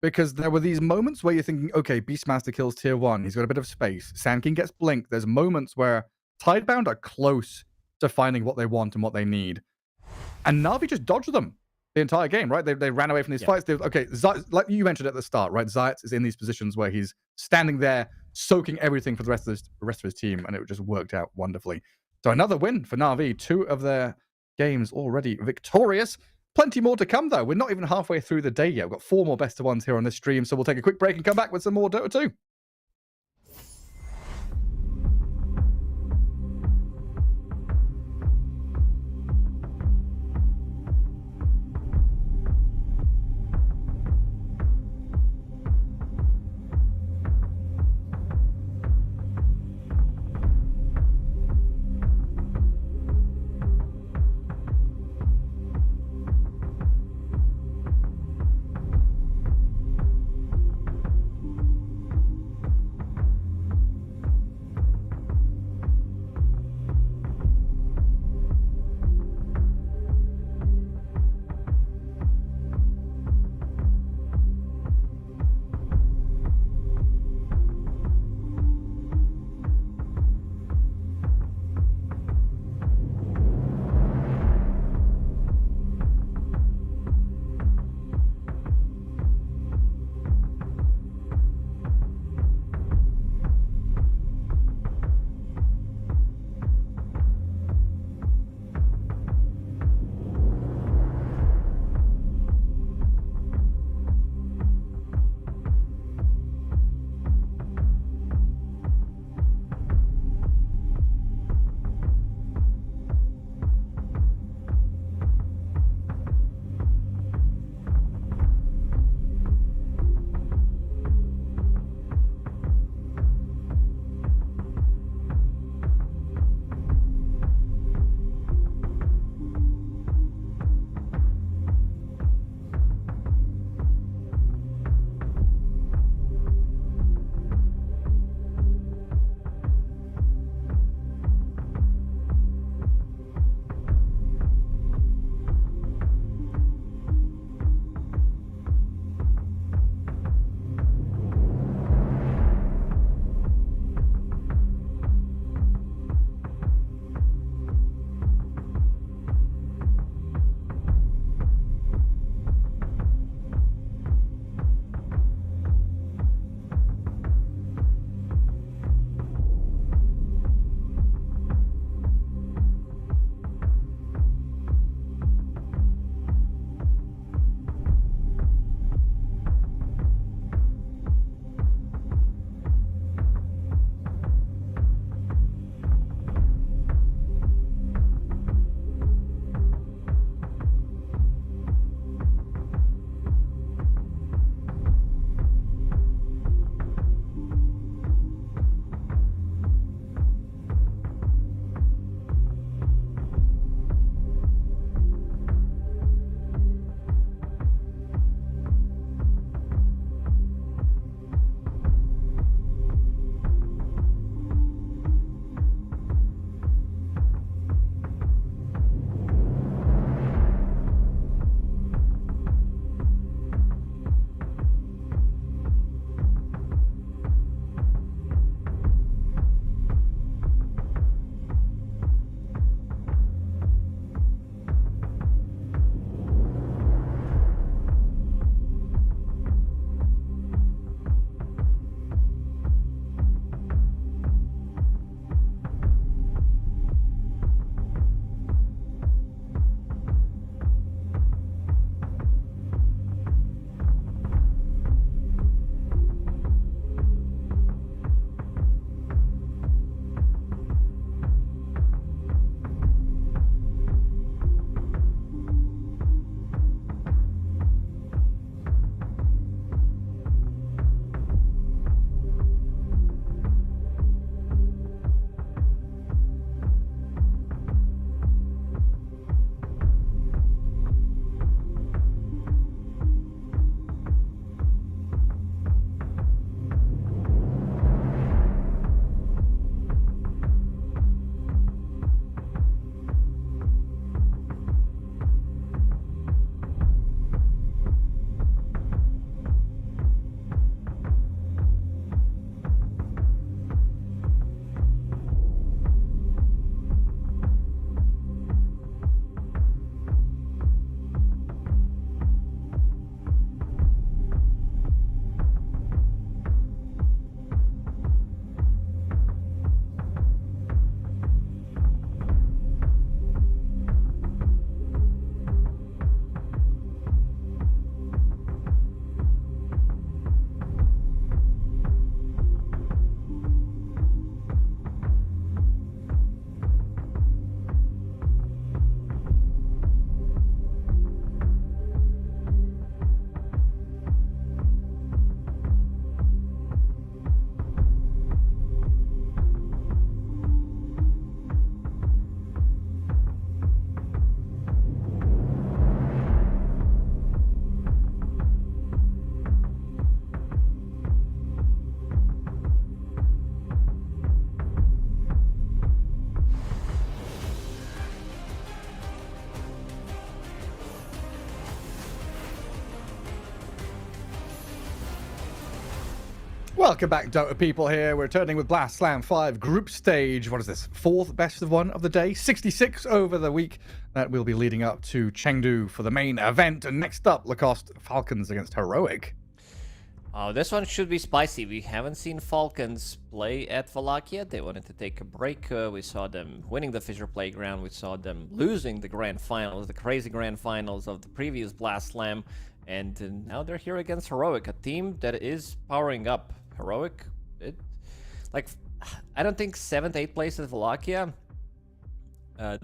because there were these moments where you're thinking, okay, Beastmaster kills tier 1, he's got a bit of space, Sandking gets blinked. There's moments where Tidebound are close to finding what they want and what they need. And Na'Vi just dodged them the entire game, right? They ran away from these fights. Okay, like you mentioned at the start, right? Zayat is in these positions where he's standing there, soaking everything for the rest of his team, and it just worked out wonderfully. So another win for Na'Vi, 2 of their games already victorious. Plenty more to come, though. We're not even halfway through the day yet. We've got 4 more best of ones here on this stream, so we'll take a quick break and come back with some more Dota 2. Welcome back, Dota people here. We're turning with Blast Slam 5 group stage. What is this? 4th best of one of the day. 66 over the week. That will be leading up to Chengdu for the main event. And next up, Lacoste Falcons against Heroic. Oh, this one should be spicy. We haven't seen Falcons play at Wallachia. They wanted to take a break. We saw them winning the Fisher Playground. We saw them losing the grand finals, the crazy grand finals of the previous Blast Slam. And now they're here against Heroic, a team that is powering up. Heroic, I don't think 7th, 8th place at Wallachia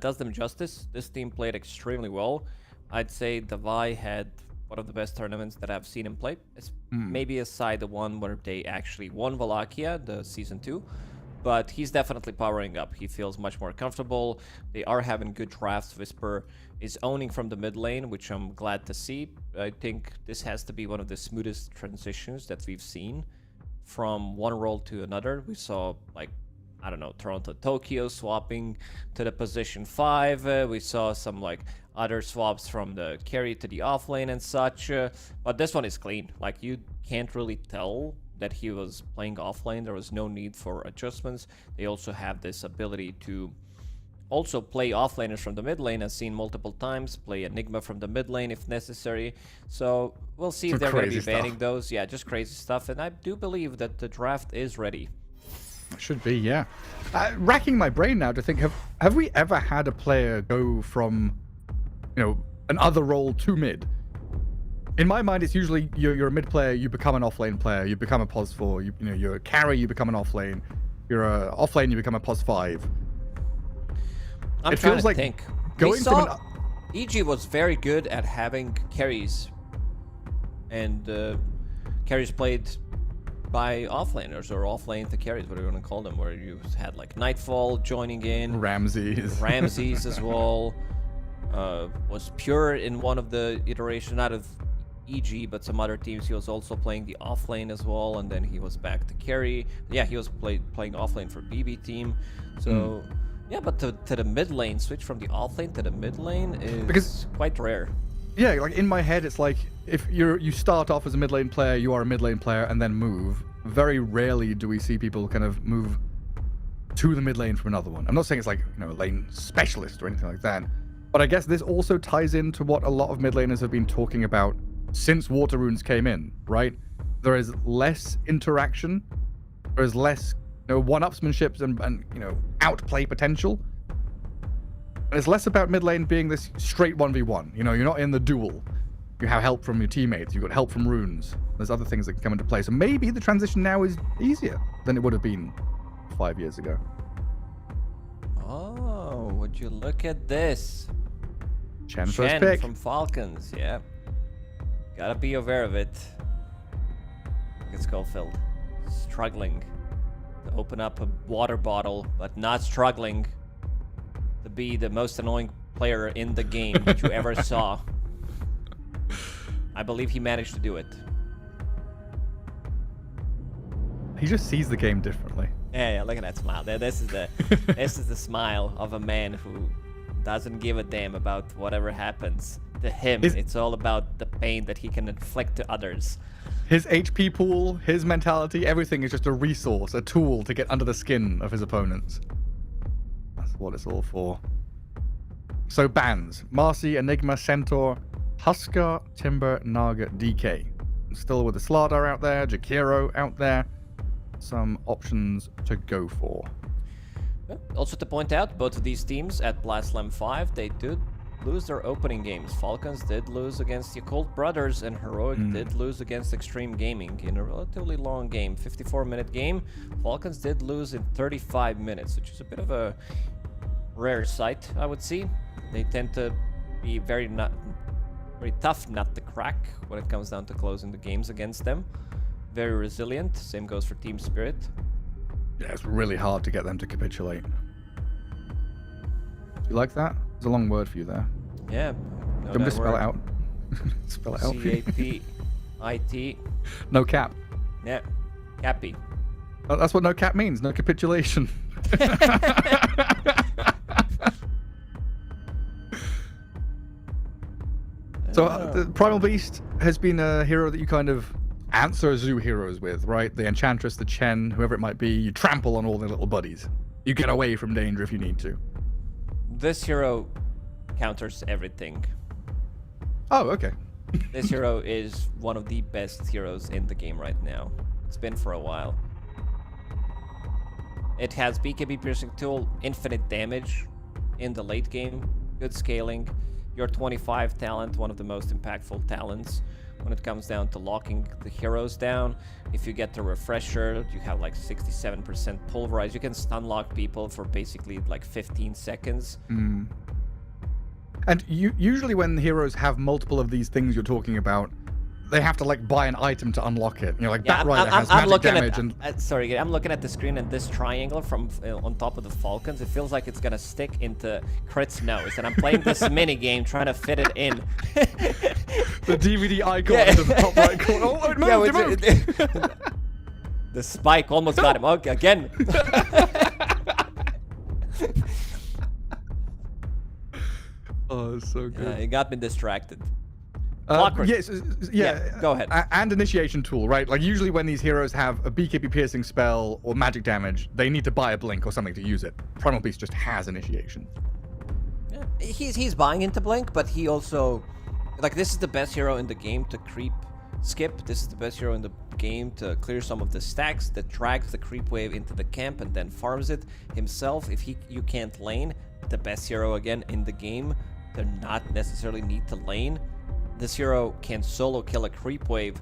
does them justice. This team played extremely well. I'd say Davai had one of the best tournaments that I've seen him play. It's maybe aside the one where they actually won Wallachia, the season 2. But he's definitely powering up. He feels much more comfortable. They are having good drafts. Whisper is owning from the mid lane, which I'm glad to see. I think this has to be one of the smoothest transitions that we've seen from one role to another. We saw, like, I don't know, Toronto, Tokyo swapping to the position 5. We saw some, like, other swaps from the carry to the off lane and such. But this one is clean. Like, you can't really tell that he was playing off lane. There was no need for adjustments. They also have this ability to also play offlaners from the mid lane, as seen multiple times, play Enigma from the mid lane if necessary. So we'll see if they're going to be banning those. Yeah, just crazy stuff. And I do believe that the draft is ready. Should be, yeah. Racking my brain now to think, have we ever had a player go from, another role to mid? In my mind, it's usually you're a mid player, you become an offlane player, you become a pos 4, you're a carry, you become an offlane, you're a offlane, you become a pos 5. It feels like think. Going from EG was very good at having carries, and carries played by offlaners or offlane to carries, whatever you want to call them, where you had like Nightfall joining in, Ramses as well. Was Pure in one of the iterations, not of EG, but some other teams. He was also playing the offlane as well, and then he was back to carry. Yeah, he was playing offlane for BB team. So. Yeah, but to the mid lane, switch from the off lane to the mid lane is quite rare. Yeah, like in my head, it's like if you start off as a mid lane player, you are a mid lane player, and then move. Very rarely do we see people kind of move to the mid lane from another one. I'm not saying it's like a lane specialist or anything like that, but I guess this also ties into what a lot of mid laners have been talking about since Water Runes came in, right? There is less interaction, there is less one-upsmanship and outplay potential. And it's less about mid lane being this straight 1v1. You're not in the duel. You have help from your teammates. You've got help from runes. There's other things that can come into play. So maybe the transition now is easier than it would have been 5 years ago. Oh, would you look at this? Chen first pick. From Falcons, yeah. Gotta be aware of it. Look at Schofield. Struggling to open up a water bottle, but not struggling to be the most annoying player in the game that you ever saw. I believe he managed to do it. He just sees the game differently. Yeah, look at that smile. This is the smile of a man who doesn't give a damn about whatever happens to him. It's all about the pain that he can inflict to others. His HP pool, his mentality, everything is just a resource, a tool to get under the skin of his opponents. That's what it's all for. So bans: Marcy, Enigma, Centaur, Huskar, Timber, Naga, DK. Still with the Slardar out there, Jakiro out there. Some options to go for. Also to point out, both of these teams at Blast Slam 5, they did lose their opening games. Falcons did lose against the Occult Brothers, and Heroic did lose against Extreme Gaming in a relatively long game, 54-minute game. Falcons did lose in 35 minutes, which is a bit of a rare sight, I would see. They tend to be very tough nut to crack when it comes down to closing the games against them. Very resilient. Same goes for Team Spirit. Yeah, it's really hard to get them to capitulate. Do you like that? There's a long word for you there. Yeah. Do you want me to spell it out? Spell it out for you. C-A-P-I-T. No cap. Yeah. Cappy. Oh, that's what no cap means. No capitulation. So the Primal Beast has been a hero that you kind of answer zoo heroes with, right? The Enchantress, the Chen, whoever it might be. You trample on all their little buddies. You get away from danger if you need to. This hero counters everything. Oh, okay. This hero is one of the best heroes in the game right now. It's been for a while. It has BKB piercing tool, infinite damage in the late game, good scaling. Your 25 talent, one of the most impactful talents when it comes down to locking the heroes down. If you get the refresher, you have like 67% pulverize. You can stun lock people for basically like 15 seconds. Mm. And usually when heroes have multiple of these things you're talking about, they have to like buy an item to unlock it. You know, like Batrider has magic damage and... sorry, I'm looking at the screen and this triangle from on top of the Falcons, it feels like it's gonna stick into Crit's nose. And I'm playing this mini game trying to fit it in. The DVD icon in the top right corner. Oh, it moved, it moved. The spike almost got him. Okay, again. Oh, it's so good. It got me distracted. Yes, yeah. Go ahead. And initiation tool, right? Like usually when these heroes have a BKB piercing spell or magic damage, they need to buy a blink or something to use it. Primal Beast just has initiation. Yeah, he's buying into blink, but he also, like, this is the best hero in the game to creep skip. This is the best hero in the game to clear some of the stacks that drags the creep wave into the camp and then farms it himself. If you can't lane, the best hero again in the game, they're not necessarily need to lane. This hero can solo kill a creep wave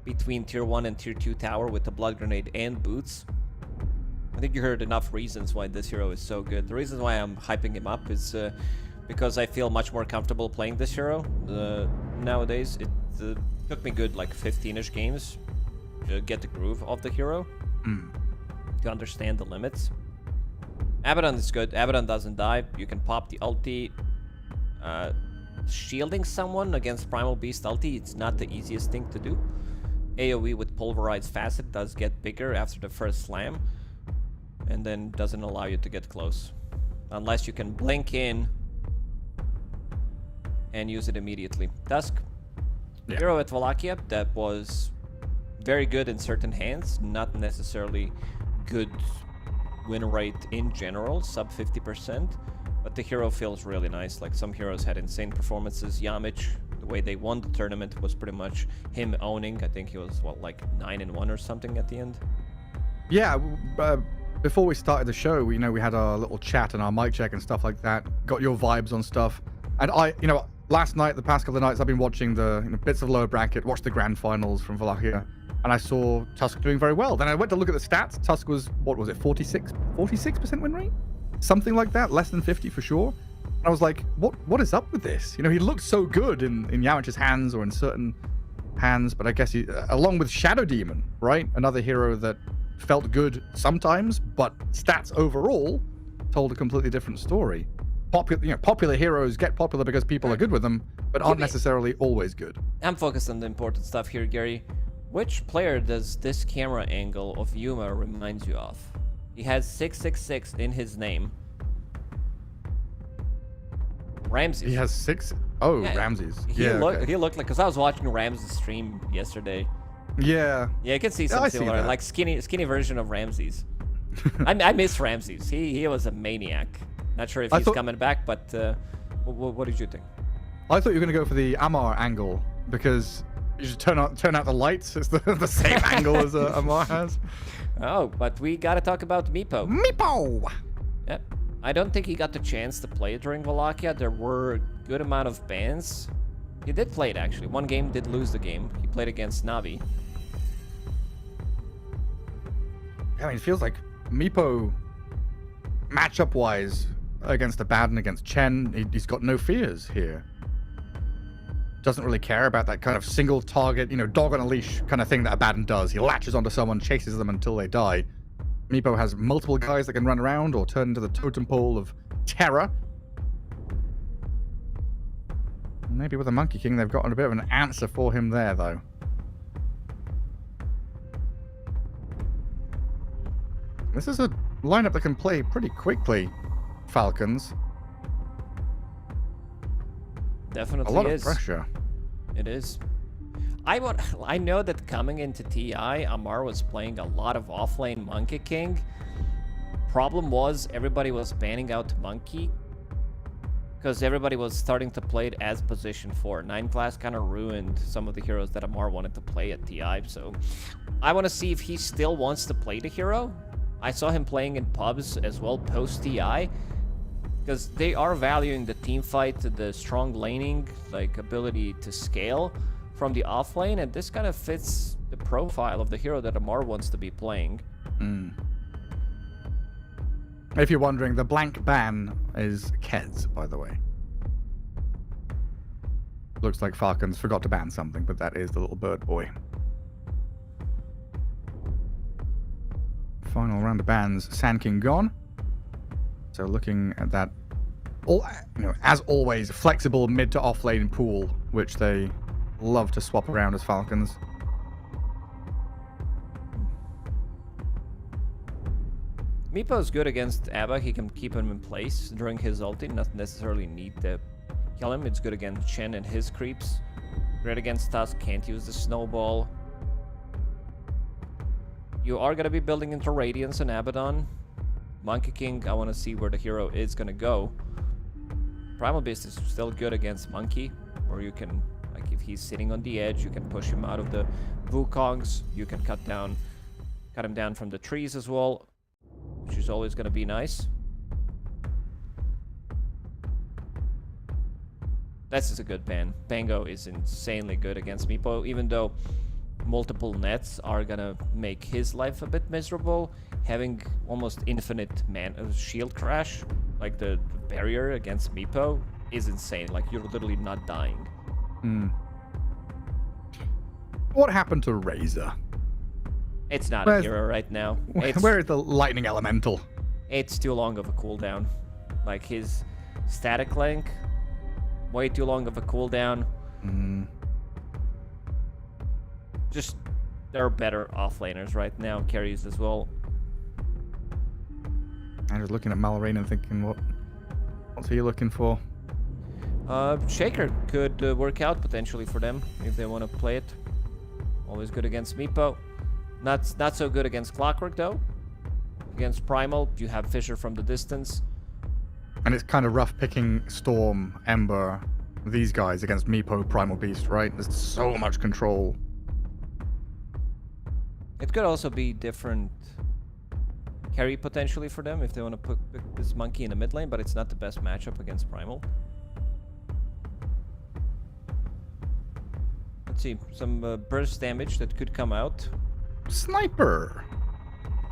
between tier 1 and tier 2 tower with the blood grenade and boots. I think you heard enough reasons why this hero is so good. The reason why I'm hyping him up is because I feel much more comfortable playing this hero nowadays. It took me good like 15-ish games to get the groove of the hero, to understand the limits. Abaddon is good. Abaddon doesn't die. You can pop the ulti. Shielding someone against Primal Beast ulti, it's not the easiest thing to do. AoE with Pulverized Facet does get bigger after the first slam, and then doesn't allow you to get close. Unless you can blink in and use it immediately. Dusk. Yeah. Hero at Wallachia that was very good in certain hands, not necessarily good win rate in general, sub 50%. But the hero feels really nice. Like some heroes had insane performances. Yamich, the way they won the tournament was pretty much him owning. I think he was, what, like 9-1 or something at the end? Yeah, before we started the show, we had our little chat and our mic check and stuff like that. Got your vibes on stuff. And last night, the past couple of nights, I've been watching the bits of lower bracket, watched the grand finals from Wallachia, and I saw Tusk doing very well. Then I went to look at the stats. Tusk was, what was it, 46% win rate? Something like that, less than 50 for sure. And I was like, what is up with this? He looked so good in Yamich's hands or in certain hands, but I guess he, along with Shadow Demon, right? Another hero that felt good sometimes, but stats overall told a completely different story. Popular heroes get popular because people are good with them, but aren't necessarily always good. I'm focused on the important stuff here, Gary. Which player does this camera angle of Yuma reminds you of? He has 666 in his name. Ramses. He has 6? Oh, yeah, Ramses. He looked like, because I was watching Ramses stream yesterday. Yeah. Yeah, you can see some similar, like skinny version of Ramses. I miss Ramses. He was a maniac. Not sure if he's coming back, but what did you think? I thought you were going to go for the Amar angle, because you just turn out the lights. It's the same angle as Amar has. Oh, but we got to talk about Meepo. Meepo! Yep. I don't think he got the chance to play during Wallachia. There were a good amount of bans. He did play it, actually. One game did lose the game. He played against Navi. I mean, it feels like Meepo, matchup-wise, against Abaddon, against Chen, he's got no fears here. Doesn't really care about that kind of single target, dog on a leash kind of thing that Abaddon does. He latches onto someone, chases them until they die. Meepo has multiple guys that can run around or turn into the totem pole of terror. Maybe with a Monkey King, they've gotten a bit of an answer for him there, though. This is a lineup that can play pretty quickly, Falcons. Definitely a lot of pressure. It is. I know that coming into TI, Amar was playing a lot of offlane Monkey King. Problem was everybody was banning out Monkey because everybody was starting to play it as position 4. 9 class kind of ruined some of the heroes that Amar wanted to play at TI. So I want to see if he still wants to play the hero. I saw him playing in pubs as well post TI because they are valuing the team fight, the strong laning, like ability to scale from the offlane, and this kind of fits the profile of the hero that Amar wants to be playing. If you're wondering, the blank ban is Kez, by the way. Looks like Falcons forgot to ban something, but that is the little bird boy. Final round of bans, Sand King gone. So looking at that, as always, flexible mid to off lane pool, which they love to swap around as Falcons. Meepo's good against Abba. He can keep him in place during his ulti, not necessarily need to kill him. It's good against Chen and his creeps. Great against Tusk, can't use the snowball. You are going to be building into Radiance and Abaddon. Monkey King, I want to see where the hero is going to go. Primal Beast is still good against Monkey, or you can, like if he's sitting on the edge, you can push him out of the Wukongs. You can cut him down from the trees as well, which is always going to be nice. This is a good ban. Bango is insanely good against Meepo, even though multiple nets are gonna make his life a bit miserable. Having almost infinite shield crash, like the barrier against Meepo, is insane. Like, you're literally not dying. What happened to Razor? It's not a hero right now. Where is the lightning elemental? It's too long of a cooldown. Like, his static link, way too long of a cooldown. Just, there are better offlaners right now, carries as well. I'm just looking at Malrain and thinking, what's he looking for? Shaker could work out potentially for them if they want to play it. Always good against Meepo. Not so good against Clockwork though. Against Primal, you have Fissure from the distance. And it's kind of rough picking Storm, Ember, these guys against Meepo, Primal Beast, right? There's so much control. It could also be different carry potentially for them if they want to put this Monkey in the mid lane, but it's not the best matchup against Primal. Let's see, some burst damage that could come out. Sniper!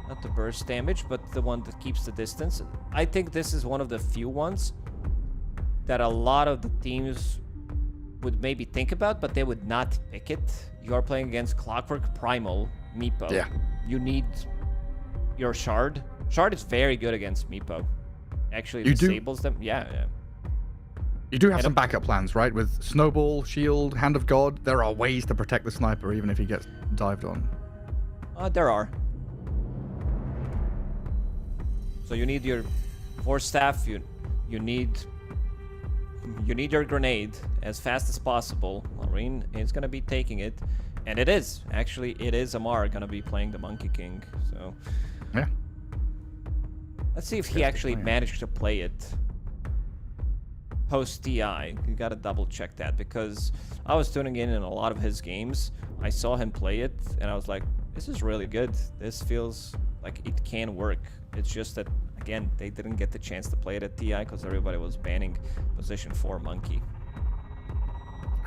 Not the burst damage, but the one that keeps the distance. I think this is one of the few ones that a lot of the teams would maybe think about, but they would not pick it. You are playing against Clockwork, Primal, Meepo. Yeah. You need your Shard. Shard is very good against Meepo. Actually, disables them. Yeah. You do have some backup plans, right? With Snowball, Shield, Hand of God, there are ways to protect the sniper even if he gets dived on. There are. So you need your Force Staff, you need your grenade as fast as possible. Marine is gonna be taking it. And it is. Actually, it is Amar gonna be playing the Monkey King. So yeah. Let's see if he actually managed to play it post TI. You gotta double check that, because I was tuning in a lot of his games. I saw him play it and I was like, this is really good. This feels like it can work. It's just that, again, they didn't get the chance to play it at TI because everybody was banning position 4 Monkey.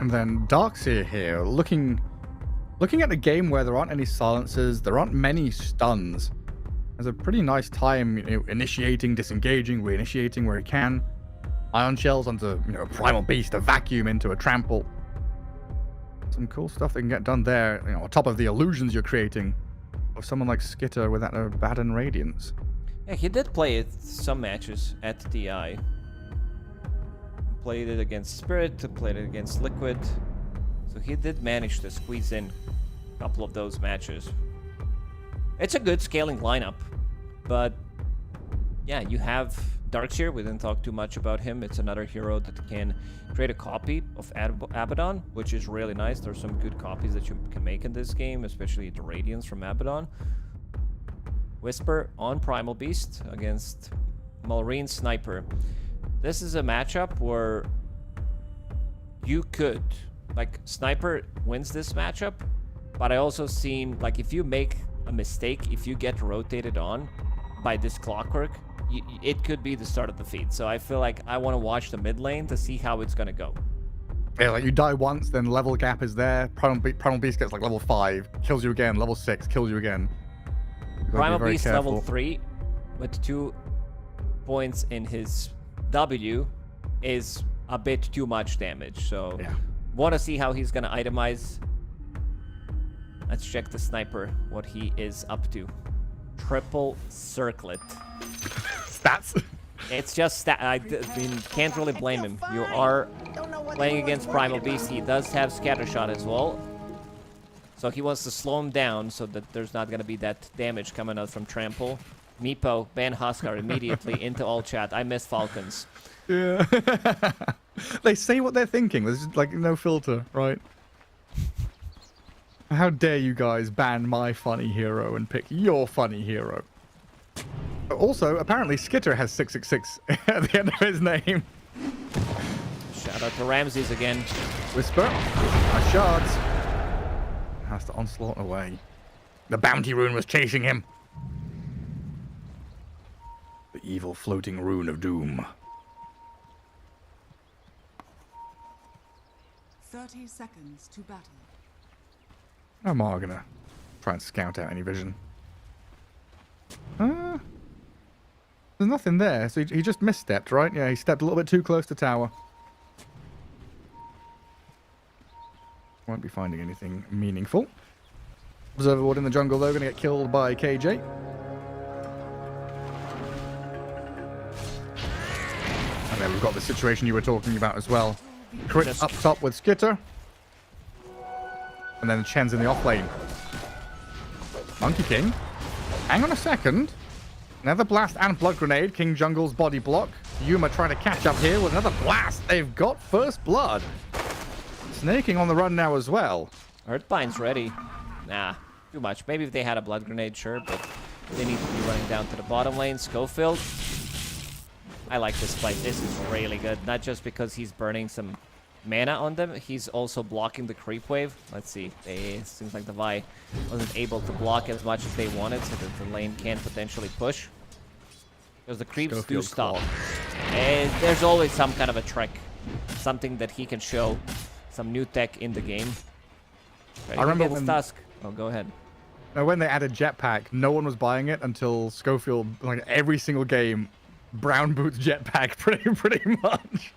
And then Darkseer here, looking at a game where there aren't any silences, there aren't many stuns. There's a pretty nice time, initiating, disengaging, reinitiating where he can. Ion shells onto, a Primal Beast, a vacuum into a trample. Some cool stuff that can get done there, on top of the illusions you're creating of someone like Skitter with that Abaddon Radiance. Yeah, he did play it some matches at TI. Played it against Spirit, played it against Liquid. So he did manage to squeeze in a couple of those matches. It's a good scaling lineup, but yeah, you have Darkseer, we didn't talk too much about him. It's another hero that can create a copy of Abaddon, which is really nice. There's some good copies that you can make in this game, especially the Radiance from Abaddon. Whisper on Primal Beast against Malrine Sniper. This is a matchup where you could, like, Sniper wins this matchup, but I also seen, like, if you make a mistake, if you get rotated on by this Clockwork, it could be the start of the feed. So I feel like I want to watch the mid lane to see how it's gonna go. Yeah, like you die once, then level gap is there. Primal Beast gets like level 5, kills you again. Level 6, kills you again. Primal Beast level 3 with 2 points in his W is a bit too much damage. So yeah. Want to see how he's gonna itemize. Let's check the Sniper, what he is up to. Triple circlet. Stats. It's just I mean, can't really blame him. You are playing against Primal Beast. He does have Scattershot as well. So he wants to slow him down so that there's not going to be that damage coming out from Trample. Meepo, ban Huskar immediately into all chat. I miss Falcons. Yeah. They say what they're thinking. There's like no filter, right? How dare you guys ban my funny hero and pick your funny hero? Also, apparently Skitter has 666 at the end of his name. Shout out to Ramses again. Whisper. Nice shards. Has to onslaught away. The bounty rune was chasing him. The evil floating rune of doom. 30 seconds to battle. How am I gonna try and scout out any vision? There's nothing there, so he just misstepped, right? Yeah, he stepped a little bit too close to tower. Won't be finding anything meaningful. Observer Ward in the jungle, though, gonna get killed by KJ. And then we've got the situation you were talking about as well. Crit up top with Skitter. And then Chen's in the off lane. Monkey King. Hang on a second. Another blast and blood grenade. King Jungle's body block. Yuma trying to catch up here with another blast. They've got first blood. Snaking on the run now as well. Earthbind's ready. Nah, too much. Maybe if they had a blood grenade, sure, but they need to be running down to the bottom lane. Schofield. I like this play. This is really good. Not just because he's burning some mana on them, he's also blocking the creep wave. Let's see. It seems like the Vi wasn't able to block as much as they wanted, so that the lane can potentially push. Because the creeps do stop. And there's always some kind of a trick. Something that he can show. Some new tech in the game. I remember when... Tusk. Oh, go ahead. When they added Jetpack, no one was buying it until Schofield, like every single game, brown boots Jetpack pretty much.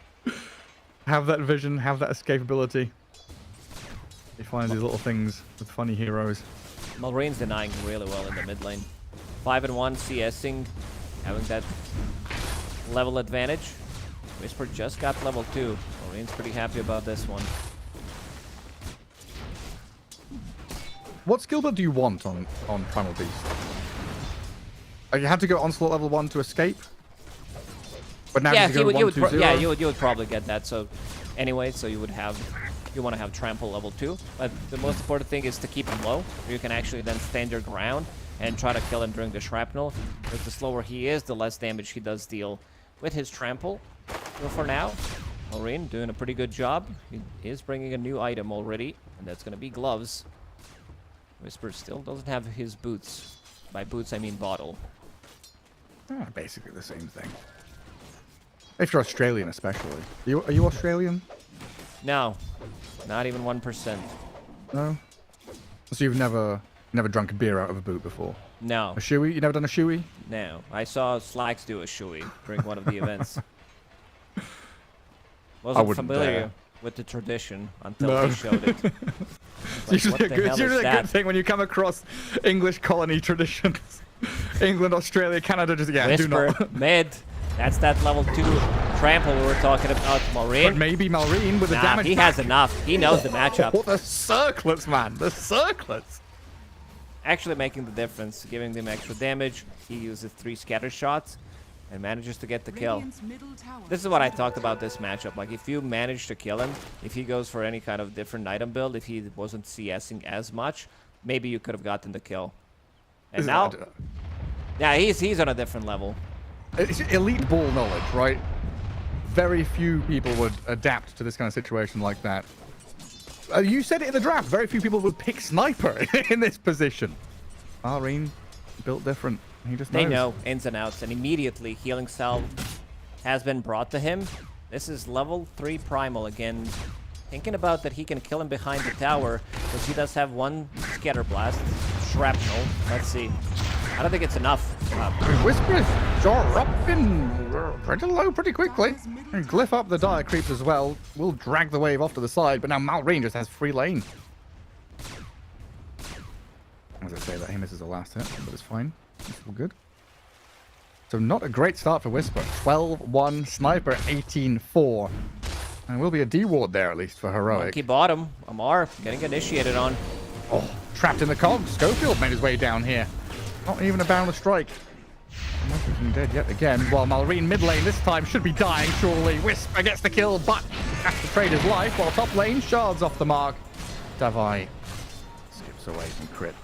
Have that vision, have that escapability. They find these little things with funny heroes. Malrine's denying really well in the mid lane. 5-1 CSing, having that level advantage. Whisper just got level 2. Malrine's pretty happy about this one. What skill build do you want on Primal Beast? You have to go Onslaught level 1 to escape? But now yeah, you would probably get that. So anyway, so you want to have Trample level 2. But the most important thing is to keep him low. You can actually then stand your ground and try to kill him during the shrapnel. Because the slower he is, the less damage he does deal with his Trample. So for now, Malrine doing a pretty good job. He is bringing a new item already, and that's going to be gloves. Whisper still doesn't have his boots. By boots, I mean bottle. Basically the same thing. If you're Australian, especially. Are you Australian? No, not even 1%. No. So you've never drunk a beer out of a boot before? No. A shoey? You never done a shoey? No. I saw Slacks do a shoey during one of the events. Wasn't familiar with the tradition until they showed it. It's usually a good thing when you come across English colony traditions. England, Australia, Canada, just Whisper, do not. mid. That's that level 2 trample we were talking about. Malrine. But maybe Malrine with the damage. He has enough. He knows the matchup. What the circlets, man. The circlets. Actually making the difference, giving them extra damage. He uses 3 scatter shots. and manages to get the kill. Radiant's middle tower This is what I talked about this matchup. Like, if you manage to kill him, if he goes for any kind of different item build, if he wasn't CSing as much, maybe you could have gotten the kill. And now, yeah, he's on a different level. It's elite ball knowledge, right? Very few people would adapt to this kind of situation like that. You said it in the draft. Very few people would pick sniper in this position. Marine built different. He just knows. They know ins and outs, and immediately healing salve has been brought to him. This is level 3 primal again. Thinking about that he can kill him behind the tower, because he does have one scatter blast. Shrapnel. Let's see. I don't think it's enough. Whisper is dropping pretty low pretty quickly. And glyph up the dire creeps as well. Will drag the wave off to the side, but now Malrine just has free lane. As I say that, he misses the last hit, but it's fine. It's all good. So not a great start for Whisper. 12-1, Sniper 18-4. And will be a D-ward there, at least, for Heroic. Monkey bottom. Amar getting initiated on. Oh, trapped in the cogs. Schofield made his way down here. Not even a boundless strike. Monkey King dead yet again. While Malrine mid lane this time should be dying, surely. Whisper gets the kill, but has to trade his life. While top lane, shards off the mark. Davai skips away from crit.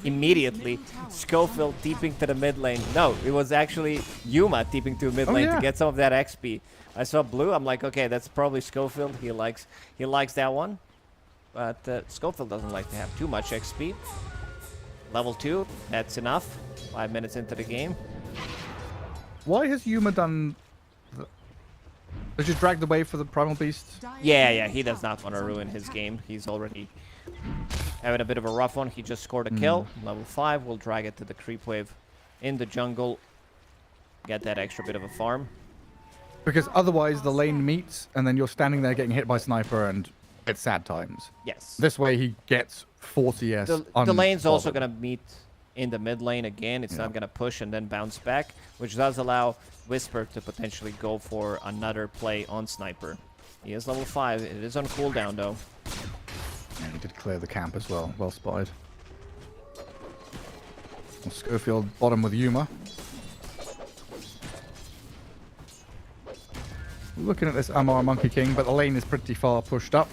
Immediately, Schofield deeping to the mid lane. No, it was actually Yuma deeping to mid lane to get some of that XP. I saw blue. I'm like, okay, that's probably Schofield. He likes that one. But Schofield doesn't like to have too much XP. Level 2, that's enough. 5 minutes into the game. Why has Yuma done... Did you drag the wave for the Primal Beast? Yeah, he does not want to ruin his game. He's already having a bit of a rough one. He just scored a kill. Level 5, we'll drag it to the creep wave in the jungle. Get that extra bit of a farm. Because otherwise the lane meets, and then you're standing there getting hit by Sniper, and it's sad times. Yes. This way he gets 40s. The lane's also going to meet in the mid lane again. It's not going to push and then bounce back, which does allow Whisper to potentially go for another play on Sniper. He is level 5. It is on cooldown, though. Yeah, he did clear the camp as well. Well spotted. Well, Schofield bottom with Yuma. Looking at this Amar Monkey King, but the lane is pretty far pushed up.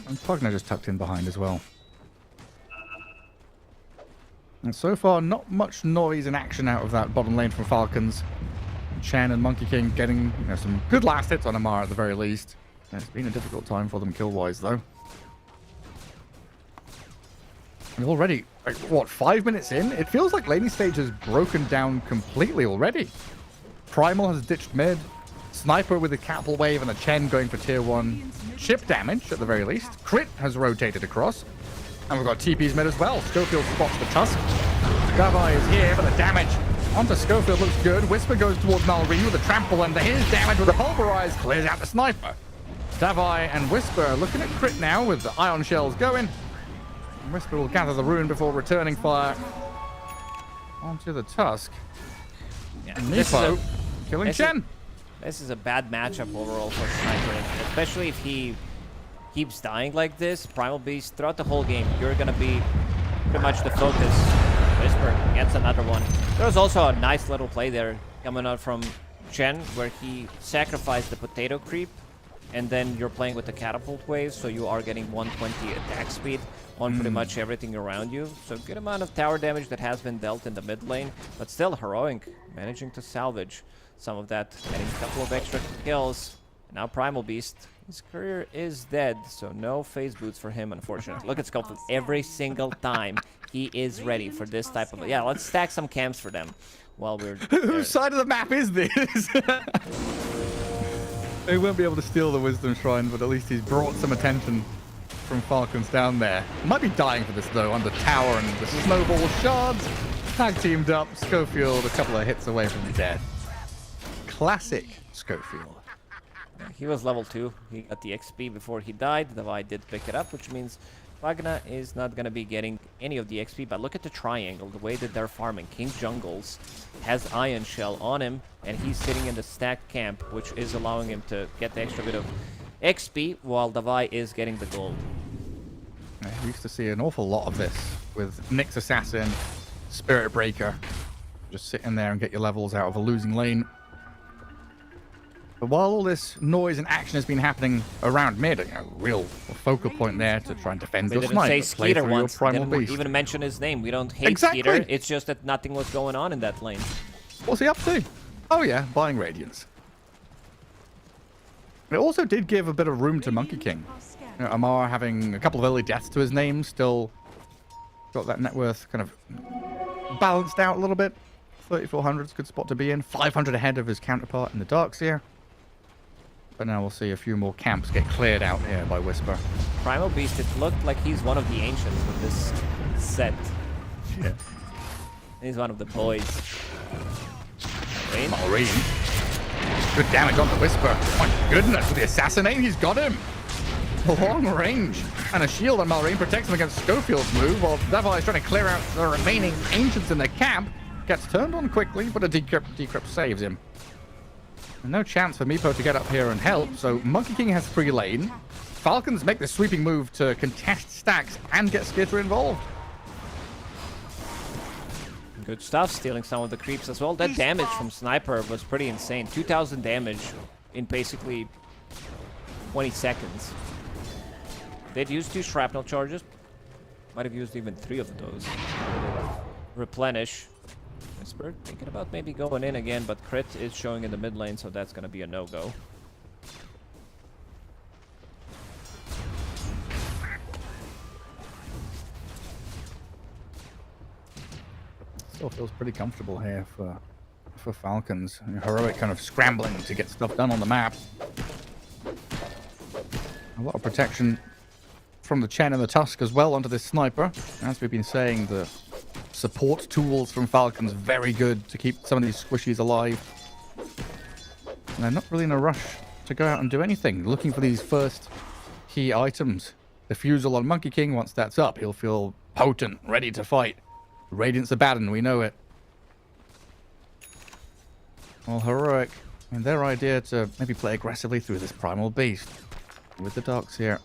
And Pugna just tucked in behind as well. And so far, not much noise and action out of that bottom lane from Falcons. Chen and Monkey King getting some good last hits on Amar at the very least. It's been a difficult time for them kill-wise, though. And already, like, what, 5 minutes in? It feels like laning stage has broken down completely already. Primal has ditched mid. Sniper with a catapult wave and a Chen going for tier 1 chip damage at the very least. Crit has rotated across. And we've got TP's mid as well. Schofield spots the Tusk. Davai is here, but the damage onto Schofield looks good. Whisper goes towards Malrine with a trample, and his damage with a pulverize clears out the Sniper. Davai and Whisper looking at crit now with the ion shells going. And Whisper will gather the rune before returning fire onto the Tusk. Yeah, And Nepo killing Chen. This is a bad matchup overall for Sniper, especially if he keeps dying like this. Primal Beast, throughout the whole game, you're going to be pretty much the focus. Whisper gets another one. There was also a nice little play there coming out from Chen, where he sacrificed the potato creep, and then you're playing with the catapult wave, so you are getting 120 attack speed on pretty much everything around you. So good amount of tower damage that has been dealt in the mid lane, but still Heroic managing to salvage some of that, getting a couple of extra kills. Now Primal Beast, his career is dead, so no phase boots for him, unfortunately. Look at Schofield every single time he is ready for this type of... Yeah, let's stack some camps for them while we're... Whose side of the map is this? He won't be able to steal the Wisdom Shrine, but at least he's brought some attention from Falcons down there. Might be dying for this, though, under tower and the snowball shards. Tag teamed up. Schofield a couple of hits away from death. Classic Schofield. He was level 2. He got the XP before he died. Davai did pick it up, which means Pugna is not going to be getting any of the XP. But look at the triangle, the way that they're farming. King Jungles has Iron Shell on him, and he's sitting in the stacked camp, which is allowing him to get the extra bit of XP, while Davai is getting the gold. We used to see an awful lot of this with Nyx Assassin, Spirit Breaker. Just sit in there and get your levels out of a losing lane. But while all this noise and action has been happening around mid, a real focal point there to try and defend They your didn't sniper. say Play Skeeter through your once. primal Didn't beast. even mention his name. We don't hate Exactly. Skeeter. It's just that nothing was going on in that lane. What's he up to? Oh yeah, buying Radiance. It also did give a bit of room to Monkey King. You know, Amar having a couple of early deaths to his name, still got that net worth kind of balanced out a little bit. 3,400 is a good spot to be in. 500 ahead of his counterpart in the Darkseer. But now we'll see a few more camps get cleared out here by Whisper. Primal Beast, it looked like he's one of the ancients with this set. Yeah. He's one of the boys. Rain? Marine. Good damage on the Whisper. My goodness, with the Assassinate, he's got him. Long range. And a shield on Marine protects him against Schofield's move, while Devil is trying to clear out the remaining ancients in the camp. Gets turned on quickly, but a decrypt saves him. And no chance for Meepo to get up here and help, so Monkey King has free lane. Falcons make the sweeping move to contest stacks and get Skitter involved. Good stuff, stealing some of the creeps as well. That damage from Sniper was pretty insane. 2,000 damage in basically 20 seconds. They'd used 2 shrapnel charges. Might have used even 3 of those. Replenish. Whisper thinking about maybe going in again, but crit is showing in the mid lane, so that's going to be a no-go. Still feels pretty comfortable here for Falcons. And Heroic kind of scrambling to get stuff done on the map. A lot of protection from the Chen and the Tusk as well onto this Sniper. As we've been saying, the support tools from Falcons very good to keep some of these squishies alive. And they're not really in a rush to go out and do anything. Looking for these first key items. The Fusel on Monkey King, once that's up, he'll feel potent, ready to fight. Radiance Abaddon, we know it. Well, Heroic, I mean, their idea to maybe play aggressively through this Primal Beast with the Darkseer.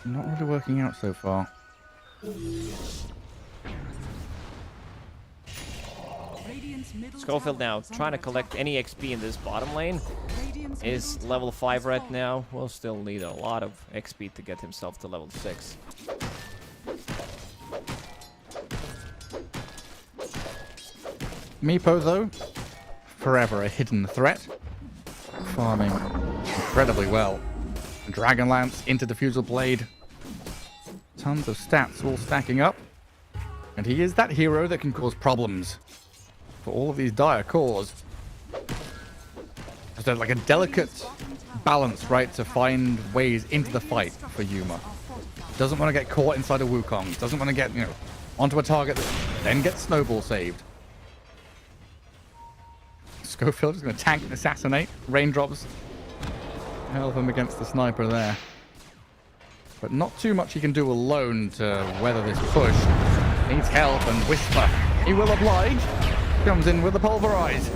Not really working out so far. Schofield now trying to collect any XP in this bottom lane. Is level 5 right now. Will still need a lot of XP to get himself to level 6. Meepo, though, forever a hidden threat. Farming incredibly well. Dragonlance into the Fusel Blade. Tons of stats all stacking up. And he is that hero that can cause problems for all of these dire cores. There's like a delicate balance, right, to find ways into the fight for Yuma. Doesn't want to get caught inside a Wukong. Doesn't want to get, onto a target that then gets snowball saved. Schofield is going to tank and assassinate. Raindrops help him against the Sniper there. But not too much he can do alone to weather this push. Needs help, and Whisper, he will oblige. Comes in with the Pulverize.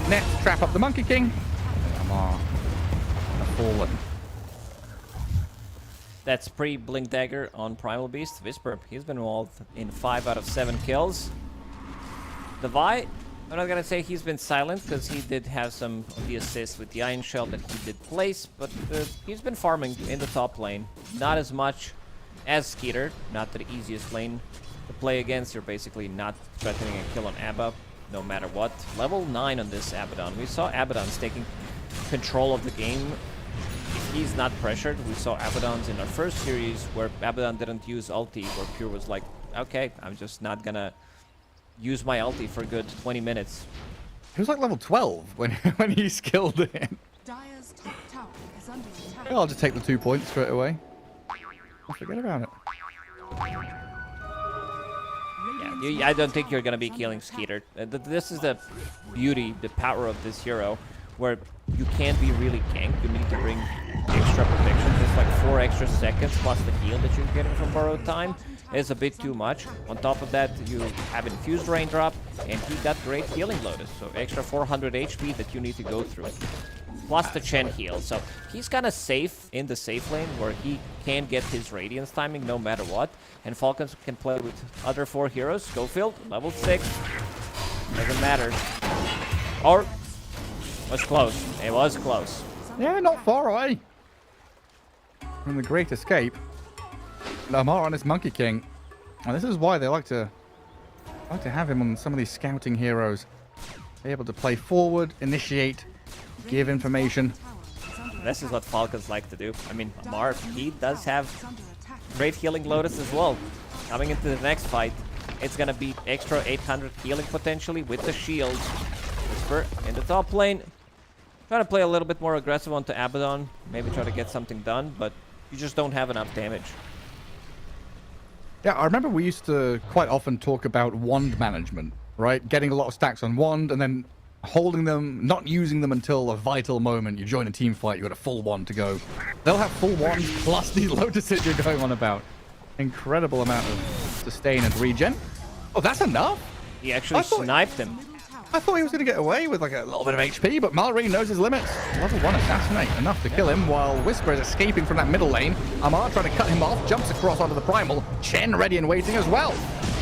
Net trap up the Monkey King. Amar fallen. That's pre-Blink Dagger on Primal Beast. Whisper, he's been involved in 5 out of 7 kills. The Vi, I'm not gonna say he's been silent, because he did have some of the assists with the Iron Shell that he did place, but he's been farming in the top lane. Not as much as Skeeter, not the easiest lane to play against. You're basically not threatening a kill on Abba, no matter what. Level 9 on this Abaddon. We saw Abaddon's taking control of the game. If he's not pressured, we saw Abaddons in our first series where Abaddon didn't use ulti, where Pure was like, okay, I'm just not gonna use my ulti for a good 20 minutes. He was like level 12 when he skilled it. Dire's top tower is under attack. I'll just take the 2 points straight away. I'll forget about it. Yeah, I don't think you're gonna be killing Skeeter. This is the beauty, the power of this hero, where you can't be really ganked. You need to bring extra protection. It's like 4 extra seconds plus the heal that you're getting from borrowed time is a bit too much. On top of that, you have infused raindrop, and he got great healing lotus, so extra 400 HP that you need to go through. plus the Chen heal. So he's kind of safe in the safe lane where he can get his Radiance timing no matter what. And Falcons can play with other 4 heroes. Schofield, level 6. Doesn't matter. Or, was close. It was close. Yeah, not far away from the Great Escape. Lamar on his Monkey King. And this is why they like to have him on some of these scouting heroes. Be able to play forward, initiate, give information. This is what Falcons like to do. I mean, Amar, he does have great healing Lotus as well. Coming into the next fight, it's gonna be extra 800 healing potentially with the shield. Whisper in the top lane. Trying to play a little bit more aggressive onto Abaddon. Maybe try to get something done, but you just don't have enough damage. Yeah, I remember we used to quite often talk about wand management, right? Getting a lot of stacks on wand and then holding them, not using them until a vital moment. You join a team fight, you got a full wand to go. They'll have full wands plus these Lotuses you're going on about. Incredible amount of sustain and regen. Oh, that's enough? He actually sniped him. I thought he was going to get away with like a little bit of HP, but Malrine knows his limits. Level 1 assassinate, enough to kill him, while Whisper is escaping from that middle lane. Amar trying to cut him off, jumps across onto the Primal. Chen ready and waiting as well.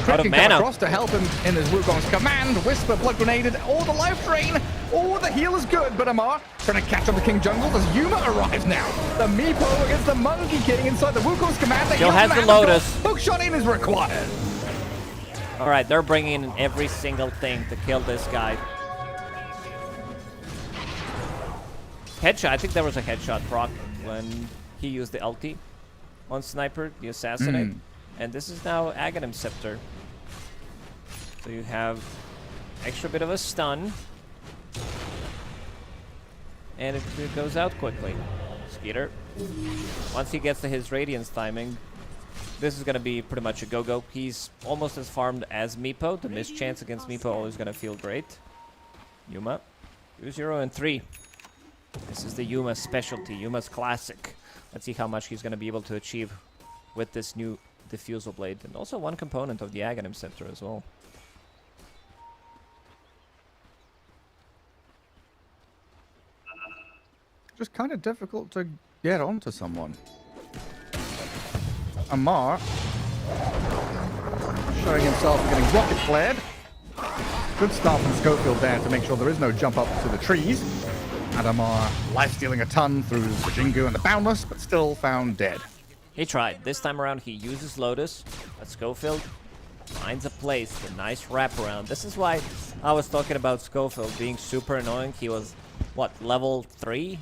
Crit can come across to help him in his Wukong's command. Whisper blood grenaded, or the life drain. Oh, the heal is good, but Amar trying to catch up the King Jungle as Yuma arrives now. The Meepo against the Monkey King inside the Wukong's command. Still has the Lotus. Hookshot in is required. All right, they're bringing in every single thing to kill this guy. Headshot, I think there was a headshot proc when he used the ulti on Sniper, the Assassinate. And this is now Aghanim Scepter. So you have extra bit of a stun. And it goes out quickly. Skeeter. Once he gets to his Radiance timing, this is going to be pretty much a go-go. He's almost as farmed as Meepo. The missed chance against Meepo always going to feel great. Yuma. 2-0 and 3. This is the Yuma specialty, Yuma's classic. Let's see how much he's going to be able to achieve with this new Diffusal Blade. And also one component of the Aghanim Scepter as well. Just kind of difficult to get onto someone. Amar showing himself getting rocket flared. Good start from Schofield there to make sure there is no jump up to the trees. And Amar life-stealing a ton through the Jingu and the Boundless, but still found dead. He tried. This time around he uses Lotus, but Schofield finds a place, a nice wraparound. This is why I was talking about Schofield being super annoying. He was, what, level 3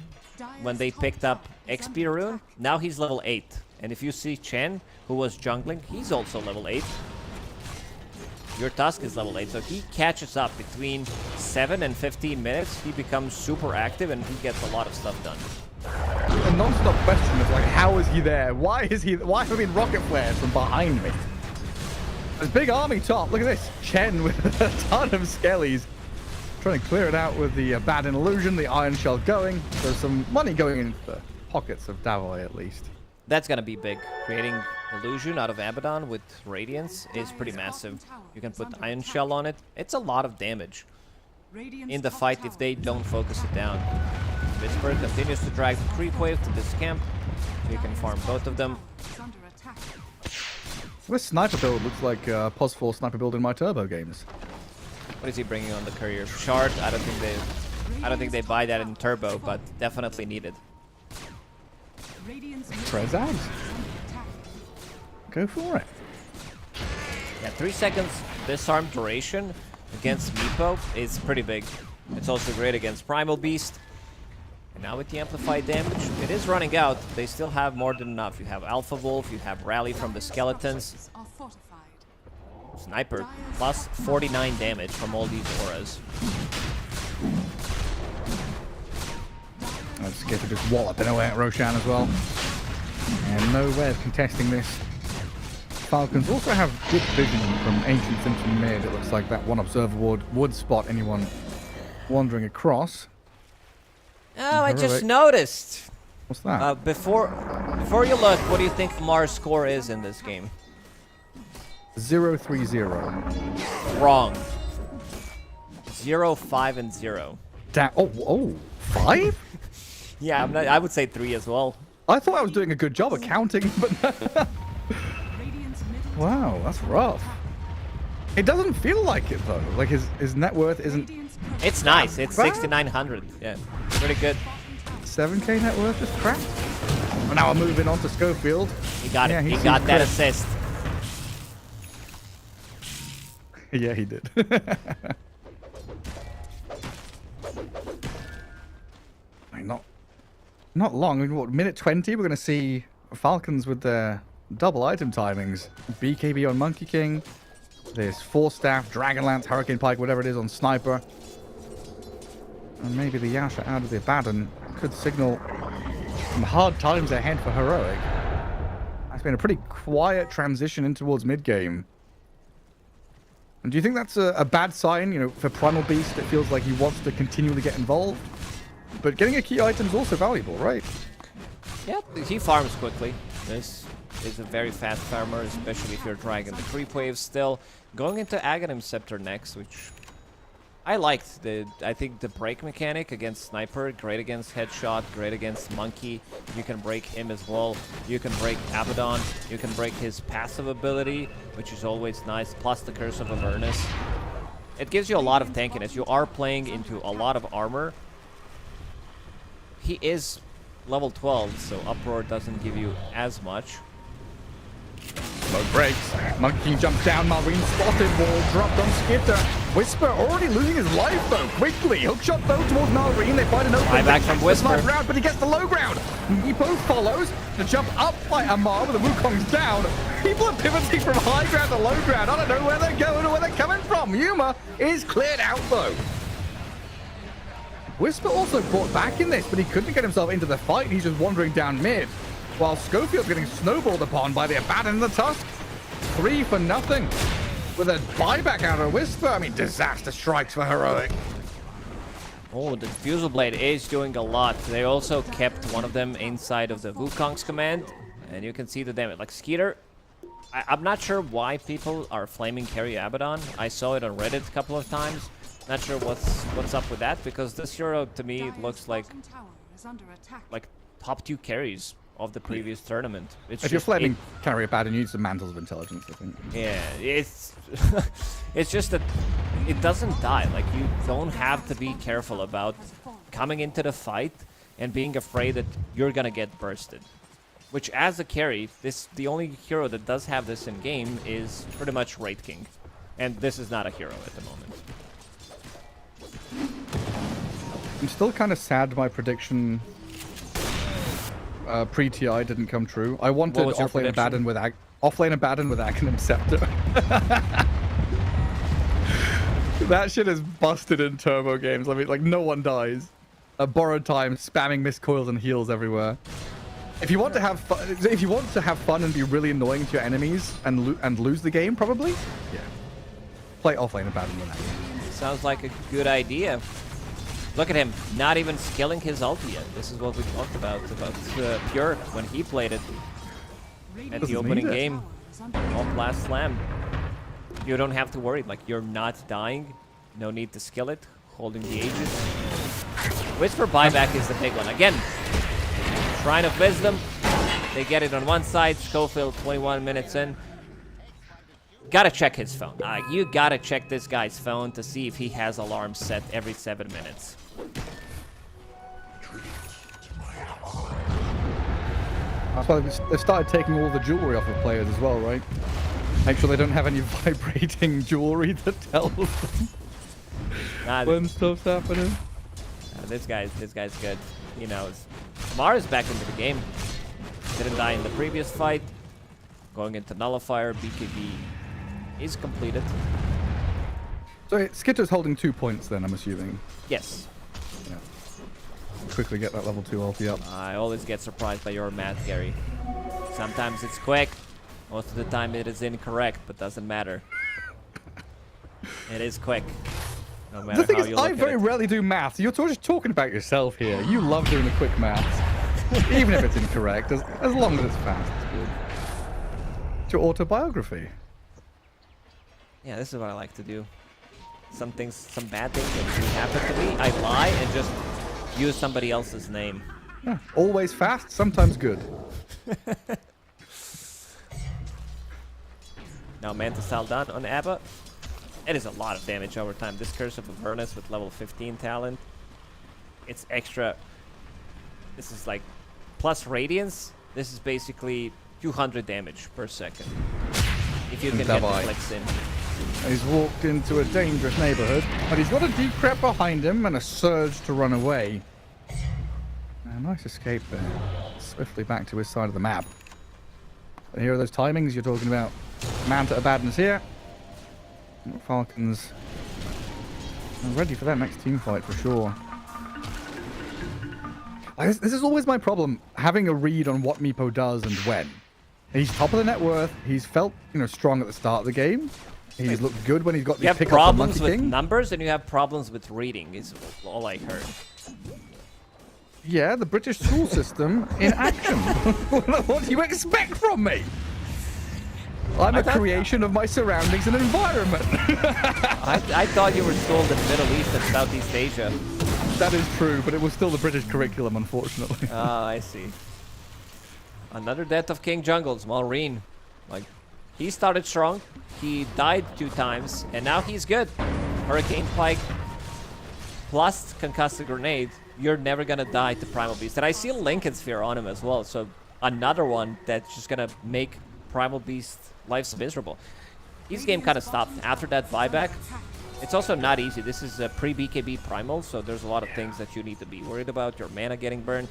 when they picked up XP Rune? Now he's level 8. And if you see Chen, who was jungling, he's also level 8. Your Tusk is level 8, so he catches up between 7 and 15 minutes. He becomes super active and he gets a lot of stuff done. A non-stop question of like, how is he there? Why have I been rocket flared from behind me? There's big army top. Look at this. Chen with a ton of skellies. Trying to clear it out with the bad illusion, the Iron Shell going. There's some money going into the pockets of Davoy at least. That's gonna be big. Creating illusion out of Abaddon with Radiance is pretty massive. You can put Iron Shell on it. It's a lot of damage in the fight if they don't focus it down. Whisper continues to drag the creep wave to this camp. So you can farm both of them. This sniper build looks like a POS4 sniper build in my Turbo games. What is he bringing on the courier? Shard? I don't think they buy that in Turbo, but definitely needed. Prezaz. Go for it. Yeah, 3 seconds disarm duration against Meepo is pretty big. It's also great against Primal Beast. And now with the amplified damage, it is running out. They still have more than enough. You have Alpha Wolf, you have Rally from the Skeletons. Sniper, plus 49 damage from all these auras. Let's get to just walloping away at Roshan as well. And no way of contesting this. Falcons also have good vision from Ancients into mid. It looks like that one observer would spot anyone wandering across. Oh, I just noticed. What's that? Before you look, what do you think Amar's score is in this game? 0-3-0. Wrong. 0-5-0. Oh, 5? Yeah, I would say 3 as well. I thought I was doing a good job of counting, but Radiant's middle wow, that's rough. It doesn't feel like it though. Like his net worth isn't Radiant's It's nice. It's Wow. 6,900. Yeah, pretty good. 7k net worth, just crap. And now we're moving on to Schofield. He got Yeah, it. he He seems got that good. assist. Yeah, he did. I mean, not long. I mean, what, minute 20? We're going to see Falcons with their double item timings. BKB on Monkey King. There's Force Staff, Dragonlance, Hurricane Pike, whatever it is on Sniper. And maybe the Yasha out of the Abaddon could signal some hard times ahead for Heroic. It's been a pretty quiet transition in towards mid-game. And do you think that's a bad sign, you know, for Primal Beast? It feels like he wants to continually get involved. But getting a key item is also valuable, right? Yeah, he farms quickly. This is a very fast farmer, especially if you're dragging the creep wave still. Going into Aghanim Scepter next, which I liked. I think the break mechanic against Sniper, great against Headshot, great against Monkey. You can break him as well. You can break Abaddon. You can break his passive ability, which is always nice, plus the Curse of Avernus. It gives you a lot of tankiness. You are playing into a lot of armor. He is level 12, so Uproar doesn't give you as much. Smoke breaks. Monkey King jumps down. Marine spotted. Wall dropped on Skitter. Whisper already losing his life though. Quickly. Hookshot though towards Marine. They find an open. Buyback from Whisper. Sniper out, but he gets the low ground. Meepo follows. The jump up by Amar with the Wukong's down. People are pivoting from high ground to low ground. I don't know where they're going or where they're coming from. Yuma is cleared out though. Whisper also brought back in this, but he couldn't get himself into the fight. He's just wandering down mid. While Schofield's getting snowballed upon by the Abaddon and the Tusk. 3 for nothing. With a buyback out of Whisper. I mean, disaster strikes for Heroic. Oh, the Fusel Blade is doing a lot. They also kept one of them inside of the Wukong's command. And you can see the damage. Like, Skeeter, I'm not sure why people are flaming carry Abaddon. I saw it on Reddit a couple of times. Not sure what's up with that, because this hero, to me, looks like top 2 carries of the previous tournament. It's If you're flaming carry Abaddon, you need some Mantles of Intelligence, I think. Yeah, it's it's just that it doesn't die. Like, you don't have to be careful about coming into the fight and being afraid that you're gonna get bursted. Which, as a carry, the only hero that does have this in game is pretty much Wraith King, and this is not a hero at the moment. I'm still kind of sad my prediction pre-TI didn't come true. I wanted offlane Abaddon with Aghanim Scepter. That shit is busted in turbo games. I mean, like, no one dies. Borrowed time, spamming missed coils and heals everywhere. If you want to have fun, and be really annoying to your enemies and lose the game, probably, yeah, play offlane Abaddon with Aghanim. Sounds like a good idea. Look at him, not even skilling his ulti yet. This is what we talked about Pure when he played it at the opening game. All blast slam. You don't have to worry, like, you're not dying. No need to skill it. Holding the Aegis. Whisper buyback is the big one. Again, Shrine of Wisdom. They get it on one side. Schofield 21 minutes in. Gotta check his phone. You gotta check this guy's phone to see if he has alarms set every 7 minutes. That's why they started taking all the jewelry off of players as well, right? Make sure they don't have any vibrating jewelry that tells them when stuff's happening. This guy's good. He knows. Mara's back into the game. Didn't die in the previous fight. Going into Nullifier. BKB is completed. So Skitter's holding 2 points then, I'm assuming. Yes. Yeah. Quickly get that level 2 ulti up. I always get surprised by your math, Gary. Sometimes it's quick. Most of the time it is incorrect, but doesn't matter. It is quick. No matter The thing how is, you look I very at it. rarely do maths. You're just talking about yourself here. You love doing the quick maths. Even if it's incorrect, as long as it's fast, it's good. It's your autobiography. Yeah, this is what I like to do. Some bad things that do happen to me, I lie and just use somebody else's name. Yeah, always fast, sometimes good. Now Manta style done on Abba. It is a lot of damage over time. This Curse of Avernus with level 15 talent. It's extra. This is like plus Radiance. This is basically 200 damage per second. If you can get the flex in. He's walked into a dangerous neighborhood, but he's got a Decrep behind him and a Surge to run away. A nice escape there. Swiftly back to his side of the map. And here are those timings you're talking about. Manta of Badness here. Falcons are ready for that next team fight for sure. This is always my problem, having a read on what Meepo does and when. He's top of the net worth. He's felt, strong at the start of the game. He's looked good when he's got the pick up on Monkey King. You have problems with numbers and you have problems with reading, is all I heard. Yeah, the British school system in action. What do you expect from me? I'm a creation of my surroundings and environment. I thought you were schooled in the Middle East and Southeast Asia. That is true, but it was still the British curriculum, unfortunately. Ah, I see. Another death of King Jungles, Malrine. Like, he started strong, he died 2 times, and now he's good. Hurricane Pike plus Concussive Grenade. You're never gonna die to Primal Beast. And I see Lincoln Sphere on him as well, so another one that's just gonna make Primal Beast lives miserable. His game kind of stopped after that buyback. It's also not easy. This is a pre-BKB Primal, so there's a lot of things that you need to be worried about. Your mana getting burned.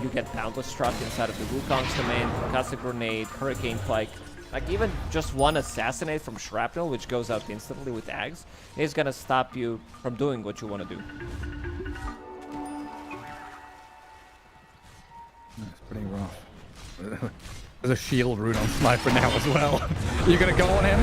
You get Boundless Struck inside of the Wukong's domain, Concussive Grenade, Hurricane Pike. Like, even just one Assassinate from Shrapnel, which goes out instantly with Ags, is gonna stop you from doing what you want to do. That's pretty rough. There's a shield rune on Sniper now as well. You're going to go on him?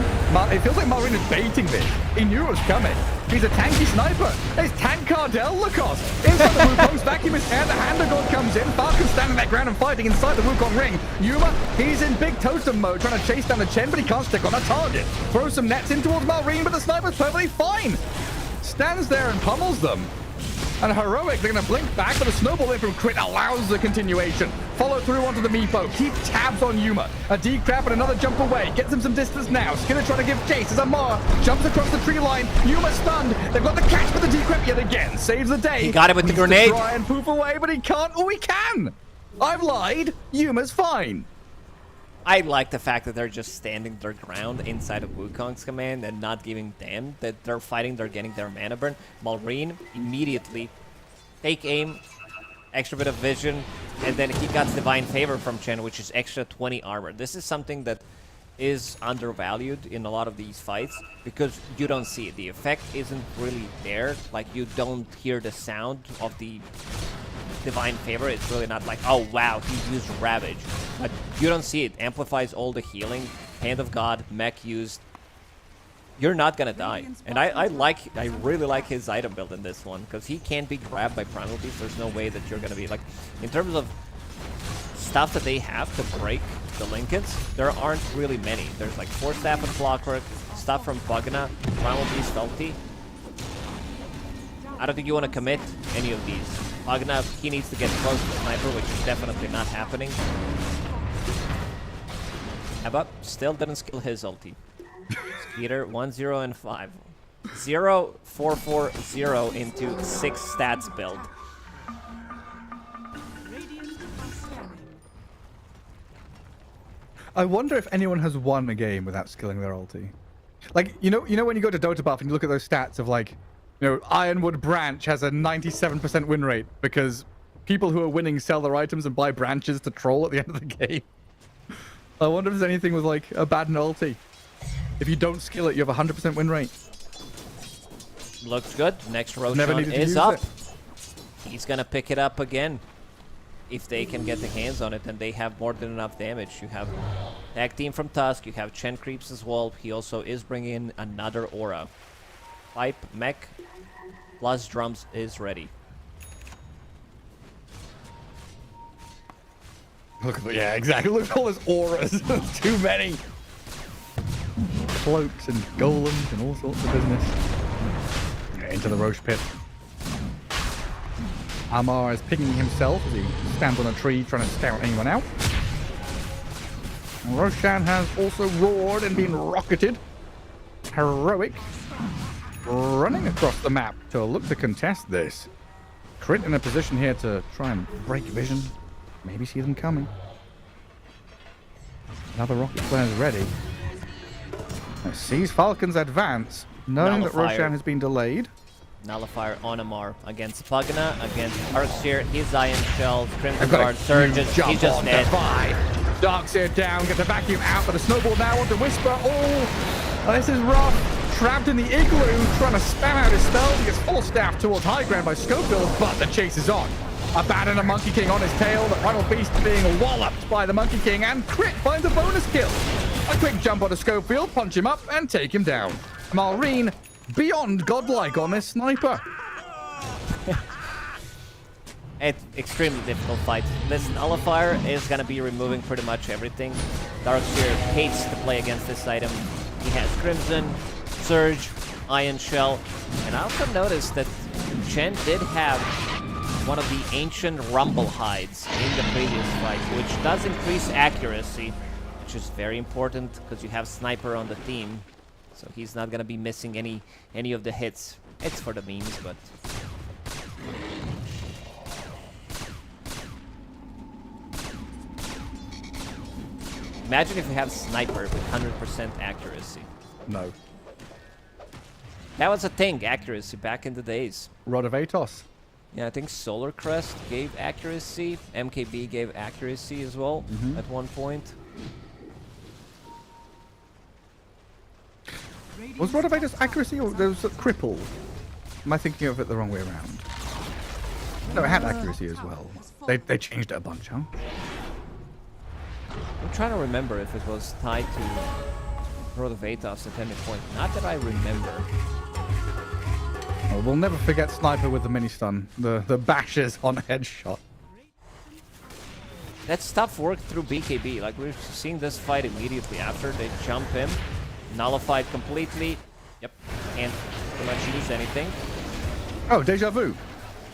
It feels like Malrine is baiting this. He knew it was coming. He's a tanky sniper. It's Tank Cardell Lacos. Inside the Wukong's vacuum is air. The Hand of God comes in. Falcon standing that ground and fighting inside the Wukong ring. Yuma, he's in big totem mode, trying to chase down the Chen, but he can't stick on a target. Throw some nets in towards Malrine, but the sniper's perfectly fine. Stands there and pummels them. And Heroic, they're going to blink back, but a snowball in from Crit allows the continuation. Follow through onto the Meepo. Keep tabs on Yuma. A decrap and another jump away. Gets him some distance now. Skinner trying to give chase as Amar jumps across the tree line. Yuma stunned. They've got the catch for the decrap yet again. Saves the day. He got it with the grenade. Try and poof away, but he can't. Oh, he can. I've lied. Yuma's fine. I like the fact that they're just standing their ground inside of Wukong's command and not giving them that they're fighting, they're getting their mana burn. Malrine immediately take aim, extra bit of vision, and then he got Divine Favor from Chen, which is extra 20 armor. This is something that is undervalued in a lot of these fights because you don't see it. The effect isn't really there. Like, you don't hear the sound of the Divine Favor. It's really not like, oh wow, he used Ravage. But you don't see it. Amplifies all the healing. Hand of God, mech used. You're not gonna die. And I really like his item build in this one, because he can't be grabbed by Primal Beast. There's no way that you're gonna be like, in terms of stuff that they have to break the Lincolns, there aren't really many. There's like Force Staff and Clockwork, stuff from Bugna, Primal Beast ulti. I don't think you want to commit any of these. Bugna, he needs to get close to the Sniper, which is definitely not happening. Abba still didn't skill his ulti. Skeeter, 1, 0, and 5. 0, 4, 4, 0 into 6 stats build. I wonder if anyone has won a game without skilling their ulti. Like, you know when you go to Dota Buff and you look at those stats of like, Ironwood Branch has a 97% win rate because people who are winning sell their items and buy branches to troll at the end of the game. I wonder if there's anything with like a bad ulti. If you don't skill it, you have a 100% win rate. Looks good. Next Roshan is up. He's gonna pick it up again. If they can get the hands on it, then they have more than enough damage. You have tag team from Tusk. You have Chen creeps as well. He also is bringing in another aura. Pipe, mech, plus drums is ready. Look at yeah, exactly. Look at all those auras. Too many. Cloaks and golems and all sorts of business. Yeah, into the Roche pit. Amar is pinging himself as he stands on a tree trying to scout anyone out. And Roshan has also roared and been rocketed. Heroic running across the map to look to contest this. Crit in a position here to try and break vision. Maybe see them coming. Another rocket flare is ready. Sees Falcons advance, knowing that Roshan has been delayed. Nullifier on Amar against Pugna, against Arcseer, his Iron Shell, Crimson I've got Guard, Surgeon, he's just dead. Darkseer down, get the vacuum out, but a snowball now onto Whisper. Oh, this is rough. Trapped in the igloo, trying to spam out his spells. He gets forced staff towards high ground by Schofield, but the chase is on. Abaddon, a Monkey King on his tail. The Primal Beast being walloped by the Monkey King, and Crit finds a bonus kill. A quick jump onto Schofield, punch him up, and take him down. Malrine, beyond godlike on this sniper. It's extremely difficult fight. This Nullifier is going to be removing pretty much everything. Darkseer hates to play against this item. He has Crimson, Surge, Iron Shell, and I also noticed that Chen did have one of the ancient Rumble Hides in the previous fight, which does increase accuracy, which is very important because you have Sniper on the team, so he's not going to be missing any of the hits. It's for the memes, but... Imagine if you have Sniper with 100% accuracy. No. That was a thing, accuracy, back in the days. Rod of Atos. Yeah, I think Solar Crest gave accuracy. MKB gave accuracy as well at one point. Was Rod of Atos accuracy or there was cripple? Am I thinking of it the wrong way around? No, it had accuracy as well. They changed it a bunch, huh? I'm trying to remember if it was tied to Rod of Atos at any point. Not that I remember. Oh, we'll never forget Sniper with the mini stun. The bashes on headshot. That stuff worked through BKB. Like, we're seeing this fight immediately after. They jump him. Nullified completely. Yep. Can't pretty much use anything. Oh, deja vu.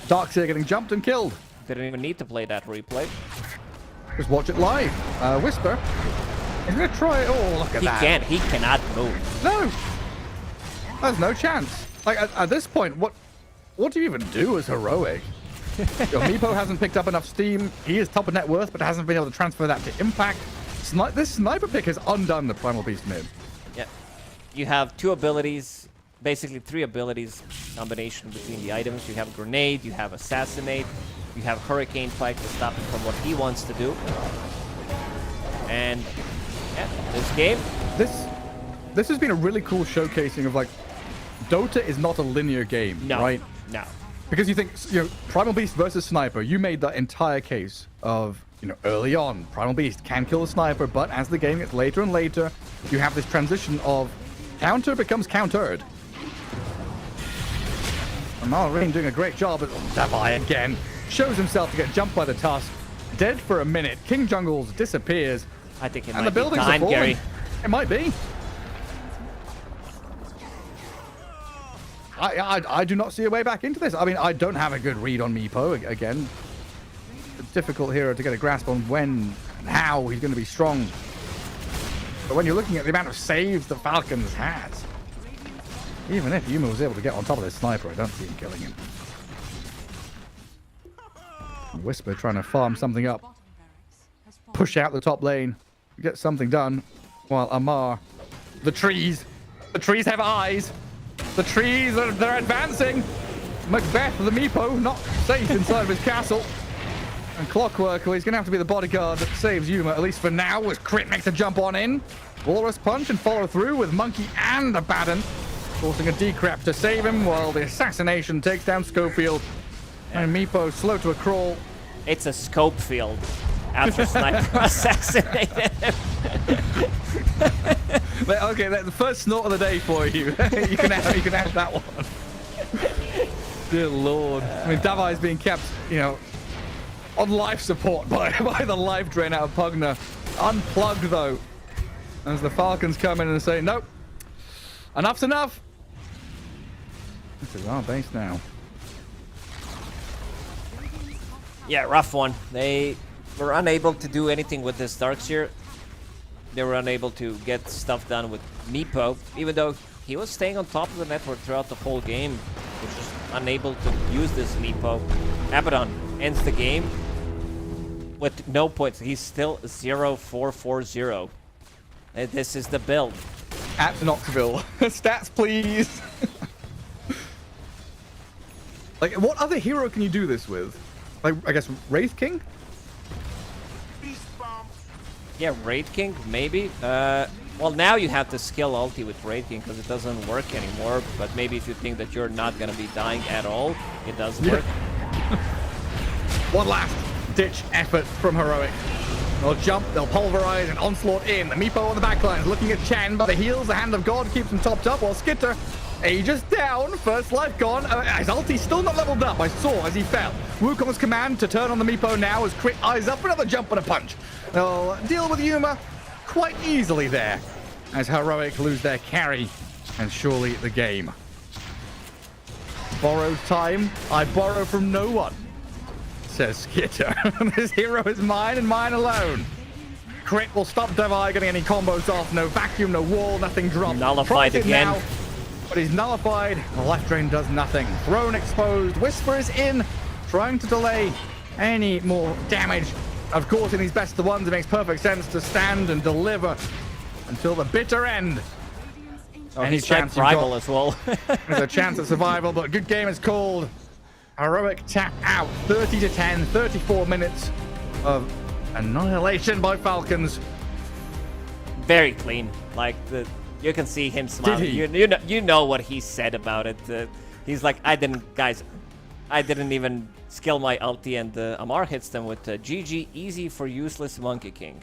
Darkseer getting jumped and killed. Didn't even need to play that replay. Just watch it live. Whisper. He's gonna try it. Oh, look at that. He cannot move. No. There's no chance. Like, at this point, what do you even do as Heroic? Your Meepo hasn't picked up enough steam. He is top of net worth, but hasn't been able to transfer that to impact. This sniper pick has undone the Primal Beast mid. Yeah. You have two abilities, basically three abilities combination between the items. You have Grenade, you have Assassinate, you have Hurricane Pike to stop him from what he wants to do. And yeah, this game. This has been a really cool showcasing of, like, Dota is not a linear game, right? No. Because you think, Primal Beast versus Sniper, you made that entire case of, early on, Primal Beast can kill a Sniper, but as the game gets later and later, you have this transition of counter becomes countered. And Malrine doing a great job, but Davai again shows himself to get jumped by the Tusk. Dead for a minute. King Jungles disappears. I think it and might the buildings be time, are falling. Gary. It might be. I do not see a way back into this. I mean, I don't have a good read on Meepo. Again, it's difficult here to get a grasp on when and how he's going to be strong. But when you're looking at the amount of saves the Falcons has, even if Yuma was able to get on top of this Sniper, I don't see him killing him. Whisper trying to farm something up. Push out the top lane. Get something done. While Amar... The trees have eyes. The trees, they're advancing. Macbeth, the Meepo, not safe inside of his castle. And Clockwork, well, he's going to have to be the bodyguard that saves Yuma, at least for now, with Crit next to jump on in. Walrus Punch and follow through with Monkey and Abaddon, forcing a decrep to save him, while the assassination takes down Schofield. And Meepo slow to a crawl. It's a scope field after Sniper assassinated him. Okay, the first snort of the day for you. you can have that one. Dear Lord. I mean, Davai is being kept, on life support by the life drain out of Pugna. Unplugged, though. As the Falcons come in and say, nope, enough's enough. This is our base now. Yeah, rough one. They were unable to do anything with this Darkseer. They were unable to get stuff done with Meepo, even though he was staying on top of the network throughout the whole game. He was just unable to use this Meepo. Abaddon ends the game with no points. He's still 0-4-4-0. And this is the build. At Knoxville. Stats, please. Like, what other hero can you do this with? Like, I guess Wraith King? Yeah, Raid King, maybe. Well, now you have to skill ulti with Raid King because it doesn't work anymore. But maybe if you think that you're not going to be dying at all, it does work. One last ditch effort from Heroic. They'll jump, they'll pulverize, and onslaught in. The Meepo on the backline is looking at Chen, but the heals, the Hand of God keeps him topped up, while Skitter ages down. First life gone. His ulti's still not leveled up. I saw as he fell. Wukong's command to turn on the Meepo now as Crit eyes up another jump and a punch. They'll deal with Yuma quite easily there as Heroic lose their carry and surely the game. Borrowed time. I borrow from no one, says Skitter. This hero is mine and mine alone. Crit will stop Devi getting any combos off. No vacuum, no wall, nothing dropped. Nullified again. Now, but he's nullified. The left drain does nothing. Throne exposed. Whisper is in, trying to delay any more damage. Of course, in these best of ones, it makes perfect sense to stand and deliver until the bitter end. Oh, any chance rival as well. There's a chance of survival, but good game is called. Heroic tap out. 30-10, 34 minutes of annihilation by Falcons. Very clean. Like, you can see him smiling. You know what he said about it. He's like, I didn't even skill my ulti, and Amar hits them with GG, easy for useless Monkey King.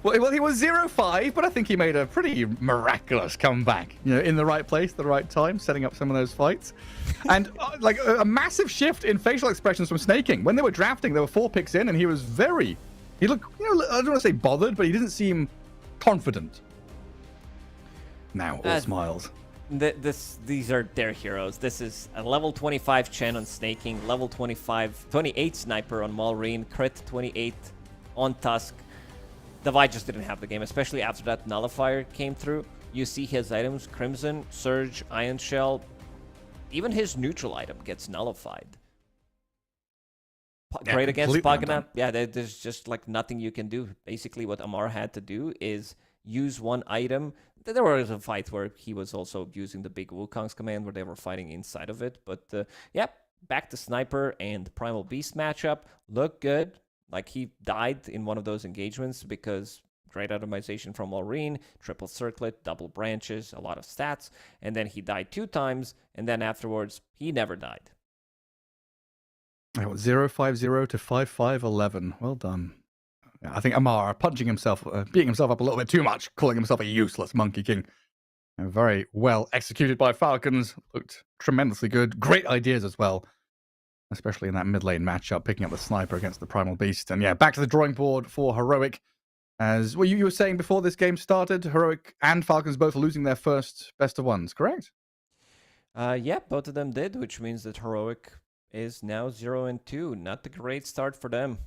Well, he was 0-5, but I think he made a pretty miraculous comeback. You know, in the right place, the right time, setting up some of those fights. And like a massive shift in facial expressions from Snaking. When they were drafting, there were 4 picks in, and he was he looked, you know, I don't want to say bothered, but he didn't seem confident. Now, all smiles. These are their heroes. This is a level 25 Chen on Snaking, level 28 Sniper on Malrine, crit 28 on Tusk. Devi just didn't have the game, especially after that Nullifier came through. You see his items, Crimson, Surge, Iron Shell. Even his neutral item gets nullified. Great against Pagana. Yeah, there's just like nothing you can do. Basically, what Amar had to do is use one item. There was a fight where he was also using the big Wukong's command where they were fighting inside of it. But yeah, back to Sniper and Primal Beast matchup. Looked good. Like, he died in one of those engagements because great itemization from Malrine, triple circlet, double branches, a lot of stats. And then he died 2 times. And then afterwards, he never died. 0-5-0 to 5-5-11. Well done. I think Amar punching himself, beating himself up a little bit too much, calling himself a useless Monkey King. Very well executed by Falcons. Looked tremendously good. Great ideas as well, especially in that mid lane matchup, picking up the Sniper against the Primal Beast. And yeah, back to the drawing board for Heroic. As well, you were saying before this game started, Heroic and Falcons both losing their first best of ones, correct? Yeah, both of them did, which means that Heroic is now 0-2. Not a great start for them.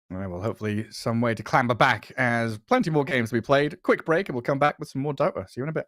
All right, well, hopefully some way to clamber back, as plenty more games to be played. Quick break, and we'll come back with some more Dota. See you in a bit.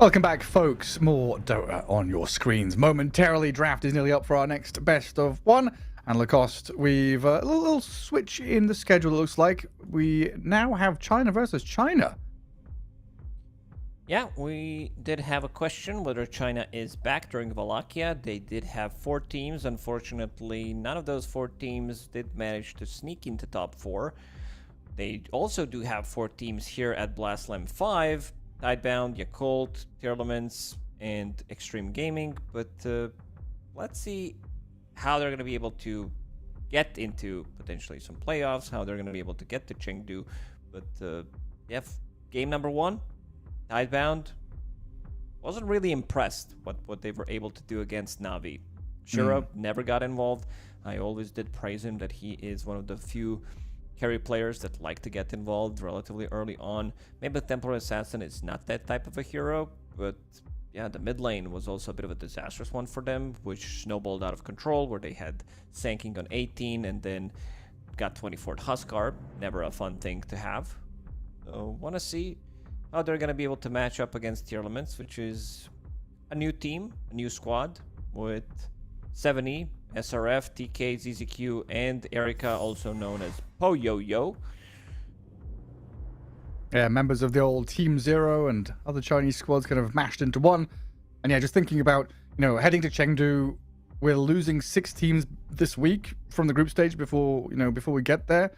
Welcome back, folks. More Dota on your screens. Momentarily, draft is nearly up for our next best of one. And Lacoste, we've a little switch in the schedule, it looks like. We now have China versus China. Yeah, we did have a question whether China is back during Wallachia. They did have 4 teams. Unfortunately, none of those 4 teams did manage to sneak into top 4. They also do have 4 teams here at Blastlam 5. Tidebound, Yakult, Tearlaments, and Extreme Gaming. But let's see how they're going to be able to get into potentially some playoffs, how they're going to be able to get to Chengdu. But yeah, game number 1, Tidebound, wasn't really impressed what they were able to do against Navi. Shiro never got involved. I always did praise him that he is one of the few carry players that like to get involved relatively early on. Maybe Templar Assassin is not that type of a hero, but yeah, the mid lane was also a bit of a disastrous one for them, which snowballed out of control, where they had Sanking on 18 and then got 24th Huskar. Never a fun thing to have. So want to see how they're going to be able to match up against Tearlaments, which is a new team, a new squad with 7E, SRF, TK, ZZQ, and Erika, also known as Po-Yo-Yo. Yeah, members of the old Team Zero and other Chinese squads kind of mashed into one. And yeah, just thinking about, heading to Chengdu, we're losing 6 teams this week from the group stage before we get there.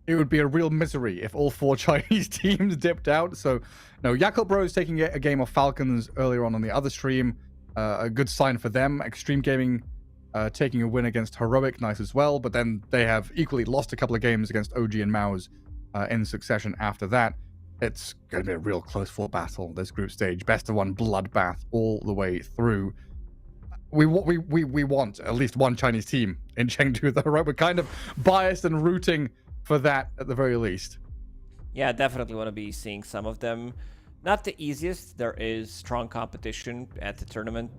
It would be a real misery if all 4 Chinese teams dipped out. So, Yakult Bros taking a game off Falcons earlier on the other stream. A good sign for them. Extreme Gaming taking a win against HEROIC, nice as well. But then they have equally lost a couple of games against OG and MOUZ in succession after that. It's going to be a real close-fought battle, this group stage. Best of one bloodbath all the way through. We want at least one Chinese team in Chengdu, though, right? We're kind of biased and rooting for that at the very least. Yeah, definitely want to be seeing some of them. Not the easiest. There is strong competition at the tournament,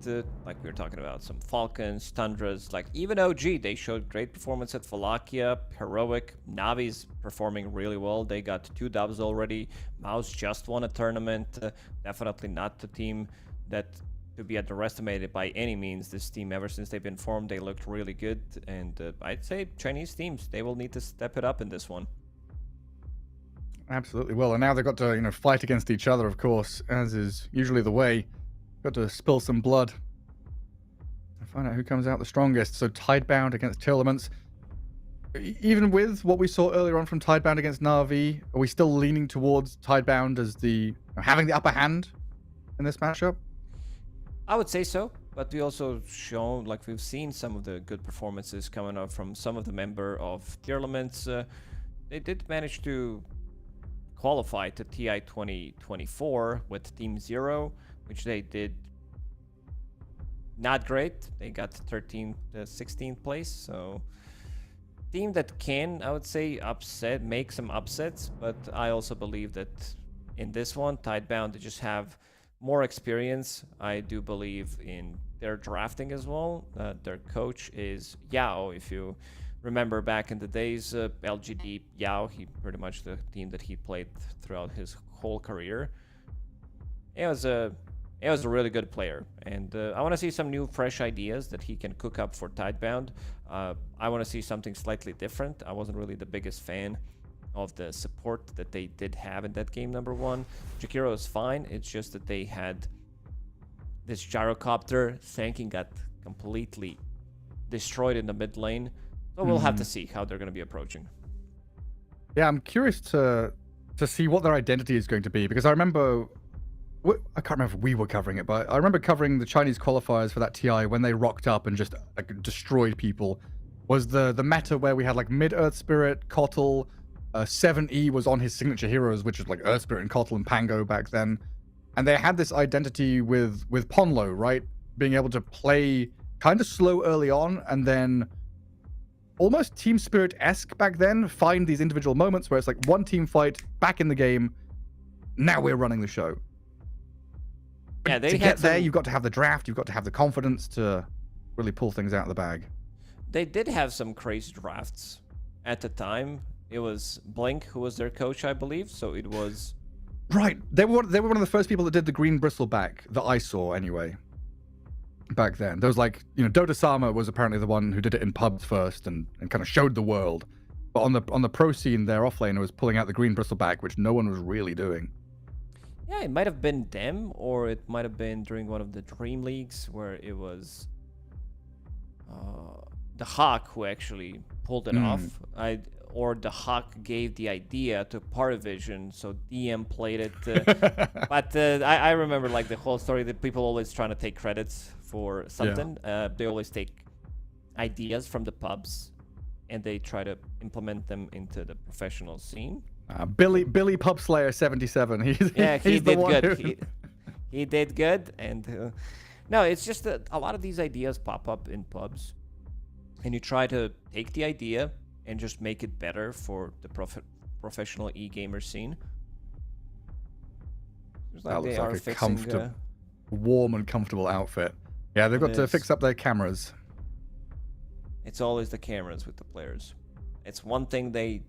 like we were talking about, some Falcons, Tundras, like even OG, they showed great performance at Wallachia, HEROIC, Navi's performing really well. They got 2 dubs already. MOUZ just won a tournament. Definitely not the team that to be underestimated by any means. This team, ever since they've been formed, they looked really good. And I'd say Chinese teams, they will need to step it up in this one. Absolutely will, and now they've got to fight against each other, of course, as is usually the way. Got to spill some blood and find out who comes out the strongest. So Tidebound against Tearlaments. Even with what we saw earlier on from Tidebound against Na'Vi, are we still leaning towards Tidebound as having the upper hand in this matchup? I would say so, but we also we've seen some of the good performances coming up from some of the member of Tearlaments. They did manage to qualify to TI 2024 with Team Zero, which they did not great. They got 13th to 16th place, so team that can, I would say, make some upsets, but I also believe that in this one, Tidebound, they just have more experience. I do believe in their drafting as well. Their coach is Yao, if you remember back in the days, LGD Yao, he pretty much the team that he played throughout his whole career. It was a really good player, and I want to see some new, fresh ideas that he can cook up for Tidebound. I want to see something slightly different. I wasn't really the biggest fan of the support that they did have in that game number 1. Jakiro is fine. It's just that they had this gyrocopter. Sanking got completely destroyed in the mid lane. So we'll have to see how they're going to be approaching. Yeah, I'm curious to see what their identity is going to be, because I remember, I can't remember if we were covering it, but I remember covering the Chinese qualifiers for that TI when they rocked up and just destroyed people. Was the meta where we had mid-Earth Spirit, Kotl, 7E was on his signature heroes, which was Earth Spirit and Kotl and Pango back then. And they had this identity with Ponlo, right? Being able to play kind of slow early on and then almost Team Spirit-esque back then, find these individual moments where it's one team fight, back in the game, now we're running the show. Yeah, to get there, you've got to have the draft, you've got to have the confidence to really pull things out of the bag. They did have some crazy drafts at the time. It was Blink who was their coach, I believe, so it was Right. They were one of the first people that did the green bristleback that I saw anyway. Back then. There was like, Dota Sama was apparently the one who did it in pubs first and kind of showed the world. But on the pro scene, their offlaner was pulling out the green bristleback, which no one was really doing. Yeah, it might have been them, or it might have been during one of the Dream Leagues where it was the Hawk who actually pulled it off. Or the Hawk gave the idea to Paravision, so DM played it. But I remember like the whole story that people always trying to take credits for something. They always take ideas from the pubs and they try to implement them into the professional scene. Billy Pubslayer 77. He did good. He did good, and no, it's just that a lot of these ideas pop up in pubs, and you try to take the idea and just make it better for the professional e-gamer scene. It's That looks like a fixing, comfortable, warm and comfortable outfit. Yeah, they've got to fix up their cameras. It's always the cameras with the players. It's one thing the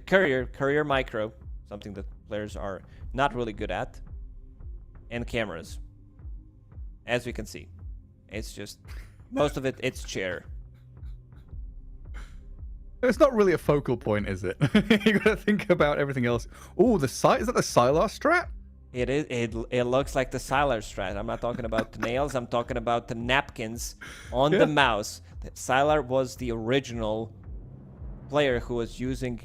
courier micro, something that players are not really good at, and cameras. As we can see, it's just most of it's chair. It's not really a focal point, is it? You got to think about everything else. Oh, is that the Sylar strat? It is. It looks like the Sylar strat. I'm not talking about the nails. I'm talking about the napkins on the mouse. Sylar was the original player who was using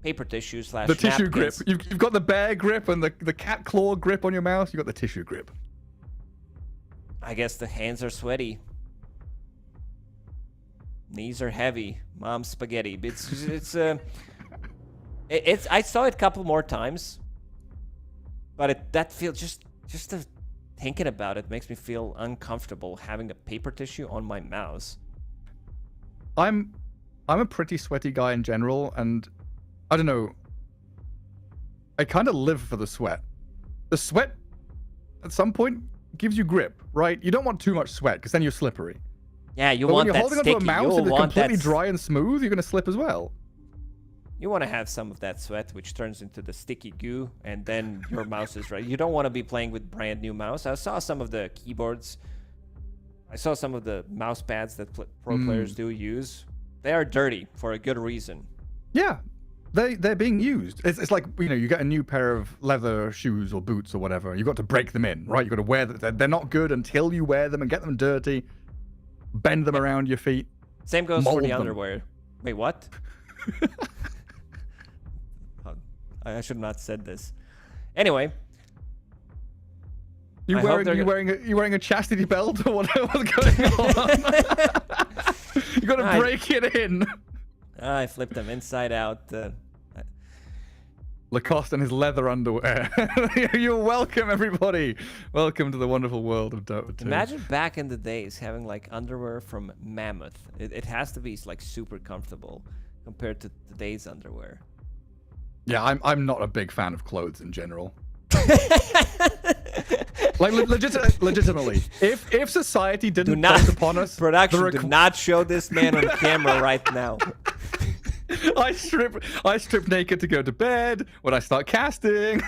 paper tissue / the tissue grip. napkins. You've got the bear grip and the cat claw grip on your mouse. You got the tissue grip. I guess the hands are sweaty. Knees are heavy. Mom's spaghetti. It's I saw it a couple more times, but that feels just thinking about it makes me feel uncomfortable having a paper tissue on my mouse. I'm a pretty sweaty guy in general, and I don't know. I kind of live for the sweat. The sweat, at some point, gives you grip, right? You don't want too much sweat because then you're slippery. Yeah, you But want when that you're holding sticky. onto a mouse and it's completely dry and smooth, you're going to slip as well. You want to have some of that sweat, which turns into the sticky goo, and then your mouse is right. You don't want to be playing with brand new mouse. I saw some of the keyboards. I saw some of the mouse pads that pro players do use. They are dirty for a good reason. Yeah, they're being used. It's like, you get a new pair of leather shoes or boots or whatever. You've got to break them in, right? You've got to wear them. They're not good until you wear them and get them dirty. Bend them around your feet. Same goes for the them. underwear. Wait, what? I should not have said this. Anyway. You wearing a chastity belt or what's going on? You got to break it in. I flipped them inside out. Lacoste and his leather underwear. You're welcome, everybody. Welcome to the wonderful world of Dota 2. Imagine back in the days having like underwear from Mammoth. It has to be like super comfortable compared to today's underwear. Yeah, I'm not a big fan of clothes in general. Like legitimately, if society didn't force upon us, production, do not show this man on camera right now. I strip naked to go to bed when I start casting.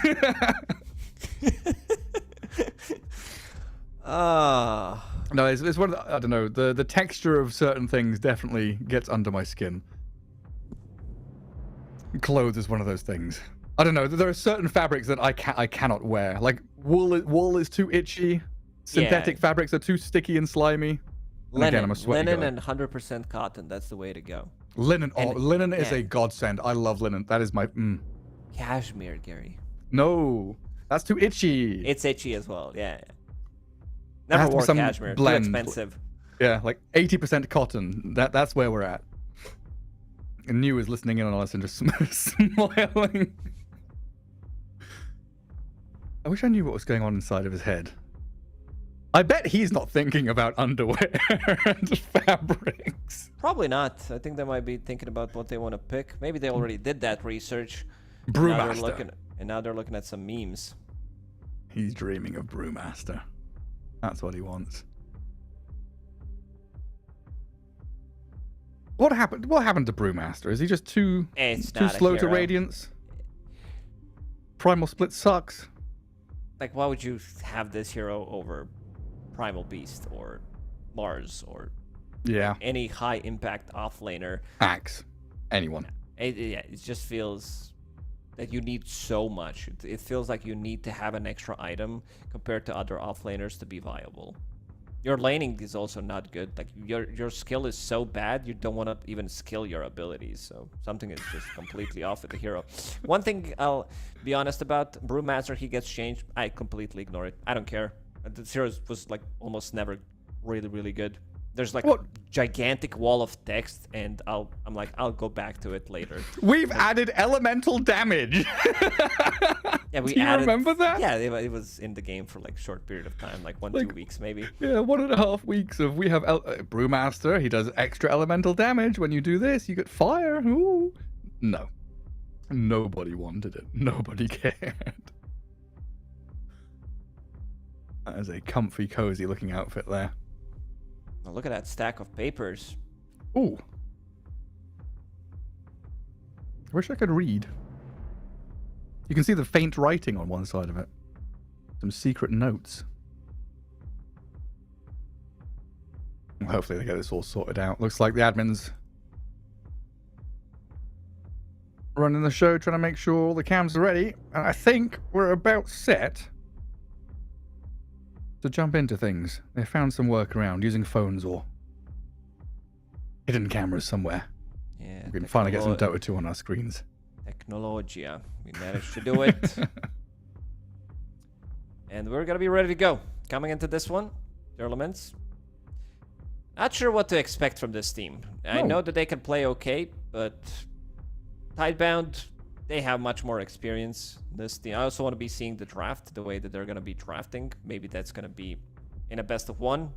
No, it's one of the, I don't know, the texture of certain things definitely gets under my skin. Clothes is one of those things. I don't know. There are certain fabrics that I cannot wear. Like wool is too itchy. Synthetic fabrics are too sticky and slimy. And again, I'm a sweaty linen guy. and 100% cotton. That's the way to go. Linen. Linen is a godsend. I love linen. That is my. Cashmere, Gary. No, that's too itchy. It's itchy as well. Yeah. Never wore cashmere. Too expensive. Yeah, like 80% cotton. That's where we're at. And New is listening in on us and just smiling. I wish I knew what was going on inside of his head. I bet he's not thinking about underwear and fabrics. Probably not. I think they might be thinking about what they want to pick. Maybe they already did that research. Brewmaster. And now they're looking at some memes. He's dreaming of Brewmaster. That's what he wants. What happened? What happened to Brewmaster? Is he just too slow to radiance? Primal Split sucks. Like, why would you have this hero over Primal Beast or Mars or Yeah. any high impact offlaner? Axe. Anyone. It just feels that you need so much. It feels like you need to have an extra item compared to other offlaners to be viable. Your laning is also not good. Like, your skill is so bad, you don't want to even skill your abilities. So something is just completely off with the hero. One thing I'll be honest about, Brewmaster, he gets changed. I completely ignore it. I don't care. This hero was like almost never really good. There's like a gigantic wall of text, and I'm like, I'll go back to it later. We've added elemental damage. Yeah, we Do you added, remember that? Yeah, it was in the game for like a short period of time, like 2 weeks maybe. Yeah, 1.5 weeks of we have Brewmaster. He does extra elemental damage. When you do this, you get fire. Ooh. No. Nobody wanted it. Nobody cared. That is a comfy, cozy looking outfit there. Now look at that stack of papers. Ooh. I wish I could read. You can see the faint writing on one side of it. Some secret notes. Hopefully they get this all sorted out. Looks like the admins running the show, trying to make sure all the cams are ready. And I think we're about set to jump into things. They found some workaround using phones or hidden cameras somewhere. Yeah. We can finally get some Dota 2 on our screens. Technologia. We managed to do it. And we're gonna be ready to go. Coming into this one, Tearlaments. Not sure what to expect from this team. I know that they can play okay, but Tidebound, they have much more experience. This team. I also want to be seeing the draft, the way that they're gonna be drafting. Maybe that's gonna be in a best of one.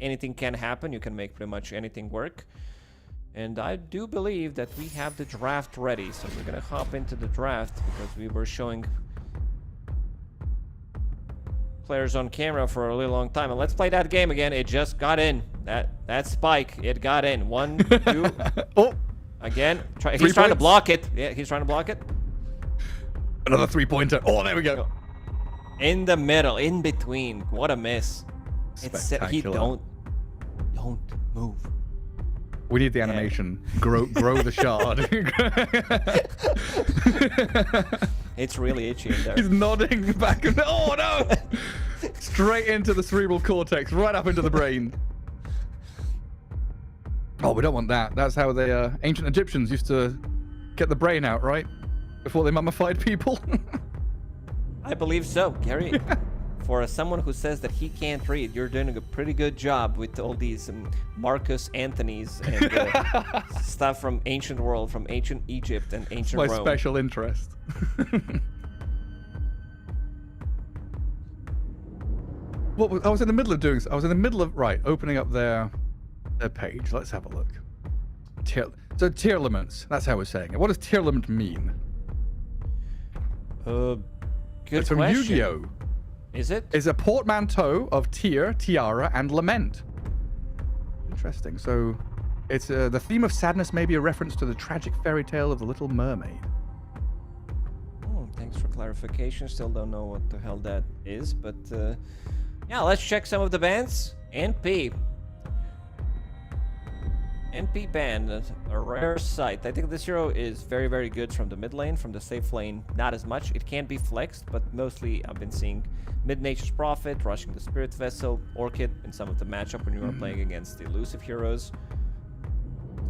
Anything can happen. You can make pretty much anything work. And I do believe that we have the draft ready. So we're gonna hop into the draft because we were showing players on camera for a really long time. And let's play that game again. It just got in. That spike, it got in. 1, 2. Oh, again. He's trying to block it. Yeah, he's trying to block it. another 3-pointer. Oh, there we go. In the middle, in between. What a miss. It's he don't move. We need the animation. Grow the shard. It's really itchy in there. He's nodding back and oh no! Straight into the cerebral cortex, right up into the brain. Oh, we don't want that. That's how the ancient Egyptians used to get the brain out, right? Before they mummified people. I believe so, Gary. For someone who says that he can't read, you're doing a pretty good job with all these Marcus Anthony's and stuff from ancient world, from ancient Egypt and ancient My Rome. special interest. I was in the middle of doing. I was in the middle of opening up their page. Let's have a look. So Tearlaments. That's how we're saying it. What does Tearlament mean? Good It's from question. Yu-Gi-Oh. Is it? Is a portmanteau of tear, tiara, and lament. Interesting. So, it's the theme of sadness may be a reference to the tragic fairy tale of the Little Mermaid. Oh, thanks for clarification. Still don't know what the hell that is, but yeah, let's check some of the bands. NP. NP band, a rare sight. I think this hero is very good from the mid lane, from the safe lane, not as much. It can be flexed, but mostly I've been seeing Mid-Nature's Prophet, rushing the Spirit Vessel, Orchid in some of the matchup when you are playing against the elusive heroes.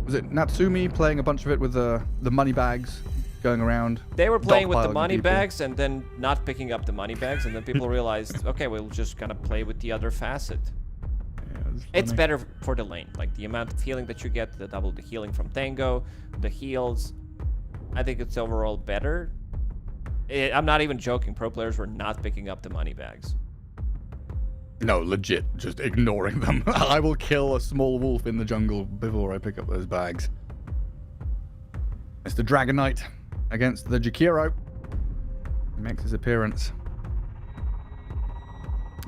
Was it Natsumi playing a bunch of it with the money bags going around? They were playing with the Stockpiling money people. bags and then not picking up the money bags, and then people realized, okay, we'll just kind of play with the other facet. It's better for the lane, like the amount of healing that you get, the double the healing from Tango, the heals. I think it's overall better. I'm not even joking. Pro players were not picking up the money bags. No, legit, just ignoring them. I will kill a small wolf in the jungle before I pick up those bags. Mr. Dragon Knight against the Jakiro. He makes his appearance.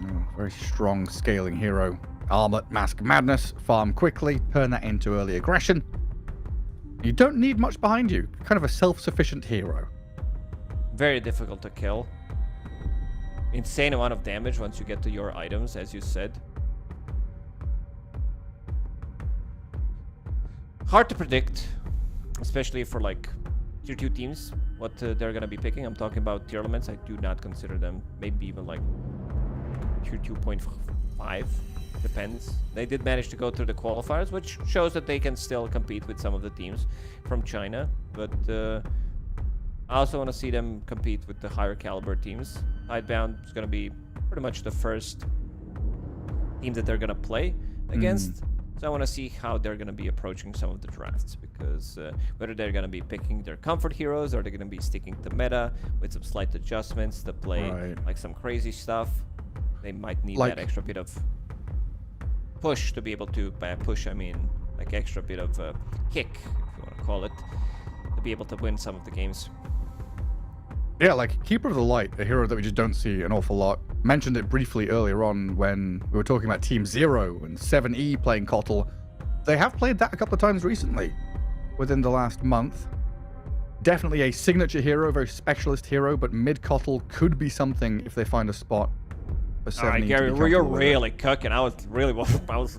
Oh, very strong scaling hero. Armlet, Mask Madness, farm quickly, turn that into early aggression. You don't need much behind you. Kind of a self-sufficient hero. Very difficult to kill. Insane amount of damage once you get to your items, as you said. Hard to predict, especially for like tier 2 teams, what they're gonna be picking. I'm talking about Tearlaments. I do not consider them, maybe even like tier 2.5, depends. They did manage to go through the qualifiers, which shows that they can still compete with some of the teams from China, but I also want to see them compete with the higher caliber teams. Tidebound is going to be pretty much the first team that they're going to play against. So I want to see how they're going to be approaching some of the drafts, because whether they're going to be picking their comfort heroes or they're going to be sticking to meta with some slight adjustments to play like some crazy stuff. They might need that extra bit of push to be able to, by push I mean like extra bit of kick, if you want to call it, to be able to win some of the games. Yeah, like Keeper of the Light, a hero that we just don't see an awful lot. Mentioned it briefly earlier on when we were talking about Team Zero and 7E playing Kotl. They have played that a couple of times recently, within the last month. Definitely a signature hero, very specialist hero, but mid Kotl could be something if they find a spot for 7E. Alright, Gary, you're really cooking. I was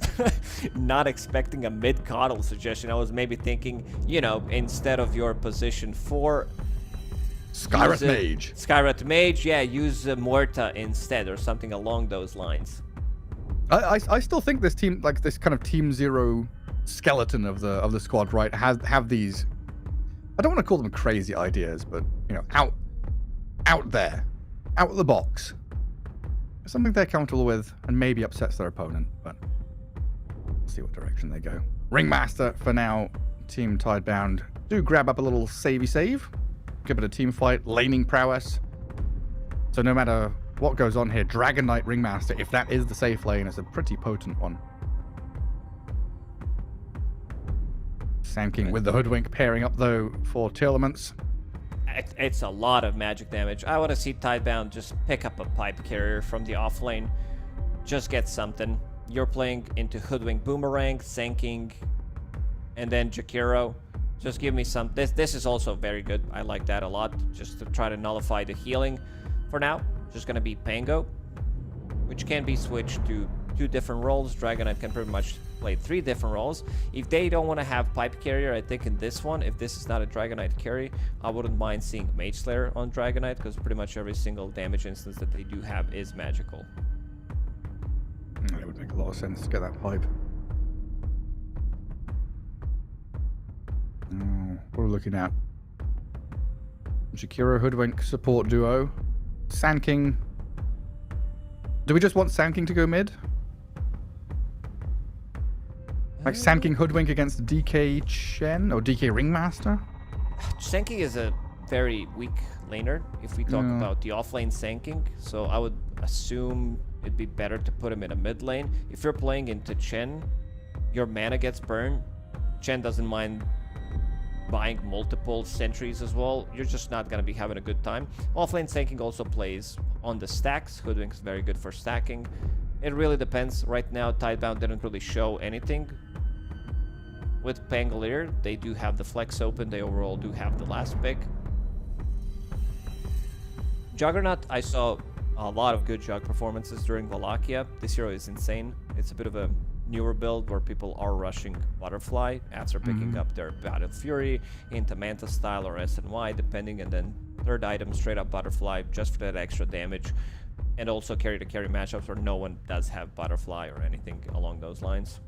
not expecting a mid Kotl suggestion. I was maybe thinking, you know, instead of your position 4, Skywrath Mage. Skywrath Mage, yeah, use Morta instead or something along those lines. I still think this team, like this kind of Team Zero skeleton of the squad, right, have these, I don't want to call them crazy ideas, but you know, out there, out of the box, something they're comfortable with and maybe upsets their opponent, but we'll see what direction they go. Ringmaster for now. Team Tidebound do grab up a little savey save. Give it a team fight, laning prowess. So no matter what goes on here, Dragon Knight Ringmaster, if that is the safe lane, is a pretty potent one. Sand King with the Hoodwink pairing up though for Tearlaments. It's a lot of magic damage. I want to see Tidebound just pick up a pipe carrier from the off lane. Just get something. You're playing into Hoodwink Boomerang, Sand King, and then Jakiro. Just give me some. This is also very good. I like that a lot. Just to try to nullify the healing. For now, just gonna be Pango, which can be switched to 2 different roles. Dragon Knight can pretty much play 3 different roles. If they don't want to have Pipe Carrier, I think in this one, if this is not a Dragon Knight carry, I wouldn't mind seeing Mage Slayer on Dragon Knight, because pretty much every single damage instance that they do have is magical. It would make a lot of sense to get that pipe. What are we looking at? Jakiro Hoodwink support duo. Sand King. Do we just want Sand King to go mid? Like Sand King Hoodwink against DK Chen or DK Ringmaster? Sand King is a very weak laner if we talk about the offlane Sand King, so I would assume it'd be better to put him in a mid lane. If you're playing into Chen, your mana gets burned. Chen doesn't mind buying multiple sentries as well. You're just not going to be having a good time. Offlane Sand King also plays on the stacks. Hoodwink's very good for stacking. It really depends. Right now, Tidebound didn't really show anything. With Pangolier, they do have the flex open. They overall do have the last pick. Juggernaut, I saw a lot of good Jug performances during Wallachia. This hero is insane. It's a bit of a newer build where people are rushing Butterfly after picking up their Battle Fury into Manta style or SNY depending, and then third item straight up Butterfly just for that extra damage, and also carry to carry matchups where no one does have Butterfly or anything along those lines.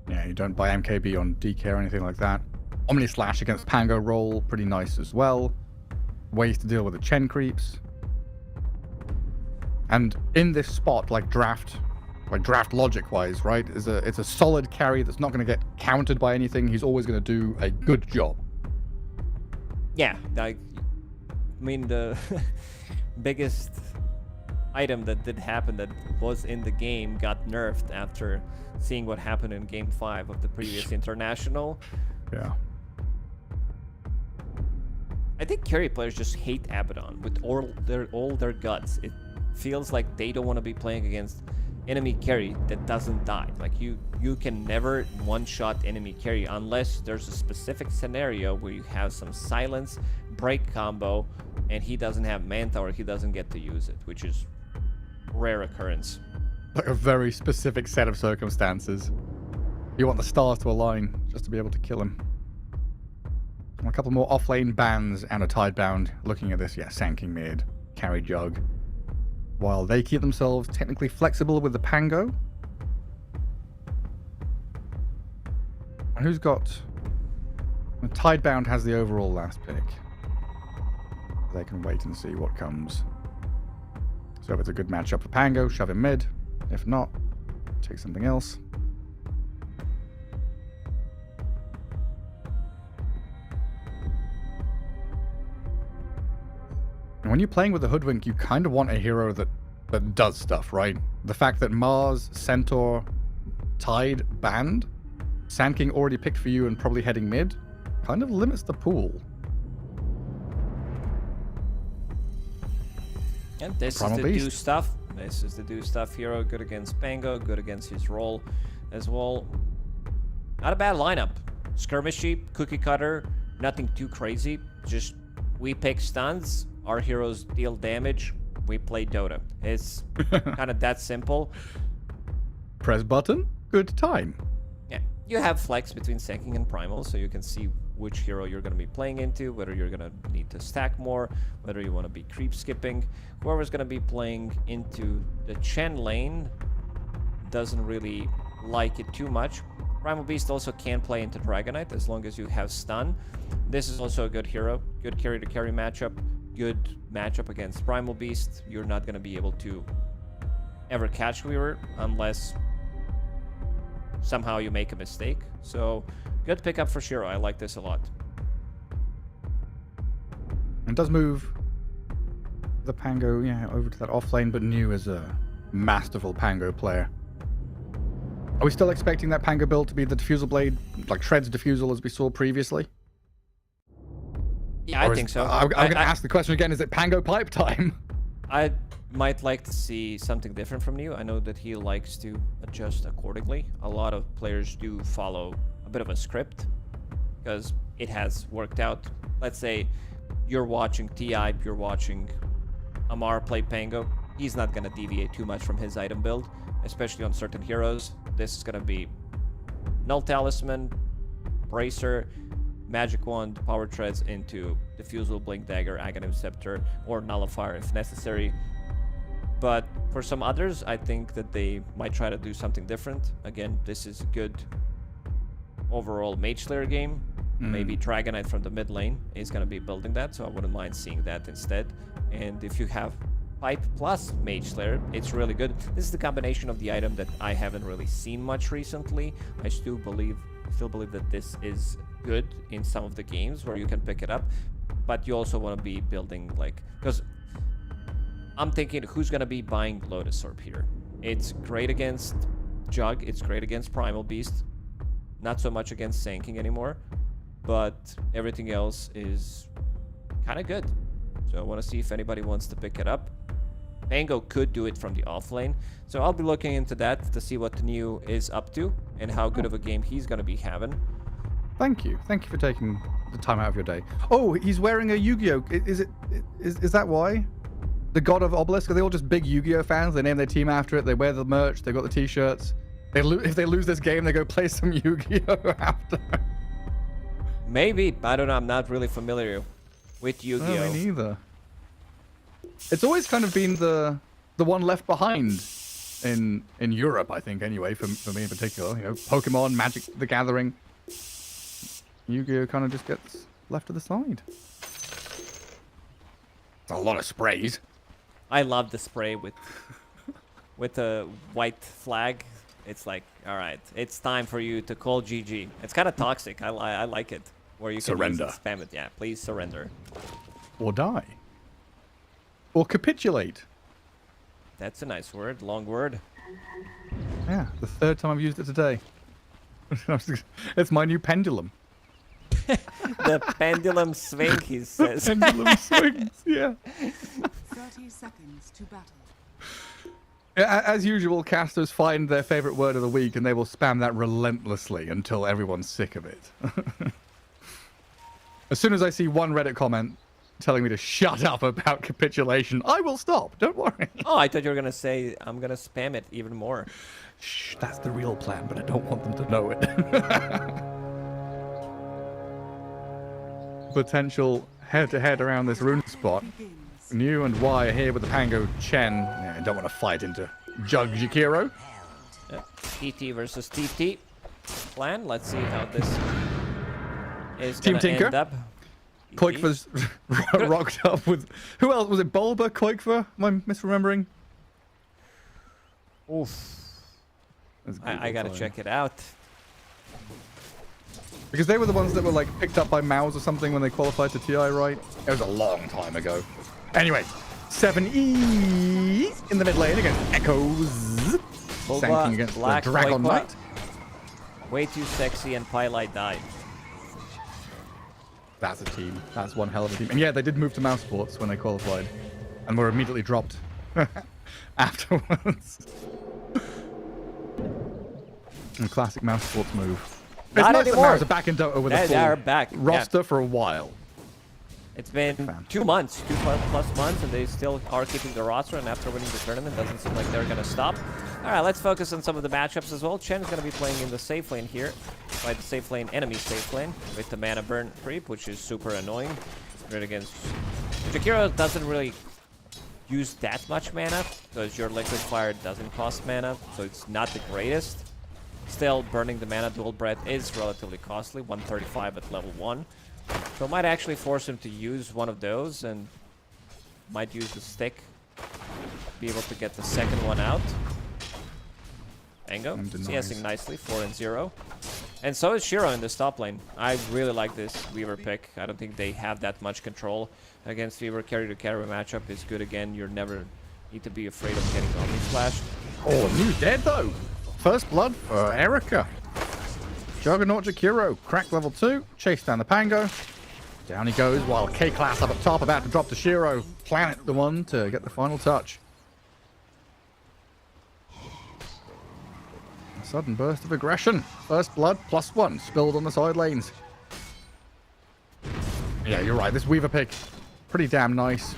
Yeah, you don't buy MKB on DK or anything like that. Omni Slash against Pango roll, pretty nice as well. Ways to deal with the Chen creeps. And in this spot, like draft logic wise, right, it's a solid carry that's not going to get countered by anything. He's always going to do a good job. Yeah, I mean, the biggest item that did happen that was in the game got nerfed after seeing what happened in Game 5 of the previous International. Yeah. I think carry players just hate Abaddon with all their guts. It feels like they don't want to be playing against enemy carry that doesn't die. Like you can never one-shot enemy carry unless there's a specific scenario where you have some silence break combo and he doesn't have manta or he doesn't get to use it, which is rare occurrence. Like a very specific set of circumstances. You want the stars to align just to be able to kill him. A couple more off-lane bans and a Tidebound looking at this. Yeah, Sanking mid, carry jug. While they keep themselves technically flexible with the Pango. And who's got... The Tidebound has the overall last pick. They can wait and see what comes. So if it's a good matchup for Pango, shove him mid. If not, take something else. And when you're playing with the Hoodwink, you kind of want a hero that does stuff, right? The fact that Mars, Centaur, Tide banned, Sand King already picked for you and probably heading mid, kind of limits the pool. And this Primal is the Beast. do stuff. This is the do stuff hero. Good against Pango, good against his role as well. Not a bad lineup. Skirmishy, cookie cutter, nothing too crazy. Just we pick stuns, our heroes deal damage, we play Dota. It's kind of that simple. Press button, good time. Yeah, you have flex between Sanking and Primal, so you can see which hero you're going to be playing into, whether you're going to need to stack more, whether you want to be creep skipping. Whoever's going to be playing into the Chen lane doesn't really like it too much. Primal Beast also can play into Dragonite as long as you have stun. This is also a good hero, good carry to carry matchup, good matchup against Primal Beast. You're not going to be able to ever catch Weaver unless somehow you make a mistake. So good pickup for Shiro. I like this a lot. And does move the Pango, yeah, over to that off lane, but New is a masterful Pango player. Are we still expecting that Pango build to be the Diffusal Blade, like Shred's Diffusal as we saw previously? Yeah, I think so. I'm going to ask the question again, is it Pango pipe time? I might like to see something different from New. I know that he likes to adjust accordingly. A lot of players do follow a bit of a script because it has worked out. Let's say you're watching TI, you're watching Amar play Pango. He's not going to deviate too much from his item build, especially on certain heroes. This is going to be Null Talisman, Bracer, Magic Wand, Power Treads into Diffusal, Blink Dagger, Aghanim Scepter, or Nullifier if necessary. But for some others, I think that they might try to do something different. Again, this is a good overall Mage Slayer game. Maybe Dragonite from the mid lane is going to be building that, so I wouldn't mind seeing that instead. And if you have Pipe plus Mage Slayer, it's really good. This is the combination of the item that I haven't really seen much recently. I still believe that this is good in some of the games where you can pick it up, but you also want to be building, like, because I'm thinking who's going to be buying Lotus Orb here. It's great against Jug, it's great against Primal Beast, not so much against Sanking anymore, but everything else is kind of good. So I want to see if anybody wants to pick it up. Pango could do it from the offlane, so I'll be looking into that to see what the New is up to and how good of a game he's going to be having. Thank you for taking the time out of your day. Oh, he's wearing a Yu-Gi-Oh! Is that why? The God of Obelisk? Are they all just big Yu-Gi-Oh! Fans? They name their team after it. They wear the merch. They got the T-shirts. If they lose this game, they go play some Yu-Gi-Oh! After. Maybe. I don't know. I'm not really familiar with Yu-Gi-Oh! No, me neither. It's always kind of been the one left behind in Europe, I think, anyway, for me in particular. You know, Pokemon, Magic the Gathering. Yu-Gi-Oh! Kind of just gets left to the side. It's a lot of sprays. I love the spray with a white flag. It's like, all right, it's time for you to call GG. It's kind of toxic. I like it. Where you can Surrender. use it, spam it. Yeah, please surrender. Or die. Or capitulate. That's a nice word. Long word. Yeah, the third time I've used it today. It's my new pendulum. The pendulum swing, he says. Pendulum swings, yeah. 30 seconds to battle. As usual, casters find their favorite word of the week and they will spam that relentlessly until everyone's sick of it. As soon as I see one Reddit comment telling me to shut up about capitulation, I will stop. Don't worry. Oh, I thought you were going to say, I'm going to spam it even more. Shh, that's the real plan, but I don't want them to know it. Potential head-to-head around this rune spot. New and Y are here with the Pango Chen. Yeah, I don't want to fight into Jug Jakiro. TT versus TT plan. Let's see how this is Team going to Tinker. end up. Koikva's rocked up with... Who else? Was it Bulba, Koikva? Am I misremembering? Oof. That's I got to fine. check it out. Because they were the ones that were like picked up by MOUZ or something when they qualified to TI, right? It was a long time ago. Anyway, 7E in the mid lane against Echoes. Sanking against Black, the Dragon Koikva. Knight. Way too sexy and Pylite died. That's a team. That's one hell of a team. And yeah, they did move to mouse sports when they qualified. And were immediately dropped afterwards. A classic mouse sports move. It's Not nice that anymore. MOUZ are back in Dota with a They are full back, roster for a while. It's been 2 months, 2+ months, and they still are keeping the roster, and after winning the tournament, doesn't seem like they're going to stop. All right, let's focus on some of the matchups as well. Chen is going to be playing in the safe lane here, by the safe lane, enemy safe lane, with the mana burn creep, which is super annoying. Right against... Jakiro doesn't really use that much mana, because your liquid fire doesn't cost mana, so it's not the greatest. Still, burning the mana dual breath is relatively costly, 135 at level 1. So it might actually force him to use one of those, and might use the stick to be able to get the second one out. Tango, CSing nicely, 4-0. And so is Shiro in this top lane. I really like this Weaver pick. I don't think they have that much control against Weaver. Carry-to-carry matchup is good again. You never need to be afraid of getting Omni Splash. Oh, Mew's dead though. First blood for Erica. Juggernaut Jakiro, crack level 2, chase down the Pango. Down he goes while K-Class up at top about to drop to Shiro. Planet the one to get the final touch. A sudden burst of aggression. First blood +1 spilled on the side lanes. Yeah, you're right. This Weaver pick, pretty damn nice.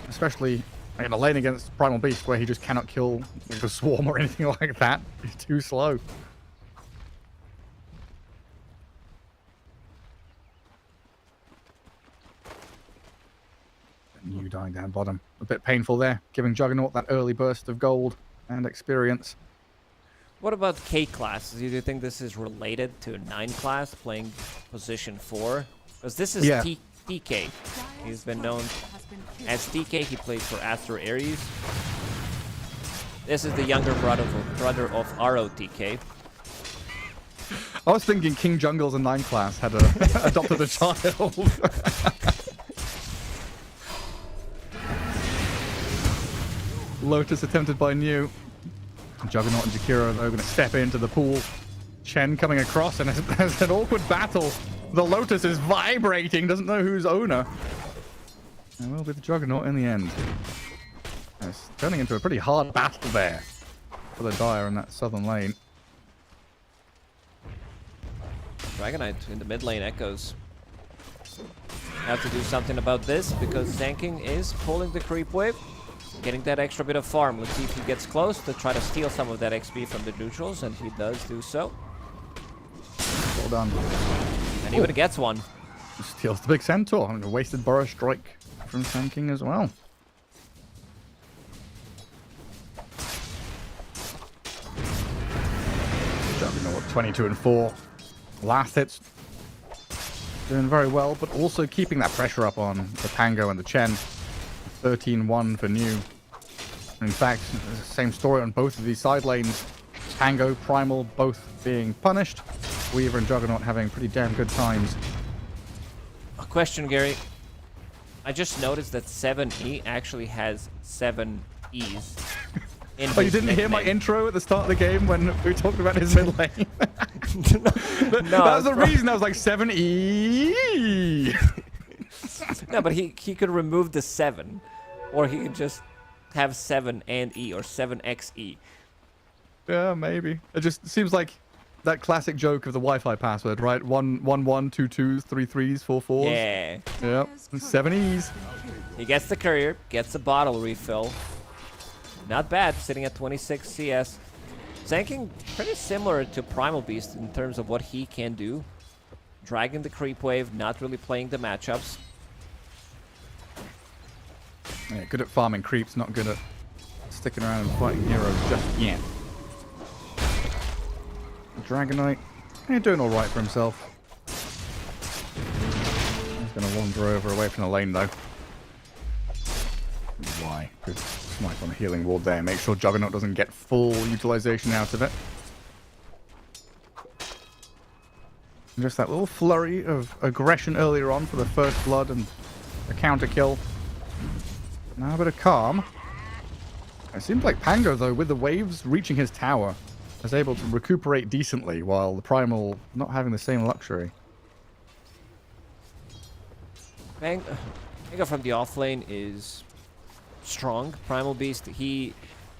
Especially in a lane against Primal Beast where he just cannot kill the Swarm or anything like that. He's too slow. New dying down bottom. A bit painful there, giving Juggernaut that early burst of gold and experience. What about K-Class? Do you think this is related to 9 class playing position 4? Because this is TK. He's been known as TK. He plays for Astro Ares. This is the younger brother of ROTK. I was thinking King Jungles and 9 class had adopted a child. Lotus attempted by New. Juggernaut and Jakiro are going to step into the pool. Chen coming across, and there's an awkward battle. The Lotus is vibrating, doesn't know who's owner. And will be the Juggernaut in the end. It's turning into a pretty hard battle there for the Dire in that southern lane. Dragonite in the mid lane echoes. Have to do something about this because Zanking is pulling the creep wave. Getting that extra bit of farm. Let's see if he gets close to try to steal some of that XP from the neutrals, and he does do so. Well done. And even gets one. Steals the big Centaur. And a wasted Burrow Strike from Sand King as well. Juggernaut 22 and 4. Last hits doing very well, but also keeping that pressure up on the Pango and the Chen. 13-1 for New. In fact, same story on both of these side lanes. Pango, Primal, both being punished. Weaver and Juggernaut having pretty damn good times. A question, Gary. I just noticed that 7E actually has 7 E's. Oh, you didn't hear my intro at the start of the game when we talked about his mid lane? No, that was the reason I was like 7E. No, but he could remove the 7. Or he could just have 7 and E or 7XE. Yeah, maybe. It just seems like that classic joke of the Wi-Fi password, right? 1 2 2 3 3s 4 4s. Yeah. Yep. 7 E's. He gets the courier, gets a bottle refill. Not bad, sitting at 26 CS. Tanking pretty similar to Primal Beast in terms of what he can do. Dragging the creep wave, not really playing the matchups. Yeah, good at farming creeps, not good at sticking around and fighting heroes just yet. Dragonite, doing all right for himself. He's going to wander over away from the lane though. Why? Good snipe on the healing ward there. Make sure Juggernaut doesn't get full utilization out of it. And just that little flurry of aggression earlier on for the first blood and a counter kill. Now a bit of calm. It seems like Pango, though, with the waves reaching his tower, is able to recuperate decently, while the Primal not having the same luxury. Pango from the offlane is strong. Primal Beast, he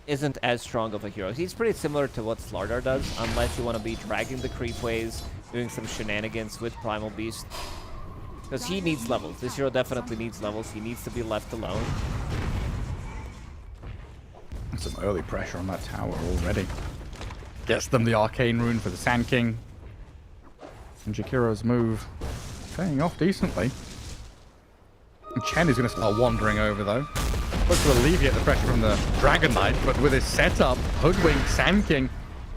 isn't as strong of a hero. He's pretty similar to what Slardar does, unless you want to be dragging the creep waves, doing some shenanigans with Primal Beast. Because he needs levels. This hero definitely needs levels. He needs to be left alone. Some early pressure on that tower already. Gets them the Arcane Rune for the Sand King. And Jakiro's move paying off decently. And Chen is going to start wandering over, though. Looks to alleviate the pressure from the Dragon Knight, but with his setup, Hoodwink, Sand King,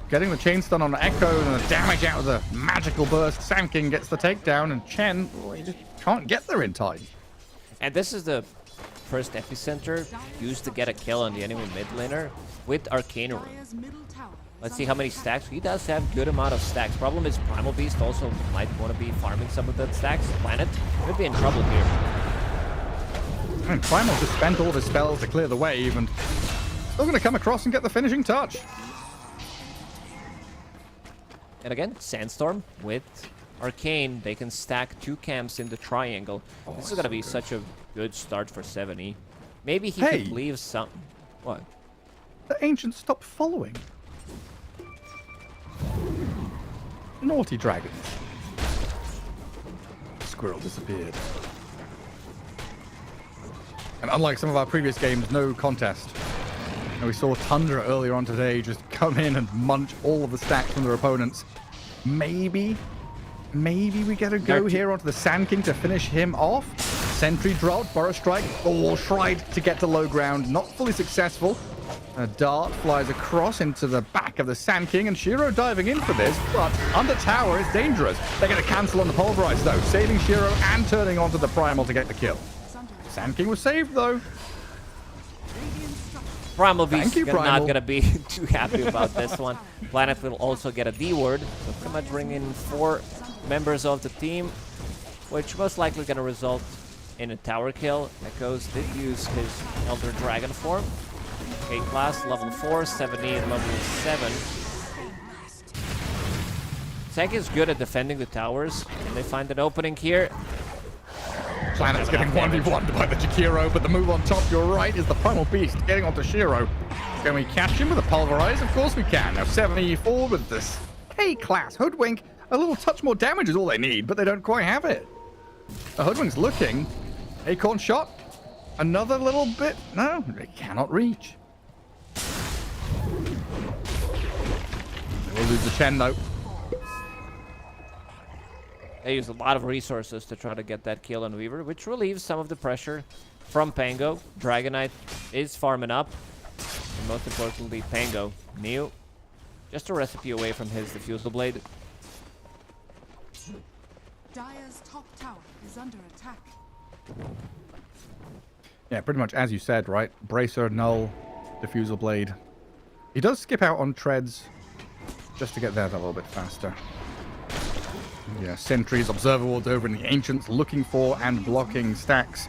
getting the chain stun on Echo and the damage out of the magical burst. Sand King gets the takedown, and Chen, well, he just can't get there in time. And this is the first epicenter used to get a kill on the enemy mid laner with Arcane Rune. Let's see how many stacks. He does have good amount of stacks. Problem is Primal Beast also might want to be farming some of that stacks. Planet could be in trouble here. And Primal just spent all of his spells to clear the wave, and still going to come across and get the finishing touch. And again, Sandstorm with Arcane. They can stack 2 camps in the triangle. This is going to be such a good start for 7E. Maybe he could leave some... What? The Ancient stopped following. Naughty dragons. Squirrel disappeared. And unlike some of our previous games, no contest. And we saw Tundra earlier on today just come in and munch all of the stacks from their opponents. Maybe we get a go here onto the Sand King to finish him off. Sentry dropped, Burrow Strike, all tried to get to low ground, not fully successful. A dart flies across into the back of the Sand King, and Shiro diving in for this, but under tower is dangerous. They're going to cancel on the Pulverize, though, saving Shiro and turning onto the Primal to get the kill. Sand King was saved, though. Primal Beast not going to be too happy about this one. Planet will also get a D word, so pretty much bring in 4 members of the team, which most likely going to result in a tower kill. Echoes did use his Elder Dragon form. K-Class, level 4, 70 and level 7. Tank is good at defending the towers, and they find an opening here. Planet's getting 1v1'd by the Jakiro, but the move on top, you're right, is the Primal Beast getting onto Shiro. Can we catch him with a Pulverize? Of course we can. Now 74 with this K-Class Hoodwink. A little touch more damage is all they need, but they don't quite have it. The Hoodwink's looking. Acorn shot. Another little bit. No, they cannot reach. We'll lose the Chen, though. They use a lot of resources to try to get that kill on Weaver, which relieves some of the pressure from Pango. Dragonite is farming up. And most importantly, Pango. Neo, just a recipe away from his Diffusal Blade. Dire's top tower is under attack. Yeah, pretty much as you said, right? Bracer, Null, Diffusal Blade. He does skip out on treads just to get there a little bit faster. Yeah, sentries, observer wards over in the Ancients, looking for and blocking stacks.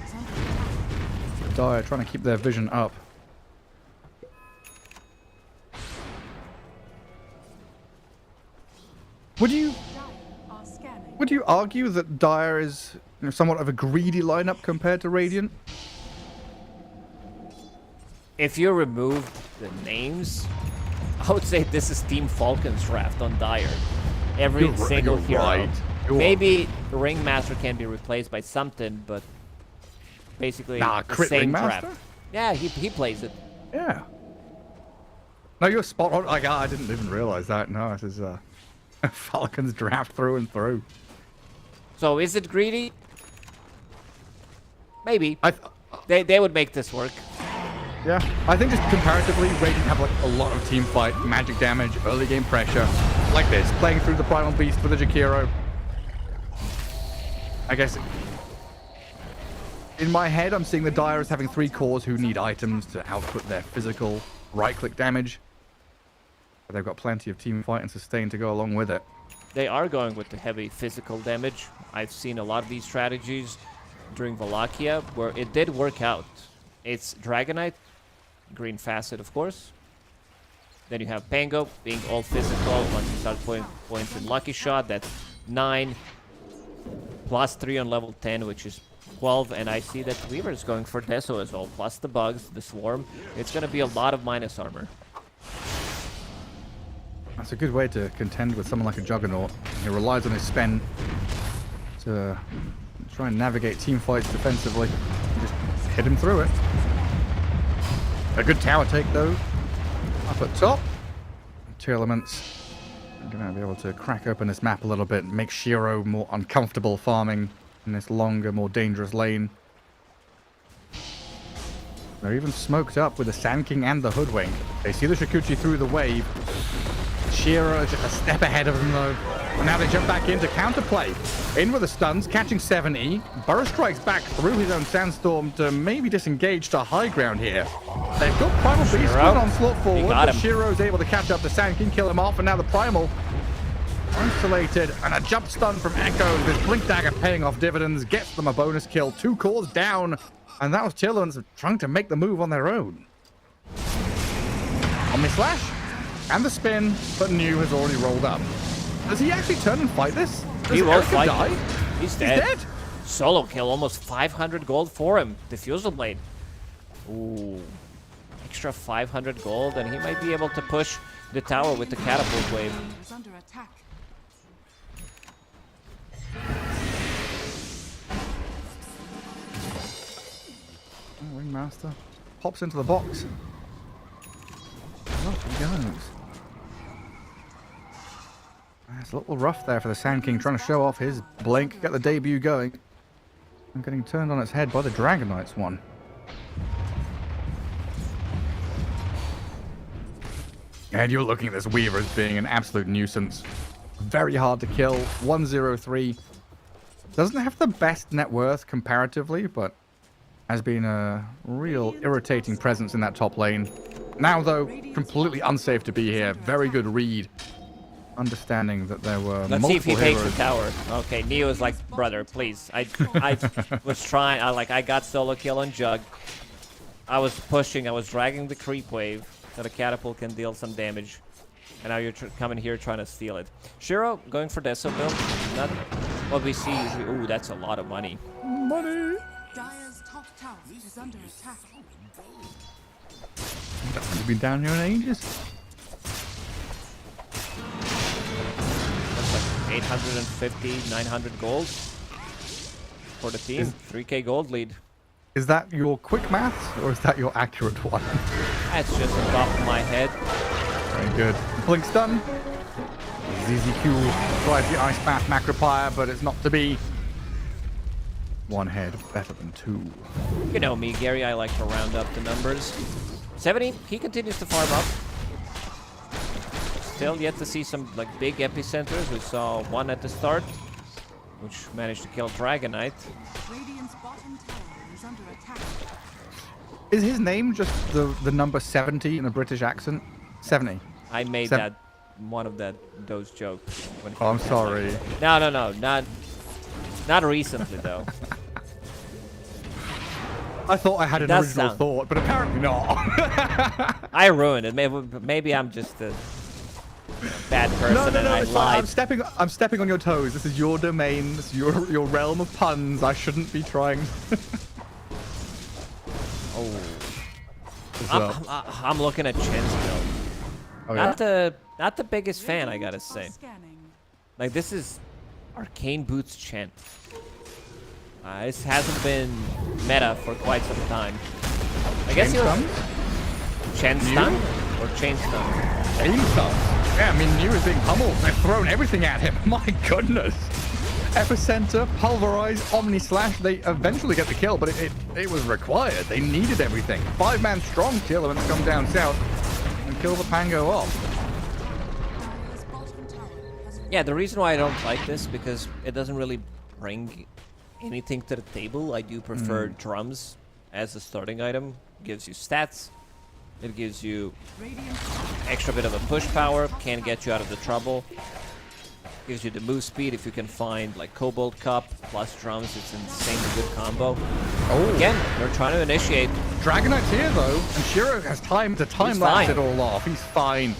Dire trying to keep their vision up. Would you argue that Dire is somewhat of a greedy lineup compared to Radiant? if you remove the names, I would say this is Team Falcons draft on Dire. Every single hero. Right. Maybe the Ringmaster can be replaced by something, but basically the crit same Ringmaster? draft. Yeah, he plays it. Yeah. No, you're spot on. Like, I didn't even realize that. No, this is Falcons draft through and through. So is it greedy? Maybe. They would make this work. Yeah, I think just comparatively, Radiant have like a lot of team fight, magic damage, early game pressure, like this, playing through the Primal Beast with a Jakiro. I guess in my head, I'm seeing the Dire as having 3 cores who need items to output their physical right-click damage. But they've got plenty of team fight and sustain to go along with it. They are going with the heavy physical damage. I've seen a lot of these strategies during Wallachia where it did work out. It's Dragonite, green facet, of course. Then you have Pango being all physical. Once you start putting points in Lucky Shot, that's 9. Plus 3 on level 10, which is 12. And I see that Weaver is going for Deso as well. Plus the bugs, the swarm. It's going to be a lot of minus armor. That's a good way to contend with someone like a Juggernaut. He relies on his spend to try and navigate team fights defensively. Just hit him through it. A good tower take though. Up at top. Tearlaments. I'm going to be able to crack open this map a little bit and make Shiro more uncomfortable farming in this longer, more dangerous lane. They're even smoked up with the Sand King and the Hoodwink. They see the Shikuchi through the wave. Shiro is just a step ahead of them though. And now they jump back in to counterplay. In with the stuns, catching 7E. Burrow strikes back through his own Sandstorm to maybe disengage to high ground here. They've got Primal Beast with onslaught forward, but Shiro's able to catch up to Sand King, kill him off, and now the Primal isolated, and a jump stun from Echo. This Blink Dagger paying off dividends, gets them a bonus kill. 2 cores down, and that was Tearlaments trying to make the move on their own. Omni-Slash, and the spin, but New has already rolled up. Does he actually turn and fight this? He won't fight. Die? He's dead. He's dead. Solo kill, almost 500 gold for him. Diffusal Blade. Ooh. Extra 500 gold, and he might be able to push the tower with the catapult wave. Is under attack. Ringmaster pops into the box. Up he goes. It's a little rough there for the Sand King, trying to show off his blink, get the debut going. And getting turned on its head by the Dragonites one. And you're looking at this Weaver as being an absolute nuisance. Very hard to kill. 103. Doesn't have the best net worth comparatively, but has been a real irritating presence in that top lane. Now, though, completely unsafe to be here. Very good read. Understanding that there were Let's see if he multiple takes the heroes. tower. Okay, Neo is like, brother, please. I was trying. I got solo kill on Jug. I was pushing. I was dragging the creep wave so the catapult can deal some damage. And now you're coming here trying to steal it. Shiro going for Deso build. Not what we see usually. Ooh, that's a lot of money. Money! Dire's top tower is under attack. You've been down here in ages. That's like 850, 900 gold for the team. 3k gold lead. Is that your quick maths, or is that your accurate one? That's just on top of my head. Very good. Blink stun. ZZQ tries the Ice Bath Macropire, but it's not to be. One head better than 2. You know me, Gary. I like to round up the numbers. 70, he continues to farm up. Still yet to see some like big epicenters. We saw one at the start, which managed to kill Dragonite. Radiant's bottom tower is under attack. Is his name just the number 70 in a British accent? 70. I made that one of those jokes. When Oh, I'm sorry. No, not recently though. I thought I had an does original sound- thought, but apparently not. I ruined it. Maybe I'm just a bad person No, and I it's fine. lied. I'm stepping on your toes. This is your domain. This is your realm of puns. I shouldn't be trying. Oh, as well. I'm looking at Chen's build. Oh, yeah? Not the biggest fan, I gotta say. Scanning. Like, this is Arcane Boots Chen. This hasn't been meta for quite some time. I guess he was Chen stun or Chain stun. Chain stun. Yeah, I mean, New is being pummeled. They've thrown everything at him. My goodness. Epicenter, Pulverize, Omni Slash. They eventually get the kill, but it was required. They needed everything. 5-man strong Tearlaments come down south and kill the Pango off. Dire's bottom tower has Yeah, the reason why I don't like this because it doesn't really bring anything to the table. I do prefer drums as a starting item. Gives you stats. It gives you Radiant extra bit of a push power. Can get you out of the trouble. Gives you the move speed if you can find like Cobalt Cup plus drums. It's an insanely good combo. Oh. Again, they're trying to initiate. Dragonite's here though, and Shiro has time to He's lapse fine. it all off. He's fine.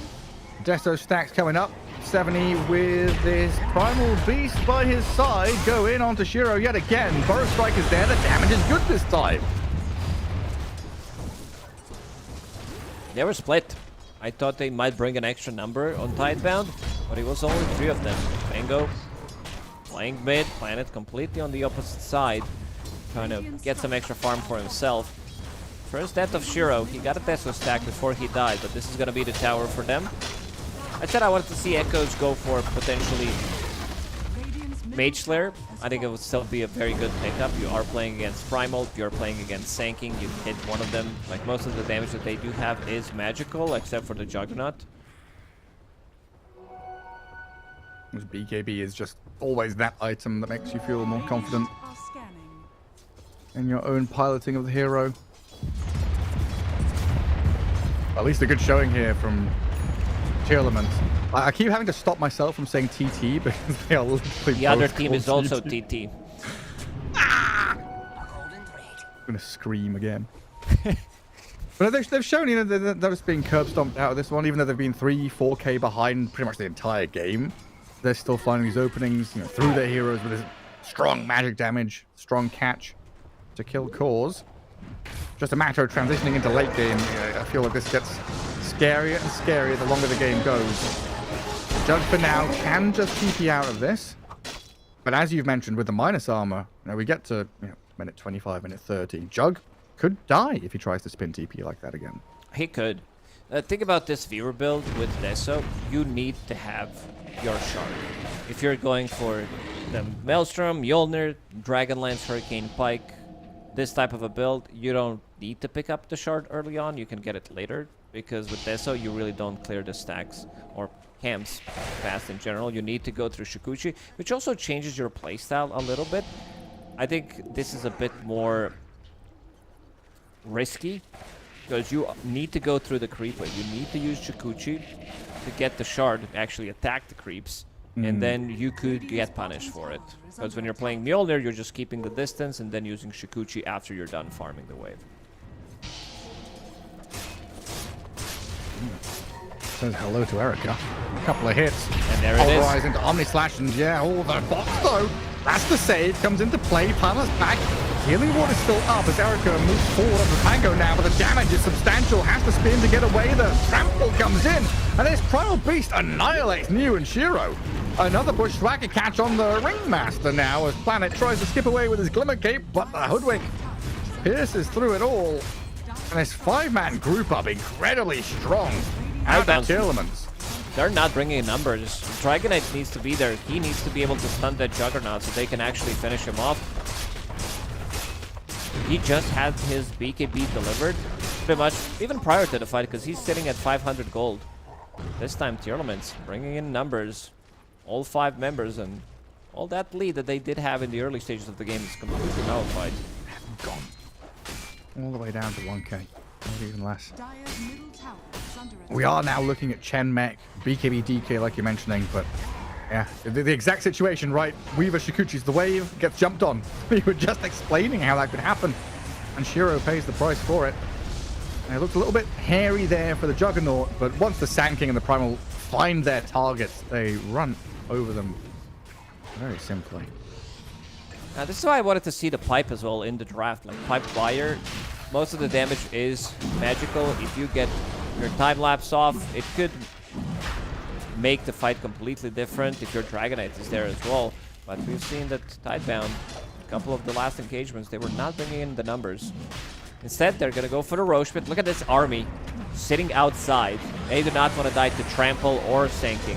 Deso stacks coming up. 70 with this Primal Beast by his side. Go in onto Shiro yet again. Burrow Strike is there. The damage is good this time. They were split. I thought they might bring an extra number on Tidebound, but it was only 3 of them. Mango playing mid, Planet completely on the opposite side, trying to get some extra farm for himself. First death of Shiro. He got a Deso stack before he died, but this is going to be the tower for them. I said I wanted to see Echoes go for potentially Radiant's middle Mage Slayer. tower has I think it would still be a very good pickup. You are playing against Primal, you're playing against Sanking, you hit one of them. Like, most of the damage that they do have is magical, except for the Juggernaut. This BKB is just always that item that makes you feel more confident are scanning. in your own piloting of the hero. At least a good showing here from Tearlaments. I keep having to stop myself from saying TT because they are literally The other both team called is also TT. TT. I'm gonna scream again. But they've shown, you know, they're just being curb stomped out of this one, even though they've been 3-4k behind pretty much the entire game. They're still finding these openings, you know, through their heroes with this strong magic damage, strong catch to kill cores. Just a matter of transitioning into late game. I feel like this gets scarier and scarier the longer the game goes. Jug for now can just TP out of this. But as you've mentioned with the minus armor, you know, we get to minute 25, minute 30. Jug could die if he tries to spin TP like that again. He could. Think about this viewer build with Deso. You need to have your shard. If you're going for the Maelstrom, Mjolnir, Dragonlance, Hurricane Pike, this type of a build, you don't need to pick up the shard early on. You can get it later. Because with Deso, you really don't clear the stacks or camps fast in general. You need to go through Shikuchi, which also changes your playstyle a little bit. I think this is a bit more risky because you need to go through the creep wave. You need to use Shikuchi to get the shard, actually attack the creeps, and then you could get punished for it. Because when you're playing Mjolnir, you're just keeping the distance and then using Shikuchi after you're done farming the wave. Says hello to Erica. A couple of hits. And there it is. Pulverize into Omni Slash, and yeah, all the box though. That's the save, comes into play, Palmer's back. Healing Ward is still up as Erica moves forward on the Pango now, but the damage is substantial. Has to spin to get away. The trample comes in, and this Primal Beast annihilates New and Shiro. Another Bushwhacker catch on the Ringmaster now as Planet tries to skip away with his Glimmer Cape, but the Hoodwink pierces through it all. And this 5-man group up incredibly strong. Out of Tearlaments. They're not bringing numbers. Dragonite needs to be there. He needs to be able to stun that Juggernaut so they can actually finish him off. He just had his BKB delivered pretty much even prior to the fight because he's sitting at 500 gold. This time Tearlaments bringing in numbers. All 5 members, and all that lead that they did have in the early stages of the game is completely nullified. Gone. All the way down to 1k. Maybe even less. Dire's middle tower is under attack. We are now looking at Chen Mech, BKB DK like you're mentioning, but yeah, the exact situation, right? Weaver Shikuchi's the wave, gets jumped on. We were just explaining how that could happen, and Shiro pays the price for it. And it looked a little bit hairy there for the Juggernaut, but once the Sand King and the Primal find their targets, they run over them very simply. Now, this is why I wanted to see the pipe as well in the draft. Like, pipe buyer most of the damage is magical. If you get your time lapse off, it could make the fight completely different if your Dragonite is there as well. But we've seen that Tidebound, a couple of the last engagements, they were not bringing in the numbers. Instead, they're gonna go for the Roche Pit. Look at this army sitting outside. They do not want to die to trample or sinking.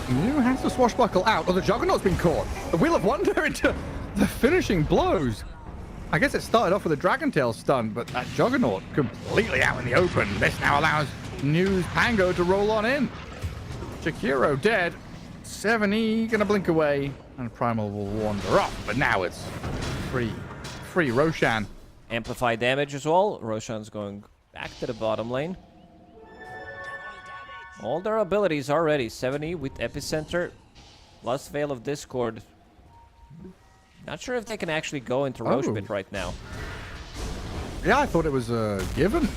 New has to swashbuckle out, or the Juggernaut's been caught. The Wheel of Wonder into the finishing blows. I guess it started off with a Dragon Tail stun, but that Juggernaut completely out in the open. This now allows New's Pango to roll on in. Shakiro dead. 7E gonna blink away, and Primal will wander off, but now it's free Roshan. Amplify damage as well. Roshan's going back to the bottom lane. All their abilities are ready. 7E with Epicenter, plus Veil of Discord. Not sure if they can actually go into Roche Pit right now. Yeah, I thought it was a given.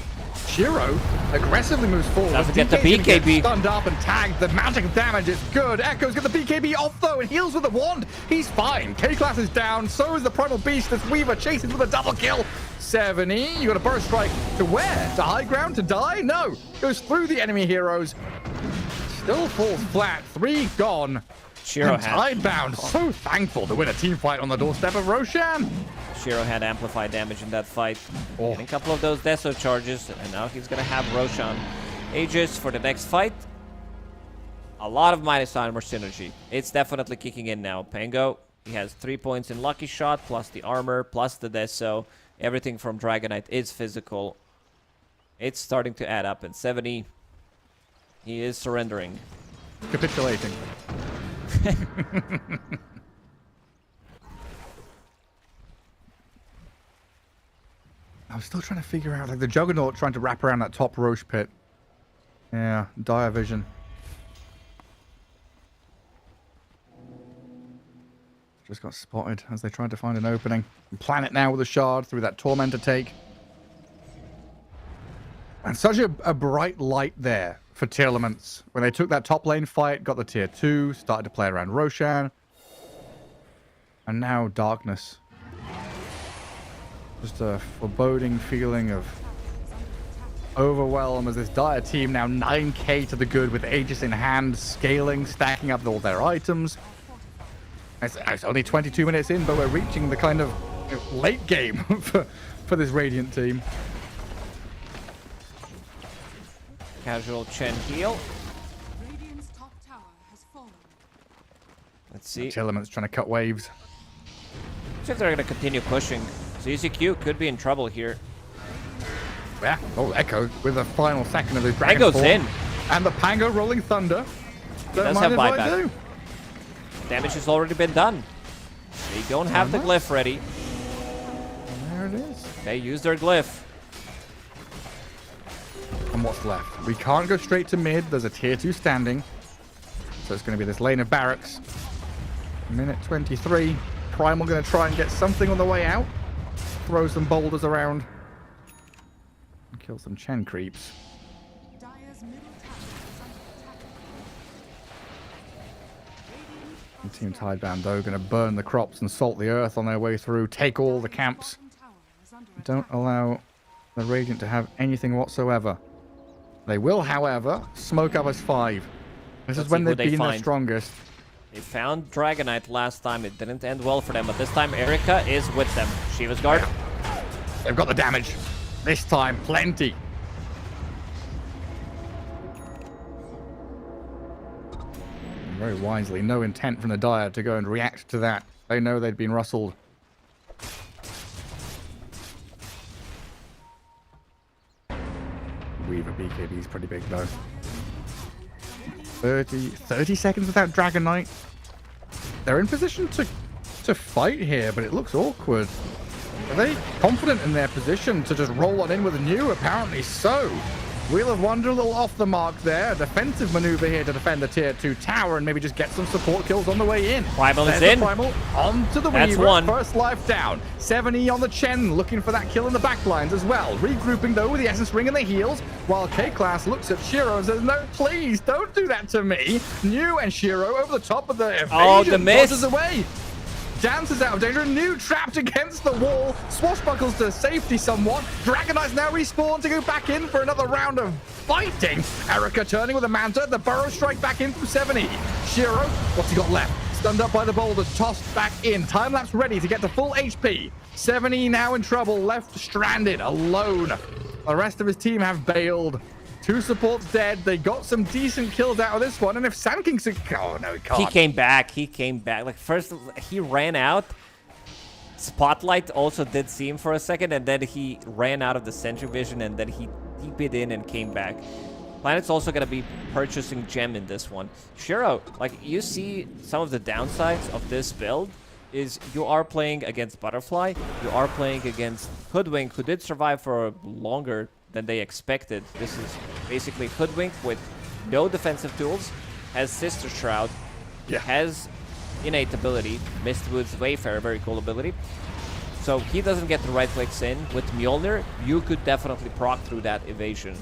Shiro aggressively moves forward. Doesn't get the DK's gonna BKB. get stunned up and tagged. The magic damage is good. Echo's got the BKB off though and heals with the wand. He's fine. K-Class is down. So is the Primal Beast as Weaver chases with a double kill. 7E, you got a burst strike to where? To high ground? To die? No. Goes through the enemy heroes. Still falls flat. 3 gone. Shiro And had Tidebound so thankful to win a team fight on the doorstep of Roshan. Shiro had amplified damage in that fight. Oh. Getting a couple of those Deso charges, and now he's gonna have Roshan Aegis for the next fight. A lot of minus armor synergy. It's definitely kicking in now. Pango, he has 3 points in Lucky Shot, plus the armor, plus the Deso. Everything from Dragonite is physical. It's starting to add up, and 7E, he is surrendering. Capitulating. I'm still trying to figure out, like, the Juggernaut trying to wrap around that top Roche Pit. Yeah, dire vision. Just got spotted as they tried to find an opening. And plan it now with a shard through that Tormentor take. And such a bright light there for Tearlaments. When they took that top lane fight, got the tier 2, started to play around Roshan. And now darkness. Just a foreboding feeling of overwhelm as this dire team now 9k to the good with Aegis in hand, scaling, stacking up all their items. It's only 22 minutes in, but we're reaching the kind of late game for this Radiant team. Casual Chen heal. Radiant's top tower has fallen. Let's see. Tearlaments trying to cut waves. See if they're going to continue pushing. ZZQ could be in trouble here. Yeah. Oh, Echo with the final second of his Dragon Pango's Form. in. And the Pango rolling thunder. Don't does mind have if I buyback. do. Damage has already been done. They don't have the glyph ready. There it is. They use their glyph. And what's left? We can't go straight to mid. There's a tier 2 standing. So it's going to be this lane of barracks. Minute 23. Primal going to try and get something on the way out. Throw some boulders around. And kill some Chen creeps. Dire's middle tower is under attack. And Team Tidebound, though, going to burn the crops and salt the earth on their way through. Take all the camps. Bottom tower is under attack. Don't allow the Radiant to have anything whatsoever. They will, however, smoke up as 5. This Let's is when see who they've they been their find. strongest. They found Dragonite last time. It didn't end well for them, but this time Erika is with them. Shiva's guard. They've got the damage. This time, plenty. And very wisely, no intent from the Dire to go and react to that. They know they'd been rustled. Weaver BKB is pretty big, though. 30 seconds without Dragonite. They're in position to fight here, but it looks awkward. Are they confident in their position to just roll on in with a new? Apparently so. Wheel of Wonder a little off the mark there. A defensive maneuver here to defend the tier 2 tower and maybe just get some support kills on the way in. Primal is There's in. the Primal onto the That's Weaver. one. First life down. 7E on the Chen looking for that kill in the backlines as well. Regrouping though with the Essence Ring and the heals while K-Class looks at Shiro and says, no, please don't do that to me. New and Shiro over the top of the evasion. Oh, the miss. Dodges away. dances out of danger. New trapped against the wall. Swashbuckles to safety somewhat. Dragon Knights now respawn to go back in for another round of fighting. Erica turning with a Manta. The Burrow Strike back in from 70. Shiro, what's he got left? Stunned up by the boulder, tossed back in. Time lapse ready to get to full HP. 70 now in trouble, left stranded, alone. The rest of his team have bailed. 2 supports dead. They got some decent kills out of this one. And if Sand King's... Oh, no, he can't. He came back. He came back. Like, first, he ran out. Spotlight also did see him for a second, and then he ran out of the Sentry Vision, and then he bit in and came back. Planet's also going to be purchasing Gem in this one. Shiro, like, you see some of the downsides of this build is you are playing against Butterfly. You are playing against Hoodwink, who did survive for longer than they expected. This is basically Hoodwink with no defensive tools, has Sister Shroud, has innate ability, Mistwood's Wayfarer, very cool ability. So he doesn't get the right clicks in. With Mjolnir, you could definitely proc through that evasion.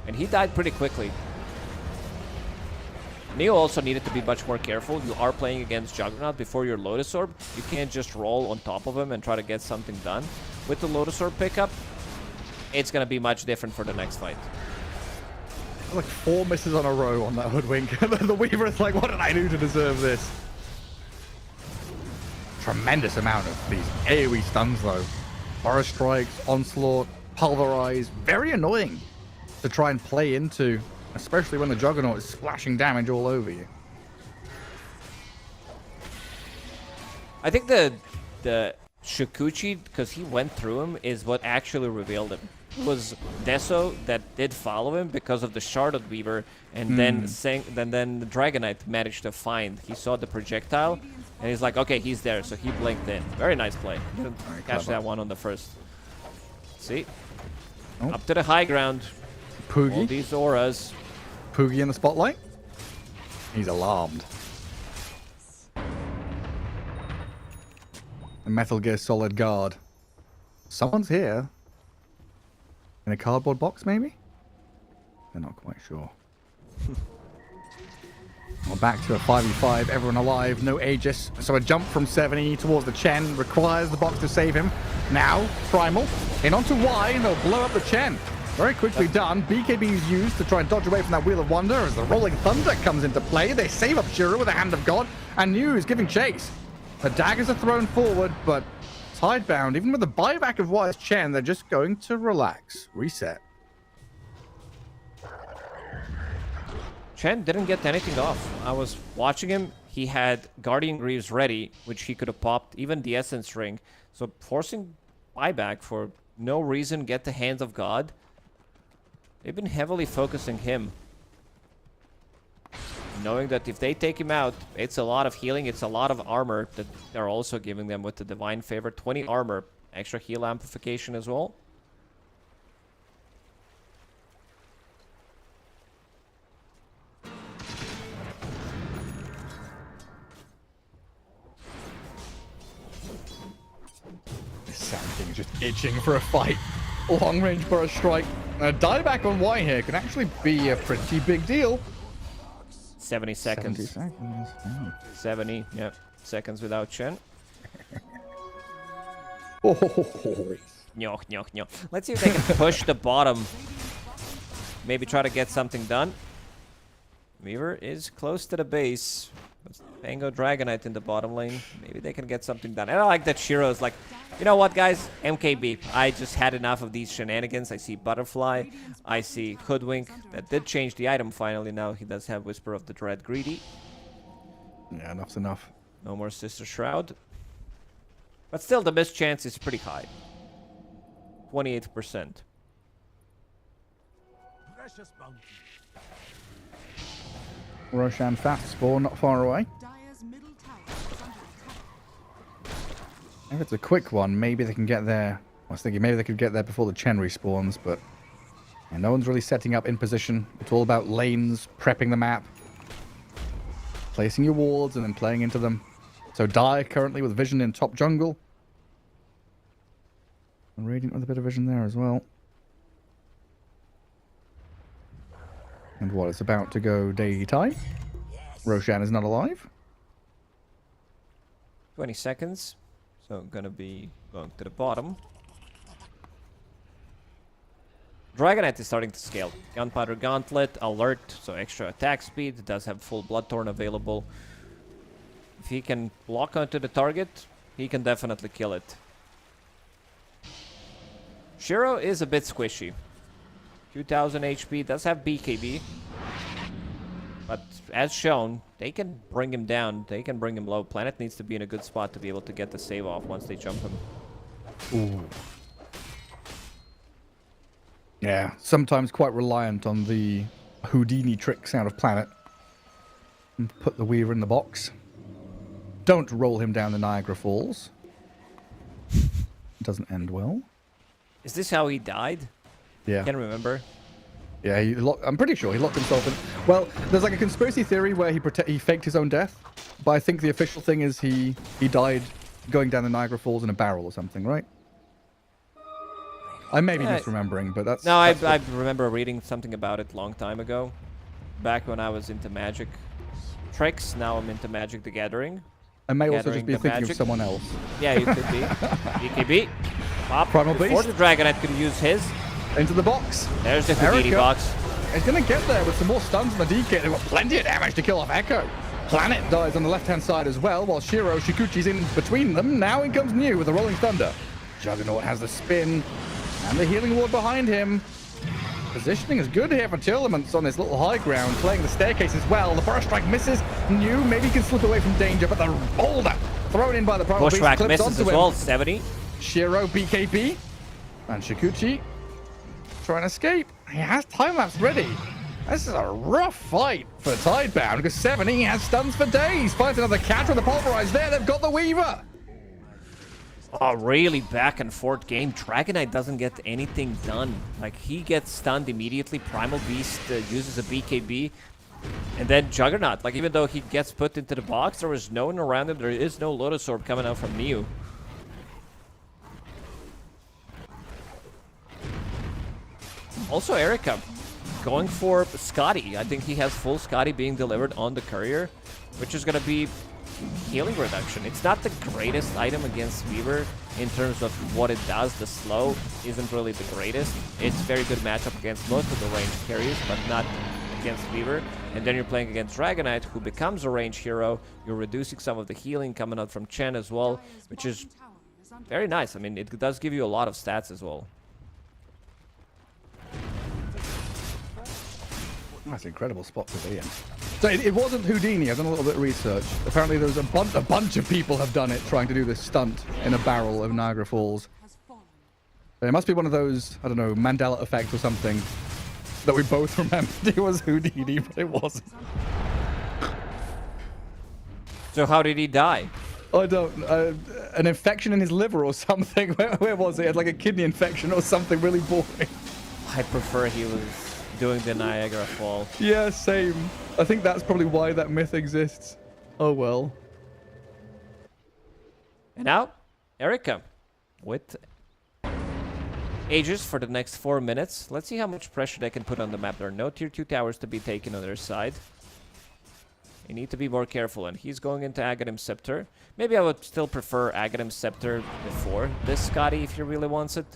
And he died pretty quickly. Neo also needed to be much more careful. You are playing against Juggernaut before your Lotus Orb. You can't just roll on top of him and try to get something done. With the Lotus Orb pickup, it's going to be much different for the next fight. Like 4 misses on a row on that Hoodwink. The Weaver is like, what did I do to deserve this? Tremendous amount of these AoE stuns, though. Horror Strikes, Onslaught, Pulverize. Very annoying to try and play into, especially when the Juggernaut is splashing damage all over you. I think the Shikuchi, because he went through him, is what actually revealed him. It was Deso that did follow him because of the Sharded Weaver, and then the Dragon Knight managed to find. He saw the projectile, and he's like, okay, he's there, so he blinked in. Very nice play. Didn't catch that one on the first. See? Oh. Up to the high ground. Poogie. All these auras. Poogie in the spotlight. He's alarmed. The Metal Gear Solid guard. Someone's here. In a cardboard box, maybe? They're not quite sure. Well, back to a 5v5, everyone alive, no Aegis. So a jump from 70 towards the Chen requires the box to save him. Now, Primal, in onto Y, and they'll blow up the Chen. Very quickly done. BKB is used to try and dodge away from that Wheel of Wonder as the Rolling Thunder comes into play. They save up Shiro with the Hand of God, and New is giving chase. The daggers are thrown forward, but Tidebound, even with the buyback of Y's Chen, they're just going to relax. Reset. Chen didn't get anything off. I was watching him. He had Guardian Greaves ready, which he could have popped, even the Essence Ring. So forcing buyback for no reason, get the Hands of God. They've been heavily focusing him. Knowing that if they take him out, it's a lot of healing, it's a lot of armor that they're also giving them with the Divine Favor. 20 armor, extra heal amplification as well. Something just itching for a fight. Long range burst strike. A dieback on Y here could actually be a pretty big deal. 70 seconds. 70 seconds. Oh. 70, yeah. Seconds without Chen. Oh. Nyoch, nyoch, nyoch. Let's see if they can push the bottom. Maybe try to get something done. Weaver is close to the base. Tango Dragonite in the bottom lane. Maybe they can get something done. And I like that Shiro's like, you know what, guys? MKB. I just had enough of these shenanigans. I see Butterfly. I see Hoodwink. That did change the item finally. Now he does have Whisper of the Dread Greedy. Yeah, enough's enough. No more Sister Shroud. But still, the miss chance is pretty high. 28%. Precious bounty. Roshan fast spawn not far away. Dire's middle tower is under attack. If it's a quick one, maybe they can get there. I was thinking maybe they could get there before the Chen respawns, but yeah, no one's really setting up in position. It's all about lanes, prepping the map, placing your wards, and then playing into them. So Dire currently with vision in top jungle. And Radiant with a bit of vision there as well. And what, it's about to go daytime? Roshan is not alive. 20 seconds. So I'm gonna be going to the bottom. Dragonite is starting to scale. Gunpowder Gauntlet, Alert, so extra attack speed. It does have full Bloodthorn available. If he can lock onto the target, he can definitely kill it. Shiro is a bit squishy. 2000 HP, does have BKB. But as shown, they can bring him down. They can bring him low. Planet needs to be in a good spot to be able to get the save off once they jump him. Ooh. Yeah, sometimes quite reliant on the Houdini tricks out of Planet. And put the Weaver in the box. Don't roll him down the Niagara Falls. Doesn't end well. Is this how he died? Yeah. I can't remember. Yeah, I'm pretty sure he locked himself in. Well, there's like a conspiracy theory where he faked his own death, but I think the official thing is he died going down the Niagara Falls in a barrel or something, right? I may be misremembering, but that's... No, I remember reading something about it a long time ago. Back when I was into Magic tricks, now I'm into Magic the Gathering. I may also just be thinking magic of someone else. Yeah, you could be. BKB. Pop. Primal Before Beast. the Dragonite could use his. Into the box. There's the Houdini box. He's going to get there with some more stuns on the DK. They've got plenty of damage to kill off Echo. Planet dies on the left-hand side as well, while Shiro Shikuchi's in between them. Now in comes Mew with the Rolling Thunder. Juggernaut has the spin and the Healing Ward behind him. Positioning is good here for Tearlaments on this little high ground, playing the staircase as well. The Burst Strike misses. Mew maybe can slip away from danger, but the boulder thrown in by the Primal Beast Bushwhack clips misses onto as him. well, 70. Shiro BKB and Shikuchi trying to escape. He has time lapse ready. This is a rough fight for Tidebound because 70 has stuns for days. Finds another catch with the pulverize there. They've got the Weaver. Oh, really back and forth game. Dragonite doesn't get anything done. Like, he gets stunned immediately. Primal Beast uses a BKB. And then Juggernaut, like, even though he gets put into the box, there was no one around him. There is no Lotus Orb coming out from Mew. Also, Erica going for Scotty. I think he has full Scotty being delivered on the courier, which is going to be healing reduction. It's not the greatest item against Weaver in terms of what it does. The slow isn't really the greatest. It's very good matchup against most of the range carriers, but not against Weaver. And then you're playing against Dragonite, who becomes a range hero. You're reducing some of the healing coming out from Chen as well, which is very nice. I mean, it does give you a lot of stats as well. That's an incredible spot to be in. So it wasn't Houdini. I've done a little bit of research. Apparently there's a bunch of people have done it trying to do this stunt in a barrel of Niagara Falls. It must be one of those, I don't know, Mandela effect or something that we both remembered it was Houdini, but it wasn't. So how did he die? I don't an infection in his liver or something. Where was it? He had like a kidney infection or something really boring. I prefer he was doing the Niagara Fall. Yeah, same. I think that's probably why that myth exists. Oh well. And now, Erica with Aegis for the next 4 minutes. Let's see how much pressure they can put on the map. There are no tier 2 towers to be taken on their side. They need to be more careful, and he's going into Aghanim's Scepter. Maybe I would still prefer Aghanim's Scepter before this Scotty if he really wants it.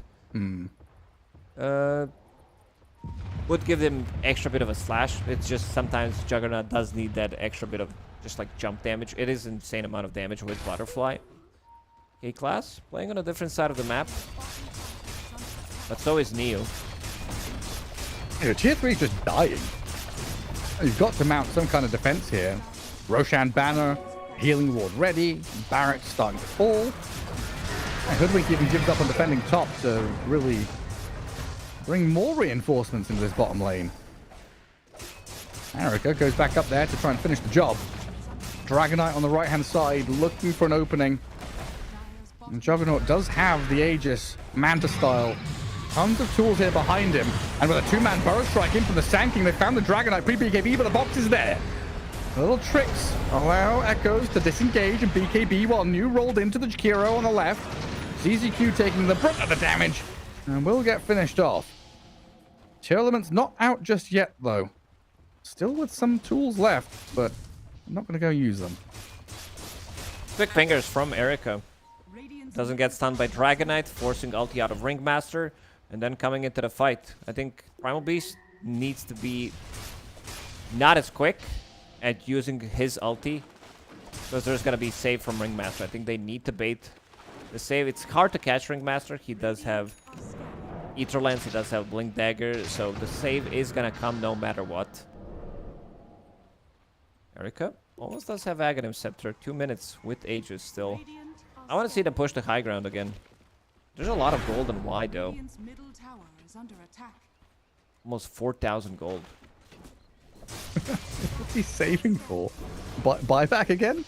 Would give him extra bit of a slash. It's just sometimes Juggernaut does need that extra bit of just like jump damage. It is an insane amount of damage with Butterfly. K-Class playing on a different side of the map. But so is Neo. Yeah, tier 3 is just dying. You've got to mount some kind of defense here. Roshan Banner, Healing Ward ready. Barracks starting to fall. And Hoodwink even gives up on defending top to really bring more reinforcements into this bottom lane. Erica goes back up there to try and finish the job. Dragonite on the right-hand side looking for an opening. And Juggernaut does have the Aegis, Manta style. Tons of tools here behind him. And with a two-man burrow strike in from the Sand King, they found the Dragonite pre-BKB, but the box is there. Little tricks allow Echoes to disengage and BKB while New rolled into the Kiro on the left. ZZQ taking the brunt of the damage and will get finished off. Tearlaments not out just yet, though. Still with some tools left, but I'm not going to go use them. Quick fingers from Erica. Radiant's Doesn't get stunned by Dragon Knight, forcing ulti out of Ringmaster, and then coming into the fight. I think Primal Beast needs to be not as quick at using his ulti, because there's going to be save from Ringmaster. I think they need to bait the save. It's hard to catch Ringmaster. He does have Ether Lens, he does have Blink Dagger, so the save is going to come no matter what. Erica almost does have Aghanim Scepter. 2 minutes with Aegis still. Radiant are I want to see them push the high ground again. There's a lot of gold and wide though. Radiant's middle tower is under attack. Almost 4,000 gold. What's he saving for? Buyback again?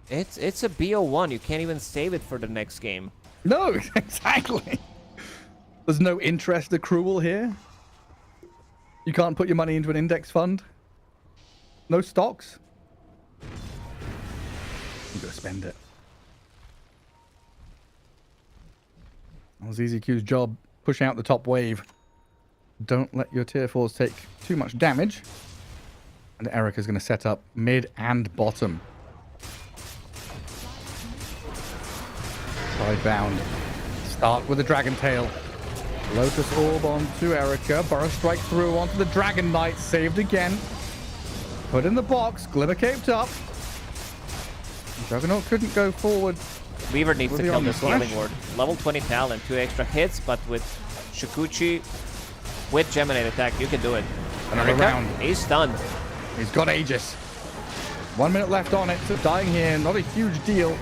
It's a BO1. You can't even save it for the next game. No, exactly. There's no interest accrual here. You can't put your money into an index fund. No stocks. You gotta spend it. That was EZQ's job. Push out the top wave. Don't let your tier 4s take too much damage. And Erica's going to set up mid and bottom. Tidebound. Start with the Dragon Tail. Lotus Orb onto Erica. Burrow Strike through onto the Dragon Knight. Saved again. Put in the box. Glimmer caped up. Juggernaut couldn't go forward. Weaver needs Was to he kill on the this healing slash? ward. Level 20 talent, 2 extra hits, but with Shikuchi, with Geminate attack, you can do it. Another round. He's stunned. He's got Aegis. 1 minute left on it, so dying here, not a huge deal.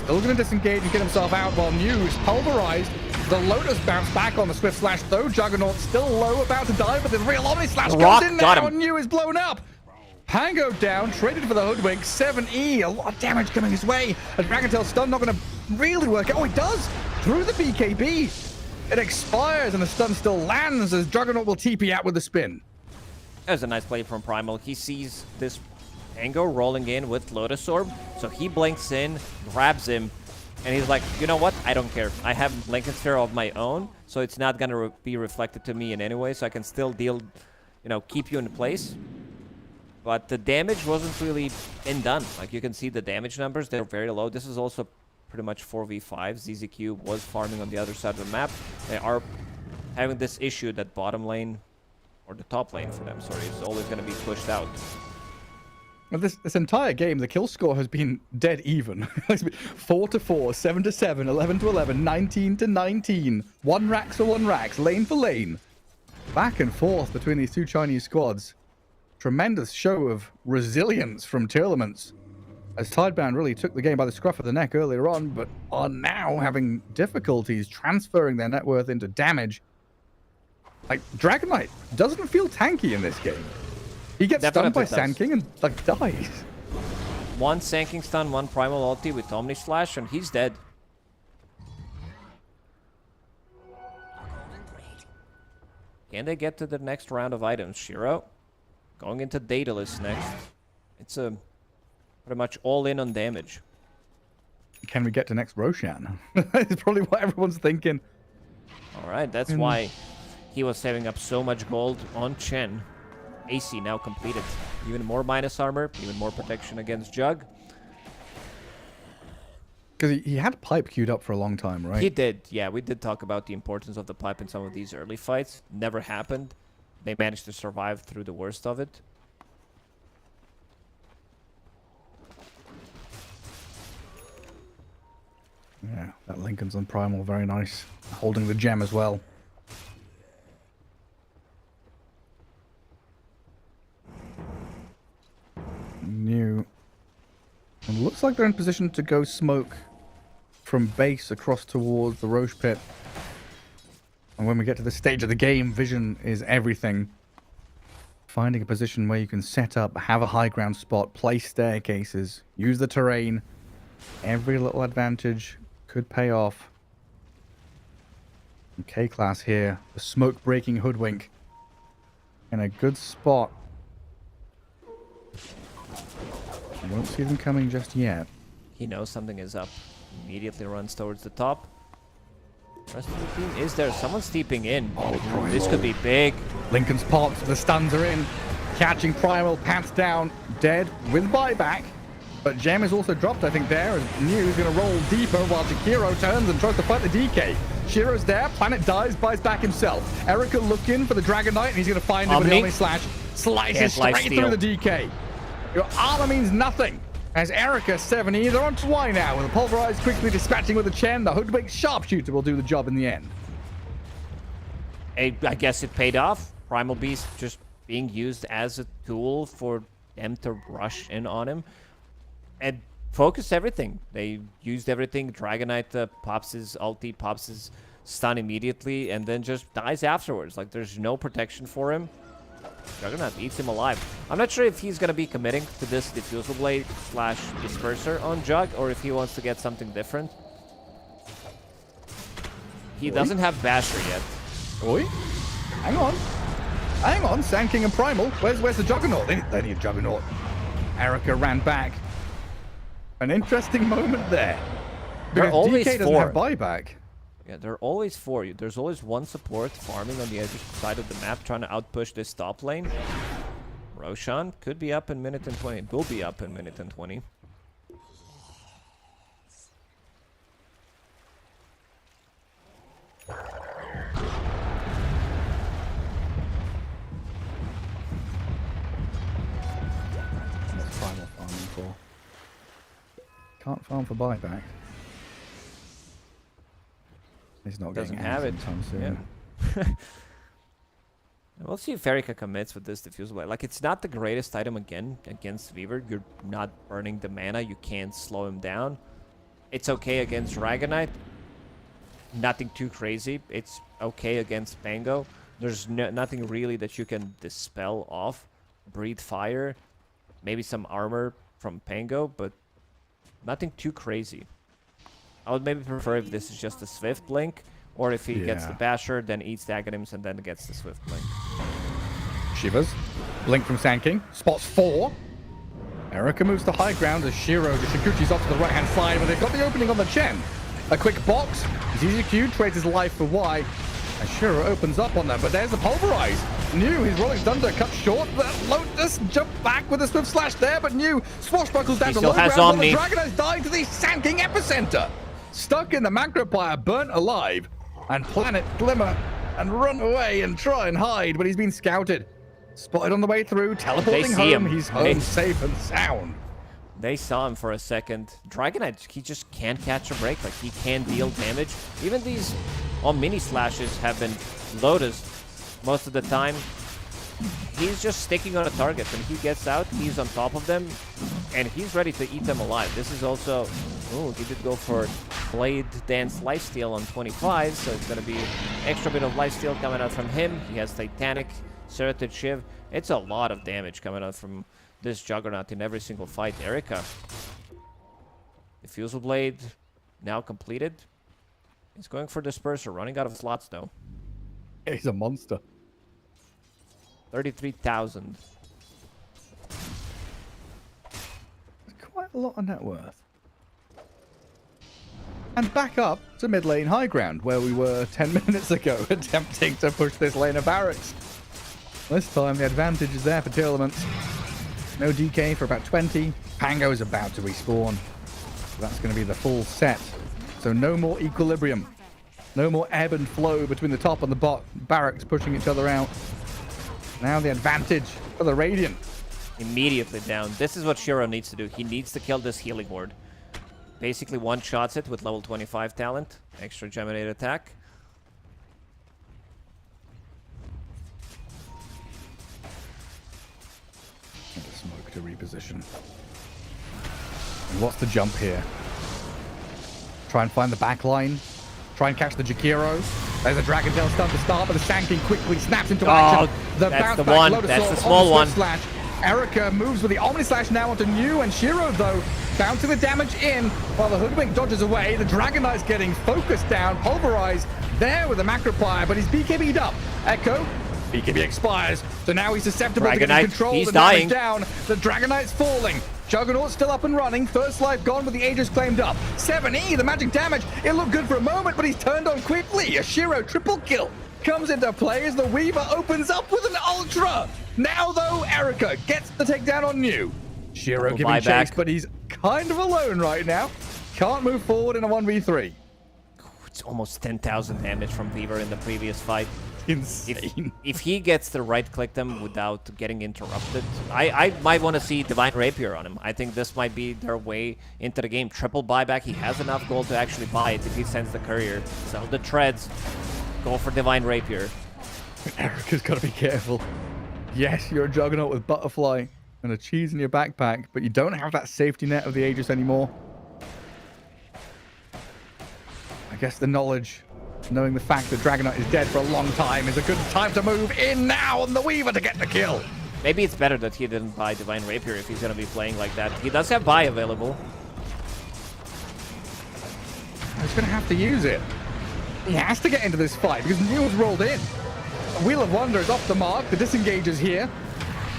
Still going to disengage and get himself out while MOUZ pulverized. The Lotus bounce back on the Swift Slash though. Juggernaut still low, about to die, but the real Omni Slash Rock comes in got now him. and MOUZ is blown up. Pango down, traded for the Hoodwink. 7E, a lot of damage coming his way. A Dragon Tail stun not going to really work out. Oh, it does! Through the BKB. It expires and the stun still lands as Juggernaut will TP out with the spin. That was a nice play from Primal. He sees this Ango rolling in with Lotus Orb, so he blinks in, grabs him, and he's like, you know what? I don't care. I have Lincoln Sphere of my own, so it's not going to be reflected to me in any way, so I can still deal, you know, keep you in place. But the damage wasn't really done. Like, you can see the damage numbers, they're very low. This is also pretty much 4v5. ZZQ was farming on the other side of the map. They are having this issue that bottom lane, or the top lane for them, sorry, is always going to be pushed out. Well, this entire game, the kill score has been dead even. 4-4, 7-7, 11-11, 19-19. 1 racks for 1 racks, lane for lane. Back and forth between these two Chinese squads. Tremendous show of resilience from Tearlaments, as Tidebound really took the game by the scruff of the neck earlier on, but are now having difficulties transferring their net worth into damage. Like, Dragon Knight doesn't feel tanky in this game. He gets stunned by Definitely Sand King and, like, dies. 1 Sanking stun, 1 Primal ulti with Omni Slash, and he's dead. Can they get to the next round of items? Shiro going into Daedalus next. It's a pretty much all in on damage. Can we get to next Roshan? That's probably what everyone's thinking. All right, that's why he was saving up so much gold on Chen. AC now completed. Even more minus armor, even more protection against Jug. Because he had pipe queued up for a long time, right? He did, yeah. We did talk about the importance of the pipe in some of these early fights. Never happened. They managed to survive through the worst of it. Yeah, that Lincoln's on Primal, very nice. Holding the gem as well. New. And looks like they're in position to go smoke from base across towards the Roche pit. And when we get to this stage of the game, vision is everything. Finding a position where you can set up, have a high ground spot, place staircases, use the terrain. Every little advantage could pay off. And K-Class here, the smoke breaking Hoodwink. In a good spot. I won't see them coming just yet. He knows something is up. Immediately runs towards the top. Rest of the team is there. Someone's steeping in. Oh, This could be big. Lincoln's popped, the stuns are in. Catching Primal, pants down, dead with buyback. But Gem is also dropped, I think, there. As New is going to roll deeper while Jakiro turns and tries to fight the DK. Shiro's there. Planet dies, buys back himself. Erica looking for the Dragon Knight, and he's going to find him with the Omni Slash. Slices straight through the DK. Your armor means nothing. As Erica 70, they're on Twy now, with the Pulverize quickly dispatching with the Chen. The Hoodwink Sharpshooter will do the job in the end. I guess it paid off. Primal Beast just being used as a tool for them to rush in on him. And focus everything. They used everything. Dragonite pops his ulti, pops his stun immediately, and then just dies afterwards. Like, there's no protection for him. Juggernaut eats him alive. I'm not sure if he's going to be committing to this Diffusal Blade / Disperser on Jug, or if he wants to get something different. He doesn't have Basher yet. Oi. Hang on. Hang on. Sand King and Primal. Where's the Juggernaut? They need a Juggernaut. Erica ran back. An interesting moment there. There are always DK doesn't have buyback. Yeah, there are always 4. There's always one support farming on the edge side of the map, trying to outpush this top lane. Roshan could be up in minute and 20. Will be up in minute and 20. What's Primal farming for? Can't farm for buyback. He's not Doesn't getting have it. soon. Yeah. We'll see if Erika commits with this Diffusal Blade. Like, it's not the greatest item against Weaver. You're not burning the mana. You can't slow him down. It's okay against Dragonite. Nothing too crazy. It's okay against Pango. There's nothing really that you can dispel off. Breathe Fire. Maybe some armor from Pango, but nothing too crazy. I would maybe prefer if this is just a Swift Blink, or if he gets the Basher, then eats the Aghanims, and then gets the Swift Blink. Shivers. Blink from Sand King. Spots 4. Erica moves to high ground as Shiro just Shikuchi's off to the right-hand side, but they've got the opening on the Chen. A quick box. ZZQ trades his life for Y. And Shiro opens up on them, but there's the Pulverize. New, his Rolling Thunder cut short. The Lotus jumped back with a Swift Slash there, but New swashbuckles down to low ground while the Dragonite's dying to the Sand King epicenter. Stuck in the Macropire, burnt alive. And Planet glimmer and run away and try and hide, but he's been scouted. Spotted on the way through, teleporting home. He's home safe and sound. They saw him for a second. Dragonite, he just can't catch a break. Like, he can deal damage. Even these mini slashes have been Lotus most of the time. He's just sticking on a target. When he gets out, he's on top of them, and he's ready to eat them alive. This is also... Oh, he did go for Blade Dance Lifesteal on 25, so it's going to be extra bit of lifesteal coming out from him. He has Titanic, Serrated Shiv. It's a lot of damage coming out from this Juggernaut in every single fight. Erika. Diffusal Blade now completed. He's going for Disperser, running out of slots though. He's a monster. 33,000. Quite a lot of net worth. And back up to mid lane high ground, where we were 10 minutes ago, attempting to push this lane of barracks. This time, the advantage is there for Tearlaments. No DK for about 20. Pango is about to respawn. So that's going to be the full set. So no more equilibrium. No more ebb and flow between the top and the bot. Barracks pushing each other out. Now the advantage for the Radiant. Immediately down. This is what Shiro needs to do. He needs to kill this healing ward. Basically one-shots it with level 25 talent. Extra Geminate attack. And a smoke to reposition. And what's the jump here? Try and find the back line. Try and catch the Jakiro. There's a Dragon Tail stun to start, but the Sand King quickly snaps into action. That's the one. That's the small one. Slash. Erica moves with the Omni Slash now onto New, and Shiro, though, bouncing the damage in while the Hoodwink dodges away. The Dragon Knight's getting focused down, pulverized there with the Macropire, but he's BKB'd up. Echo, BKB expires, so now he's susceptible to getting control of the damage down. The Dragon Knight's falling. Juggernaut's still up and running. First life gone, but the Aegis claimed up. 7E, the magic damage. It looked good for a moment, but he's turned on quickly. A Shiro triple kill comes into play as the Weaver opens up with an Ultra. Now, though, Erica gets the takedown on New. Shiro giving chase, but he's kind of alone right now. Can't move forward in a 1v3. It's almost 10,000 damage from Weaver in the previous fight. Insane. If he gets to right-click them without getting interrupted, I might want to see Divine Rapier on him. I think this might be their way into the game. Triple buyback. He has enough gold to actually buy it if he sends the courier. Sell the treads. Go for Divine Rapier. Erica's got to be careful. Yes, you're a juggernaut with Butterfly and a cheese in your backpack, but you don't have that safety net of the Aegis anymore. I guess the knowledge, knowing the fact that Dragonite is dead for a long time, is a good time to move in now on the Weaver to get the kill. Maybe it's better that he didn't buy Divine Rapier if he's going to be playing like that. He does have buy available. He's going to have to use it. He has to get into this fight because Neil's rolled in. Wheel of Wonder is off the mark. The disengage is here.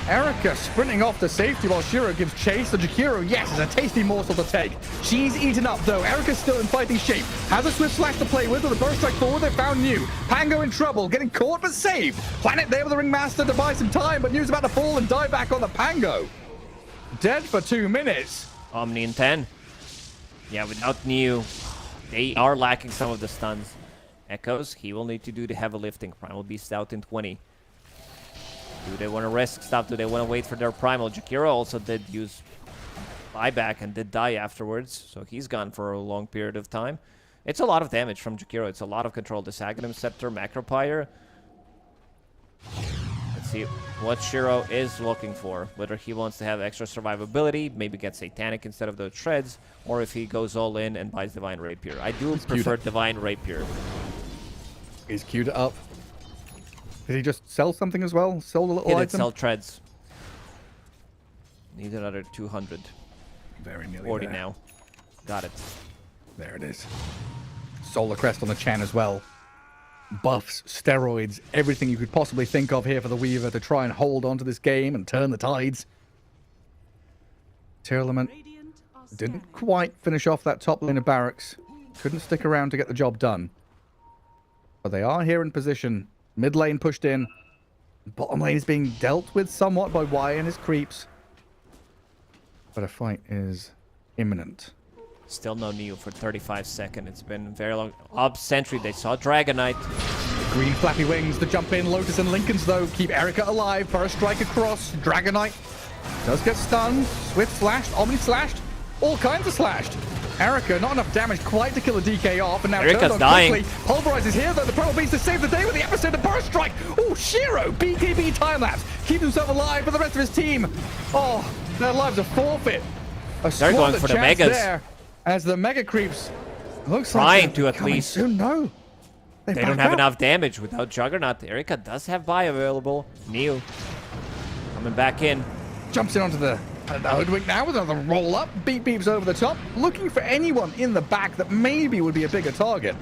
Erica sprinting off to safety while Shiro gives chase. The Jakiro, yes, is a tasty morsel to take. She's eaten up, though. Erica's still in fighting shape. Has a swift slash to play with. With a burst strike forward, they found New. Pango in trouble, getting caught but saved. Planet there with the Ringmaster to buy some time, but New's about to fall and die back on the Pango. Dead for 2 minutes. Omni in 10. Yeah, without New, they are lacking some of the stuns. Echoes, he will need to do the heavy lifting. Primal Beast out in 20. Do they want to risk stuff? Do they want to wait for their Primal? Jakiro also did use buyback and did die afterwards, so he's gone for a long period of time. It's a lot of damage from Jakiro. It's a lot of control. The Aghanim Scepter, Macropyre. Let's see what Shiro is looking for. Whether he wants to have extra survivability, maybe get Satanic instead of those Treads, or if he goes all in and buys Divine Rapier. I do prefer Divine Rapier. He's queued it up. Did he just sell something as well? Sold a little He item? did sell Treads. Need another 200. Very nearly 40 there. now. Got it. There it is. Solar Crest on the Chen as well. Buffs, steroids, everything you could possibly think of here for the Weaver to try and hold on to this game and turn the tides. Tearlament didn't quite finish off that top lane of barracks. Couldn't stick around to get the job done. But they are here in position. Mid lane pushed in. Bottom lane is being dealt with somewhat by Y and his creeps. But a fight is imminent. Still no Neo for 35 seconds. It's been very long. Up sentry, they saw Dragonite. The green flappy wings, the jump in. Lotus and Lincolns, though, keep Erica alive. First strike across. Dragonite does get stunned. Swift slashed. Omni slashed. All kinds of slashed. Erica, not enough damage quite to kill a DK off. And now Erica's dying. Pulverize is here, though. The Primal Beast to save the day with the epicenter burst strike. Oh, Shiro, BKB time-lapse. Keeps himself alive for the rest of his team. Oh, their lives are forfeit. They're going for the megas. There, as the mega creeps. Looks Trying like to at least. Soon. No. They don't have enough damage without Juggernaut. Erica does have buy available. Neo coming back in. Jumps in onto the Hoodwink now with another roll up. Beep beeps over the top. Looking for anyone in the back that maybe would be a bigger target.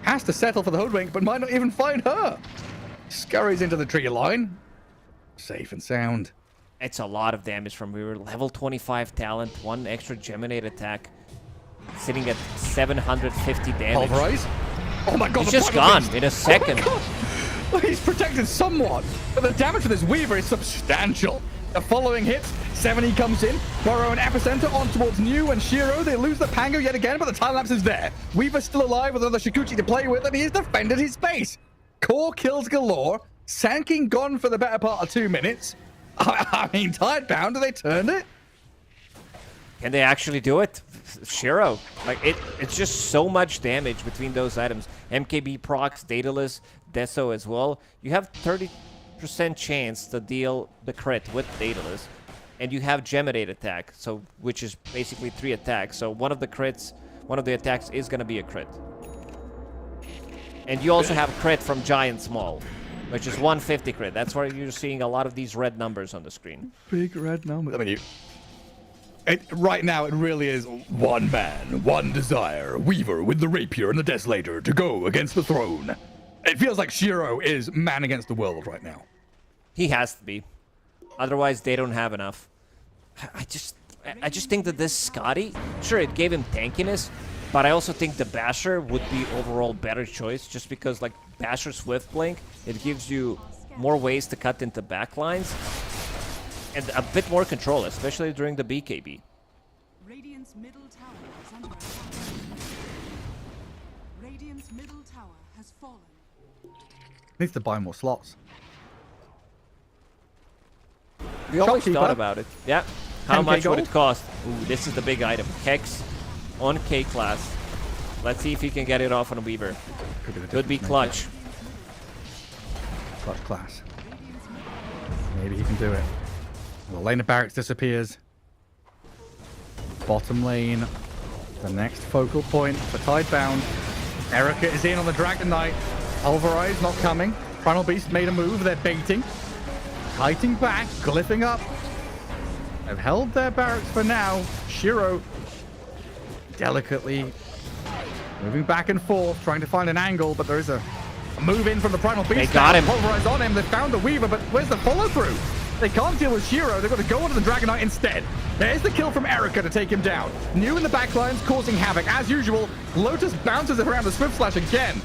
Has to settle for the Hoodwink, but might not even find her. Scurries into the tree line. Safe and sound. It's a lot of damage from Weaver. Level 25 talent, one extra Geminate attack. Sitting at 750 damage. Pulverize. Oh my god, He's the just Primal gone Beast. in a second. Oh my god. He's protected somewhat, but the damage to this Weaver is substantial. The following hits, 70 comes in, Burrow and Epicenter on towards New and Shiro. They lose the Pango yet again, but the time lapse is there. Weaver's still alive with another Shikuchi to play with, and he has defended his space. Core kills galore. Sanking gone for the better part of 2 minutes. I mean, Tidebound, do they turn it? Can they actually do it? Shiro. Like, it's just so much damage between those items. MKB procs, Daedalus, Deso as well. You have 30% chance to deal the crit with Daedalus. And you have Geminate attack, so which is basically 3 attacks. So one of the attacks is going to be a crit. And you also have crit from Giant Small, which is 150 crit. That's why you're seeing a lot of these red numbers on the screen. Big red numbers. I mean, right now, it really is one man, one desire. Weaver with the rapier and the desolator to go against the throne. It feels like Shiro is man against the world right now. He has to be. Otherwise, they don't have enough. I just think that this Scotty, sure, it gave him tankiness, but I also think the Basher would be overall better choice just because, like, Basher Swift Blink, it gives you more ways to cut into backlines and a bit more control, especially during the BKB. Radiant's middle tower is under attack. Radiant's middle tower has fallen. Needs to buy more slots. We always Shopkeeper. thought about it. Yeah. How 10K much would gold? it cost? Ooh, this is the big item. Hex on K class. Let's see if he can get it off on a Weaver. Could be clutch. Clutch class. Maybe he can do it. The lane of barracks disappears. Bottom lane. The next focal point for Tidebound. Erica is in on the Dragon Knight. Alvarez not coming. Primal Beast made a move. They're baiting. Kiting back. Glyphing up. They've held their barracks for now. Shiro delicately moving back and forth, trying to find an angle, but there is a move in from the Primal Beast. They got him. Pulverize on him. They found the Weaver, but where's the follow-through? They can't deal with Shiro. They've got to go onto the Dragon Knight instead. There's the kill from Erica to take him down. New in the backlines, causing havoc. As usual, Lotus bounces around the Swift Slash again.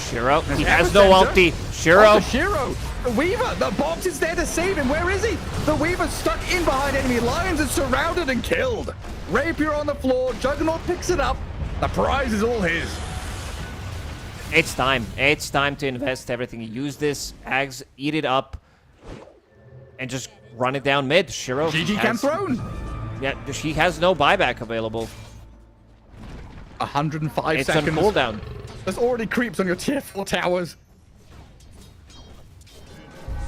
Shiro, he Epicenter. has no ulti. Shiro. Oh, Shiro. The Weaver, the box is there to save him. Where is he? The Weaver's stuck in behind enemy lines and surrounded and killed. Rapier on the floor. Juggernaut picks it up. The prize is all his. It's time. It's time to invest everything. Use this. Ags, eat it up. And just run it down mid. Shiro. GG can throne. Yeah, she has no buyback available. 105 It's seconds. on cooldown. There's already creeps on your tier 4 towers.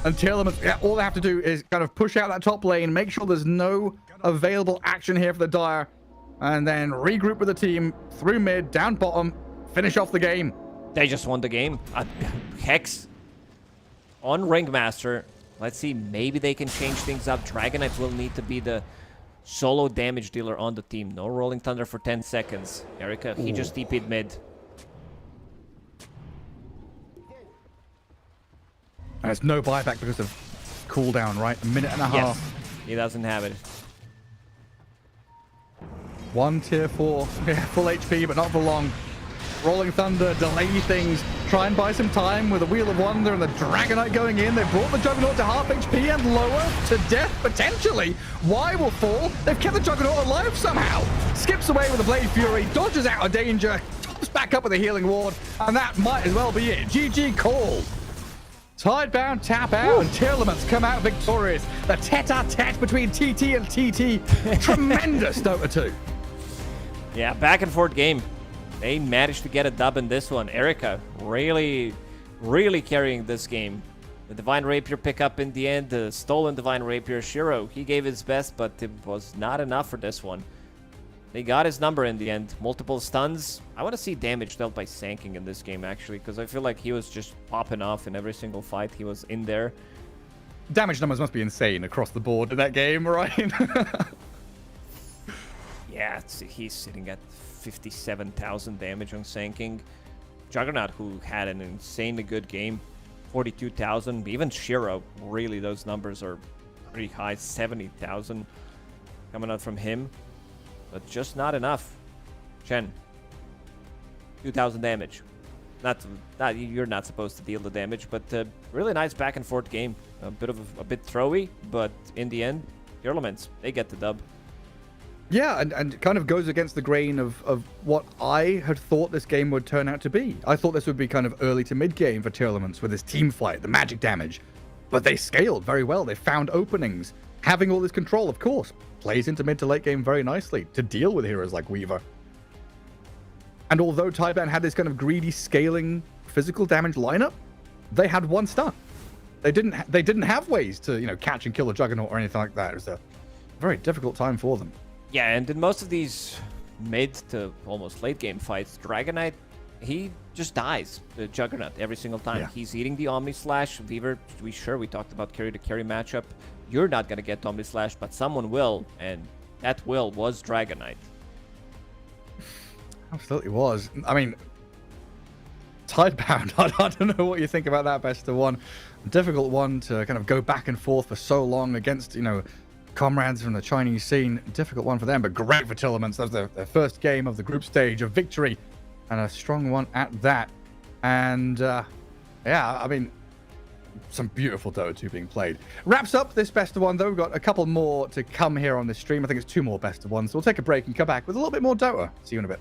And Tearlaments, yeah, all they have to do is kind of push out that top lane, make sure there's no available action here for the Dire, and then regroup with the team through mid, down bottom, finish off the game. They just won the game. Hex on Ringmaster. Let's see, maybe they can change things up. Dragon Knight will need to be the solo damage dealer on the team. No Rolling Thunder for 10 seconds. Erica, he just TP'd mid. And it's no buyback because of cooldown, right? A minute and a half. Yes, he doesn't have it. One tier 4, yeah, full HP, but not for long. Rolling Thunder, delay things, try and buy some time with a Wheel of Wonder and the Dragon Knight going in. They've brought the Juggernaut to half HP and lower to death, potentially. Y will fall. They've kept the Juggernaut alive somehow. Skips away with the Blade Fury, dodges out of danger, tops back up with a Healing Ward, and that might as well be it. GG call. Tidebound tap out, and Tearlaments come out victorious. The tete-a-tete between TT and TT. Tremendous Dota 2. Yeah, back and forth game. They managed to get a dub in this one. Erica really carrying this game. The Divine Rapier pickup in the end, the stolen Divine Rapier. Shiro, he gave his best, but it was not enough for this one. They got his number in the end. Multiple stuns. I want to see damage dealt by Sanking in this game, actually, because I feel like he was just popping off in every single fight. He was in there. Damage numbers must be insane across the board in that game, right? Yeah, he's sitting at 57,000 damage on Sanking. Juggernaut, who had an insanely good game, 42,000. Even Shiro, really, those numbers are pretty high. 70,000 coming out from him, but just not enough. Chen, 2,000 damage. You're not supposed to deal the damage, but really nice back and forth game. A bit throwy, but in the end, Tearlaments, they get the dub. Yeah, and kind of goes against the grain of what I had thought this game would turn out to be. I thought this would be kind of early to mid game for Tearlaments with this team fight, the magic damage. But they scaled very well. They found openings. Having all this control, of course, plays into mid to late game very nicely to deal with heroes like Weaver. And although Tidebound had this kind of greedy scaling physical damage lineup, they had one stun. They didn't have ways to, catch and kill a Juggernaut or anything like that. It was a very difficult time for them. Yeah, and in most of these mid to almost late game fights, Dragon Knight, he just dies, the Juggernaut, every single time. Yeah. He's eating the Omni Slash. Weaver, we talked about carry to carry matchup. You're not going to get Omni Slash, but someone will, and that will was Dragon Knight. Absolutely was. I mean, Tidebound, I don't know what you think about that best of one. Difficult one to kind of go back and forth for so long against, comrades from the Chinese scene. Difficult one for them, but great for Tearlaments. That was their first game of the group stage of victory, and a strong one at that. And yeah, I mean, some beautiful Dota 2 being played. Wraps up this best of one, though. We've got a couple more to come here on this stream. I think it's 2 more best of ones. So we'll take a break and come back with a little bit more Dota. See you in a bit.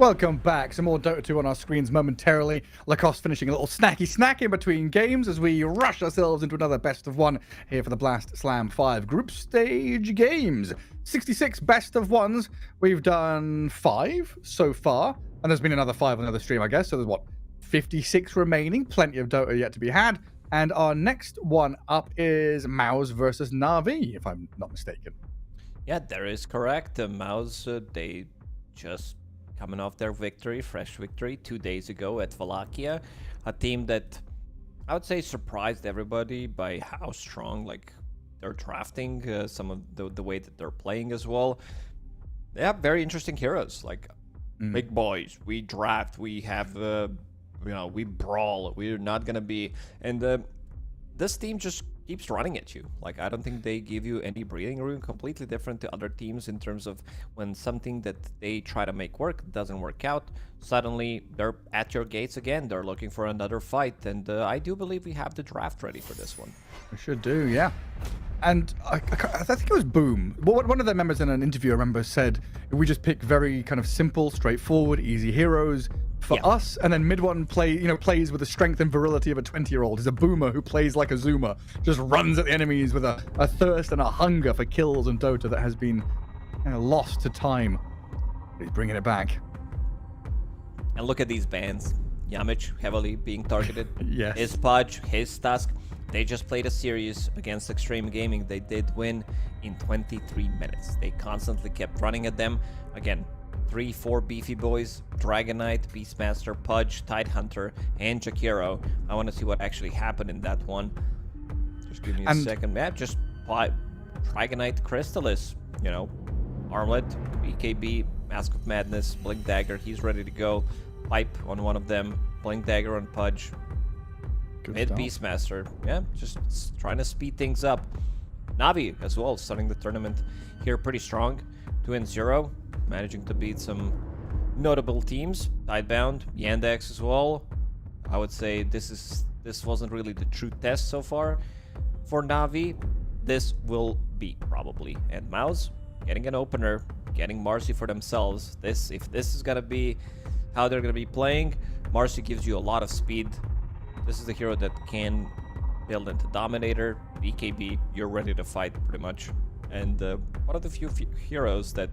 Welcome back. Some more Dota 2 on our screens momentarily. Lacoste finishing a little snacky snack in between games as we rush ourselves into another best of one here for the Blast Slam 5 group stage games. 66 best of ones. We've done 5 so far, and there's been another 5 on another stream, I guess. So there's what, 56 remaining. Plenty of Dota yet to be had. And our next one up is MOUZ versus Na'Vi, if I'm not mistaken. Yeah, that is correct. MOUZ, they just coming off their victory, fresh victory 2 days ago at Wallachia, a team that I would say surprised everybody by how strong like they're drafting, some of the way that they're playing as well. They have very interesting heroes, like big boys. We draft, we have, we brawl. We're not gonna be, and this team just keeps running at you. Like, I don't think they give you any breathing room. Completely different to other teams in terms of when something that they try to make work doesn't work out, suddenly they're at your gates again. They're looking for another fight, and I do believe we have the draft ready for this one. We should do, yeah. And I think it was Boom. One of their members in an interview, I remember, said we just pick very kind of simple, straightforward, easy heroes for us, and then mid one plays with the strength and virility of a 20-year-old. He's a boomer who plays like a zoomer, just runs at the enemies with a thirst and a hunger for kills in Dota that has been lost to time. He's bringing it back. And look at these bans. Yamich heavily being targeted. Yes. His Pudge, his Tusk. They just played a series against Extreme Gaming. They did win in 23 minutes. They constantly kept running at them. Again, 3-4 beefy boys, Dragon Knight, Beastmaster, Pudge, Tidehunter, and Jakiro. I want to see what actually happened in that one. Just give me a second. Yeah, just Dragon Knight, Crystallis, Armlet, BKB, Mask of Madness, Blink Dagger. He's ready to go. Pipe on one of them, Blink Dagger on Pudge. Mid Beastmaster, yeah, just trying to speed things up. Na'Vi as well, starting the tournament here pretty strong, 2-0, managing to beat some notable teams. Tidebound, Yandex as well. I would say this wasn't really the true test so far for Na'Vi. This will be probably, and MOUZ getting an opener, getting Marcy for themselves. If this is gonna be how they're gonna be playing, Marcy gives you a lot of speed. This is the hero that can build into Dominator, BKB, you're ready to fight pretty much. And one of the few heroes that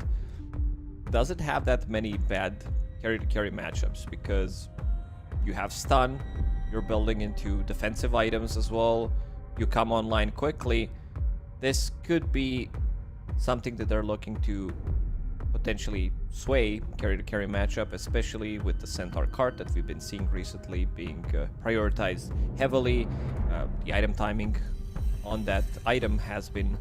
doesn't have that many bad carry-to-carry matchups, because you have stun, you're building into defensive items as well, you come online quickly. This could be something that they're looking to potentially sway carry-to-carry matchup, especially with the Centaur card that we've been seeing recently being prioritized heavily. The item timing on that item has been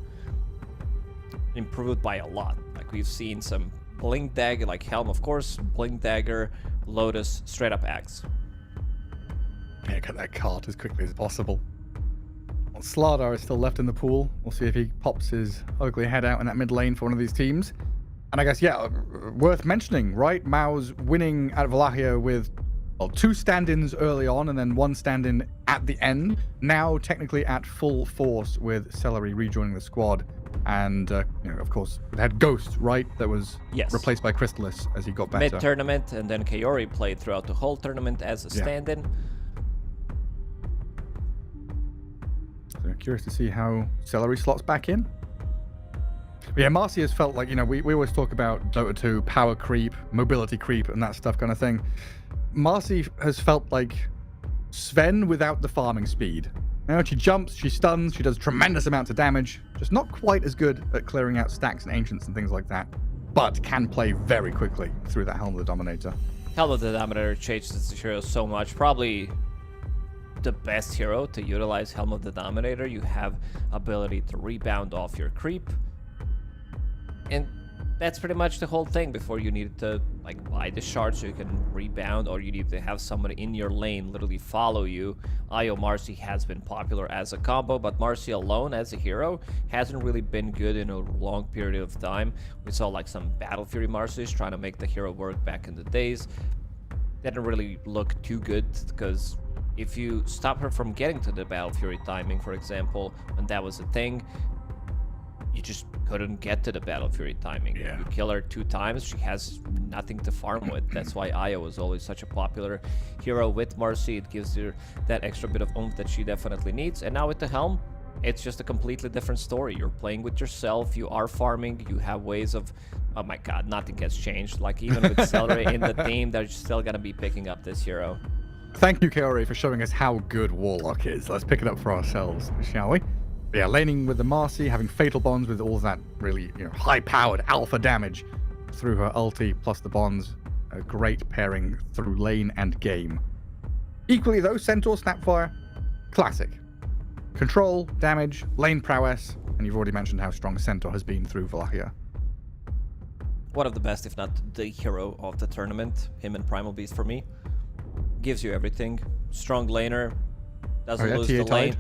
improved by a lot. Like, we've seen some Blink Dagger, like Helm, of course, Blink Dagger, Lotus, straight up Axe. Yeah, get that card as quickly as possible. Well, Slardar is still left in the pool. We'll see if he pops his ugly head out in that mid lane for one of these teams. And I guess, yeah, worth mentioning, right? MOUZ winning out of Wallachia with, well, 2 stand-ins early on and then 1 stand-in at the end. Now technically at full force with Celery rejoining the squad. And, of course, they had Ghost, right? That was replaced by Crystallis as he got better. Mid-tournament, and then Kaori played throughout the whole tournament as a stand-in. So curious to see how Celery slots back in. But yeah, Marcy has felt like, we always talk about Dota 2, power creep, mobility creep, and that stuff kind of thing. Marcy has felt like Sven without the farming speed. She jumps, she stuns, she does tremendous amounts of damage, just not quite as good at clearing out stacks and ancients and things like that, but can play very quickly through that Helm of the Dominator. Helm of the Dominator changes the hero so much. Probably the best hero to utilize Helm of the Dominator. You have ability to rebound off your creep. And that's pretty much the whole thing before you needed to buy the shard so you can rebound, or you need to have somebody in your lane literally follow you. IO Marcy has been popular as a combo, but Marcy alone as a hero hasn't really been good in a long period of time. We saw some Battle Fury Marcys trying to make the hero work back in the days. Didn't really look too good, because if you stop her from getting to the Battle Fury timing, for example, when that was a thing, you just couldn't get to the Battle Fury timing. Yeah. You kill her 2 times, she has nothing to farm with. That's why Aya was always such a popular hero with Marcy. It gives her that extra bit of oomph that she definitely needs. And now with the Helm, it's just a completely different story. You're playing with yourself, you are farming, you have ways of... Oh my god, nothing has changed. Like, even with Celery in the team, they're still gonna be picking up this hero. Thank you, Kaori, for showing us how good Warlock is. Let's pick it up for ourselves, shall we? Yeah, laning with the Marcy, having fatal bonds with all that really, high-powered alpha damage through her ulti, plus the bonds. A great pairing through lane and game. Equally, though, Centaur, Snapfire, classic. Control, damage, lane prowess, and you've already mentioned how strong Centaur has been through Wallachia. One of the best, if not the hero of the tournament. Him and Primal Beast for me. Gives you everything. Strong laner. Doesn't lose the lane.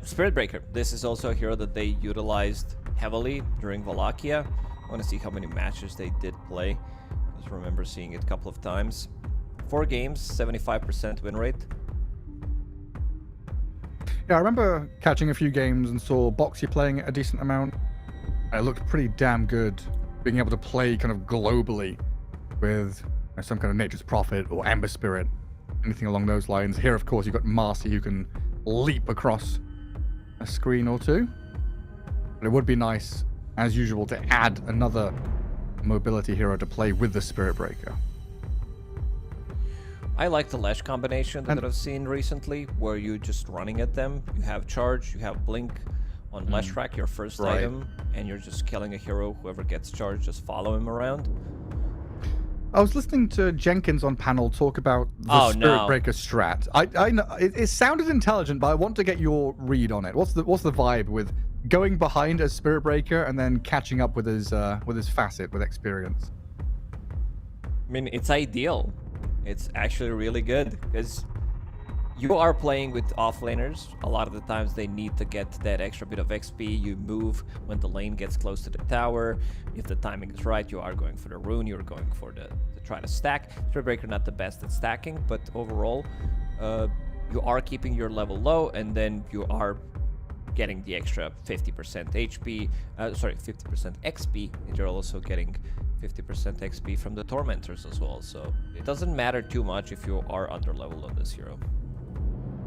Spirit Breaker. This is also a hero that they utilized heavily during Wallachia. I want to see how many matches they did play. I just remember seeing it a couple of times. 4 games, 75% win rate. Yeah, I remember catching a few games and saw Boxy playing a decent amount. It looked pretty damn good, being able to play kind of globally with some kind of Nature's Prophet or Ember Spirit, anything along those lines. Here, of course, you've got Marcy who can leap across a screen or two. But it would be nice, as usual, to add another mobility hero to play with the Spirit Breaker. I like the Lash combination that I've seen recently, where you're just running at them. You have charge, you have blink on Lash Track, your first item, and you're just killing a hero. Whoever gets charged, just follow him around. I was listening to Jenkins on panel talk about the Spirit Breaker strat. I know it sounded intelligent, but I want to get your read on it. What's the vibe with going behind as Spirit Breaker and then catching up with his facet with experience? I mean, it's ideal. It's actually really good because you are playing with offlaners. A lot of the times they need to get that extra bit of XP. You move when the lane gets close to the tower. If the timing is right, you are going for the rune. You're going for to try to stack. Spirit Breaker not the best at stacking, but overall, you are keeping your level low, and then you are getting the extra 50% HP. 50% XP, and you're also getting 50% XP from the Tormentors as well. So it doesn't matter too much if you are under level on this hero.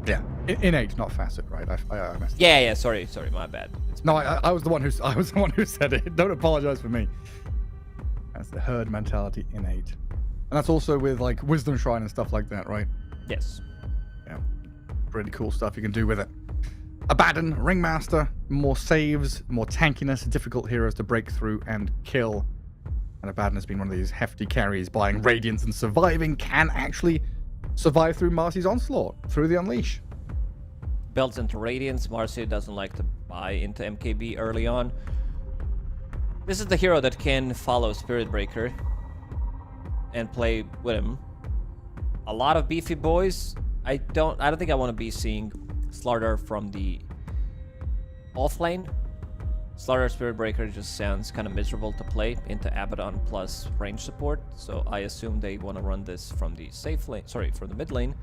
Yeah, innate, not facet, right? I messed up. Yeah. Sorry, my bad. No, I was the one who said it. Don't apologize for me. That's the herd mentality, innate, and that's also with like Wisdom Shrine and stuff like that, right? Yes. Yeah, pretty cool stuff you can do with it. Abaddon, Ringmaster, more saves, more tankiness, difficult heroes to break through and kill. And Abaddon has been one of these hefty carries, buying Radiance and surviving, can actually survive through Marcy's onslaught, through the Unleash. Builds into Radiance. Marcy doesn't like to buy into MKB early on. This is the hero that can follow Spirit Breaker and play with him. A lot of beefy boys. I don't think I want to be seeing Slardar from the offlane. Slardar Spirit Breaker just sounds kind of miserable to play into Abaddon plus range support, so I assume they want to run this from the safe lane, from the mid lane.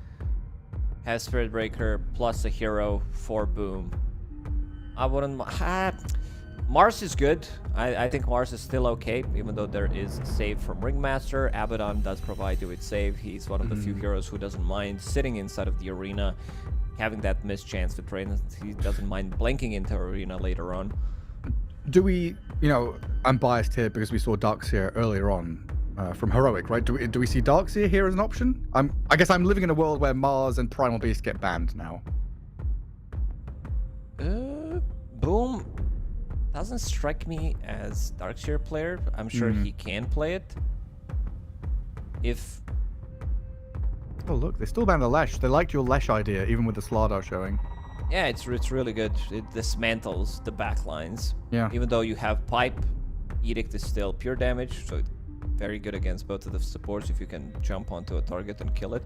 Has Spirit Breaker plus a hero for Boom. I wouldn't... Mars is good. I think Mars is still okay, even though there is a save from Ringmaster. Abaddon does provide you with save. He's one of the few heroes who doesn't mind sitting inside of the arena, having that missed chance to train. He doesn't mind blinking into arena later on. Do we, I'm biased here because we saw Darkseer earlier on from Heroic, right? Do we see Darkseer here as an option? I guess I'm living in a world where Mars and Primal Beast get banned now. Boom doesn't strike me as Darkseer player. I'm sure he can play it. If... Oh look, they still banned the Lesh. They liked your Lesh idea, even with the Slardar showing. Yeah, it's really good. It dismantles the backlines. Yeah. Even though you have Pipe, Edict is still pure damage, so it's very good against both of the supports if you can jump onto a target and kill it.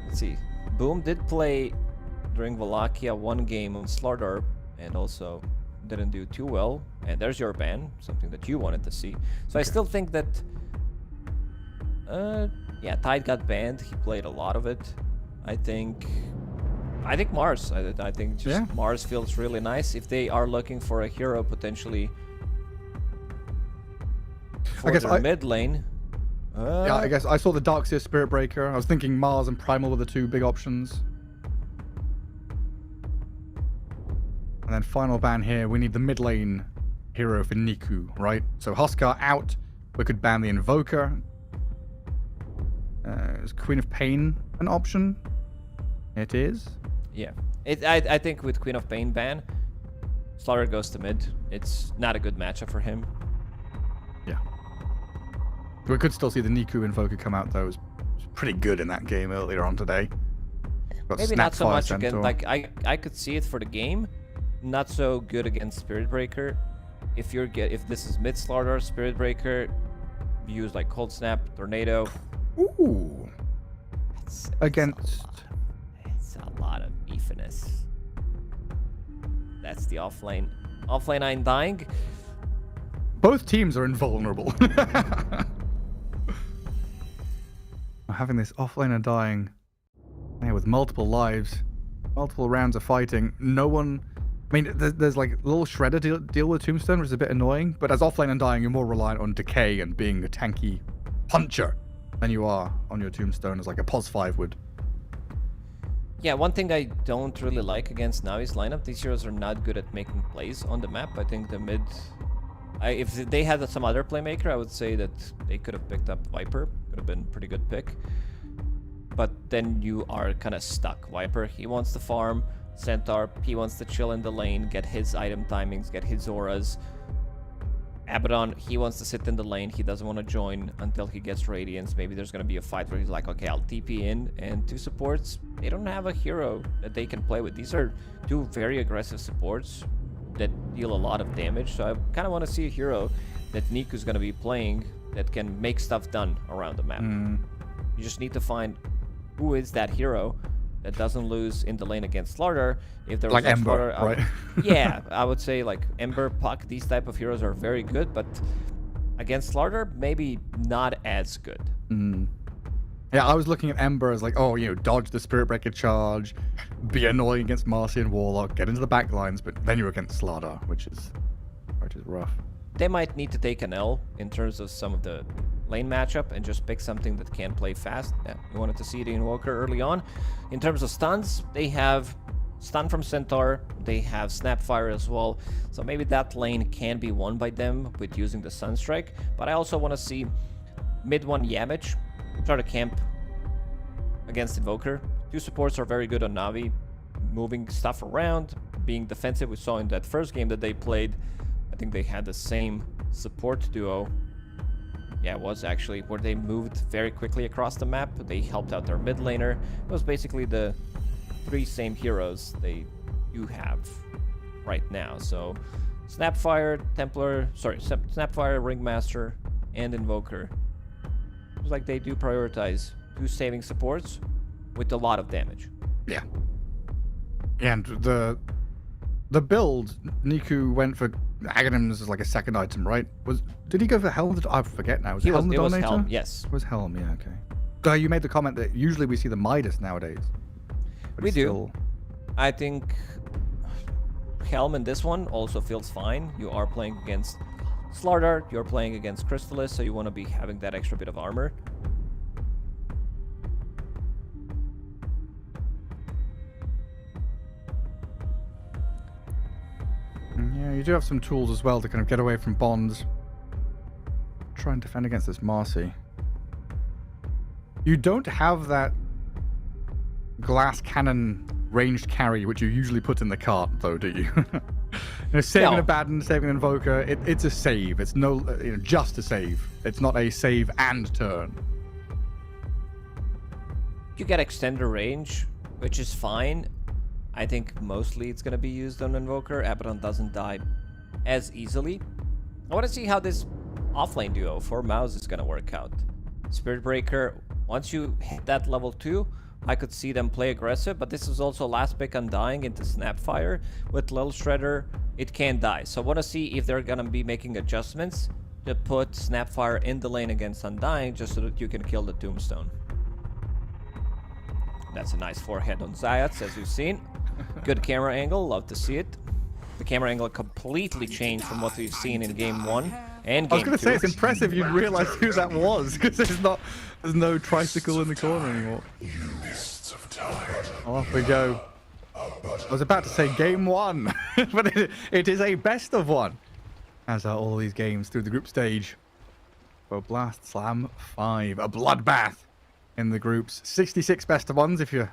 Let's see. Boom did play during Wallachia 1 game on Slardar and also didn't do too well. And there's your ban, something that you wanted to see. So I still think that... yeah, Tide got banned. He played a lot of it. I think... I think Mars. I think just Yeah. Mars feels really nice if they are looking for a hero potentially for guess their mid lane. Yeah, I guess I saw the Darkseer Spirit Breaker. I was thinking Mars and Primal were the two big options. And then final ban here, we need the mid lane hero for Niku, right? So Huskar out. We could ban the Invoker. Is Queen of Pain an option? It is. Yeah. I think with Queen of Pain ban, Slaughter goes to mid. It's not a good matchup for him. Yeah. We could still see the Niku Invoker come out, though. It was pretty good in that game earlier on today. Got Maybe not so Snapfire much Centaur. again. Like I could see it for the game. Not so good against Spirit Breaker. If this is mid Slaughter, Spirit Breaker, use like Cold Snap, Tornado. Ooh. It's Against... It's a lot of beefiness. That's the offlane. Offlane I'm dying. Both teams are invulnerable. Having this offlaner dying, yeah, with multiple lives, multiple rounds of fighting, no one... I mean, there's like a little shredder deal with Tombstone, which is a bit annoying, but as offlane and dying, you're more reliant on decay and being a tanky puncher than you are on your Tombstone as like a POS 5 would. Yeah, one thing I don't really like against Navi's lineup, these heroes are not good at making plays on the map. I think the mid... if they had some other playmaker, I would say that they could have picked up Viper. Could have been a pretty good pick. But then you are kind of stuck. Viper, he wants to farm. Centaur, he wants to chill in the lane, get his item timings, get his auras. Abaddon, he wants to sit in the lane. He doesn't want to join until he gets Radiance. Maybe there's going to be a fight where he's like, okay, I'll TP in. And two supports, they don't have a hero that they can play with. These are two very aggressive supports that deal a lot of damage. So I kind of want to see a hero that Niku's going to be playing that can make stuff done around the map. You just need to find who is that hero that doesn't lose in the lane against Slaughter. If there was like no Ember, Slaughter, right? yeah, I would say like Ember, Puck, these type of heroes are very good, but against Slaughter, maybe not as good. Yeah, I was looking at Ember as like, oh, you know, dodge the Spirit Breaker charge, be annoying against Marcy and Warlock, get into the back lines, but then you're against Slaughter, which is rough. They might need to take an L in terms of some of the lane matchup and just pick something that can play fast. Yeah, we wanted to see the Invoker early on. In terms of stuns, they have stun from Centaur, they have Snapfire as well, so maybe that lane can be won by them with using the Sunstrike. But I also want to see mid one Yamich try to camp against Invoker. Two supports are very good on Navi, moving stuff around, being defensive. We saw in that first game that they played, I think they had the same support duo. Yeah, it was actually, where they moved very quickly across the map. They helped out their mid laner. It was basically the three same heroes they do have right now. So Snapfire, Snapfire, Ringmaster, and Invoker. It's like they do prioritize two saving supports with a lot of damage. Yeah. And the build, Niku went for Aghanims as like a second item, right? Did he go for Helm? I forget now. Was it Helm the Dominator? It was Helm, yes. It was Helm, yeah, okay. So you made the comment that usually we see the Midas nowadays. But We it's do. still... I think Helm in this one also feels fine. You are playing against Slardar, you're playing against Crystallis, so you want to be having that extra bit of armor. Yeah, you do have some tools as well to kind of get away from bonds. Try and defend against this Marcy. You don't have that glass cannon ranged carry, which you usually put in the cart, though, do you? Saving No. a Baden, saving an Invoker, it's a save. It's no, just a save. It's not a save and turn. You get extender range, which is fine. I think mostly it's going to be used on Invoker. Abaddon doesn't die as easily. I want to see how this offlane duo for MOUZ is going to work out. Spirit Breaker, once you hit that level 2, I could see them play aggressive, but this is also last pick Undying into Snapfire. With Lil Shredder, it can die. So I want to see if they're going to be making adjustments to put Snapfire in the lane against Undying just so that you can kill the Tombstone. That's a nice forehead on Zayats, as you've seen. Good camera angle, love to see it. The camera angle completely changed from what we've seen in game 1 and game 2. I was going to say, it's impressive you realised who that was, because there's no tricycle in the corner anymore. Off we go. I was about to say game 1, but it is a best of 1. As are all these games through the group stage. For Blast Slam 5, a bloodbath in the groups. 66 best of 1s if you're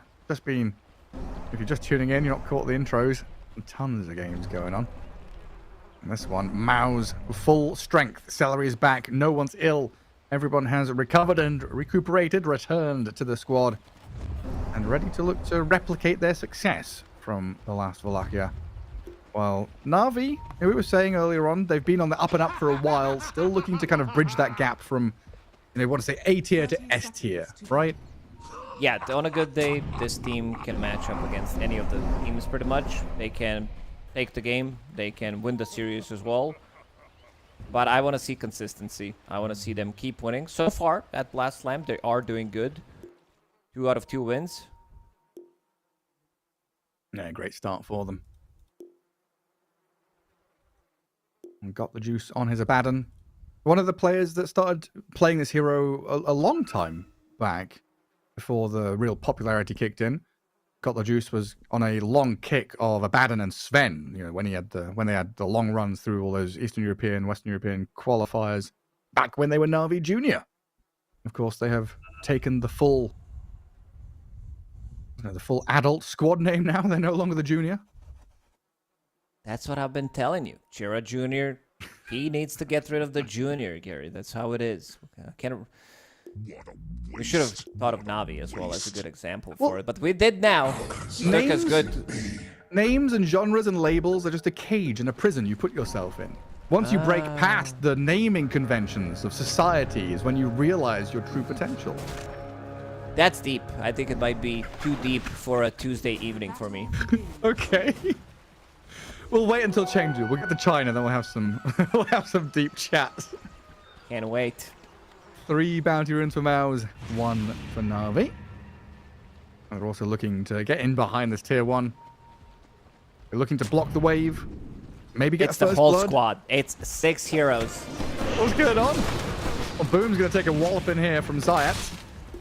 just tuning in, you're not caught the intros. Tons of games going on. And this one, MOUZ, full strength. Celery is back. No one's ill. Everyone has recovered and recuperated, returned to the squad, and ready to look to replicate their success from the last Wallachia. While Na'Vi, who we were saying earlier on, they've been on the up and up for a while, still looking to kind of bridge that gap from, want to say A tier to S tier, right? Yeah, on a good day, this team can match up against any of the teams pretty much. They can take the game, they can win the series as well. But I want to see consistency. I want to see them keep winning. So far, at Blast Slam, they are doing good. 2 out of 2 wins. Yeah, great start for them. And got the juice on his Abaddon. One of the players that started playing this hero a long time back, before the real popularity kicked in. Got the juice was on a long kick of Abaddon and Sven, when they had the long runs through all those Eastern European, Western European qualifiers back when they were Na'Vi Junior. Of course, they have taken the full adult squad name now. They're no longer the junior. That's what I've been telling you. Chira Jr., he needs to get rid of the junior, Gary. That's how it is. We should have thought of Na'Vi as well as a good example for it, but we did now. Because good. Names and genres and labels are just a cage and a prison you put yourself in. Once you break past the naming conventions of society is when you realize your true potential. That's deep. I think it might be too deep for a Tuesday evening for me. Okay. We'll wait until Chengdu. We'll get to China, then we'll have some deep chats. Can't wait. 3 bounty runes for MOUZ, 1 for Na'Vi. And they're also looking to get in behind this tier 1. They're looking to block the wave. Maybe get It's a the first whole blood. squad. It's 6 heroes. What's going on? Well, Boom's going to take a wallop in here from Zayat.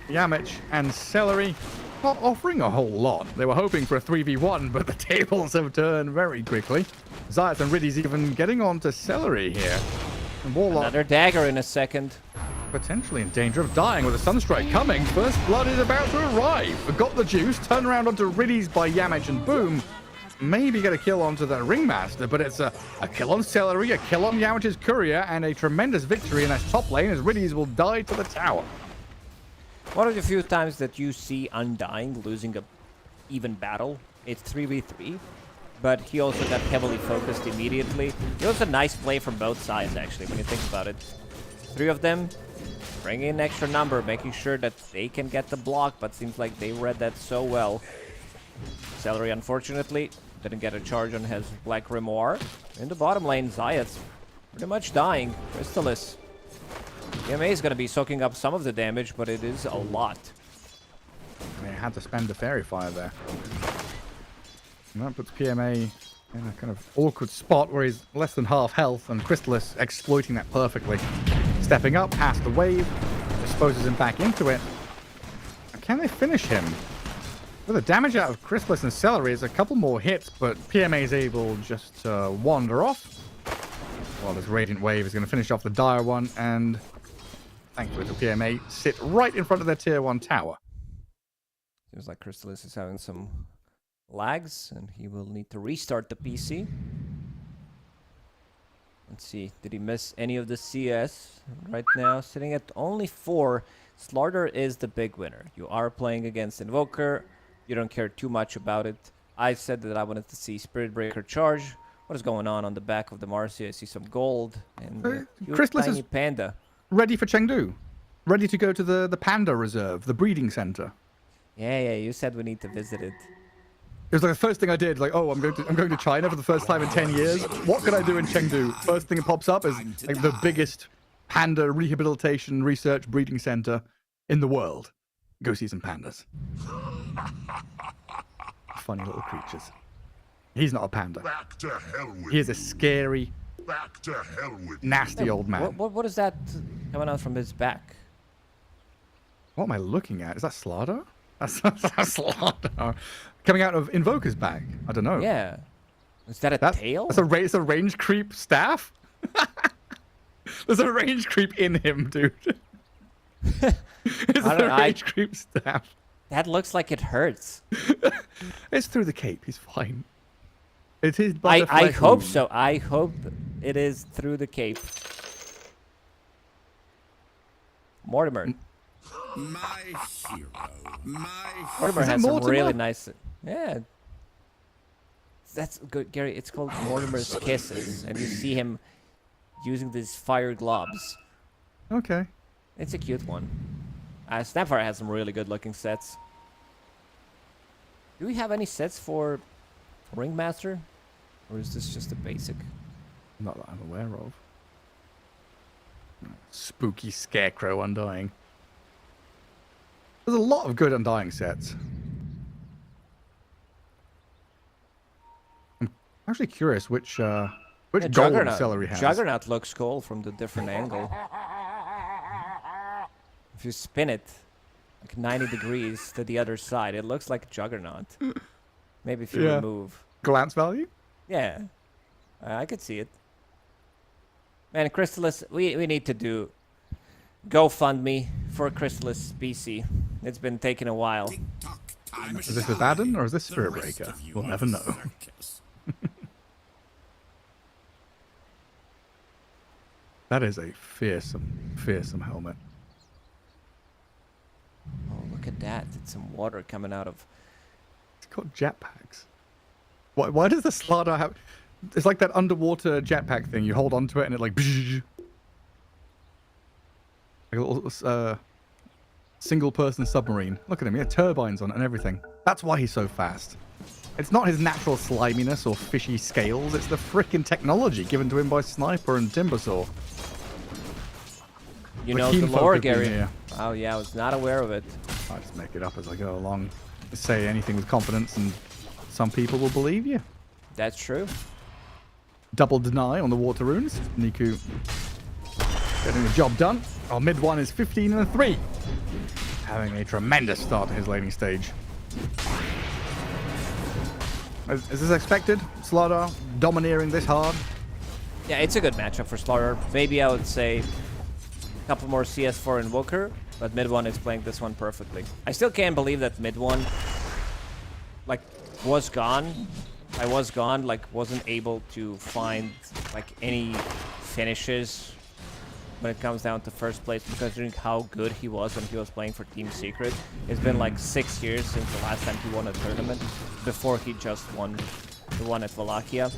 Yamich and Celery not offering a whole lot. They were hoping for a 3v1, but the tables have turned very quickly. Zayat and Riddy's even getting on to Celery here. And Warlock Another dagger in a second. potentially in danger of dying with a Sunstrike coming. First blood is about to arrive. Got the juice. Turn around onto Riddy's by Yamich and Boom. Maybe get a kill onto the Ringmaster, but it's a kill on Celery, a kill on Yamich's Courier, and a tremendous victory in that top lane as Riddy's will die to the tower. One of the few times that you see Undying losing a even battle, it's 3v3, but he also got heavily focused immediately. It was a nice play from both sides, actually, when you think about it. 3 of them bringing an extra number, making sure that they can get the block, but seems like they read that so well. Celery, unfortunately, didn't get a charge on his Black Grimoire. In the bottom lane, Zayat's pretty much dying. Crystallis. PMA is going to be soaking up some of the damage, but it is a lot. They had to spend the Fairy Fire there. And that puts PMA in a kind of awkward spot where he's less than half health, and Crystallis exploiting that perfectly. Stepping up past the wave, disposes him back into it. And can they finish him? With the damage out of Crystallis and Celery is a couple more hits, but PMA is able just to wander off. While this Radiant Wave is going to finish off the dire one, and thankfully the PMA sit right in front of their tier 1 tower. Seems like Crystallis is having some lags, and he will need to restart the PC. Let's see, did he miss any of the CS? Right now, sitting at only 4. Slardar is the big winner. You are playing against Invoker. You don't care too much about it. I said that I wanted to see Spirit Breaker charge. What is going on the back of the Marcy? I see some gold and Crystallis tiny is panda. ready for Chengdu. Ready to go to the Panda Reserve, the breeding center. Yeah, you said we need to visit it. It was like the first thing I did, like, oh, I'm going to China for the first time in 10 years. What can I do in Chengdu? First thing that pops up is like the biggest panda rehabilitation research breeding center in the world. Go see some pandas. Funny little creatures. He's not a panda. Back to hell with He is a scary, Back to hell with nasty old man. What is that coming out from his back? What am I looking at? Is that Slardar? That's Slardar. Coming out of Invoker's bag. I don't know. Yeah. Is that a tail? It's a range creep staff. There's a range creep in him, dude. It's a range creep staff. That looks like it hurts. It's through the cape. He's fine. It is. I hope so. I hope it is through the cape. Mortimer. my hero. Mortimer has some really nice. Yeah. That's good, Gary. It's called Mortimer's Kisses, and you see him using these fire globs. Okay. It's a cute one. Snapfire has some really good-looking sets. Do we have any sets for Ringmaster, or is this just a basic? Not that I'm aware of. Spooky Scarecrow Undying. There's a lot of good Undying sets. I'm actually curious which gold Celery has. Juggernaut looks cool from the different angle. If you spin it like 90 degrees to the other side, it looks like a Juggernaut. Maybe if you remove. Glance value? Yeah. I could see it. Man, Crystallis, we need to do GoFundMe for Crystallis PC. It's been taking a while. Is this Abaddon or is this Spirit Breaker? We'll never know. That is a fearsome, fearsome helmet. Oh, look at that. It's some water coming out of... It's got jetpacks. Why does the Slardar have... It's like that underwater jetpack thing. You hold onto it and it like... Like a little single-person submarine. Look at him. He had turbines on it and everything. That's why he's so fast. It's not his natural sliminess or fishy scales. It's the frickin' technology given to him by Sniper and Timbersaw. You know the lore, Gary. Oh, yeah. I was not aware of it. I just make it up as I go along. Say anything with confidence and some people will believe you. That's true. Double deny on the water runes. Niku getting the job done. Our mid one is 15-3. Having a tremendous start to his laning stage. Is this expected? Slardar domineering this hard? Yeah, it's a good matchup for Slardar. Maybe I would say a couple more CS4 Invoker, but mid one is playing this one perfectly. I still can't believe that mid one was gone. I was gone, wasn't able to find any finishes when it comes down to first place, considering how good he was when he was playing for Team Secret. It's been 6 years since the last time he won a tournament, before he just won the one at Wallachia.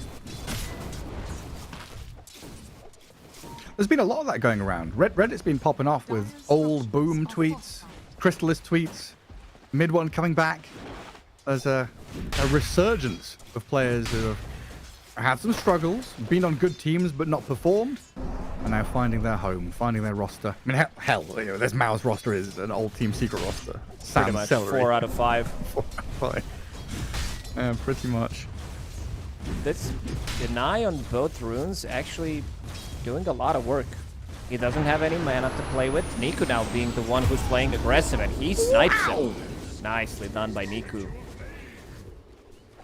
There's been a lot of that going around. Reddit's been popping off with old Boom tweets, Crystallis tweets, mid one coming back. There's a resurgence of players who have had some struggles, been on good teams but not performed, and now finding their home, finding their roster. I mean, hell, this MOUZ roster is an old Team Secret roster. Pretty much. 4 out of 5. 4 out of 5. Yeah, pretty much. This deny on both runes actually doing a lot of work. He doesn't have any mana to play with. Niku now being the one who's playing aggressive, and he snipes him. Nicely done by Niku.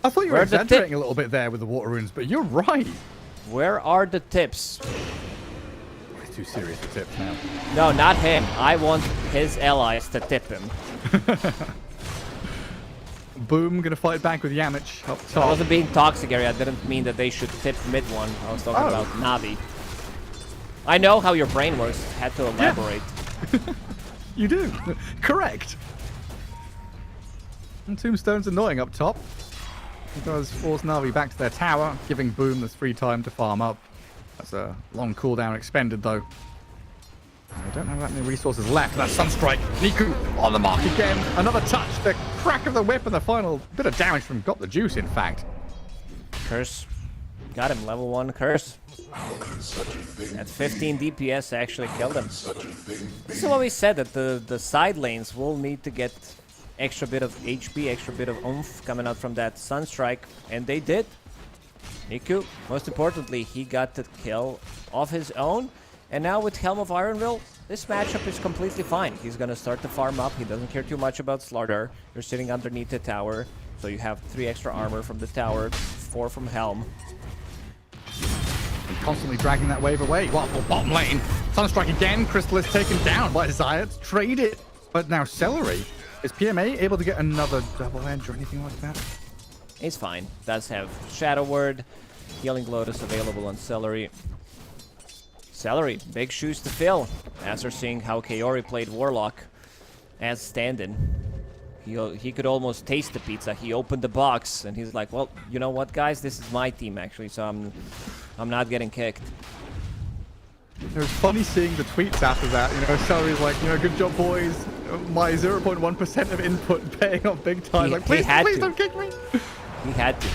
I thought you were exaggerating a little bit there with the water runes, but you're right. Where are the tips? He's too serious for tips now. No, not him. I want his allies to tip him. Boom, gonna fight back with Yamich up top. I wasn't being toxic, Gary. I didn't mean that they should tip mid one. I was talking about Navi. I know how your brain works. Had to elaborate. Yeah. You do. Correct. And Tombstone's annoying up top. He does force Navi back to their tower, giving Boom the free time to farm up. That's a long cooldown expended, though. I don't have that many resources left. That Sunstrike. Niku on the mark again. Another touch. The crack of the whip and the final bit of damage from Got the Juice, in fact. Curse Got him, level 1 curse. At 15 DPS actually killed him. This is what we said, that the side lanes will need to get extra bit of HP, extra bit of oomph coming out from that Sunstrike, and they did. Niku, most importantly, he got the kill of his own, and now with Helm of Ironville, this matchup is completely fine. He's gonna start to farm up, he doesn't care too much about Slaughter. You're sitting underneath the tower, so you have 3 extra armor from the tower, 4 from Helm. And constantly dragging that wave away. Well, for bottom lane. Sunstrike again. Crystal is taken down by Zayat. Trade it. But now Celery. Is PMA able to get another double edge or anything like that? He's fine. Does have Shadow Word, Healing Lotus available on Celery. Celery, big shoes to fill. After seeing how Kaori played Warlock as stand-in. He could almost taste the pizza. He opened the box and he's like, well, you know what, guys? This is my team, actually, so I'm not getting kicked. It was funny seeing the tweets after that. You know, Celery's like, you know, good job, boys. My 0.1% of input paying off big time. Like, please don't kick me. He had to.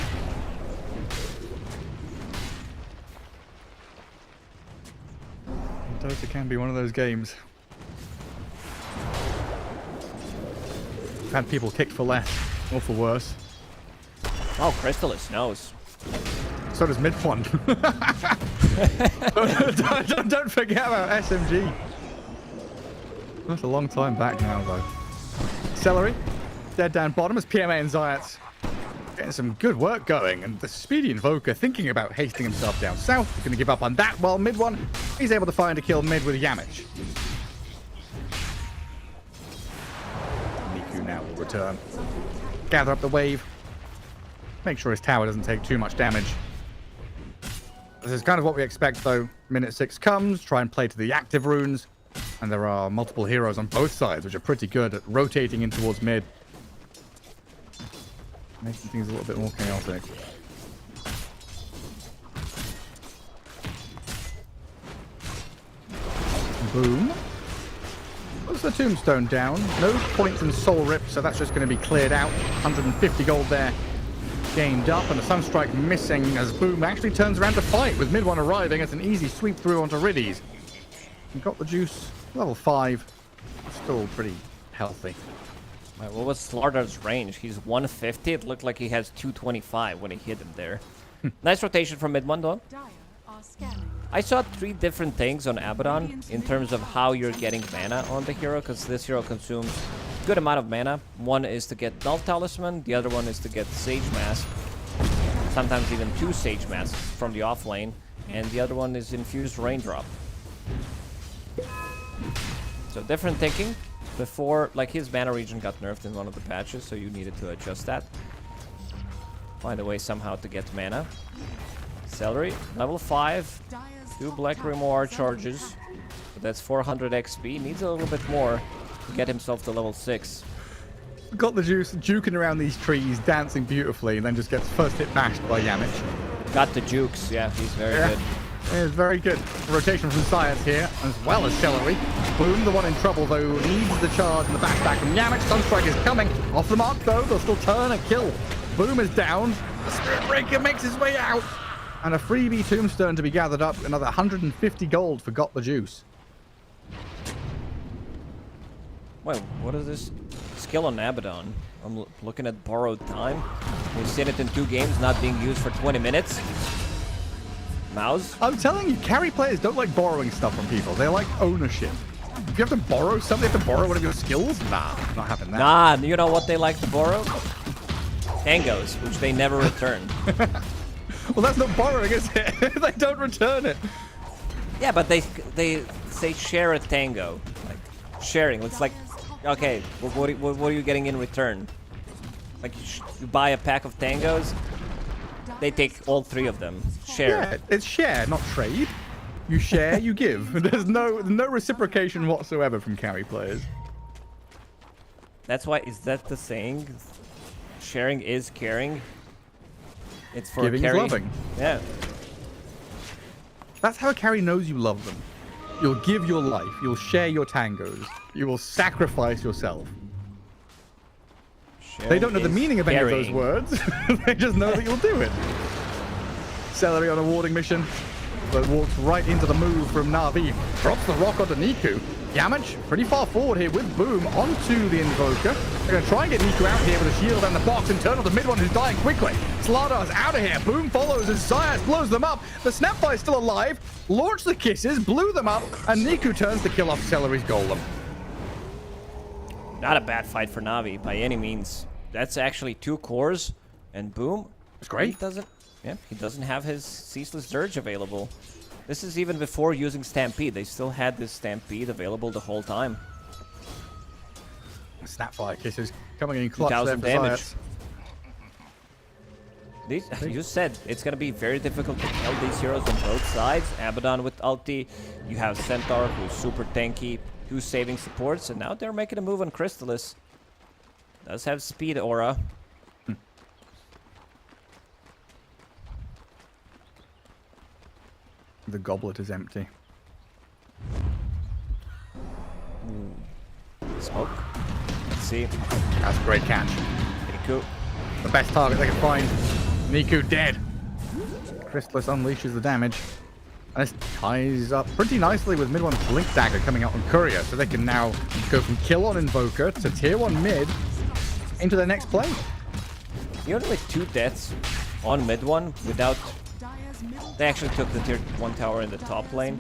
Dota can be one of those games. I've had people kicked for less or for worse. Oh, Crystallis knows. So does mid one. don't forget about SMG. That's a long time back now, though. Celery, dead down bottom as PMA and Zayat getting some good work going. And the Speedy Invoker thinking about hasting himself down south. He's going to give up on that. While mid one, he's able to find a kill mid with Yamich. Niku now will return. Gather up the wave. Make sure his tower doesn't take too much damage. This is kind of what we expect, though. Minute 6 comes, try and play to the active runes. And there are multiple heroes on both sides, which are pretty good at rotating in towards mid. Making things a little bit more chaotic. Boom. What's the tombstone down? No points in soul rip, so that's just going to be cleared out. 150 gold there. Gained up, and a Sunstrike missing as Boom actually turns around to fight, with mid one arriving. It's an easy sweep through onto Riddies. He got the juice, level 5, still pretty healthy. Wait, what was Slaughter's range? He's 150. It looked like he has 225 when he hit him there. Nice rotation from mid one, though. Dire are scanning. I saw 3 different things on Abaddon in terms of how you're getting mana on the hero, because this hero consumes a good amount of mana. One is to get Null Talisman, the other one is to get Sage Mask. Sometimes even 2 Sage Masks from the off lane, and the other one is Infused Raindrop. So different thinking. Before, like, his mana regen got nerfed in one of the patches, so you needed to adjust that. Find a way somehow to get mana. Celery, level 5. 2 Black Grimoire charges. So that's 400 XP. Needs a little bit more to get himself to level 6. Got the juice, juking around these trees, dancing beautifully, and then just gets first hit bashed by Yamich. Got the jukes, yeah, he's very good. It is very good. Rotation from Science here, as well as Celery. Boom, the one in trouble, though, needs the charge in the backpack from Yamich. Sunstrike is coming. Off the mark, though. They'll still turn and kill. Boom is down. The Spirit Breaker makes his way out. And a freebie tombstone to be gathered up. Another 150 gold for Got the Juice. Wait, what is this skill on Abaddon? I'm looking at borrowed time. We've seen it in 2 games, not being used for 20 minutes. MOUZ? I'm telling you, carry players don't like borrowing stuff from people. They like ownership. If you have to borrow something, you have to borrow one of your skills? Nah, not having that. Nah, you know what they like to borrow? Tangos, which they never return. Well, that's not borrowing, is it? They don't return it. Yeah, but they share a tango. Like, sharing. It's like, okay, what are you getting in return? Like, you buy a pack of tangos, they take all 3 of them. Share. Yeah, it's share, not trade. You share, you give. There's no reciprocation whatsoever from carry players. That's why, is that the saying? Sharing is caring. It's for Giving carry. is loving. Yeah. That's how a carry knows you love them. You'll give your life. You'll share your tangos. You will sacrifice yourself. Sharing They don't know the is meaning of any of those carrying. words. They just know that you'll do it. Celery on a warding mission, but walks right into the move from Na'Vi. Drops the rock onto Niku. Yamage pretty far forward here with Boom onto the Invoker. They're going to try and get Niku out here with a shield and the box and turn on the mid one who's dying quickly. Sladar's out of here. Boom follows as Zayas blows them up. The Snapfire's still alive. Launched the kisses, blew them up, and Niku turns to kill off Celery's Golem. Not a bad fight for Na'Vi by any means. That's actually 2 cores, and Boom. It's great. He doesn't have his Ceaseless Dirge available. This is even before using Stampede. They still had this Stampede available the whole time. Snapfire kisses coming in clutch there 2,000 for damage. Zayas. You said it's going to be very difficult to kill these heroes on both sides. Abaddon with ulti. You have Centaur, who's super tanky, who's saving supports, and now they're making a move on Crystallis. Does have speed aura. The goblet is empty. Smoke. Let's see. That's a great catch. Niku. The best target they can find. Niku dead. Crystallis unleashes the damage. And this ties up pretty nicely with mid 1 Blink Dagger coming out on Courier. So they can now go from kill on Invoker to tier 1 mid into their next play. You only 2 deaths on mid 1 without... They actually took the tier 1 tower in the top lane.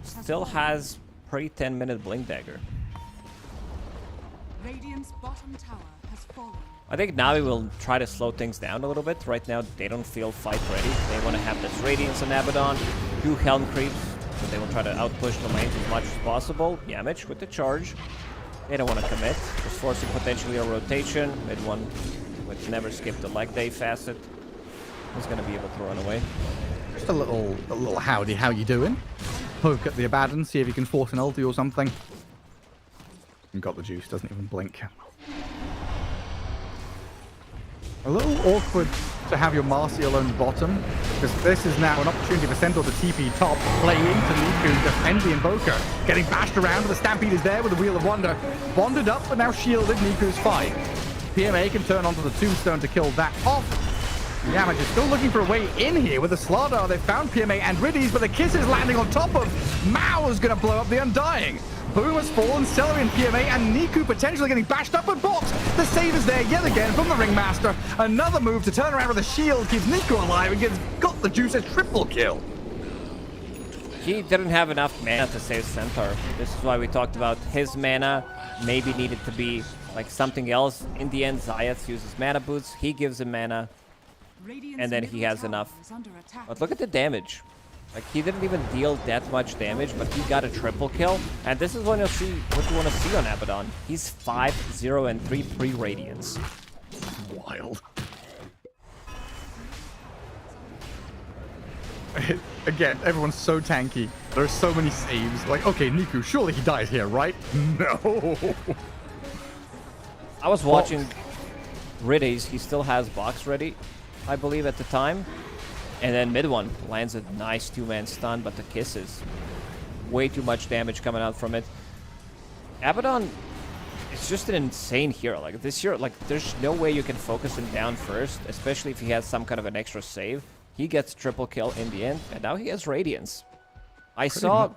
Still has pretty 10-minute Blink Dagger. Radiant's bottom tower has fallen. I think Na'Vi will try to slow things down a little bit. Right now, they don't feel fight ready. They want to have this Radiance on Abaddon, 2 Helm creeps, so they will try to outpush the lanes as much as possible. Yamage with the charge. They don't want to commit. Just forcing potentially a rotation. Mid 1, which never skipped the leg day facet. He's going to be able to run away. Just a little howdy, how you doing? Poke at the Abaddon, see if you can force an ulti or something. And got the juice, doesn't even blink. A little awkward to have your Marcy alone bottom, because this is now an opportunity for Centaur to TP top, play into Niku, defend the Invoker. Getting bashed around, but the Stampede is there with the Wheel of Wonder. Bonded up, but now shielded, Niku's fine. PMA can turn onto the Tombstone to kill that off. Yamage is still looking for a way in here with the Slardar. They've found PMA and Riddies, but the kiss is landing on top of MOUZ going to blow up the Undying. Boom has fallen, Celery and PMA, and Niku potentially getting bashed up and boxed. The save is there yet again from the Ringmaster. Another move to turn around with a shield keeps Niku alive and got the juice, a triple kill. He didn't have enough mana to save Centaur. This is why we talked about his mana maybe needed to be like something else. In the end, Zayas uses mana boots. He gives him mana. And then he has enough. But look at the damage. Like, he didn't even deal that much damage, but he got a triple kill. And this is what you'll see, what you want to see on Abaddon. He's 5-0 and 3 pre-Radiance. Wild. Again, everyone's so tanky. There are so many saves. Like, okay, Niku, surely he dies here, right? No. I was watching Riddies. He still has box ready, I believe, at the time. And then mid one lands a nice 2-man stun, but the kiss is way too much damage coming out from it. Abaddon is just an insane hero. Like, this hero, like, there's no way you can focus him down first, especially if he has some kind of an extra save. He gets triple kill in the end, and now he has Radiance. I saw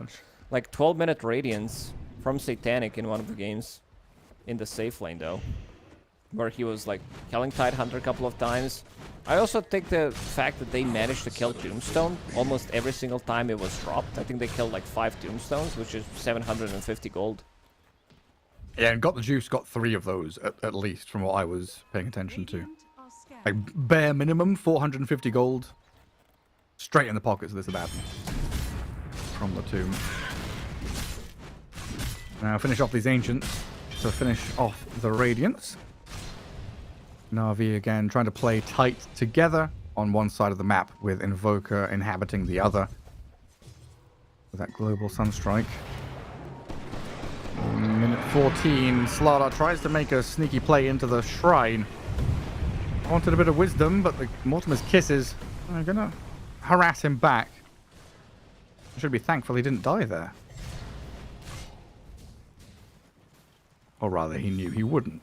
like 12-minute Radiance from Satanic in one of the games in the safe lane, though, where he was like killing Tidehunter a couple of times. I also think the fact that they managed to kill Tombstone almost every single time it was dropped. I think they killed like 5 Tombstones, which is 750 gold. Yeah, and got the juice, got 3 of those at least, from what I was paying attention to. Like, bare minimum 450 gold straight in the pockets of this Abaddon from the tomb. Now finish off these Ancients to finish off the Radiance. Na'Vi again trying to play tight together on one side of the map with Invoker inhabiting the other. With that global Sunstrike. Minute 14, Slardar tries to make a sneaky play into the shrine. Wanted a bit of wisdom, but the Mortimer's kisses are gonna harass him back. I should be thankful he didn't die there. Or rather, he knew he wouldn't.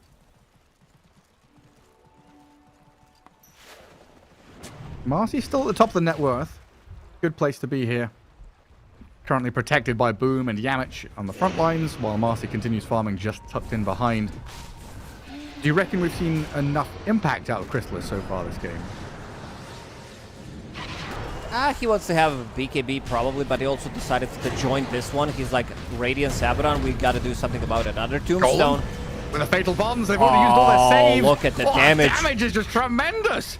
Marcy's still at the top of the net worth. Good place to be here. Currently protected by Boom and Yamich on the front lines, while Marcy continues farming just tucked in behind. Do you reckon we've seen enough impact out of Chrysalis so far this game? He wants to have a BKB probably, but he also decided to join this one. He's like, Radiant Abaddon, we got to do something about it. Another Tombstone. With the fatal bombs, they've already used all their saves. Look at the damage. The damage is just tremendous.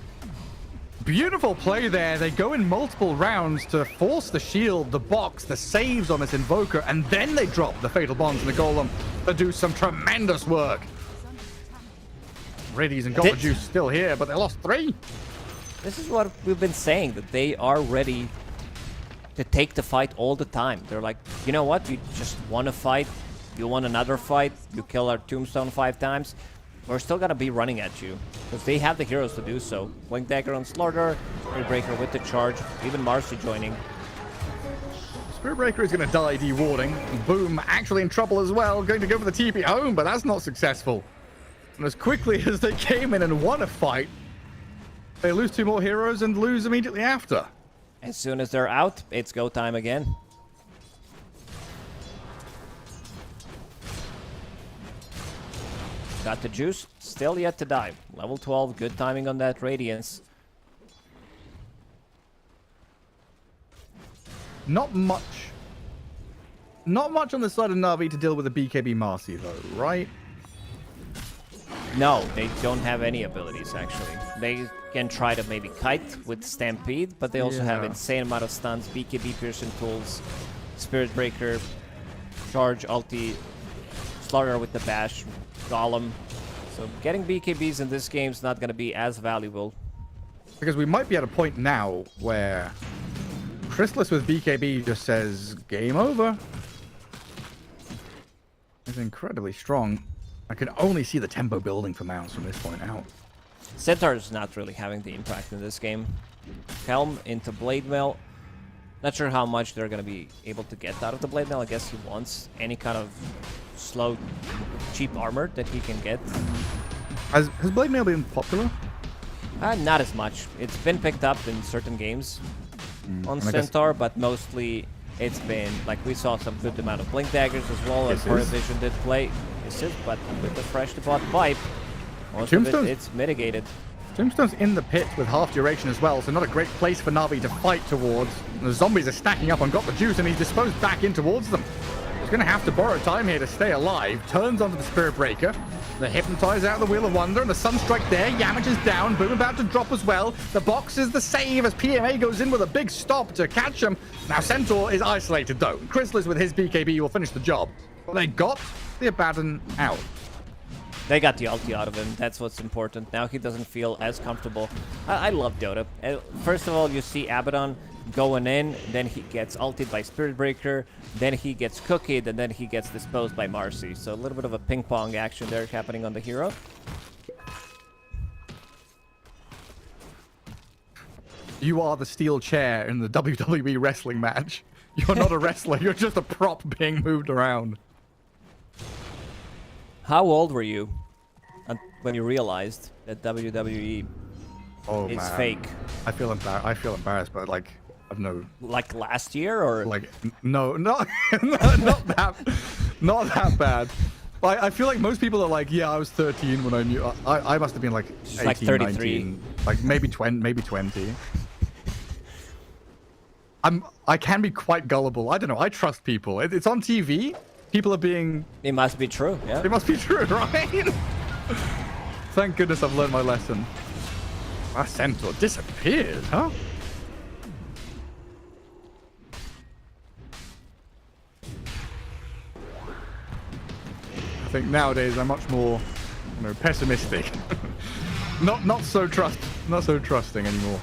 Beautiful play there. They go in multiple rounds to force the shield, the box, the saves on this Invoker, and then they drop the fatal bombs and the Golem to do some tremendous work. Radies and Got Juice still here, but they lost 3. This is what we've been saying, that they are ready to take the fight all the time. They're like, you know what? You just want to fight. You want another fight. You kill our Tombstone 5 times. We're still going to be running at you. Because they have the heroes to do so. Blink Dagger on Slaughter. Spirit Breaker with the charge. Even Marcy joining. Spirit Breaker is going to die dewarding. Boom actually in trouble as well. Going to go for the TP home, but that's not successful. And as quickly as they came in and won a fight, they lose 2 more heroes and lose immediately after. As soon as they're out, it's go time again. Got the juice, still yet to die. Level 12, good timing on that Radiance. Not much on the side of Na'Vi to deal with the BKB Marcy though, right? No, they don't have any abilities, actually. They can try to maybe kite with Stampede, but they also have insane amount of stuns, BKB Piercing Tools, Spirit Breaker, Charge, Ulti, Slaughter with the Bash, Golem. So getting BKBs in this game is not going to be as valuable. Because we might be at a point now where Chrysalis with BKB just says, game over. It's incredibly strong. I can only see the tempo building for MOUZ from this point out. Centaur's not really having the impact in this game. Helm into Blade Mail. Not sure how much they're going to be able to get out of the Blade Mail. I guess he wants any kind of slow, cheap armor that he can get. Has Blade Mail been popular? Not as much. It's been picked up in certain games on Centaur, but mostly it's been, like, we saw some good amount of Blink Daggers as well, as Vision did play. But with the freshly bought pipe, most of it, it's mitigated. Tombstone's in the pit with half duration as well, so not a great place for Na'Vi to fight towards. The zombies are stacking up on Got the Juice, and he's disposed back in towards them. He's going to have to borrow time here to stay alive. Turns onto the Spirit Breaker. The Hypnotize out of the Wheel of Wonder, and the Sunstrike there. Yamich is down. Boom about to drop as well. The box is the save as PMA goes in with a big stop to catch him. Now Centaur is isolated though. Chrysalis with his BKB will finish the job. But they got the Abaddon out. They got the ulti out of him. That's what's important. Now he doesn't feel as comfortable. I love Dota. First of all, you see Abaddon going in, then he gets ulted by Spirit Breaker, then he gets cookied, and then he gets disposed by Marcy. So a little bit of a ping-pong action there happening on the hero. You are the steel chair in the WWE wrestling match. You're not a wrestler. You're just a prop being moved around. How old were you when you realized that WWE is fake? I feel embarrassed, but like I've no. Like last year, or like no, not that bad. I feel like most people are like, yeah, I was 13 when I knew. I must have been like 18, like 33, 19, like maybe 20. I can be quite gullible. I don't know. I trust people. It's on TV. People are being... It must be true, yeah. It must be true, right? Thank goodness I've learned my lesson. Our Centaur disappeared, huh? I think nowadays I'm much more, pessimistic. not so trusting anymore.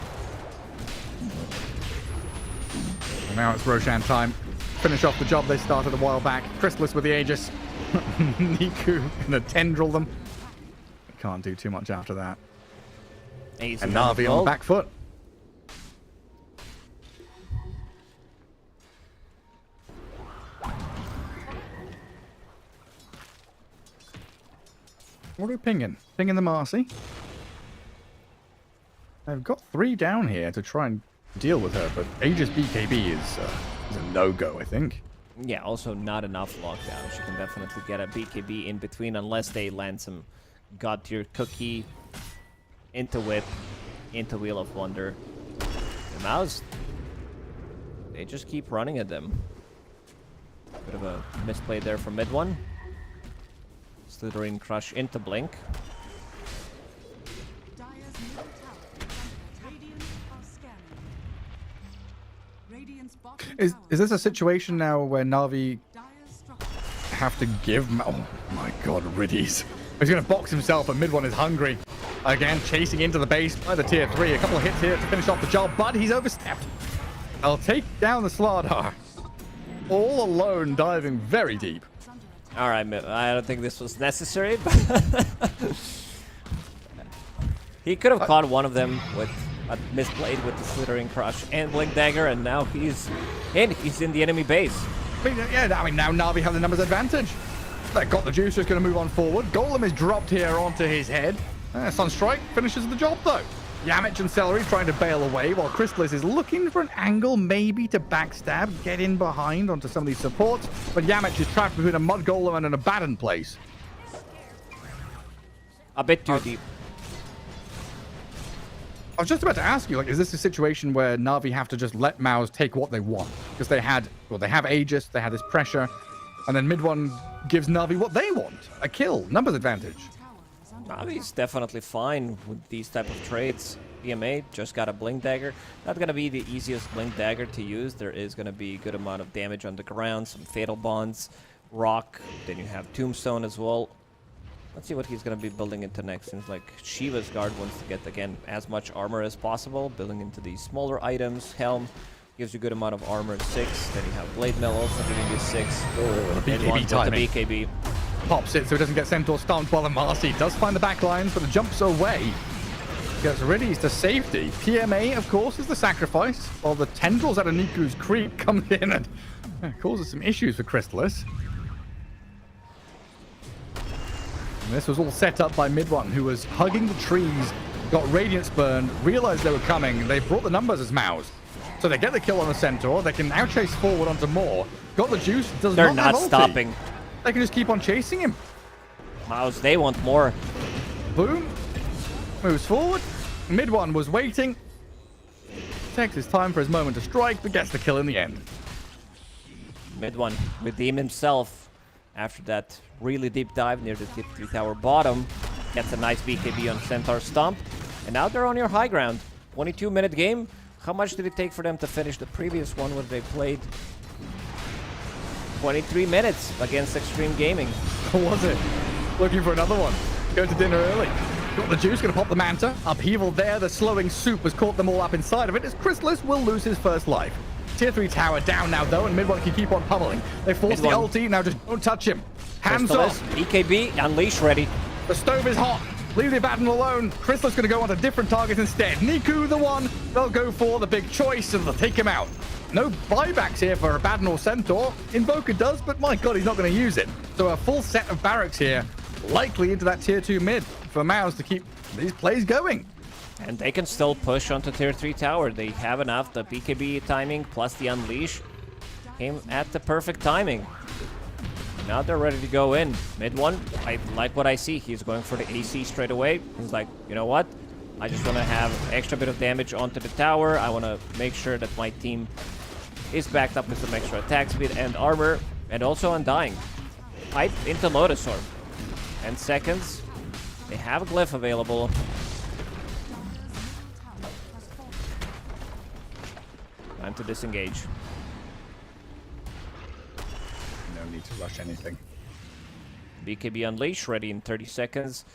And now it's Roshan time. Finish off the job they started a while back. Chrysalis with the Aegis. Niku gonna tendril them. Can't do too much after that. And Na'Vi on the back foot. What are we pinging? Pinging the Marcy. I've got 3 down here to try and deal with her, but Aegis BKB is a no-go, I think. Yeah, also not enough lockdown. She can definitely get a BKB in between unless they land some god tier cookie into whip, into Wheel of Wonder. The MOUZ, they just keep running at them. Bit of a misplay there from mid one. Slithering Crush into Blink. Dire's middle tower. Radiant are scanning. Radiant's bottom Is tower. this a situation now where Na'Vi Dire's structure. have to give... Oh my god, Riddies. He's going to box himself, and mid one is hungry. Again, chasing into the base by the tier 3. A couple of hits here to finish off the job, but he's overstepped. I'll take down the Slardar. All alone, diving very deep. All right, I don't think this was necessary, but he could have caught one of them with a misplayed with the Slithering Crush and Blink Dagger, and now he's in the enemy base. I mean, now Na'Vi have the numbers advantage. They got the juice, just going to move on forward. Golem is dropped here onto his head. Sunstrike finishes the job, though. Yamich and Celery trying to bail away, while Chrysalis is looking for an angle, maybe to backstab, get in behind onto some of these supports. But Yamich is trapped between a Mud Golem and an Abaddon place. A bit too deep. I was just about to ask you, like, is this a situation where Na'Vi have to just let MOUZ take what they want? Because they have Aegis, they had this pressure, and then mid one gives Na'Vi what they want. A kill, numbers advantage. Navi's definitely fine with these type of trades. BMA just got a Blink Dagger. Not going to be the easiest Blink Dagger to use. There is going to be a good amount of damage on the ground, some Fatal Bonds, Rock, then you have Tombstone as well. Let's see what he's going to be building into next. Seems like Shiva's Guard wants to get, again, as much armor as possible, building into these smaller items. Helm gives you a good amount of armor, 6. Then you have Blade Mail also giving you 6. Oh, the And BKB one with timing. the BKB. Pops it so he doesn't get Centaur stomped, while the Marcy does find the back lines, but the jumps away. Gets Riddies to safety. PMA, of course, is the sacrifice, while the tendrils out of Niku's creep comes in and causes some issues for Chrysalis. And this was all set up by mid one, who was hugging the trees, got Radiance burned, realized they were coming. They brought the numbers as MOUZ. So they get the kill on the Centaur. They can now chase forward onto more. Got the juice. They're not stopping. They can just keep on chasing him. MOUZ, they want more. Boom. Moves forward. Mid one was waiting. Takes his time for his moment to strike, but gets the kill in the end. Mid one, redeem himself after that really deep dive near the tier 3 tower bottom. Gets a nice BKB on Centaur Stomp. And now they're on your high ground. 22-minute game. How much did it take for them to finish the previous one where they played 23 minutes against Extreme Gaming? What was it? Looking for another one. Going to dinner early. Got the juice, gonna pop the Manta. Upheaval there, the slowing soup has caught them all up inside of it as Chrysalis will lose his first life. Tier 3 tower down now though, and mid one can keep on pummeling. They force the ulti, now just don't touch him. Hands off. BKB, Unleash ready. The stove is hot. Leave the Abaddon alone. Chrysalis gonna go onto different targets instead. Niku the one they'll go for, the big choice, and they'll take him out. No buybacks here for Abaddon or Centaur. Invoker does, but my god, he's not going to use it. So a full set of barracks here, likely into that tier 2 mid for MOUZ to keep these plays going. And they can still push onto tier 3 tower. They have enough. The BKB timing plus the Unleash came at the perfect timing. Now they're ready to go in. Mid one, I like what I see. He's going for the AC straight away. He's like, you know what? I just want to have extra bit of damage onto the tower. I want to make sure that my team is backed up with some extra attack speed and armor, and also Undying. Pipe into Lotus Orb. 10 seconds. They have a glyph available. Time to disengage. No need to rush anything. BKB Unleash ready in 30 seconds.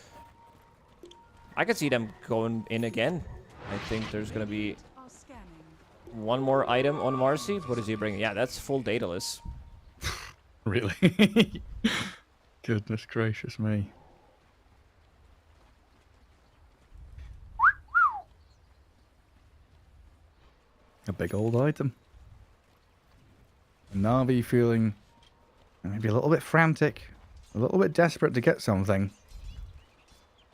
I could see them going in again. I think there's going to be Are scanning. one more item on Marcy. What is he bringing? Yeah, that's full Daedalus. Really? Goodness gracious me. A big old item. Na'Vi feeling maybe a little bit frantic, a little bit desperate to get something.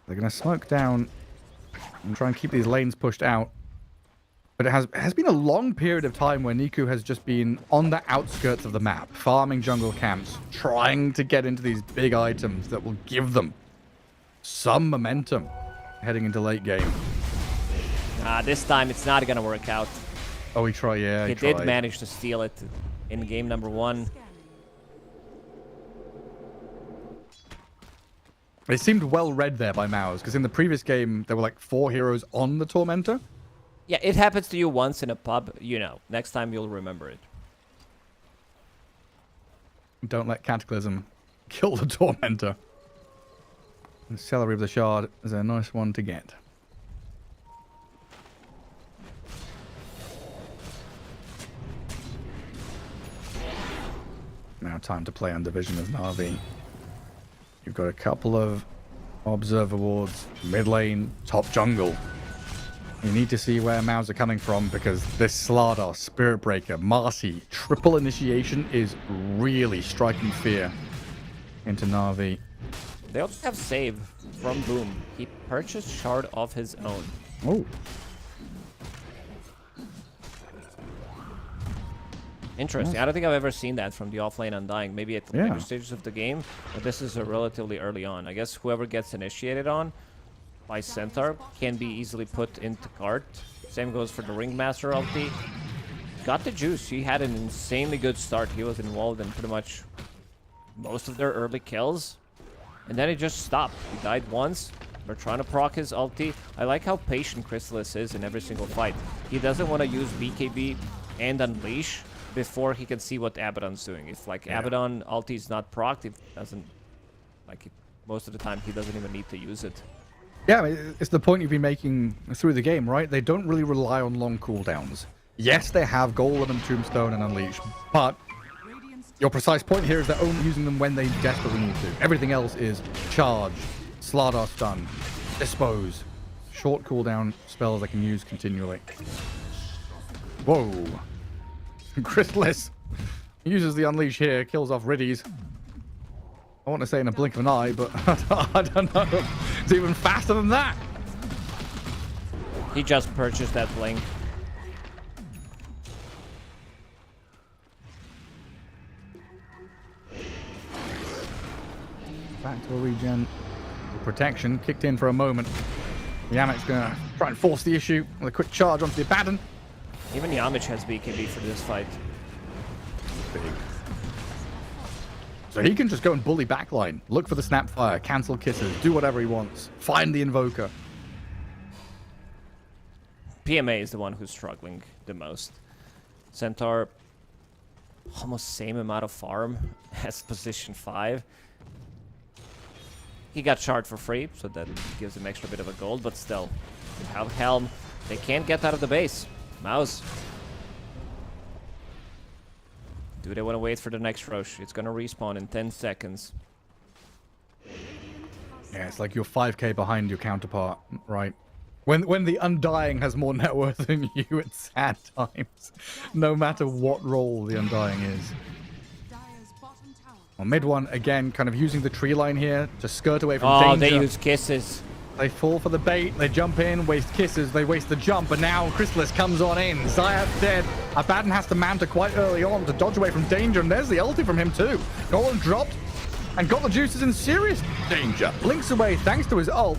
They're going to smoke down and try and keep these lanes pushed out. But it has been a long period of time where Niku has just been on the outskirts of the map, farming jungle camps, trying to get into these big items that will give them some momentum heading into late game. This time it's not gonna work out. Oh, he tried, yeah. He did manage to steal it in game number 1. It seemed well read there by MOUZ, because in the previous game, there were like 4 heroes on the Tormentor. Yeah, it happens to you once in a pub, you know. Next time you'll remember it. Don't let Cataclysm kill the Tormentor. And Celery of the Shard is a nice one to get. Now time to play on Division of Na'Vi. You've got a couple of Observer wards, mid lane, top jungle. You need to see where MOUZ are coming from, because this Slardar, Spirit Breaker, Marcy, triple initiation is really striking fear into Na'Vi. They also have save from Boom. He purchased Shard of his own. Oh. Interesting. I don't think I've ever seen that from the offlane Undying. Maybe at the later stages of the game, but this is relatively early on. I guess whoever gets initiated on by Centaur can be easily put into cart. Same goes for the Ringmaster ulti. Got the juice. He had an insanely good start. He was involved in pretty much most of their early kills. And then it just stopped. He died once. They're trying to proc his ulti. I like how patient Chrysalis is in every single fight. He doesn't want to use BKB and Unleash before he can see what Abaddon's doing. If like Abaddon ulti is not procced, it doesn't, like, most of the time he doesn't even need to use it. Yeah, it's the point you've been making through the game, right? They don't really rely on long cooldowns. Yes, they have Golem and Tombstone and Unleash, but your precise point here is they're only using them when they desperately need to. Everything else is charge, Slardar stun, dispose, short cooldown spells they can use continually. Whoa. Chrysalis uses the Unleash here, kills off Riddies. I want to say in a blink of an eye, but I don't know. It's even faster than that. He just purchased that blink. Back to a regen. Protection kicked in for a moment. Yamek's gonna try and force the issue with a quick charge onto the Abaddon. Even Yamich has BKB for this fight. Big. So he can just go and bully backline, look for the Snapfire, cancel kisses, do whatever he wants, find the Invoker. PMA is the one who's struggling the most. Centaur, almost same amount of farm as position 5. He got shard for free, so that gives him extra bit of a gold, but still, they have Helm. They can't get out of the base. MOUZ. Do they want to wait for the next Roche? It's going to respawn in 10 seconds. Yeah, it's like you're 5k behind your counterpart, right? When the Undying has more net worth than you, it's sad times. No matter what role the Undying is. Well, mid one, again, kind of using the tree line here to skirt away from danger. They use kisses. They fall for the bait, they jump in, waste kisses, they waste the jump, but now Chrysalis comes on in. Zayat's dead. Abaddon has to manta quite early on to dodge away from danger, and there's the ulti from him too. Golem dropped, and Got the Juice is in serious danger. Blinks away thanks to his ult.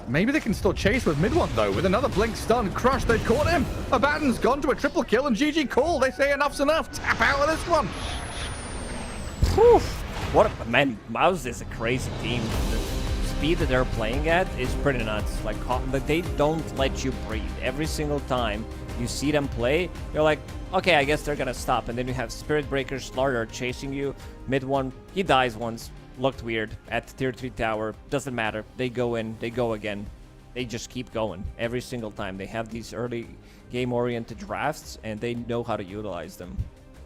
Maybe they can still chase with mid one though, with another blink stun. Crush, they've caught him. Abaddon's gone to a triple kill, and GG call. They say enough's enough. Tap out of this one. Whew. What a, man, MOUZ is a crazy team. The speed that they're playing at is pretty nuts. Like, they don't let you breathe. Every single time you see them play, you're like, okay, I guess they're gonna stop. And then you have Spirit Breaker, Slardar chasing you. Mid one, he dies once. Looked weird at tier 3 tower. Doesn't matter. They go in, they go again. They just keep going every single time. They have these early game-oriented drafts, and they know how to utilize them.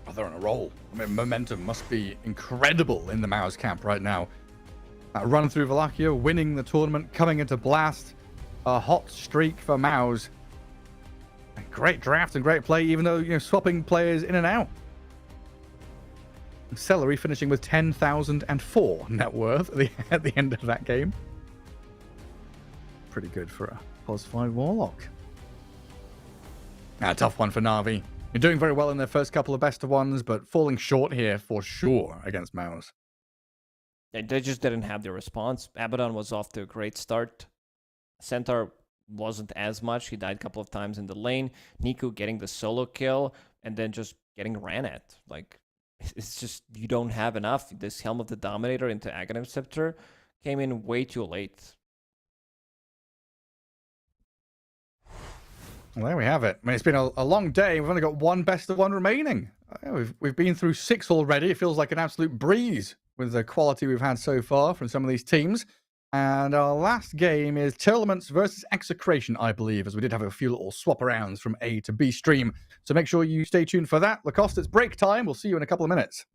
Oh, they're on a roll. I mean, momentum must be incredible in the MOUZ camp right now. Run through Wallachia, winning the tournament, coming into Blast. A hot streak for MOUZ. Great draft and great play, even though, you know, swapping players in and out. Celery finishing with 10,004 net worth at the end of that game. Pretty good for a +5 Warlock. Tough one for Na'Vi. You're doing very well in their first couple of best of ones, but falling short here for sure against MOUZ. They just didn't have the response. Abaddon was off to a great start. Centaur wasn't as much. He died a couple of times in the lane. Niku getting the solo kill and then just getting ran at. Like, it's just, you don't have enough. This Helm of the Dominator into Aghanim Scepter came in way too late. Well, there we have it. I mean, it's been a long day. We've only got one best of one remaining. We've been through 6 already. It feels like an absolute breeze with the quality we've had so far from some of these teams. And our last game is Tearlaments versus Execration, I believe, as we did have a few little swap-arounds from A to B stream. So make sure you stay tuned for that. Lacoste, it's break time. We'll see you in a couple of minutes.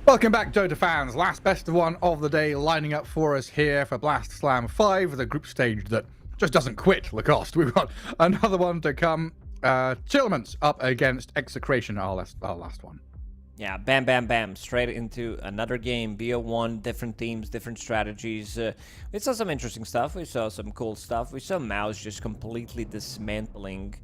Welcome back, Dota fans. Last best of one of the day lining up for us here for Blast Slam 5, the group stage that just doesn't quit, Lacoste. We've got another one to come. Tearlaments up against Execration, our last one. Yeah, bam, bam, bam. Straight into another game. BO1, different teams, different strategies. We saw some interesting stuff. We saw some cool stuff. We saw MOUZ just completely dismantling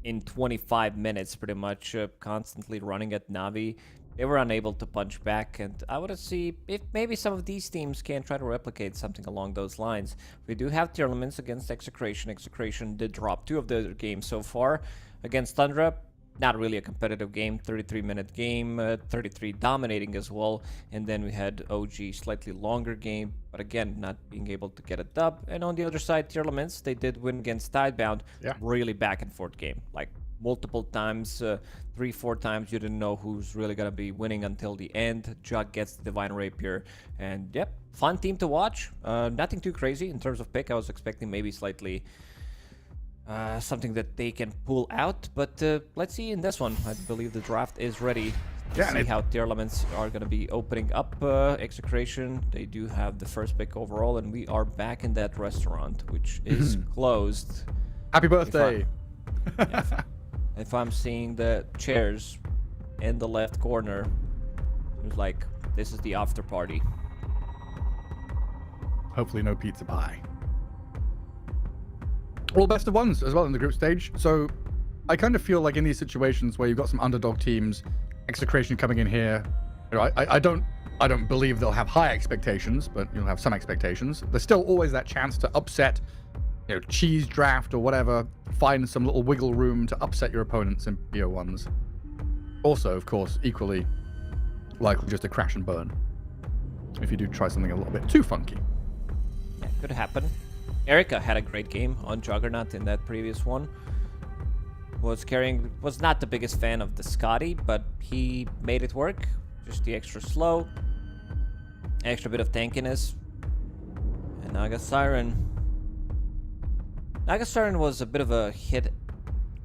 in 25 minutes, pretty much, constantly running at Navi. They were unable to punch back, and I want to see if maybe some of these teams can try to replicate something along those lines. We do have Tearlaments against Execration. Execration did drop 2 of their games so far. Against Tundra, not really a competitive game, 33-minute game, 33 dominating as well. And then we had OG, slightly longer game, but again, not being able to get a dub. And on the other side, Tearlaments, they did win against Tidebound. Yeah. Really back and forth game, like multiple times, 3-4 times. You didn't know who's really gonna be winning until the end. Jug gets the Divine Rapier, and yep, fun team to watch. Nothing too crazy in terms of pick. I was expecting maybe slightly something that they can pull out, but let's see in this one. I believe the draft is ready to see how Tearlaments are gonna be opening up Execration. They do have the first pick overall, and we are back in that restaurant, which is closed. Happy birthday! If I'm seeing the chairs in the left corner, it's like this is the after party. Hopefully no pizza pie. All best of ones as well in the group stage. So I kind of feel like in these situations where you've got some underdog teams, Execration coming in here, you know, I don't believe they'll have high expectations, but you'll have some expectations. There's still always that chance to upset, you know, cheese draft or whatever, find some little wiggle room to upset your opponents in BO1s. Also, of course, equally likely just to crash and burn if you do try something a little bit too funky. Yeah, could happen. Erica had a great game on Juggernaut in that previous one. Was not the biggest fan of the Scotty, but he made it work. Just the extra slow, extra bit of tankiness. And Naga Siren. Naga Siren was a bit of a hit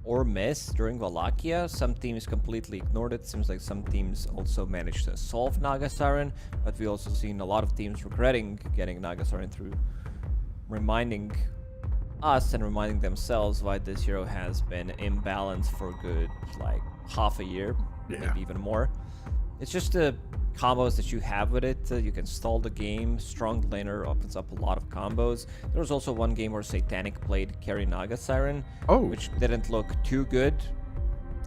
or miss during Wallachia. Some teams completely ignored it. Seems like some teams also managed to solve Naga Siren, but we also seen a lot of teams regretting getting Naga Siren through, reminding us and reminding themselves why this hero has been imbalanced for good, like half a year, maybe even more. It's just the combos that you have with it. You can stall the game. Strong laner opens up a lot of combos. There was also one game where Satanic played carry Naga Siren, which didn't look too good.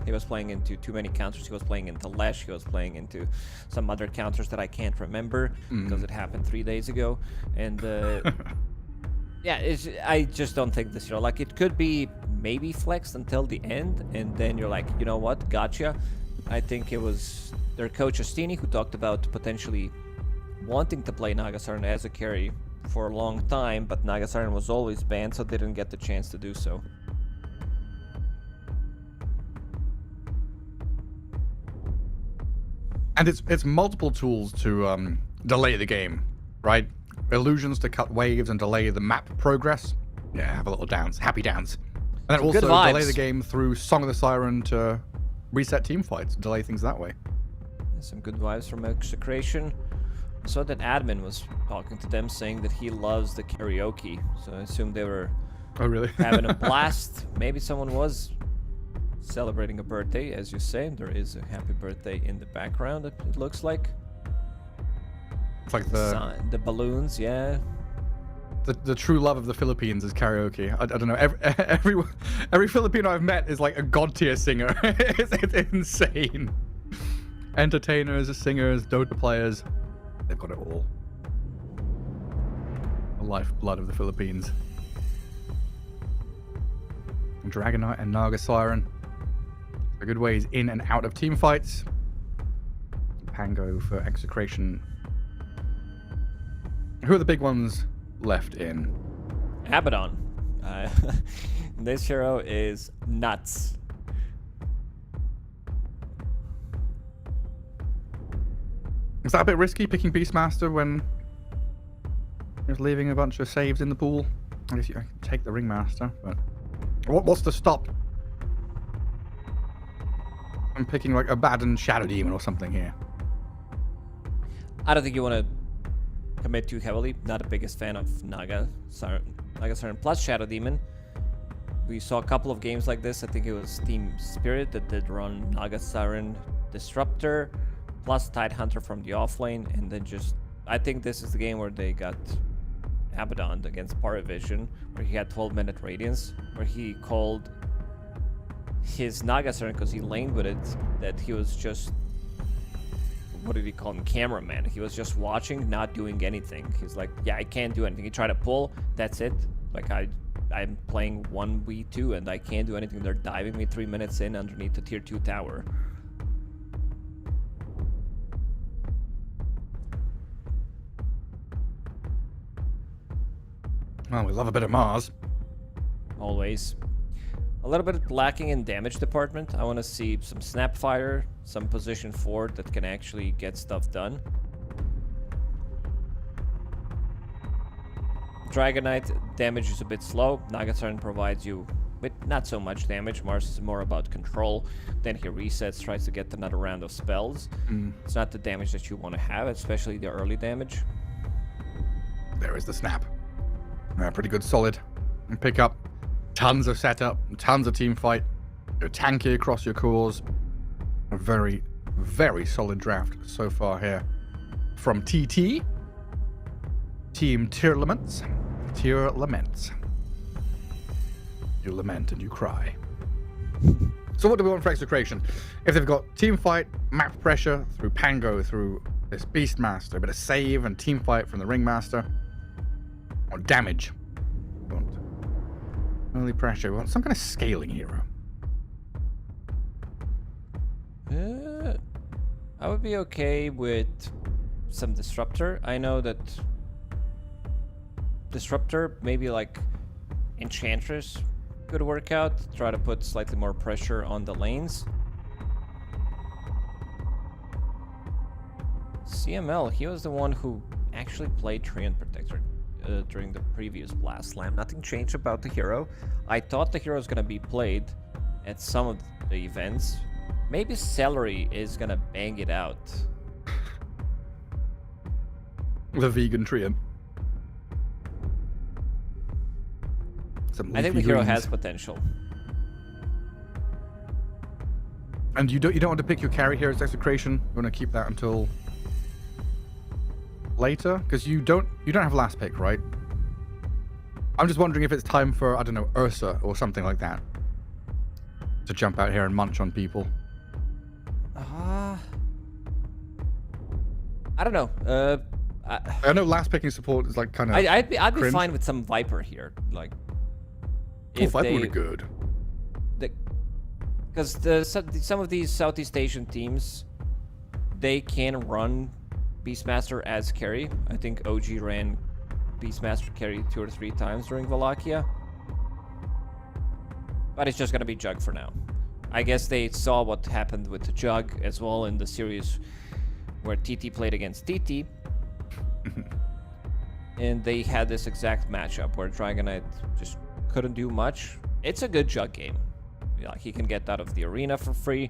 He was playing into too many counters. He was playing into Lesh. He was playing into some other counters that I can't remember because it happened 3 days ago. And yeah, I just don't think this hero, like, it could be maybe flexed until the end, and then you're like, you know what, gotcha. I think it was their coach Ostini who talked about potentially wanting to play Naga Siren as a carry for a long time, but Naga Siren was always banned, so they didn't get the chance to do so. And it's multiple tools to delay the game, right? Illusions to cut waves and delay the map progress. Yeah, have a little dance, happy dance. And then also delay the game through Song of the Siren to reset team fights, delay things that way. Some good vibes from Execration. I saw that admin was talking to them, saying that he loves the karaoke. So I assume they were having a blast. Maybe someone was celebrating a birthday, as you say. There is a happy birthday in the background, it looks like. It's like the balloons, yeah. The true love of the Philippines is karaoke. I don't know. Every Filipino I've met is like a god tier singer. it's insane. Entertainers, singers, Dota players, they've got it all. The lifeblood of the Philippines. Dragonite and Naga Siren are good ways in and out of team fights. Pango for Execration. Who are the big ones left in? Abaddon. This hero is nuts. Is that a bit risky, picking Beastmaster when just leaving a bunch of saves in the pool? I guess you can take the Ringmaster, but what's to stop I'm picking like Abaddon Shadow Demon or something here? I don't think you want to commit too heavily. Not the biggest fan of Naga Siren plus Shadow Demon. We saw a couple of games like this. I think it was Team Spirit that did run Naga Siren Disruptor plus Tidehunter from the offlane, and then just I think this is the game where they got Abaddon against Paravision, where he had 12-minute Radiance, where he called his Naga Siren because he laned with it that he was just, what did he call him, cameraman. He was just watching, not doing anything. He's like, yeah, I can't do anything. He tried to pull, that's it. Like I'm playing 1v2 and I can't do anything. They're diving me 3 minutes in underneath the tier 2 tower. Well, we love a bit of Mars. Always. A little bit lacking in damage department. I want to see some Snapfire, some position forward that can actually get stuff done. Dragonite damage is a bit slow. Nagaturn provides you with not so much damage. Mars is more about control. Then he resets, tries to get another round of spells. It's not the damage that you want to have, especially the early damage. There is the snap. Pretty good, solid. And pick up. Tons of setup, tons of team fight. You're tanky across your cores. A very, very solid draft so far here. From TT. Team Tearlaments. Tearlaments. You lament and you cry. So what do we want for Execration? If they've got team fight, map pressure through Pango, through this Beastmaster, a bit of save and team fight from the Ringmaster. Or damage. We want early pressure. We want some kind of scaling hero. I would be okay with some Disruptor. I know that Disruptor, maybe like Enchantress could work out. Try to put slightly more pressure on the lanes. CML, he was the one who actually played Treant Protector during the previous Blast Slam. Nothing changed about the hero. I thought the hero was going to be played at some of the events. Maybe Celery is going to bang it out. The vegan Treant. I think the hero has potential. And you don't want to pick your carry here as Execration. You want to keep that until later, because you don't have last pick, right? I'm just wondering if it's time for, I don't know, Ursa or something like that to jump out here and munch on people. I don't know. I know last picking support is like kind of. I'd be fine with some Viper here, like. If Viper would be good. Because some of these Southeast Asian teams, they can run Beastmaster as carry. I think OG ran Beastmaster carry 2 or 3 times during Wallachia. But it's just going to be Jug for now. I guess they saw what happened with Jug as well in the series where TT played against TT. And they had this exact matchup where Dragonite just couldn't do much. It's a good Jug game. Yeah, he can get out of the arena for free.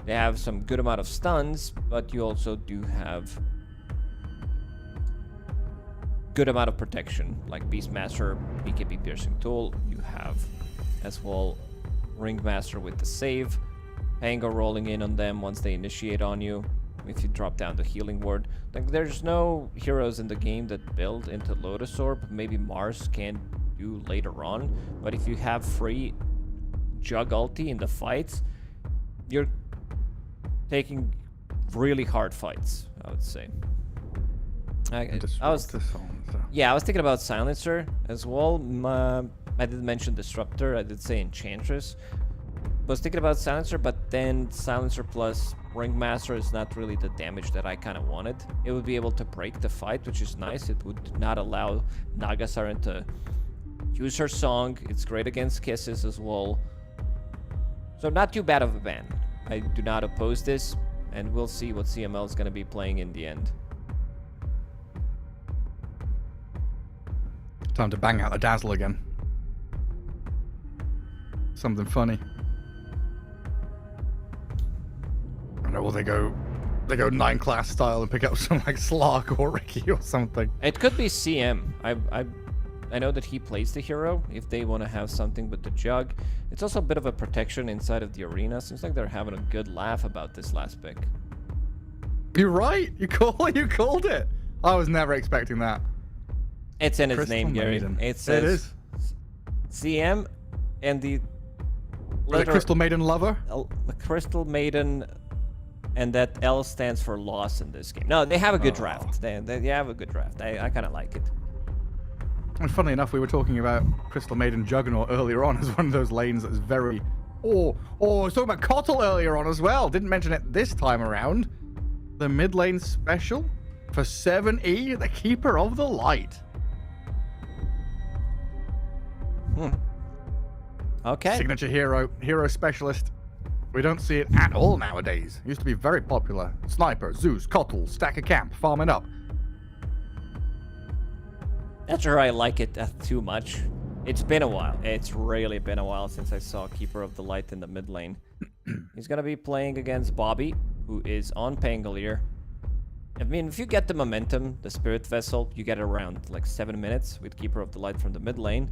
They have some good amount of stuns, but you also do have good amount of protection, like Beastmaster, BKB Piercing Tool. You have as well Ringmaster with the save, Pango rolling in on them once they initiate on you. If you drop down the healing ward, like there's no heroes in the game that build into Lotus Orb. Maybe Mars can do later on, but if you have free Jug ulti in the fights, you're taking really hard fights, I would say. I was thinking about Silencer as well. I did mention Disruptor. I did say Enchantress. I was thinking about Silencer, but then Silencer plus Ringmaster is not really the damage that I kind of wanted. It would be able to break the fight, which is nice. It would not allow Naga Siren to use her song. It's great against Kisses as well. So not too bad of a ban. I do not oppose this, and we'll see what CML is going to be playing in the end. Time to bang out the Dazzle again. Something funny. I don't know, will they go they go 9 class style and pick up some like Slark or Ricky or something. It could be CM. I know that he plays the hero if they want to have something with the jug. It's also a bit of a protection inside of the arena. Seems like they're having a good laugh about this last pick. You're right. You called it. I was never expecting that. It's in his Crystal name, Gary. Maiden. It says It is. CM and the The Crystal Maiden lover. the Crystal Maiden, and that L stands for loss in this game. No, they have a good draft. They have a good draft. I kind of like it. And funnily enough, we were talking about Crystal Maiden Juggernaut earlier on as one of those lanes that's very... I was talking about Kotl earlier on as well. Didn't mention it this time around. The mid lane special for 7E, the Keeper of the Light. Okay. Signature hero specialist. We don't see it at all nowadays. It used to be very popular. Sniper, Zeus, Kotl, stack a camp, farming up. Not sure I like it too much. It's been a while. It's really been a while since I saw Keeper of the Light in the mid lane. He's going to be playing against Bobby, who is on Pangolier. I mean, if you get the momentum, the Spirit Vessel, you get around like 7 minutes with Keeper of the Light from the mid lane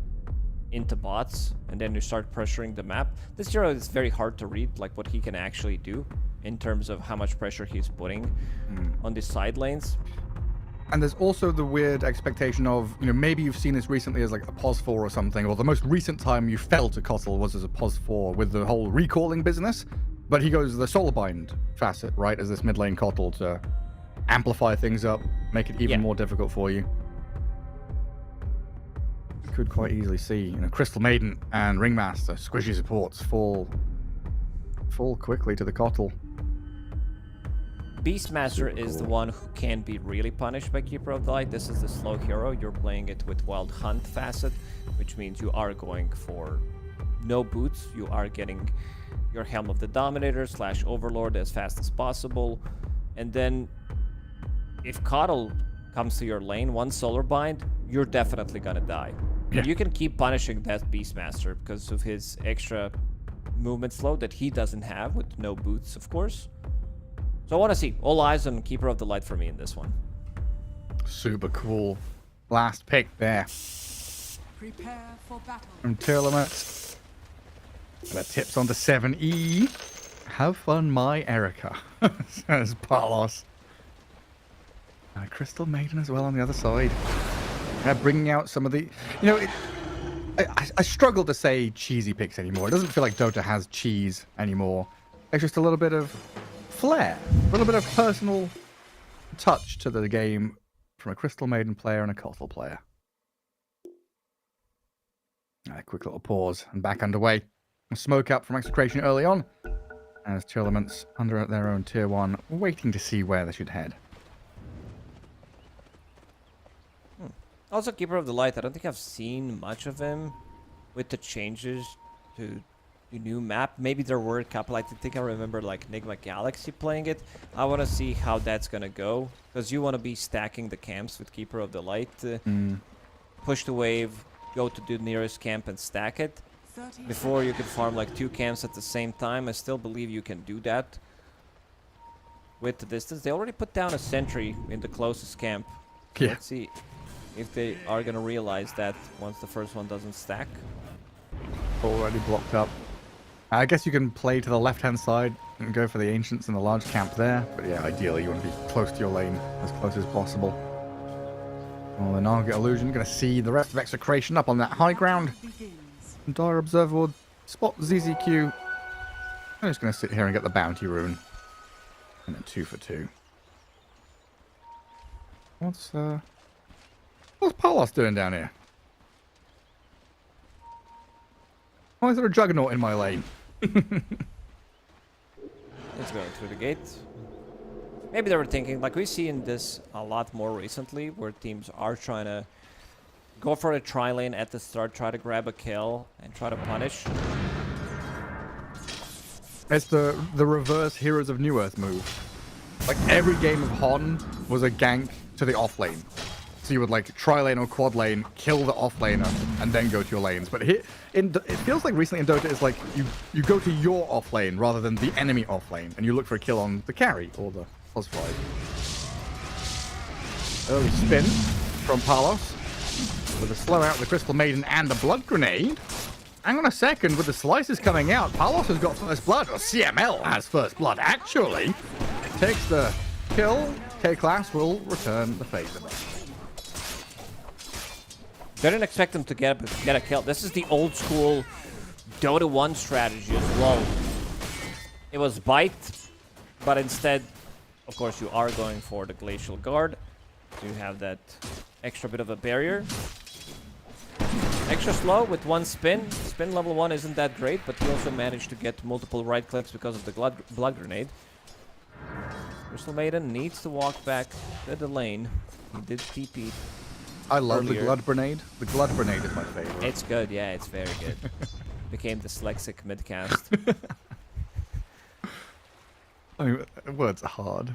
into bots, and then you start pressuring the map. This hero is very hard to read, like what he can actually do in terms of how much pressure he's putting on the side lanes. And there's also the weird expectation of, maybe you've seen this recently as like a POS 4 or something, or the most recent time you felt a Kotl was as a POS 4 with the whole recalling business. But he goes the Soulbind facet, right, as this mid lane Kotl to amplify things up, make it even more difficult for you. You could quite easily see, Crystal Maiden and Ringmaster, squishy supports fall quickly to the Kotl. Beastmaster is the one who can be really punished by Keeper of the Light. This is the slow hero. You're playing it with Wild Hunt facet, which means you are going for no boots. You are getting your Helm of the Dominator / Overlord as fast as possible. And then if Kotl comes to your lane, one Solar Bind, you're definitely gonna die. Yeah. You can keep punishing that Beastmaster because of his extra movement slow that he doesn't have with no boots, of course. So I want to see. All eyes on Keeper of the Light for me in this one. Super cool. Last pick there Prepare for battle. from Tearlaments. That tips onto 7E. Have fun, my Erica, says Palos. Crystal Maiden as well on the other side. Bringing out some of the... I struggle to say cheesy picks anymore. It doesn't feel like Dota has cheese anymore. It's just a little bit of flair, a little bit of personal touch to the game from a Crystal Maiden player and a Kotl player. A quick little pause and back underway. A smoke up from Execration early on, as Tearlaments under their own tier 1, waiting to see where they should head. Also, Keeper of the Light, I don't think I've seen much of him with the changes to the new map. Maybe there were a couple. I think I remember like Enigma Galaxy playing it. I want to see how that's going to go, because you want to be stacking the camps with Keeper of the Light. Push the wave, go to the nearest camp and stack it. Before you can farm like 2 camps at the same time. I still believe you can do that with the distance. They already put down a sentry in the closest camp. Yeah. Let's see if they are going to realize that once the first one doesn't stack. Already blocked up. I guess you can play to the left-hand side and go for the Ancients and the large camp there. But yeah, ideally you want to be close to your lane, as close as possible. Well, the Naga Illusion going to see the rest of Execration up on that high ground. Dire Observer will spot ZZQ. I'm just going to sit here and get the Bounty Rune. And then 2 for 2. What's Palos doing down here? Why is there a Juggernaut in my lane? It's going through the gate. Maybe they were thinking, like we've seen this a lot more recently, where teams are trying to go for a tri-lane at the start, try to grab a kill, and try to punish. It's the reverse Heroes of New Earth move. Like every game of Hon was a gank to the off lane. So you would like tri-lane or quad lane, kill the off laner, and then go to your lanes. But it feels like recently in Dota it's like you go to your off lane rather than the enemy off lane, and you look for a kill on the carry or +5. Early spin from Palos. With a slow out the Crystal Maiden and the Blood Grenade. Hang on a second, with the slices coming out, Palos has got first blood, or CML has first blood, actually. Takes the kill. K-Class will return the favor. Didn't expect him to get a kill. This is the old school Dota 1 strategy as well. It was bite, but instead, of course, you are going for the Glacial Guard. So you have that extra bit of a barrier. Extra slow with one spin. Spin level 1 isn't that great, but he also managed to get multiple right clicks because of the blood grenade. Crystal Maiden needs to walk back to the lane. He did TP. I love earlier. the Blood Grenade. The Blood Grenade is my favorite. It's good, yeah, it's very good. Became dyslexic midcast. I mean, words are hard.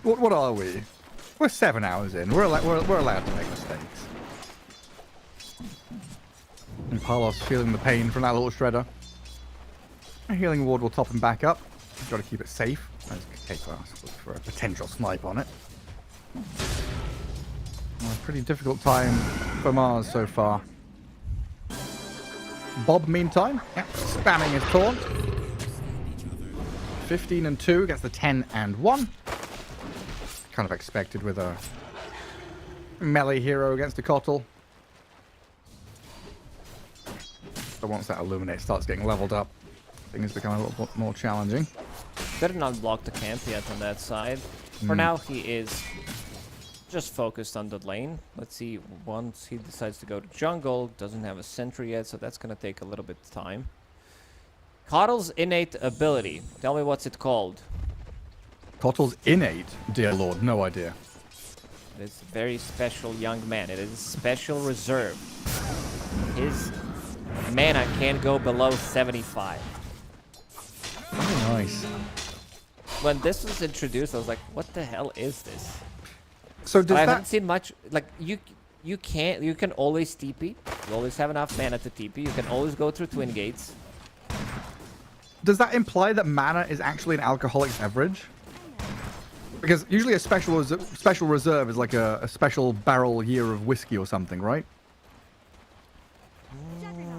What are we? We're 7 hours in. We're allowed to make mistakes. And Palos feeling the pain from that little shredder. A healing ward will top him back up. You've got to keep it safe. There's K-Class for a potential snipe on it. Well, a pretty difficult time for MOUZ so far. Bob, meantime, spamming his taunt. 15 and 2 against the 10 and 1. Kind of expected with a melee hero against a Kotl. But once that Illuminate starts getting leveled up, things become a little bit more challenging. Didn't unblock the camp yet on that side. For now, he is just focused on the lane. Let's see, once he decides to go to jungle, doesn't have a sentry yet, so that's going to take a little bit of time. Kotl's innate ability. Tell me what's it called. Kotl's innate, dear lord, no idea. It is a very special young man. It is a special reserve. His mana can't go below 75. Very nice. When this was introduced, I was like, what the hell is this? So does I that... haven't seen much. Like, you can always TP. You always have enough mana to TP. You can always go through Twin Gates. Does that imply that mana is actually an alcoholic beverage? Because usually a special reserve is like a special barrel year of whiskey or something, right?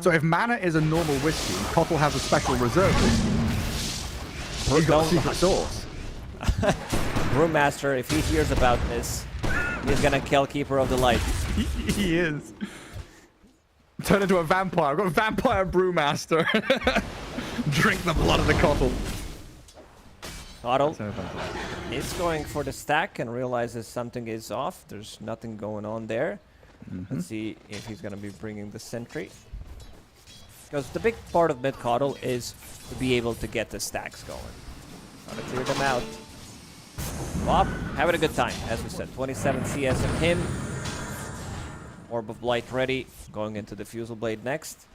So if mana is a normal whiskey, Kotl has a special reserve whiskey. He's got a secret sauce. Brewmaster, if he hears about this, he's gonna kill Keeper of the Light. He is. Turn into a vampire. I've got a vampire brewmaster. Drink the blood of the Kotl. Kotl is going for the stack and realizes something is off. There's nothing going on there. Let's see if he's gonna be bringing the sentry. Because the big part of mid Kotl is to be able to get the stacks going. Gotta clear them out. Bob, having a good time, as we said. 27 CS on him. Orb of Light ready. Going into the Fusel Blade next.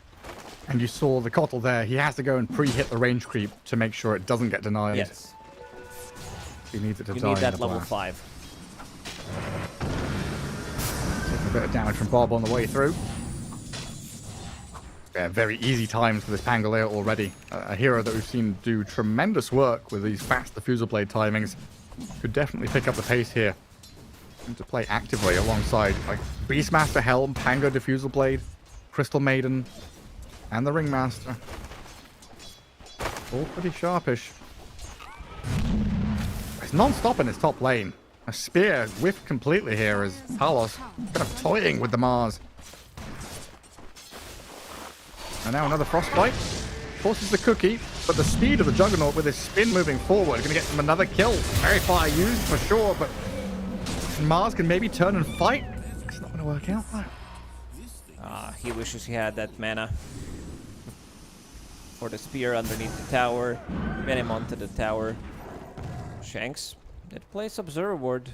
And you saw the Kotl there. He has to go and pre-hit the range creep to make sure it doesn't get denied. Yes. He needs it to You die need in that the level blast. 5. Taking a bit of damage from Bob on the way through. Yeah, very easy times for this Pangolier already. A hero that we've seen do tremendous work with these fast diffusal blade timings. Could definitely pick up the pace here. And to play actively alongside like Beastmaster Helm, Pango Diffusal Blade, Crystal Maiden, and the Ringmaster. All pretty sharpish. It's non-stop in his top lane. A spear whiffed completely here as Palos kind of toying with the Mars. And now another Frostbite. Forces the cookie, but the speed of the Juggernaut with his spin moving forward is going to get him another kill. Very fire used for sure, but Mars can maybe turn and fight. It's not going to work out. He wishes he had that mana for the spear underneath the tower. Get him onto the tower. Shanks did place Observer Ward.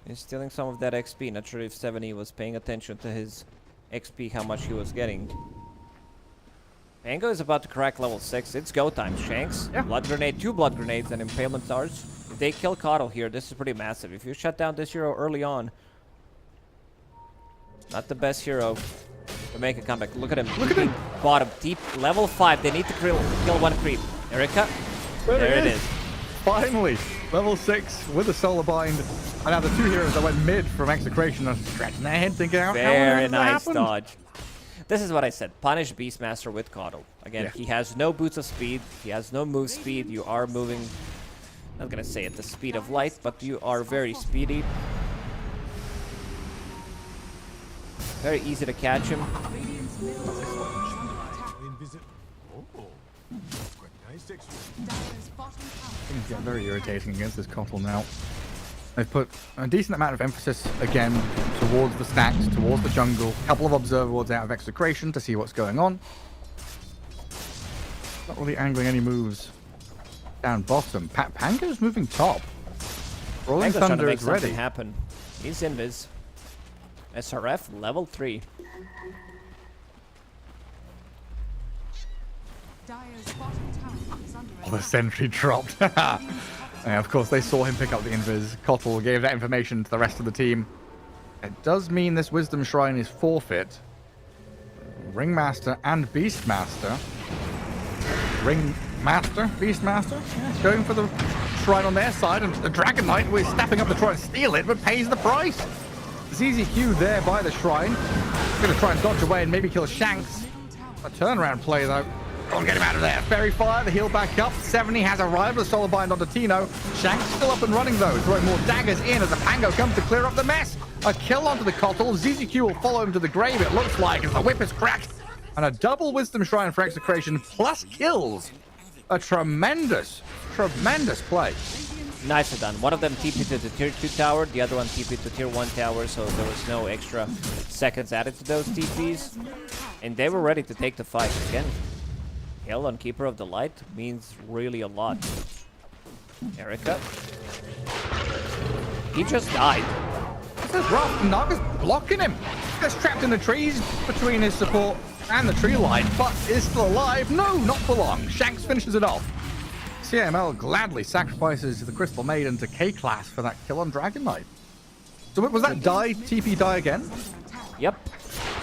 He's stealing some of that XP. Not sure if 70 was paying attention to his XP, how much he was getting. Pango is about to crack level 6. It's go time, Shanks. Yeah. Blood Grenade, 2 Blood Grenades and Impalement Stars. If they kill Kotl here, this is pretty massive. If you shut down this hero early on, not the best hero to make a comeback. Look at him. Look at him. Bottom, deep, level 5. They need to kill one creep. Erica, there it is. finally, level 6 with a solar bind. And now the two heroes that went mid from Execration are scratching their head thinking, how Very has that nice happened? dodge. This is what I said. Punish Beastmaster with Coddle. Again, Yeah. he has no boots of speed. He has no move speed. You are moving, not gonna say at the speed of light, but you are very speedy. Very easy to catch him. Radiant's middle tower is under attack. Dire's bottom tower. Things get very irritating against this Kotl now. They've put a decent amount of emphasis again towards the stacks, towards the jungle. A couple of observer wards out of Execration to see what's going on. Not really angling any moves down bottom. Pango's moving top. Rolling Pango's trying to Thunder make is ready. something happen. He's invis. SRF level 3. Dire's bottom tower is under Oh, the attack. sentry dropped. Yeah, of course, they saw him pick up the invis. Kotl gave that information to the rest of the team. It does mean this Wisdom Shrine is forfeit. Ringmaster and Beastmaster. Ringmaster? Beastmaster? Yeah, going for the shrine on their side. And the Dragon Knight was stepping up to try and steal it, but pays the price. ZZQ there by the shrine. Going to try and dodge away and maybe kill Shanks. A turnaround play, though. Go on, get him out of there. Fairy Fire, the heal back up. 70 has arrived with a solar bind onto Tino. Shanks still up and running, though. Throwing more daggers in as the Pango comes to clear up the mess. A kill onto the Kotl. ZZQ will follow him to the grave, it looks like, as the whip is cracked. And a double Wisdom Shrine for Execration, plus kills. A tremendous, tremendous play. Nicely done. One of them TP'd to the tier 2 tower, the other one TP'd to tier 1 tower, so there was no extra seconds added to those TPs. And they were ready to take the fight again. Kill on Keeper of the Light means really a lot. Erica. He just died. This is rough. Naga's blocking him. Gets trapped in the trees between his support and the tree line, but is still alive. No, not for long. Shanks finishes it off. CML gladly sacrifices the Crystal Maiden to K-Class for that kill on Dragon Knight. So was that die, TP die again? Yep.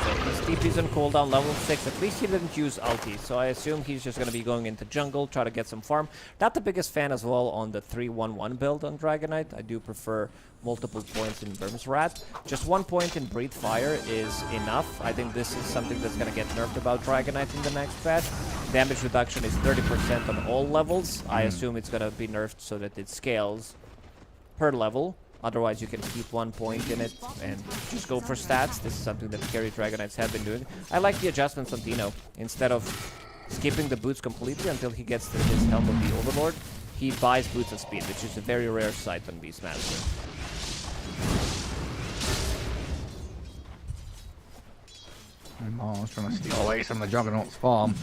So his TP's on cooldown level 6. At least he didn't use ulti, so I assume he's just going to be going into jungle, try to get some farm. Not the biggest fan as well on the 3-1-1 build on Dragon Knight. I do prefer multiple points in Vincere.CET. Just 1 point in Breathe Fire is enough. I think this is something that's going to get nerfed about Dragon Knight in the next patch. Damage reduction is 30% on all levels. I assume it's going to be nerfed so that it scales per level. Otherwise, you can keep 1 point in it and just go for stats. This is something that carry Dragon Knights have been doing. I like the adjustments on Dino. Instead of skipping the boots completely until he gets to his Helm of the Overlord, he buys boots of speed, which is a very rare sight on Beastmaster. Mars trying to steal away some of the Juggernaut's farm.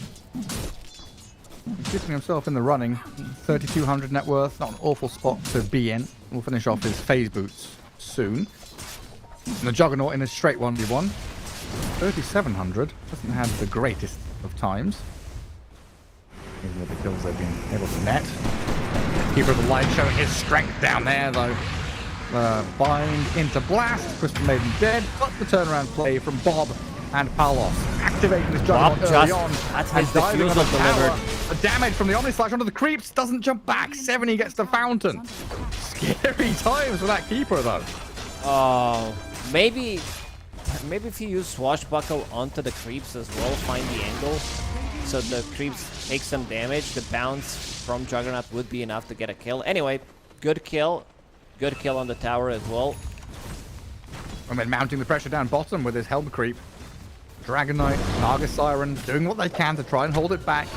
He's keeping himself in the running. 3,200 net worth, not an awful spot to be in. We'll finish off his phase boots soon. And the Juggernaut in a straight 1v1. 3,700, doesn't have the greatest of times. Even with the kills they've been able to net. Keeper of the Light showing his strength down there, though. Bind into Blast, Crystal Maiden dead, but the turnaround play from Bob and Palos. Activating this Juggernaut early on. That's And his diving on defusal the tower. delivered. The damage from the Omni Slash onto the creeps doesn't jump back. 70 gets the fountain. Scary times for that Keeper, though. Oh, maybe if you use Swashbuckle onto the creeps as well, find the angle, so the creeps take some damage. The bounce from Juggernaut would be enough to get a kill. Anyway, good kill on the tower as well. And then mounting the pressure down bottom with his Helm Creep. Dragon Knight, Naga Siren doing what they can to try and hold it back.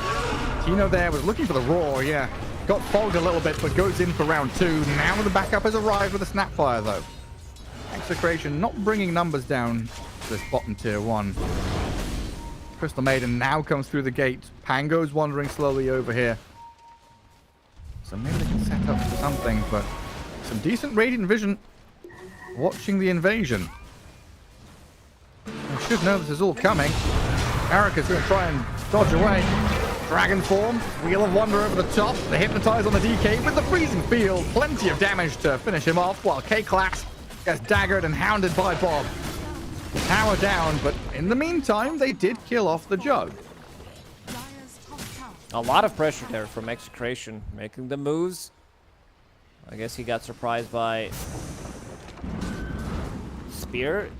Tino there was looking for the roar, yeah. Got fogged a little bit, but goes in for round 2. Now the backup has arrived with a Snapfire, though. Execration not bringing numbers down to this bottom tier 1. Crystal Maiden now comes through the gate. Pango's wandering slowly over here. So maybe they can set up for something, but some decent Radiant Vision watching the invasion. I should know this is all coming. Erica's going to try and dodge away. Dragon form, Wheel of Wonder over the top. The Hypnotize on the DK with the Freezing Field. Plenty of damage to finish him off, while K-Class gets daggered and hounded by Bob. Tower down, but in the meantime, they did kill off the Jug. Dire's top tower A lot of pressure there from Execration, making the moves. I guess he got surprised by Spear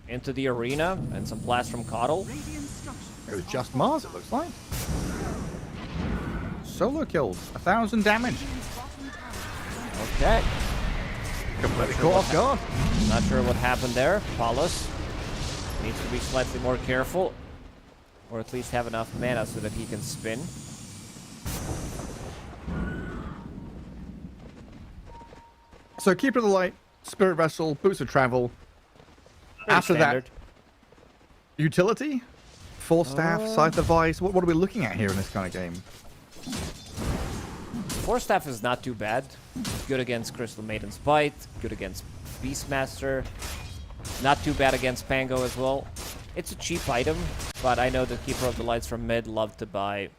into the arena and some blast from Coddle. Radiant structures. It was just MOUZ, it looks like. Solo kills, 1,000 damage. Radiant's bottom tower. Okay. Completely caught off guard. Not sure what happened there. Paulus needs to be slightly more careful. Or at least have enough mana so that he can spin. So Keeper of the Light, Spirit Vessel, Boots of Travel. Pretty After standard. that, utility? Force Staff, Scythe of Vice. What are we looking at here in this kind of game? Force Staff is not too bad. Good against Crystal Maiden's Bite. Good against Beastmaster. Not too bad against Pango as well. It's a cheap item, but I know the Keeper of the Lights from mid love to buy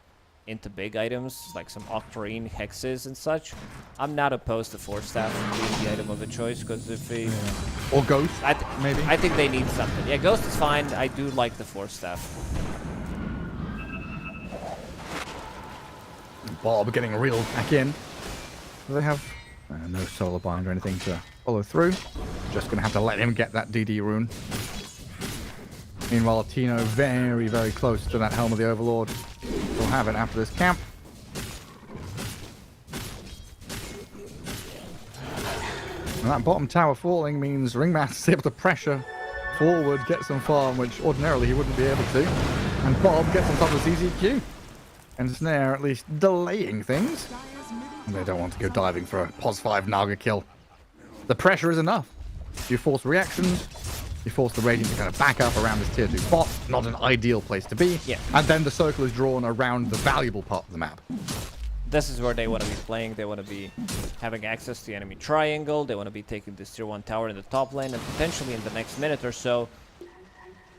into big items, like some Octarine, Hexes, and such. I'm not opposed to Force Staff being the item of a choice, because if he... Or Ghost, maybe? I think they need something. Yeah, Ghost is fine. I do like the Force Staff. Bob getting reeled back in. Do they have no solar bind or anything to follow through? Just going to have to let him get that DD rune. Meanwhile, Tino very, very close to that Helm of the Overlord. We'll have it after this camp. And that bottom tower falling means Ringmaster's able to pressure forward, get some farm, which ordinarily he wouldn't be able to. And Bob gets on top of CZQ. And Snare at least delaying things. Dire's middle And they don't want to go diving for a pos 5 Naga kill. The pressure is enough. You force reactions, you force the Radiant to kind of back up around this tier 2 bot. Not an ideal place to be. Yeah. And then the circle is drawn around the valuable part of the map. This is where they want to be playing. They want to be having access to the enemy triangle. They want to be taking this tier 1 tower in the top lane, and potentially in the next minute or so,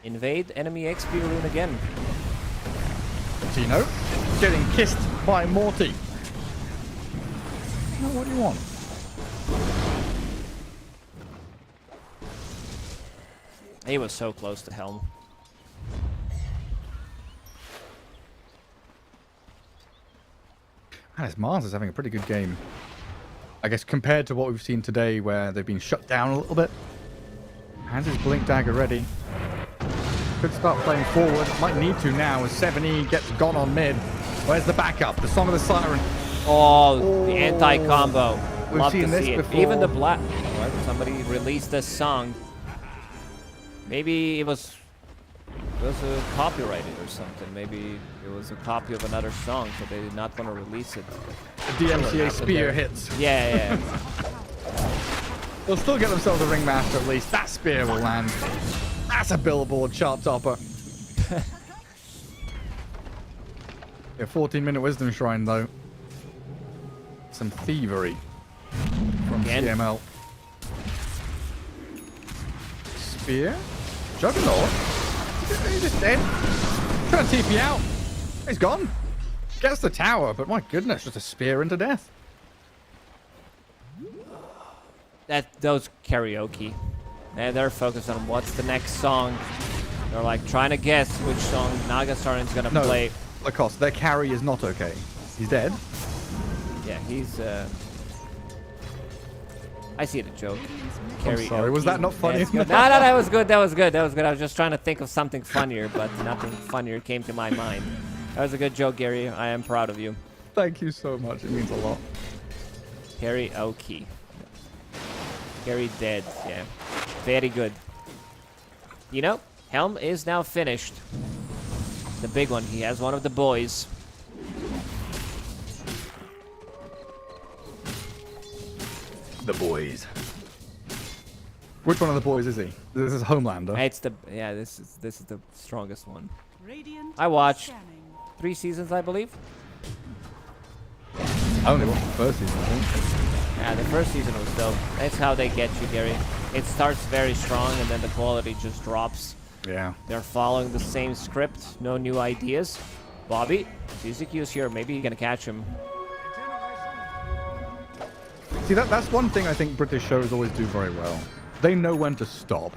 invade enemy XP rune again. Tino getting kissed by Morty. Now, what do you want? He was so close to Helm. As Mars is having a pretty good game. I guess compared to what we've seen today, where they've been shut down a little bit. Has his Blink Dagger ready. Could start playing forward. Might need to now as 7E gets gone on mid. Where's the backup? The Song of the Siren. Oh, the anti-combo. We've Love seen to this see it. before. Even the black... What? Somebody released this song. Maybe it was copyrighted or something. Maybe it was a copy of another song, so they did not want to release it. The DMCA spear hits. Yeah. They'll still get themselves a Ringmaster at least. That spear will land. That's a billboard chart topper. Yeah, 14-minute Wisdom Shrine though. Some thievery from Again? CML. Spear? Juggernaut? He's just dead. Trying to TP out. He's gone. Gets the tower, but my goodness, just a spear into death. Those karaoke. And they're focused on what's the next song. They're like trying to guess which song Nagasarin's gonna No, play. Lacoste, their carry is not okay. He's dead. Yeah, he's I see the joke. I'm sorry, was that not funny? That's good. No, that was good. That was good. I was just trying to think of something funnier, but nothing funnier came to my mind. That was a good joke, Gary. I am proud of you. Thank you so much. It means a lot. Karaoke. Gary dead. Yeah. Very good. You know, Helm is now finished. The big one. He has one of the boys. The boys. Which one of the boys is he? This is Homelander. It's the this is the strongest one. Radiant I watched scanning. 3 seasons, I believe. I only watched the first season, I think. Yeah, the first season was dope. That's how they get you, Gary. It starts very strong and then the quality just drops. Yeah. They're following the same script, no new ideas. Bobby, CZQ's here. Maybe you're gonna catch him. See, that's one thing I think British shows always do very well. They know when to stop.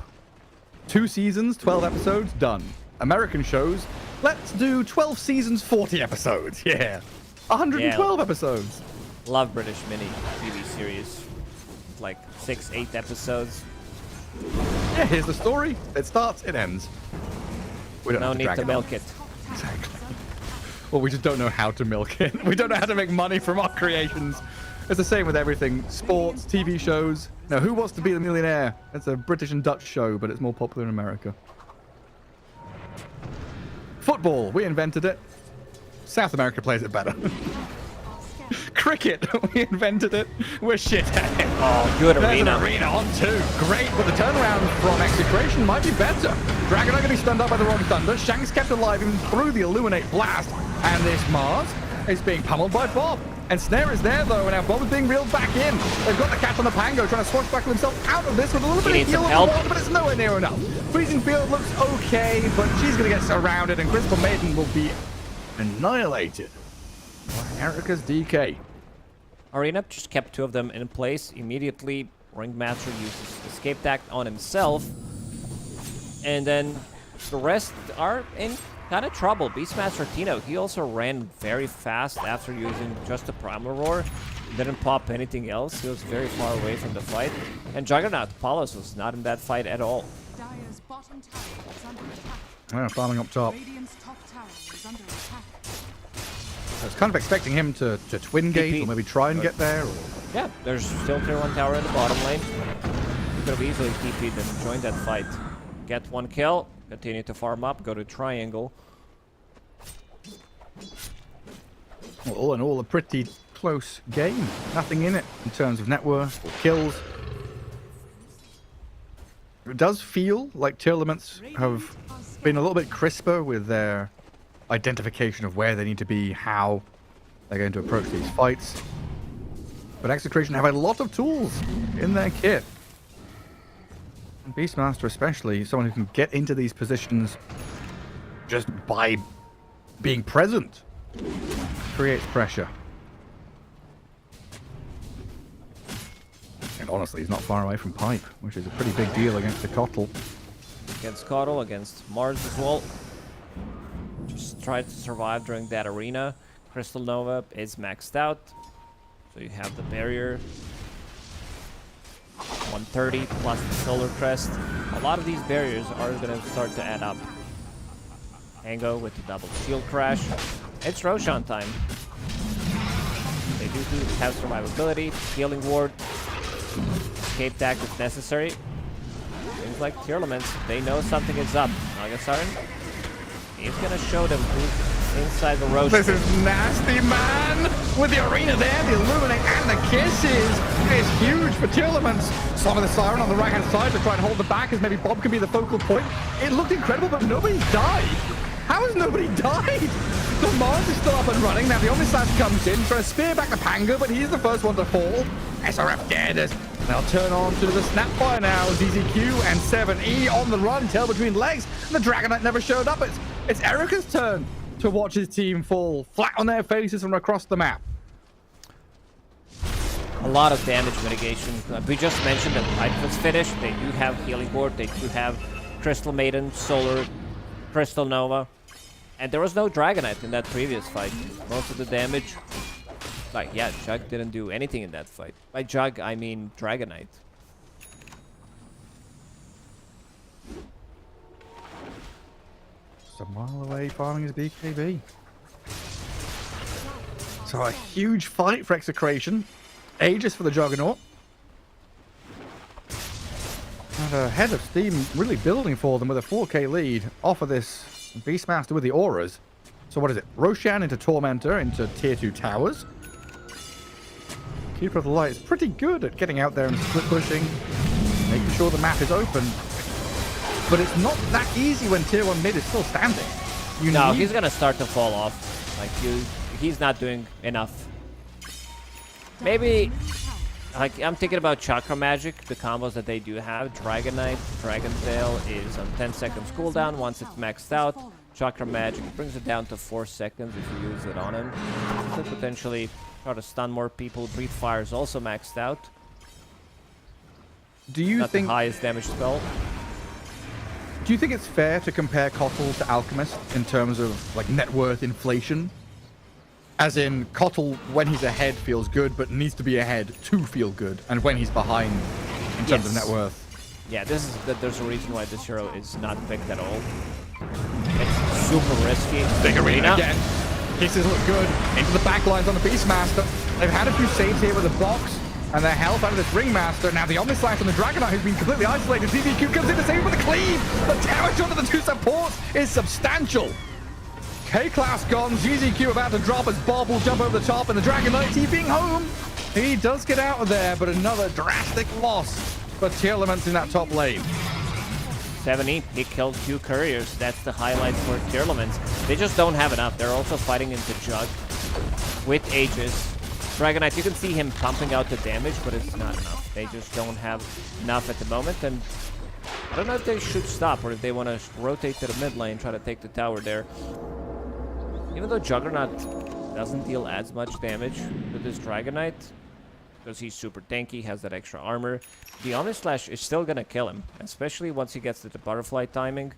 2 seasons, 12 episodes, done. American shows, let's do 12 seasons, 40 episodes. Yeah. 112 episodes. Love British mini TV series. Like 6-8 episodes. Yeah, here's the story. It starts, it ends. We don't No have to need drag to it on. milk it. Exactly. Well, we just don't know how to milk it. We don't know how to make money from our creations. It's the same with everything. Sports, TV shows. Now, Who Wants to Be the Millionaire? It's a British and Dutch show, but it's more popular in America. Football. We invented it. South America plays it better. Cricket. We invented it. We're shit at it. Oh, good There's arena. an arena on too. Great, but the turnaround from Execration might be better. Dragonite going to be stunned up by the wrong Thunder. Shanks kept alive even through the Illuminate Blast. And this MOUZ is being pummeled by Bob. And Snare is there though, and now Bob is being reeled back in. They've got the catch on the Pango, trying to swashbuckle himself out of this with a little bit of needs some heal on help. the wall, but it's nowhere near enough. Freezing Field looks okay, but she's going to get surrounded, and Crystal Maiden will be annihilated by Erica's DK. Arena just kept 2 of them in place. Immediately, Ringmaster uses Escape Act on himself. And then the rest are in kind of trouble. Beastmaster Tino, he also ran very fast after using just the Primal Roar. Didn't pop anything else. He was very far away from the fight. And Juggernaut, Paulus, was not in that fight at all. Dire's bottom tower is under attack. Yeah, farming up top. Radiant's top tower is under attack. I was kind of expecting him to twin gate or maybe try and get there. Or... Yeah, there's still tier 1 tower in the bottom lane. You could have easily TP'd and joined that fight. Get 1 kill, continue to farm up, go to triangle. Well, all in all, a pretty close game. Nothing in it in terms of net worth or kills. It does feel like Tearlaments have been a little bit crisper with their identification of where they need to be, how they're going to approach these fights. But Execration have a lot of tools in their kit. And Beastmaster especially, someone who can get into these positions just by being present, creates pressure. And honestly, he's not far away from Pipe, which is a pretty big deal against the Kotl. Against Kotl, against Mars as well. Just try to survive during that arena. Crystal Nova is maxed out. So you have the barrier. 130 plus the Solar Crest. A lot of these barriers are going to start to add up. Tango with the double shield crash. It's Roshan time. They do have survivability, healing ward, escape attack if necessary. Things like Tearlaments, they know something is up. Nagasaran, he's gonna show them who's inside the Roshan. This is nasty, man! With the arena there, the Illuminate and the kisses is huge for Tearlaments. Some of the Siren on the right-hand side to try and hold the back as maybe Bob can be the focal point. It looked incredible, but nobody's died. How has nobody died? The Mars is still up and running. Now the Omnislash comes in, trying to spear back the Pango, but he's the first one to fall. SRF dead. They'll turn on to the Snapfire now. ZZQ and 7E on the run, tail between legs. And the Dragonite never showed up. It's Erica's turn to watch his team fall flat on their faces from across the map. A lot of damage mitigation. We just mentioned that Pipe was finished. They do have healing ward. They do have Crystal Maiden, Solar, Crystal Nova. And there was no Dragonite in that previous fight. Most of the damage... Like, yeah, Jug didn't do anything in that fight. By Jug, I mean Dragonite. Just a mile away farming his BKB. So a huge fight for Execration. Aegis for the Juggernaut. And a head of steam really building for them with a 4k lead off of this Beastmaster with the auras. So what is it? Roshan into Tormentor into tier 2 towers. Keeper of the Light is pretty good at getting out there and split pushing, making sure the map is open. But it's not that easy when tier 1 mid is still standing. No, he's gonna start to fall off. Like, he's not doing enough. Maybe, like, I'm thinking about Chakra Magic, the combos that they do have. Dragonite, Dragon Tail is on 10 seconds cooldown. Once it's maxed out, Chakra Magic brings it down to 4 seconds if you use it on him. Could potentially try to stun more people. Breathe Fire is also maxed out. Do you Not think the highest damage spell. Do you think it's fair to compare Kotl to Alchemist in terms of like net worth inflation? As in, Kotl, when he's ahead, feels good, but needs to be ahead to feel good. And when he's behind, in terms of net worth. Yeah, there's a reason why this hero is not picked at all. It's super risky. Big arena again. Kisses look good. Into the back lines on the Beastmaster. They've had a few saves here with the box and their health out of this Ringmaster. Now the Omnislash on the Dragonite who's been completely isolated. DBQ comes in to save it with a cleave. The damage onto the two supports is substantial. K-Class gone. GZQ about to drop as Bob will jump over the top and the Dragonite TPing home. He does get out of there, but another drastic loss for Tearlaments in that top lane. 70, he killed 2 couriers. That's the highlight for Tearlaments. They just don't have enough. They're also fighting into Jug with Aegis. Dragonite, you can see him pumping out the damage, but it's not enough. They just don't have enough at the moment, and I don't know if they should stop or if they want to rotate to the mid lane, try to take the tower there. Even though Juggernaut doesn't deal as much damage with this Dragonite, because he's super tanky, has that extra armor, the Omnislash is still gonna kill him, especially once he gets to the butterfly timing.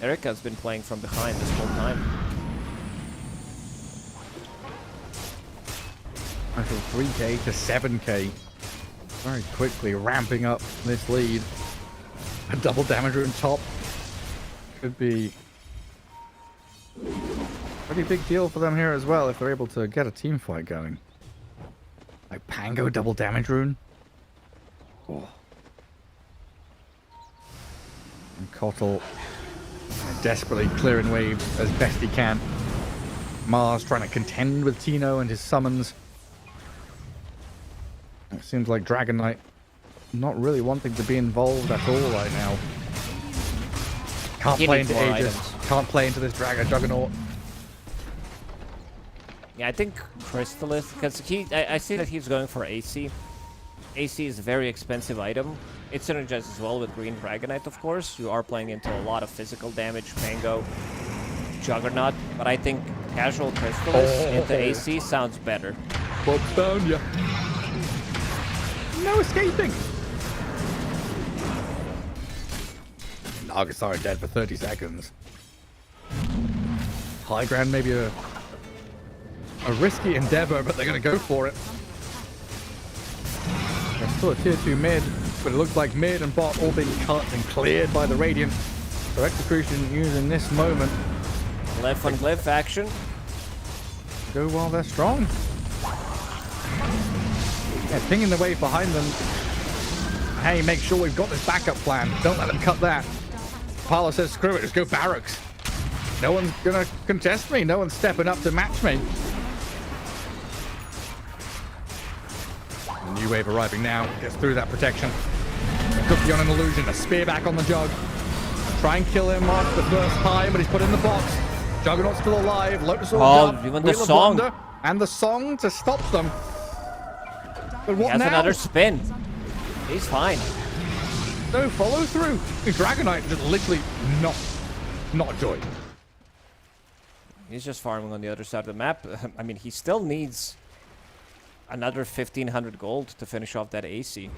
Erika's been playing from behind this whole time. From 3k to 7k. Very quickly ramping up this lead. A double damage rune top could be a pretty big deal for them here as well if they're able to get a team fight going. Like Pango double damage rune. Oh. And Kotl desperately clearing waves as best he can. Mars trying to contend with Tino and his summons. It seems like Dragonite not really wanting to be involved at all right now. Can't play into Aegis. Can't play into this Juggernaut. Yeah, I think Crystalith, because I see that he's going for AC. AC is a very expensive item. It synergizes as well with Green Dragonite, of course. You are playing into a lot of physical damage, Pango, Juggernaut, but I think casual Crystalith into AC sounds better. Bob found ya. No escaping. Argasar dead for 30 seconds. High ground maybe a risky endeavor, but they're going to go for it. There's still a tier 2 mid, but it looks like mid and bot all being cut and cleared by the Radiant. So Execution using this moment. Left on glyph action. Go while they're strong. Yeah, pinging the wave behind them. Hey, make sure we've got this backup plan. Don't let them cut that. Parla says, screw it, just go barracks. No one's gonna contest me. No one's stepping up to match me. A new wave arriving now. Gets through that protection. Cookie on an illusion. A spear back on the Jug. Try and kill him off the first time, but he's put in the box. Juggernaut's still alive. Lotus all up. Even the song. And the song to stop them. But what he has now? another spin. He's fine. No follow through. Dragonite just literally not joy. He's just farming on the other side of the map. I mean, he still needs another 1,500 gold to finish off that AC.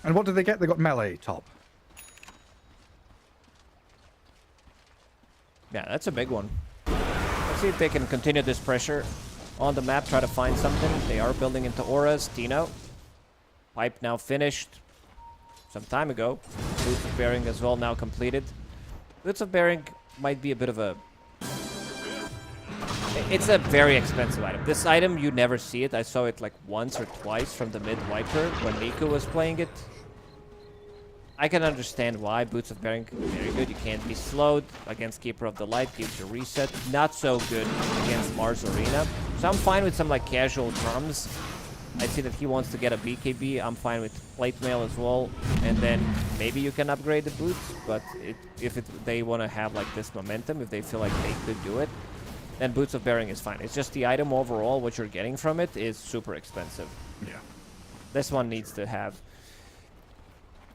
And what did they get? They got melee top. Yeah, that's a big one. Let's see if they can continue this pressure on the map, try to find something. They are building into auras. Tino. Pipe now finished some time ago. Boots of Bearing as well now completed. Boots of Bearing might be a bit of a... It's a very expensive item. This item, you never see it. I saw it like once or twice from the mid Viper when Nico was playing it. I can understand why. Boots of Bearing, very good. You can't be slowed. Against Keeper of the Light, gives you reset. Not so good against Mars Arena. So I'm fine with some like casual drums. I see that he wants to get a BKB. I'm fine with plate mail as well. And then maybe you can upgrade the boots. But if they want to have like this momentum, if they feel like they could do it, then Boots of Bearing is fine. It's just the item overall, what you're getting from it is super expensive. Yeah. This one needs to have...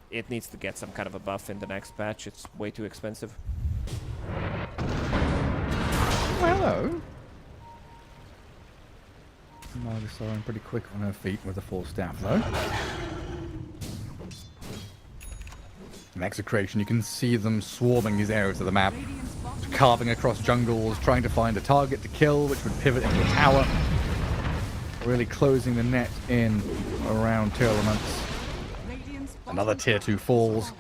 It needs to get some kind of a buff in the next patch. It's way too expensive. Well, hello. Margasarin pretty quick on her feet with a full staff, though. In Execration, you can see them swarming these areas of the map, carving across jungles, trying to find a target to kill, which would pivot into a tower. Really closing the net in around Tearlaments. Another tier 2 falls.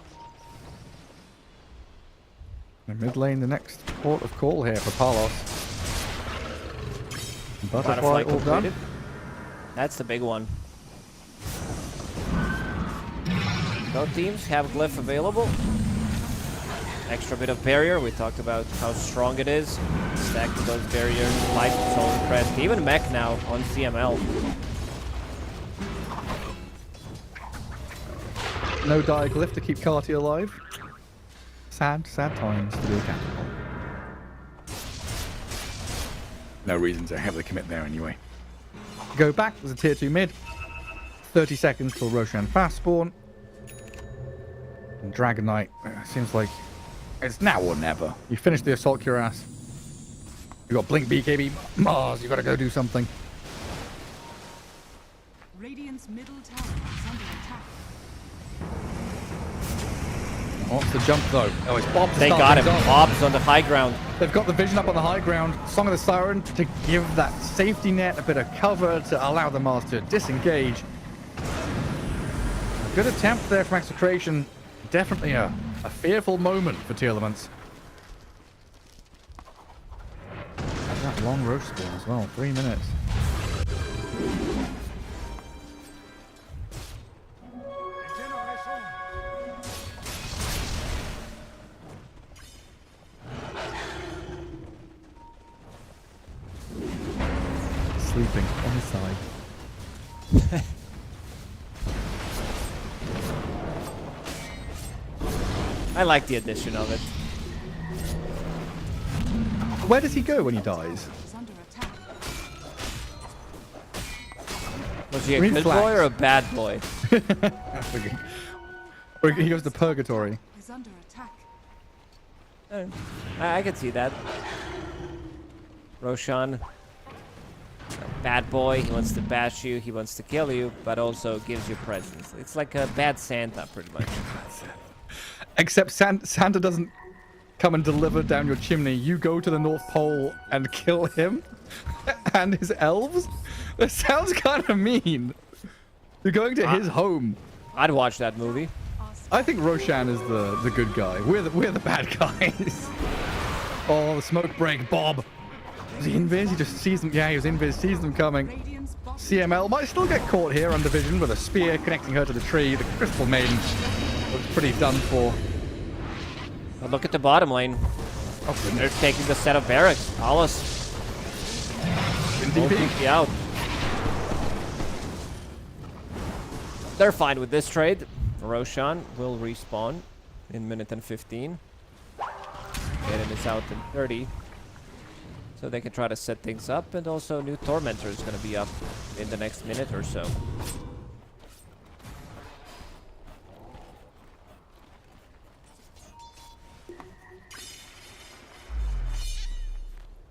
In mid lane, the next port of call here for Palos. Butterfly all done. That's the big one. Both teams have Glyph available. Extra bit of barrier. We talked about how strong it is. Stack those barriers, life, soul, crest, even mech now on CML. No Diaglyph to keep Carty alive. Sad times to be accountable. No reason to heavily commit there anyway. Go back, there's a tier 2 mid. 30 seconds till Roshan fast spawn. And Dragon Knight, seems like it's now or never. You finish the assault cuirass. You got Blink BKB, Mars, you gotta go do something. Radiant's middle tower is under attack. Wants to jump though. Oh, it's Bob to They start got him. things off. Bob's on the high ground. They've got the vision up on the high ground. Song of the Siren to give that safety net a bit of cover to allow the Mars to disengage. A good attempt there from Execration. Definitely a fearful moment for Tearlaments. That long roach spawn as well. 3 minutes. Sleeping on his side. I like the addition of it. Where does he go when he dies? Is under attack. Was he a Green good flags. boy or a bad boy? Or he goes to purgatory. Is under attack. I can see that. Roshan, a bad boy. He wants to bash you. He wants to kill you, but also gives you presents. It's like a bad Santa, pretty much. Except Santa doesn't come and deliver down your chimney. You go to the North Pole and kill him and his elves? That sounds kind of mean. You're going to his home. I'd watch that movie. I think Roshan is the good guy. We're the bad guys. Oh, the smoke break, Bob. Was he invis? He just sees them. Yeah, he was invis. Sees them coming. Radiant's bottom CML might still get caught here under vision with a spear connecting her to the tree. The Crystal Maiden looks pretty done for. But look at the bottom lane. Oh, They're goodness. taking the set of barracks. Alice. In DP. OTP out. They're fine with this trade. Roshan will respawn in minute and 15. Aiden is out in 30. So they can try to set things up, and also new Tormentor is going to be up in the next minute or so.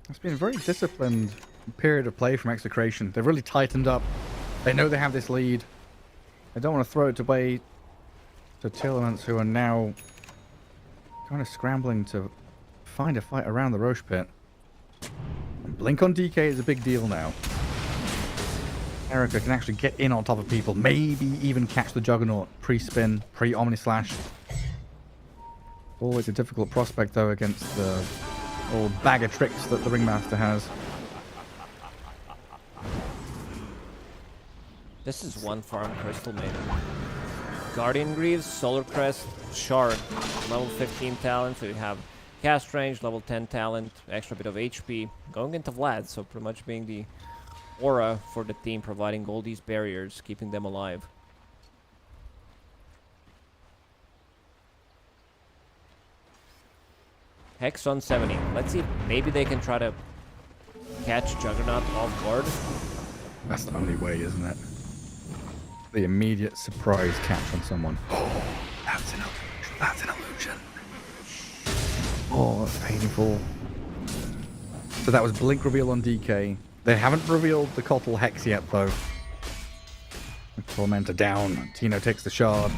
It's been a very disciplined period of play from Execration. They've really tightened up. They know they have this lead. They don't want to throw it away to Tearlaments, who are now kind of scrambling to find a fight around the Roche pit. And Blink on DK is a big deal now. Erica can actually get in on top of people, maybe even catch the Juggernaut pre-spin, pre-Omnislash. Always a difficult prospect though against the old bag of tricks that the Ringmaster has. This is one farm Crystal Maiden. Guardian Greaves, Solar Crest, Shard, level 15 talent, so you have cast range, level 10 talent, extra bit of HP, going into Vlad, so pretty much being the aura for the team, providing all these barriers, keeping them alive. Hex on 70. Let's see, maybe they can try to catch Juggernaut off guard. That's the only way, isn't it? The immediate surprise catch on someone. Oh, that's an illusion. That's an illusion. Oh, that's painful. So that was Blink reveal on DK. They haven't revealed the Kotl Hex yet, though. Tormentor down. Tino takes the shard.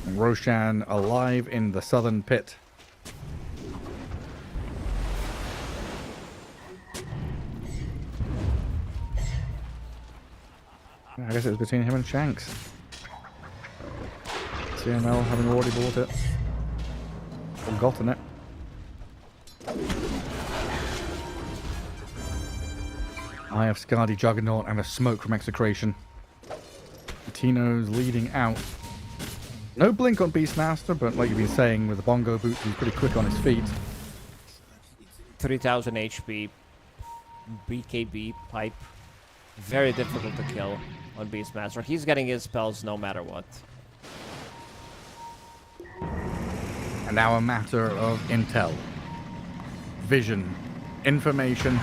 And Roshan alive in the southern pit. I guess it was between him and Shanks. CML having already bought it. Or gotten it. Eye of Skadi Juggernaut and a smoke from Execration. Tino's leading out. No blink on Beastmaster, but like you've been saying, with the bongo boots, he's pretty quick on his feet. 3000 HP. BKB pipe. Very difficult to kill on Beastmaster. He's getting his spells no matter what. And now a matter of intel, vision, information,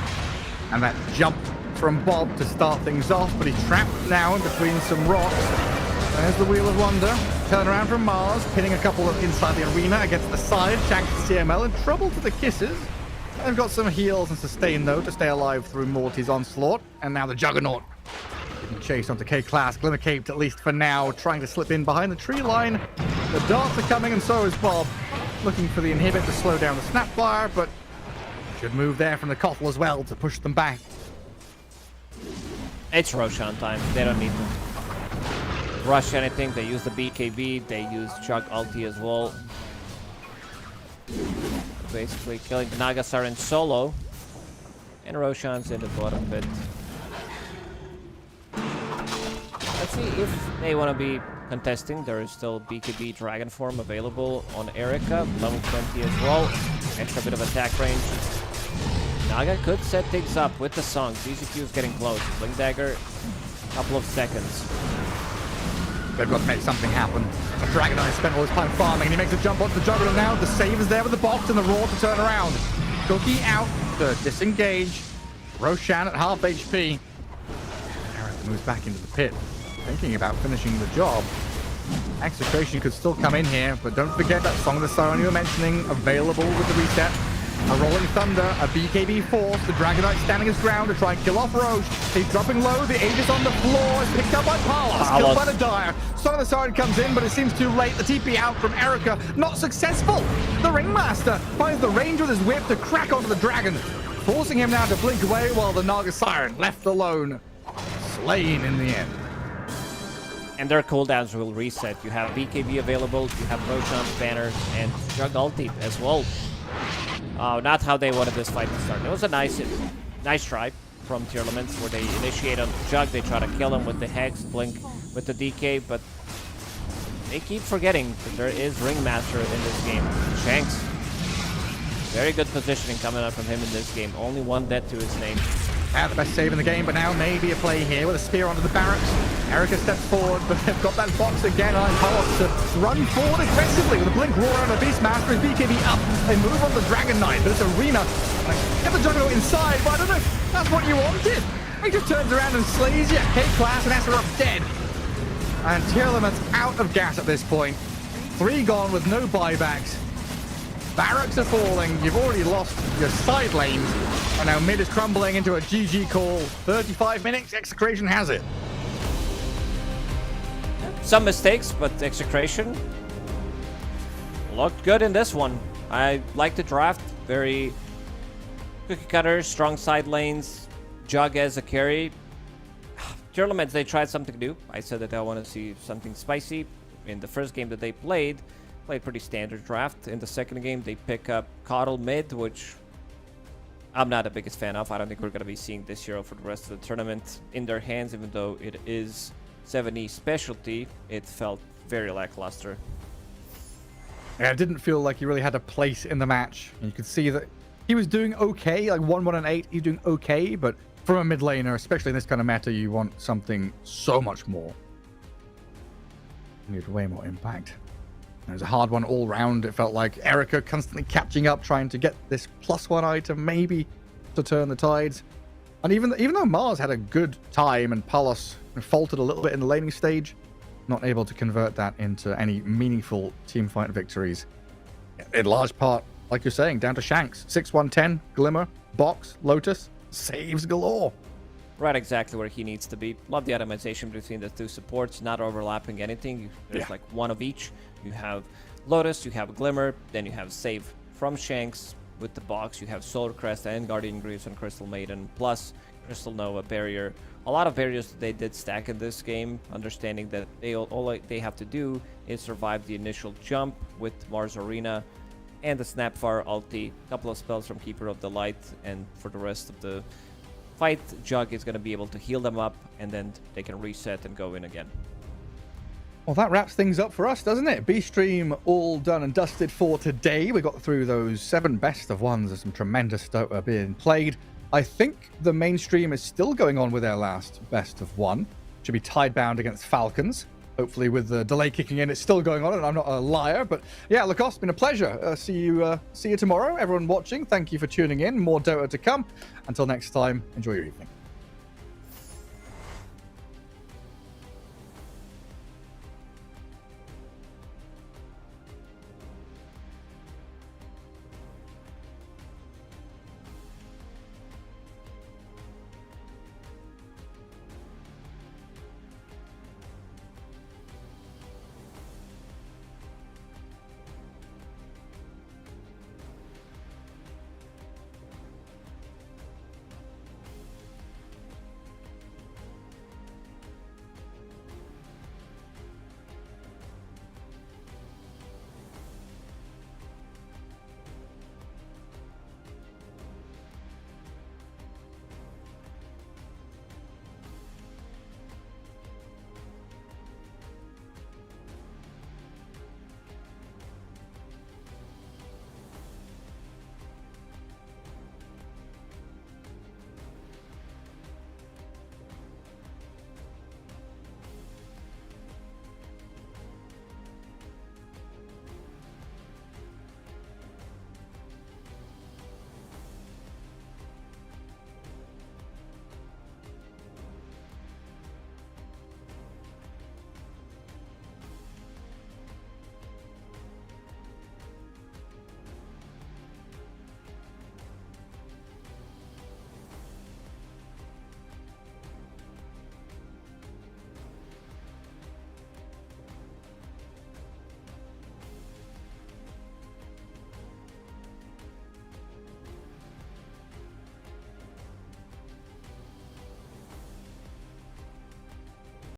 and that jump from Bob to start things off, but he's trapped now in between some rocks. There's the Wheel of Wonder. Turn around from MOUZ, pinning a couple of inside the arena against the side. Shanks and CML in trouble to the kisses. They've got some heals and sustain, though, to stay alive through Morty's onslaught. And now the Juggernaut getting chased onto K-Class. Glimmer caped, at least for now, trying to slip in behind the tree line. The darts are coming, and so is Bob. Looking for the inhibit to slow down the Snapfire, but should move there from the Kotl as well to push them back. It's Roshan time. They don't need to rush anything. They use the BKB. They use Chug ulti as well. Basically killing Naga Siren solo. And Roshan's in the bottom pit. Let's see if they want to be contesting. There is still BKB Dragon Form available on Erica. Level 20 as well. Extra bit of attack range. Naga could set things up with the song. GCQ is getting close. Blink Dagger, couple of seconds. They've got to make something happen. Dragon Eye spent all his time farming, and he makes a jump onto the Juggernaut now. The save is there with the box and the Roar to turn around. Cookie out to disengage. Roshan at half HP. Eric moves back into the pit, thinking about finishing the job. Execration could still come in here, but don't forget that Song of the Siren you were mentioning, available with the reset. A Rolling Thunder, a BKB Force, the Dragonite standing his ground to try and kill off Roche. He's dropping low, the Aegis on the floor, is picked up by Palos, killed by the Dire. Song of the Siren comes in, but it seems too late. The TP out from Erica, not successful. The Ringmaster finds the range with his whip to crack onto the Dragon, forcing him now to blink away while the Naga Siren, left alone, slain in the end. And their cooldowns will reset. You have BKB available, you have Roshan's banner, and Jug ulti as well. Not how they wanted this fight to start. It was a nice try from Tearlaments where they initiate on Jug. They try to kill him with the Hex, Blink with the DK, but they keep forgetting that there is Ringmaster in this game. Shanks, very good positioning coming up from him in this game. Only one death to his name. The best save in the game, but now maybe a play here with a spear onto the barracks. Erica steps forward, but they've got that box again. And Palos to run forward aggressively with a blink roar on the Beastmaster. His BKB up. They move on the Dragon Knight, but it's Arena. Get the Juggernaut inside, but I don't know if that's what you wanted. He just turns around and slays you. K-Class and Azeroth dead. And Tearlaments out of gas at this point. 3 gone with no buybacks. Barracks are falling. You've already lost your side lanes. And now mid is crumbling into a GG call. 35 minutes. Execration has it. Some mistakes, but Execration looked good in this one. I like the draft. Very cookie cutter, strong side lanes. Jug as a carry. Tearlaments, they tried something new. I said that I want to see something spicy. In the first game that they played pretty standard draft. In the second game, they pick up Kotl mid, which I'm not the biggest fan of. I don't think we're going to be seeing this hero for the rest of the tournament in their hands, even though it is 70 specialty. It felt very lackluster. Yeah, it didn't feel like he really had a place in the match. And you could see that he was doing okay, like 1-1 and 8, he's doing okay, but from a mid laner, especially in this kind of meta, you want something so much more. You need way more impact. It was a hard one all round. It felt like Erica constantly catching up, trying to get this +1 item, maybe to turn the tides. And even though MOUZ had a good time and Palos faltered a little bit in the laning stage, not able to convert that into any meaningful team fight victories. In large part, like you're saying, down to Shanks. 6-1-10, Glimmer, Box, Lotus. saves galore. Right exactly where he needs to be. Love the itemization between the two supports, not overlapping anything. There's like one of each. You have Lotus, you have Glimmer, then you have save from Shanks. With the box, you have Solar Crest and Guardian Greaves and Crystal Maiden, plus Crystal Nova barrier. A lot of barriers they did stack in this game, understanding that all they have to do is survive the initial jump with Mars Arena and the Snapfire ulti, a couple of spells from Keeper of the Light, and for the rest of the fight, Jug is going to be able to heal them up, and then they can reset and go in again. Well, that wraps things up for us, doesn't it? B-Stream all done and dusted for today. We got through those 7 best of ones. There's some tremendous Dota being played. I think the mainstream is still going on with their last best of one. Should be Tidebound against Falcons. Hopefully with the delay kicking in, it's still going on, and I'm not a liar. But yeah, Lacoste, it's been a pleasure. See you tomorrow. Everyone watching, thank you for tuning in. More Dota to come. Until next time, enjoy your evening.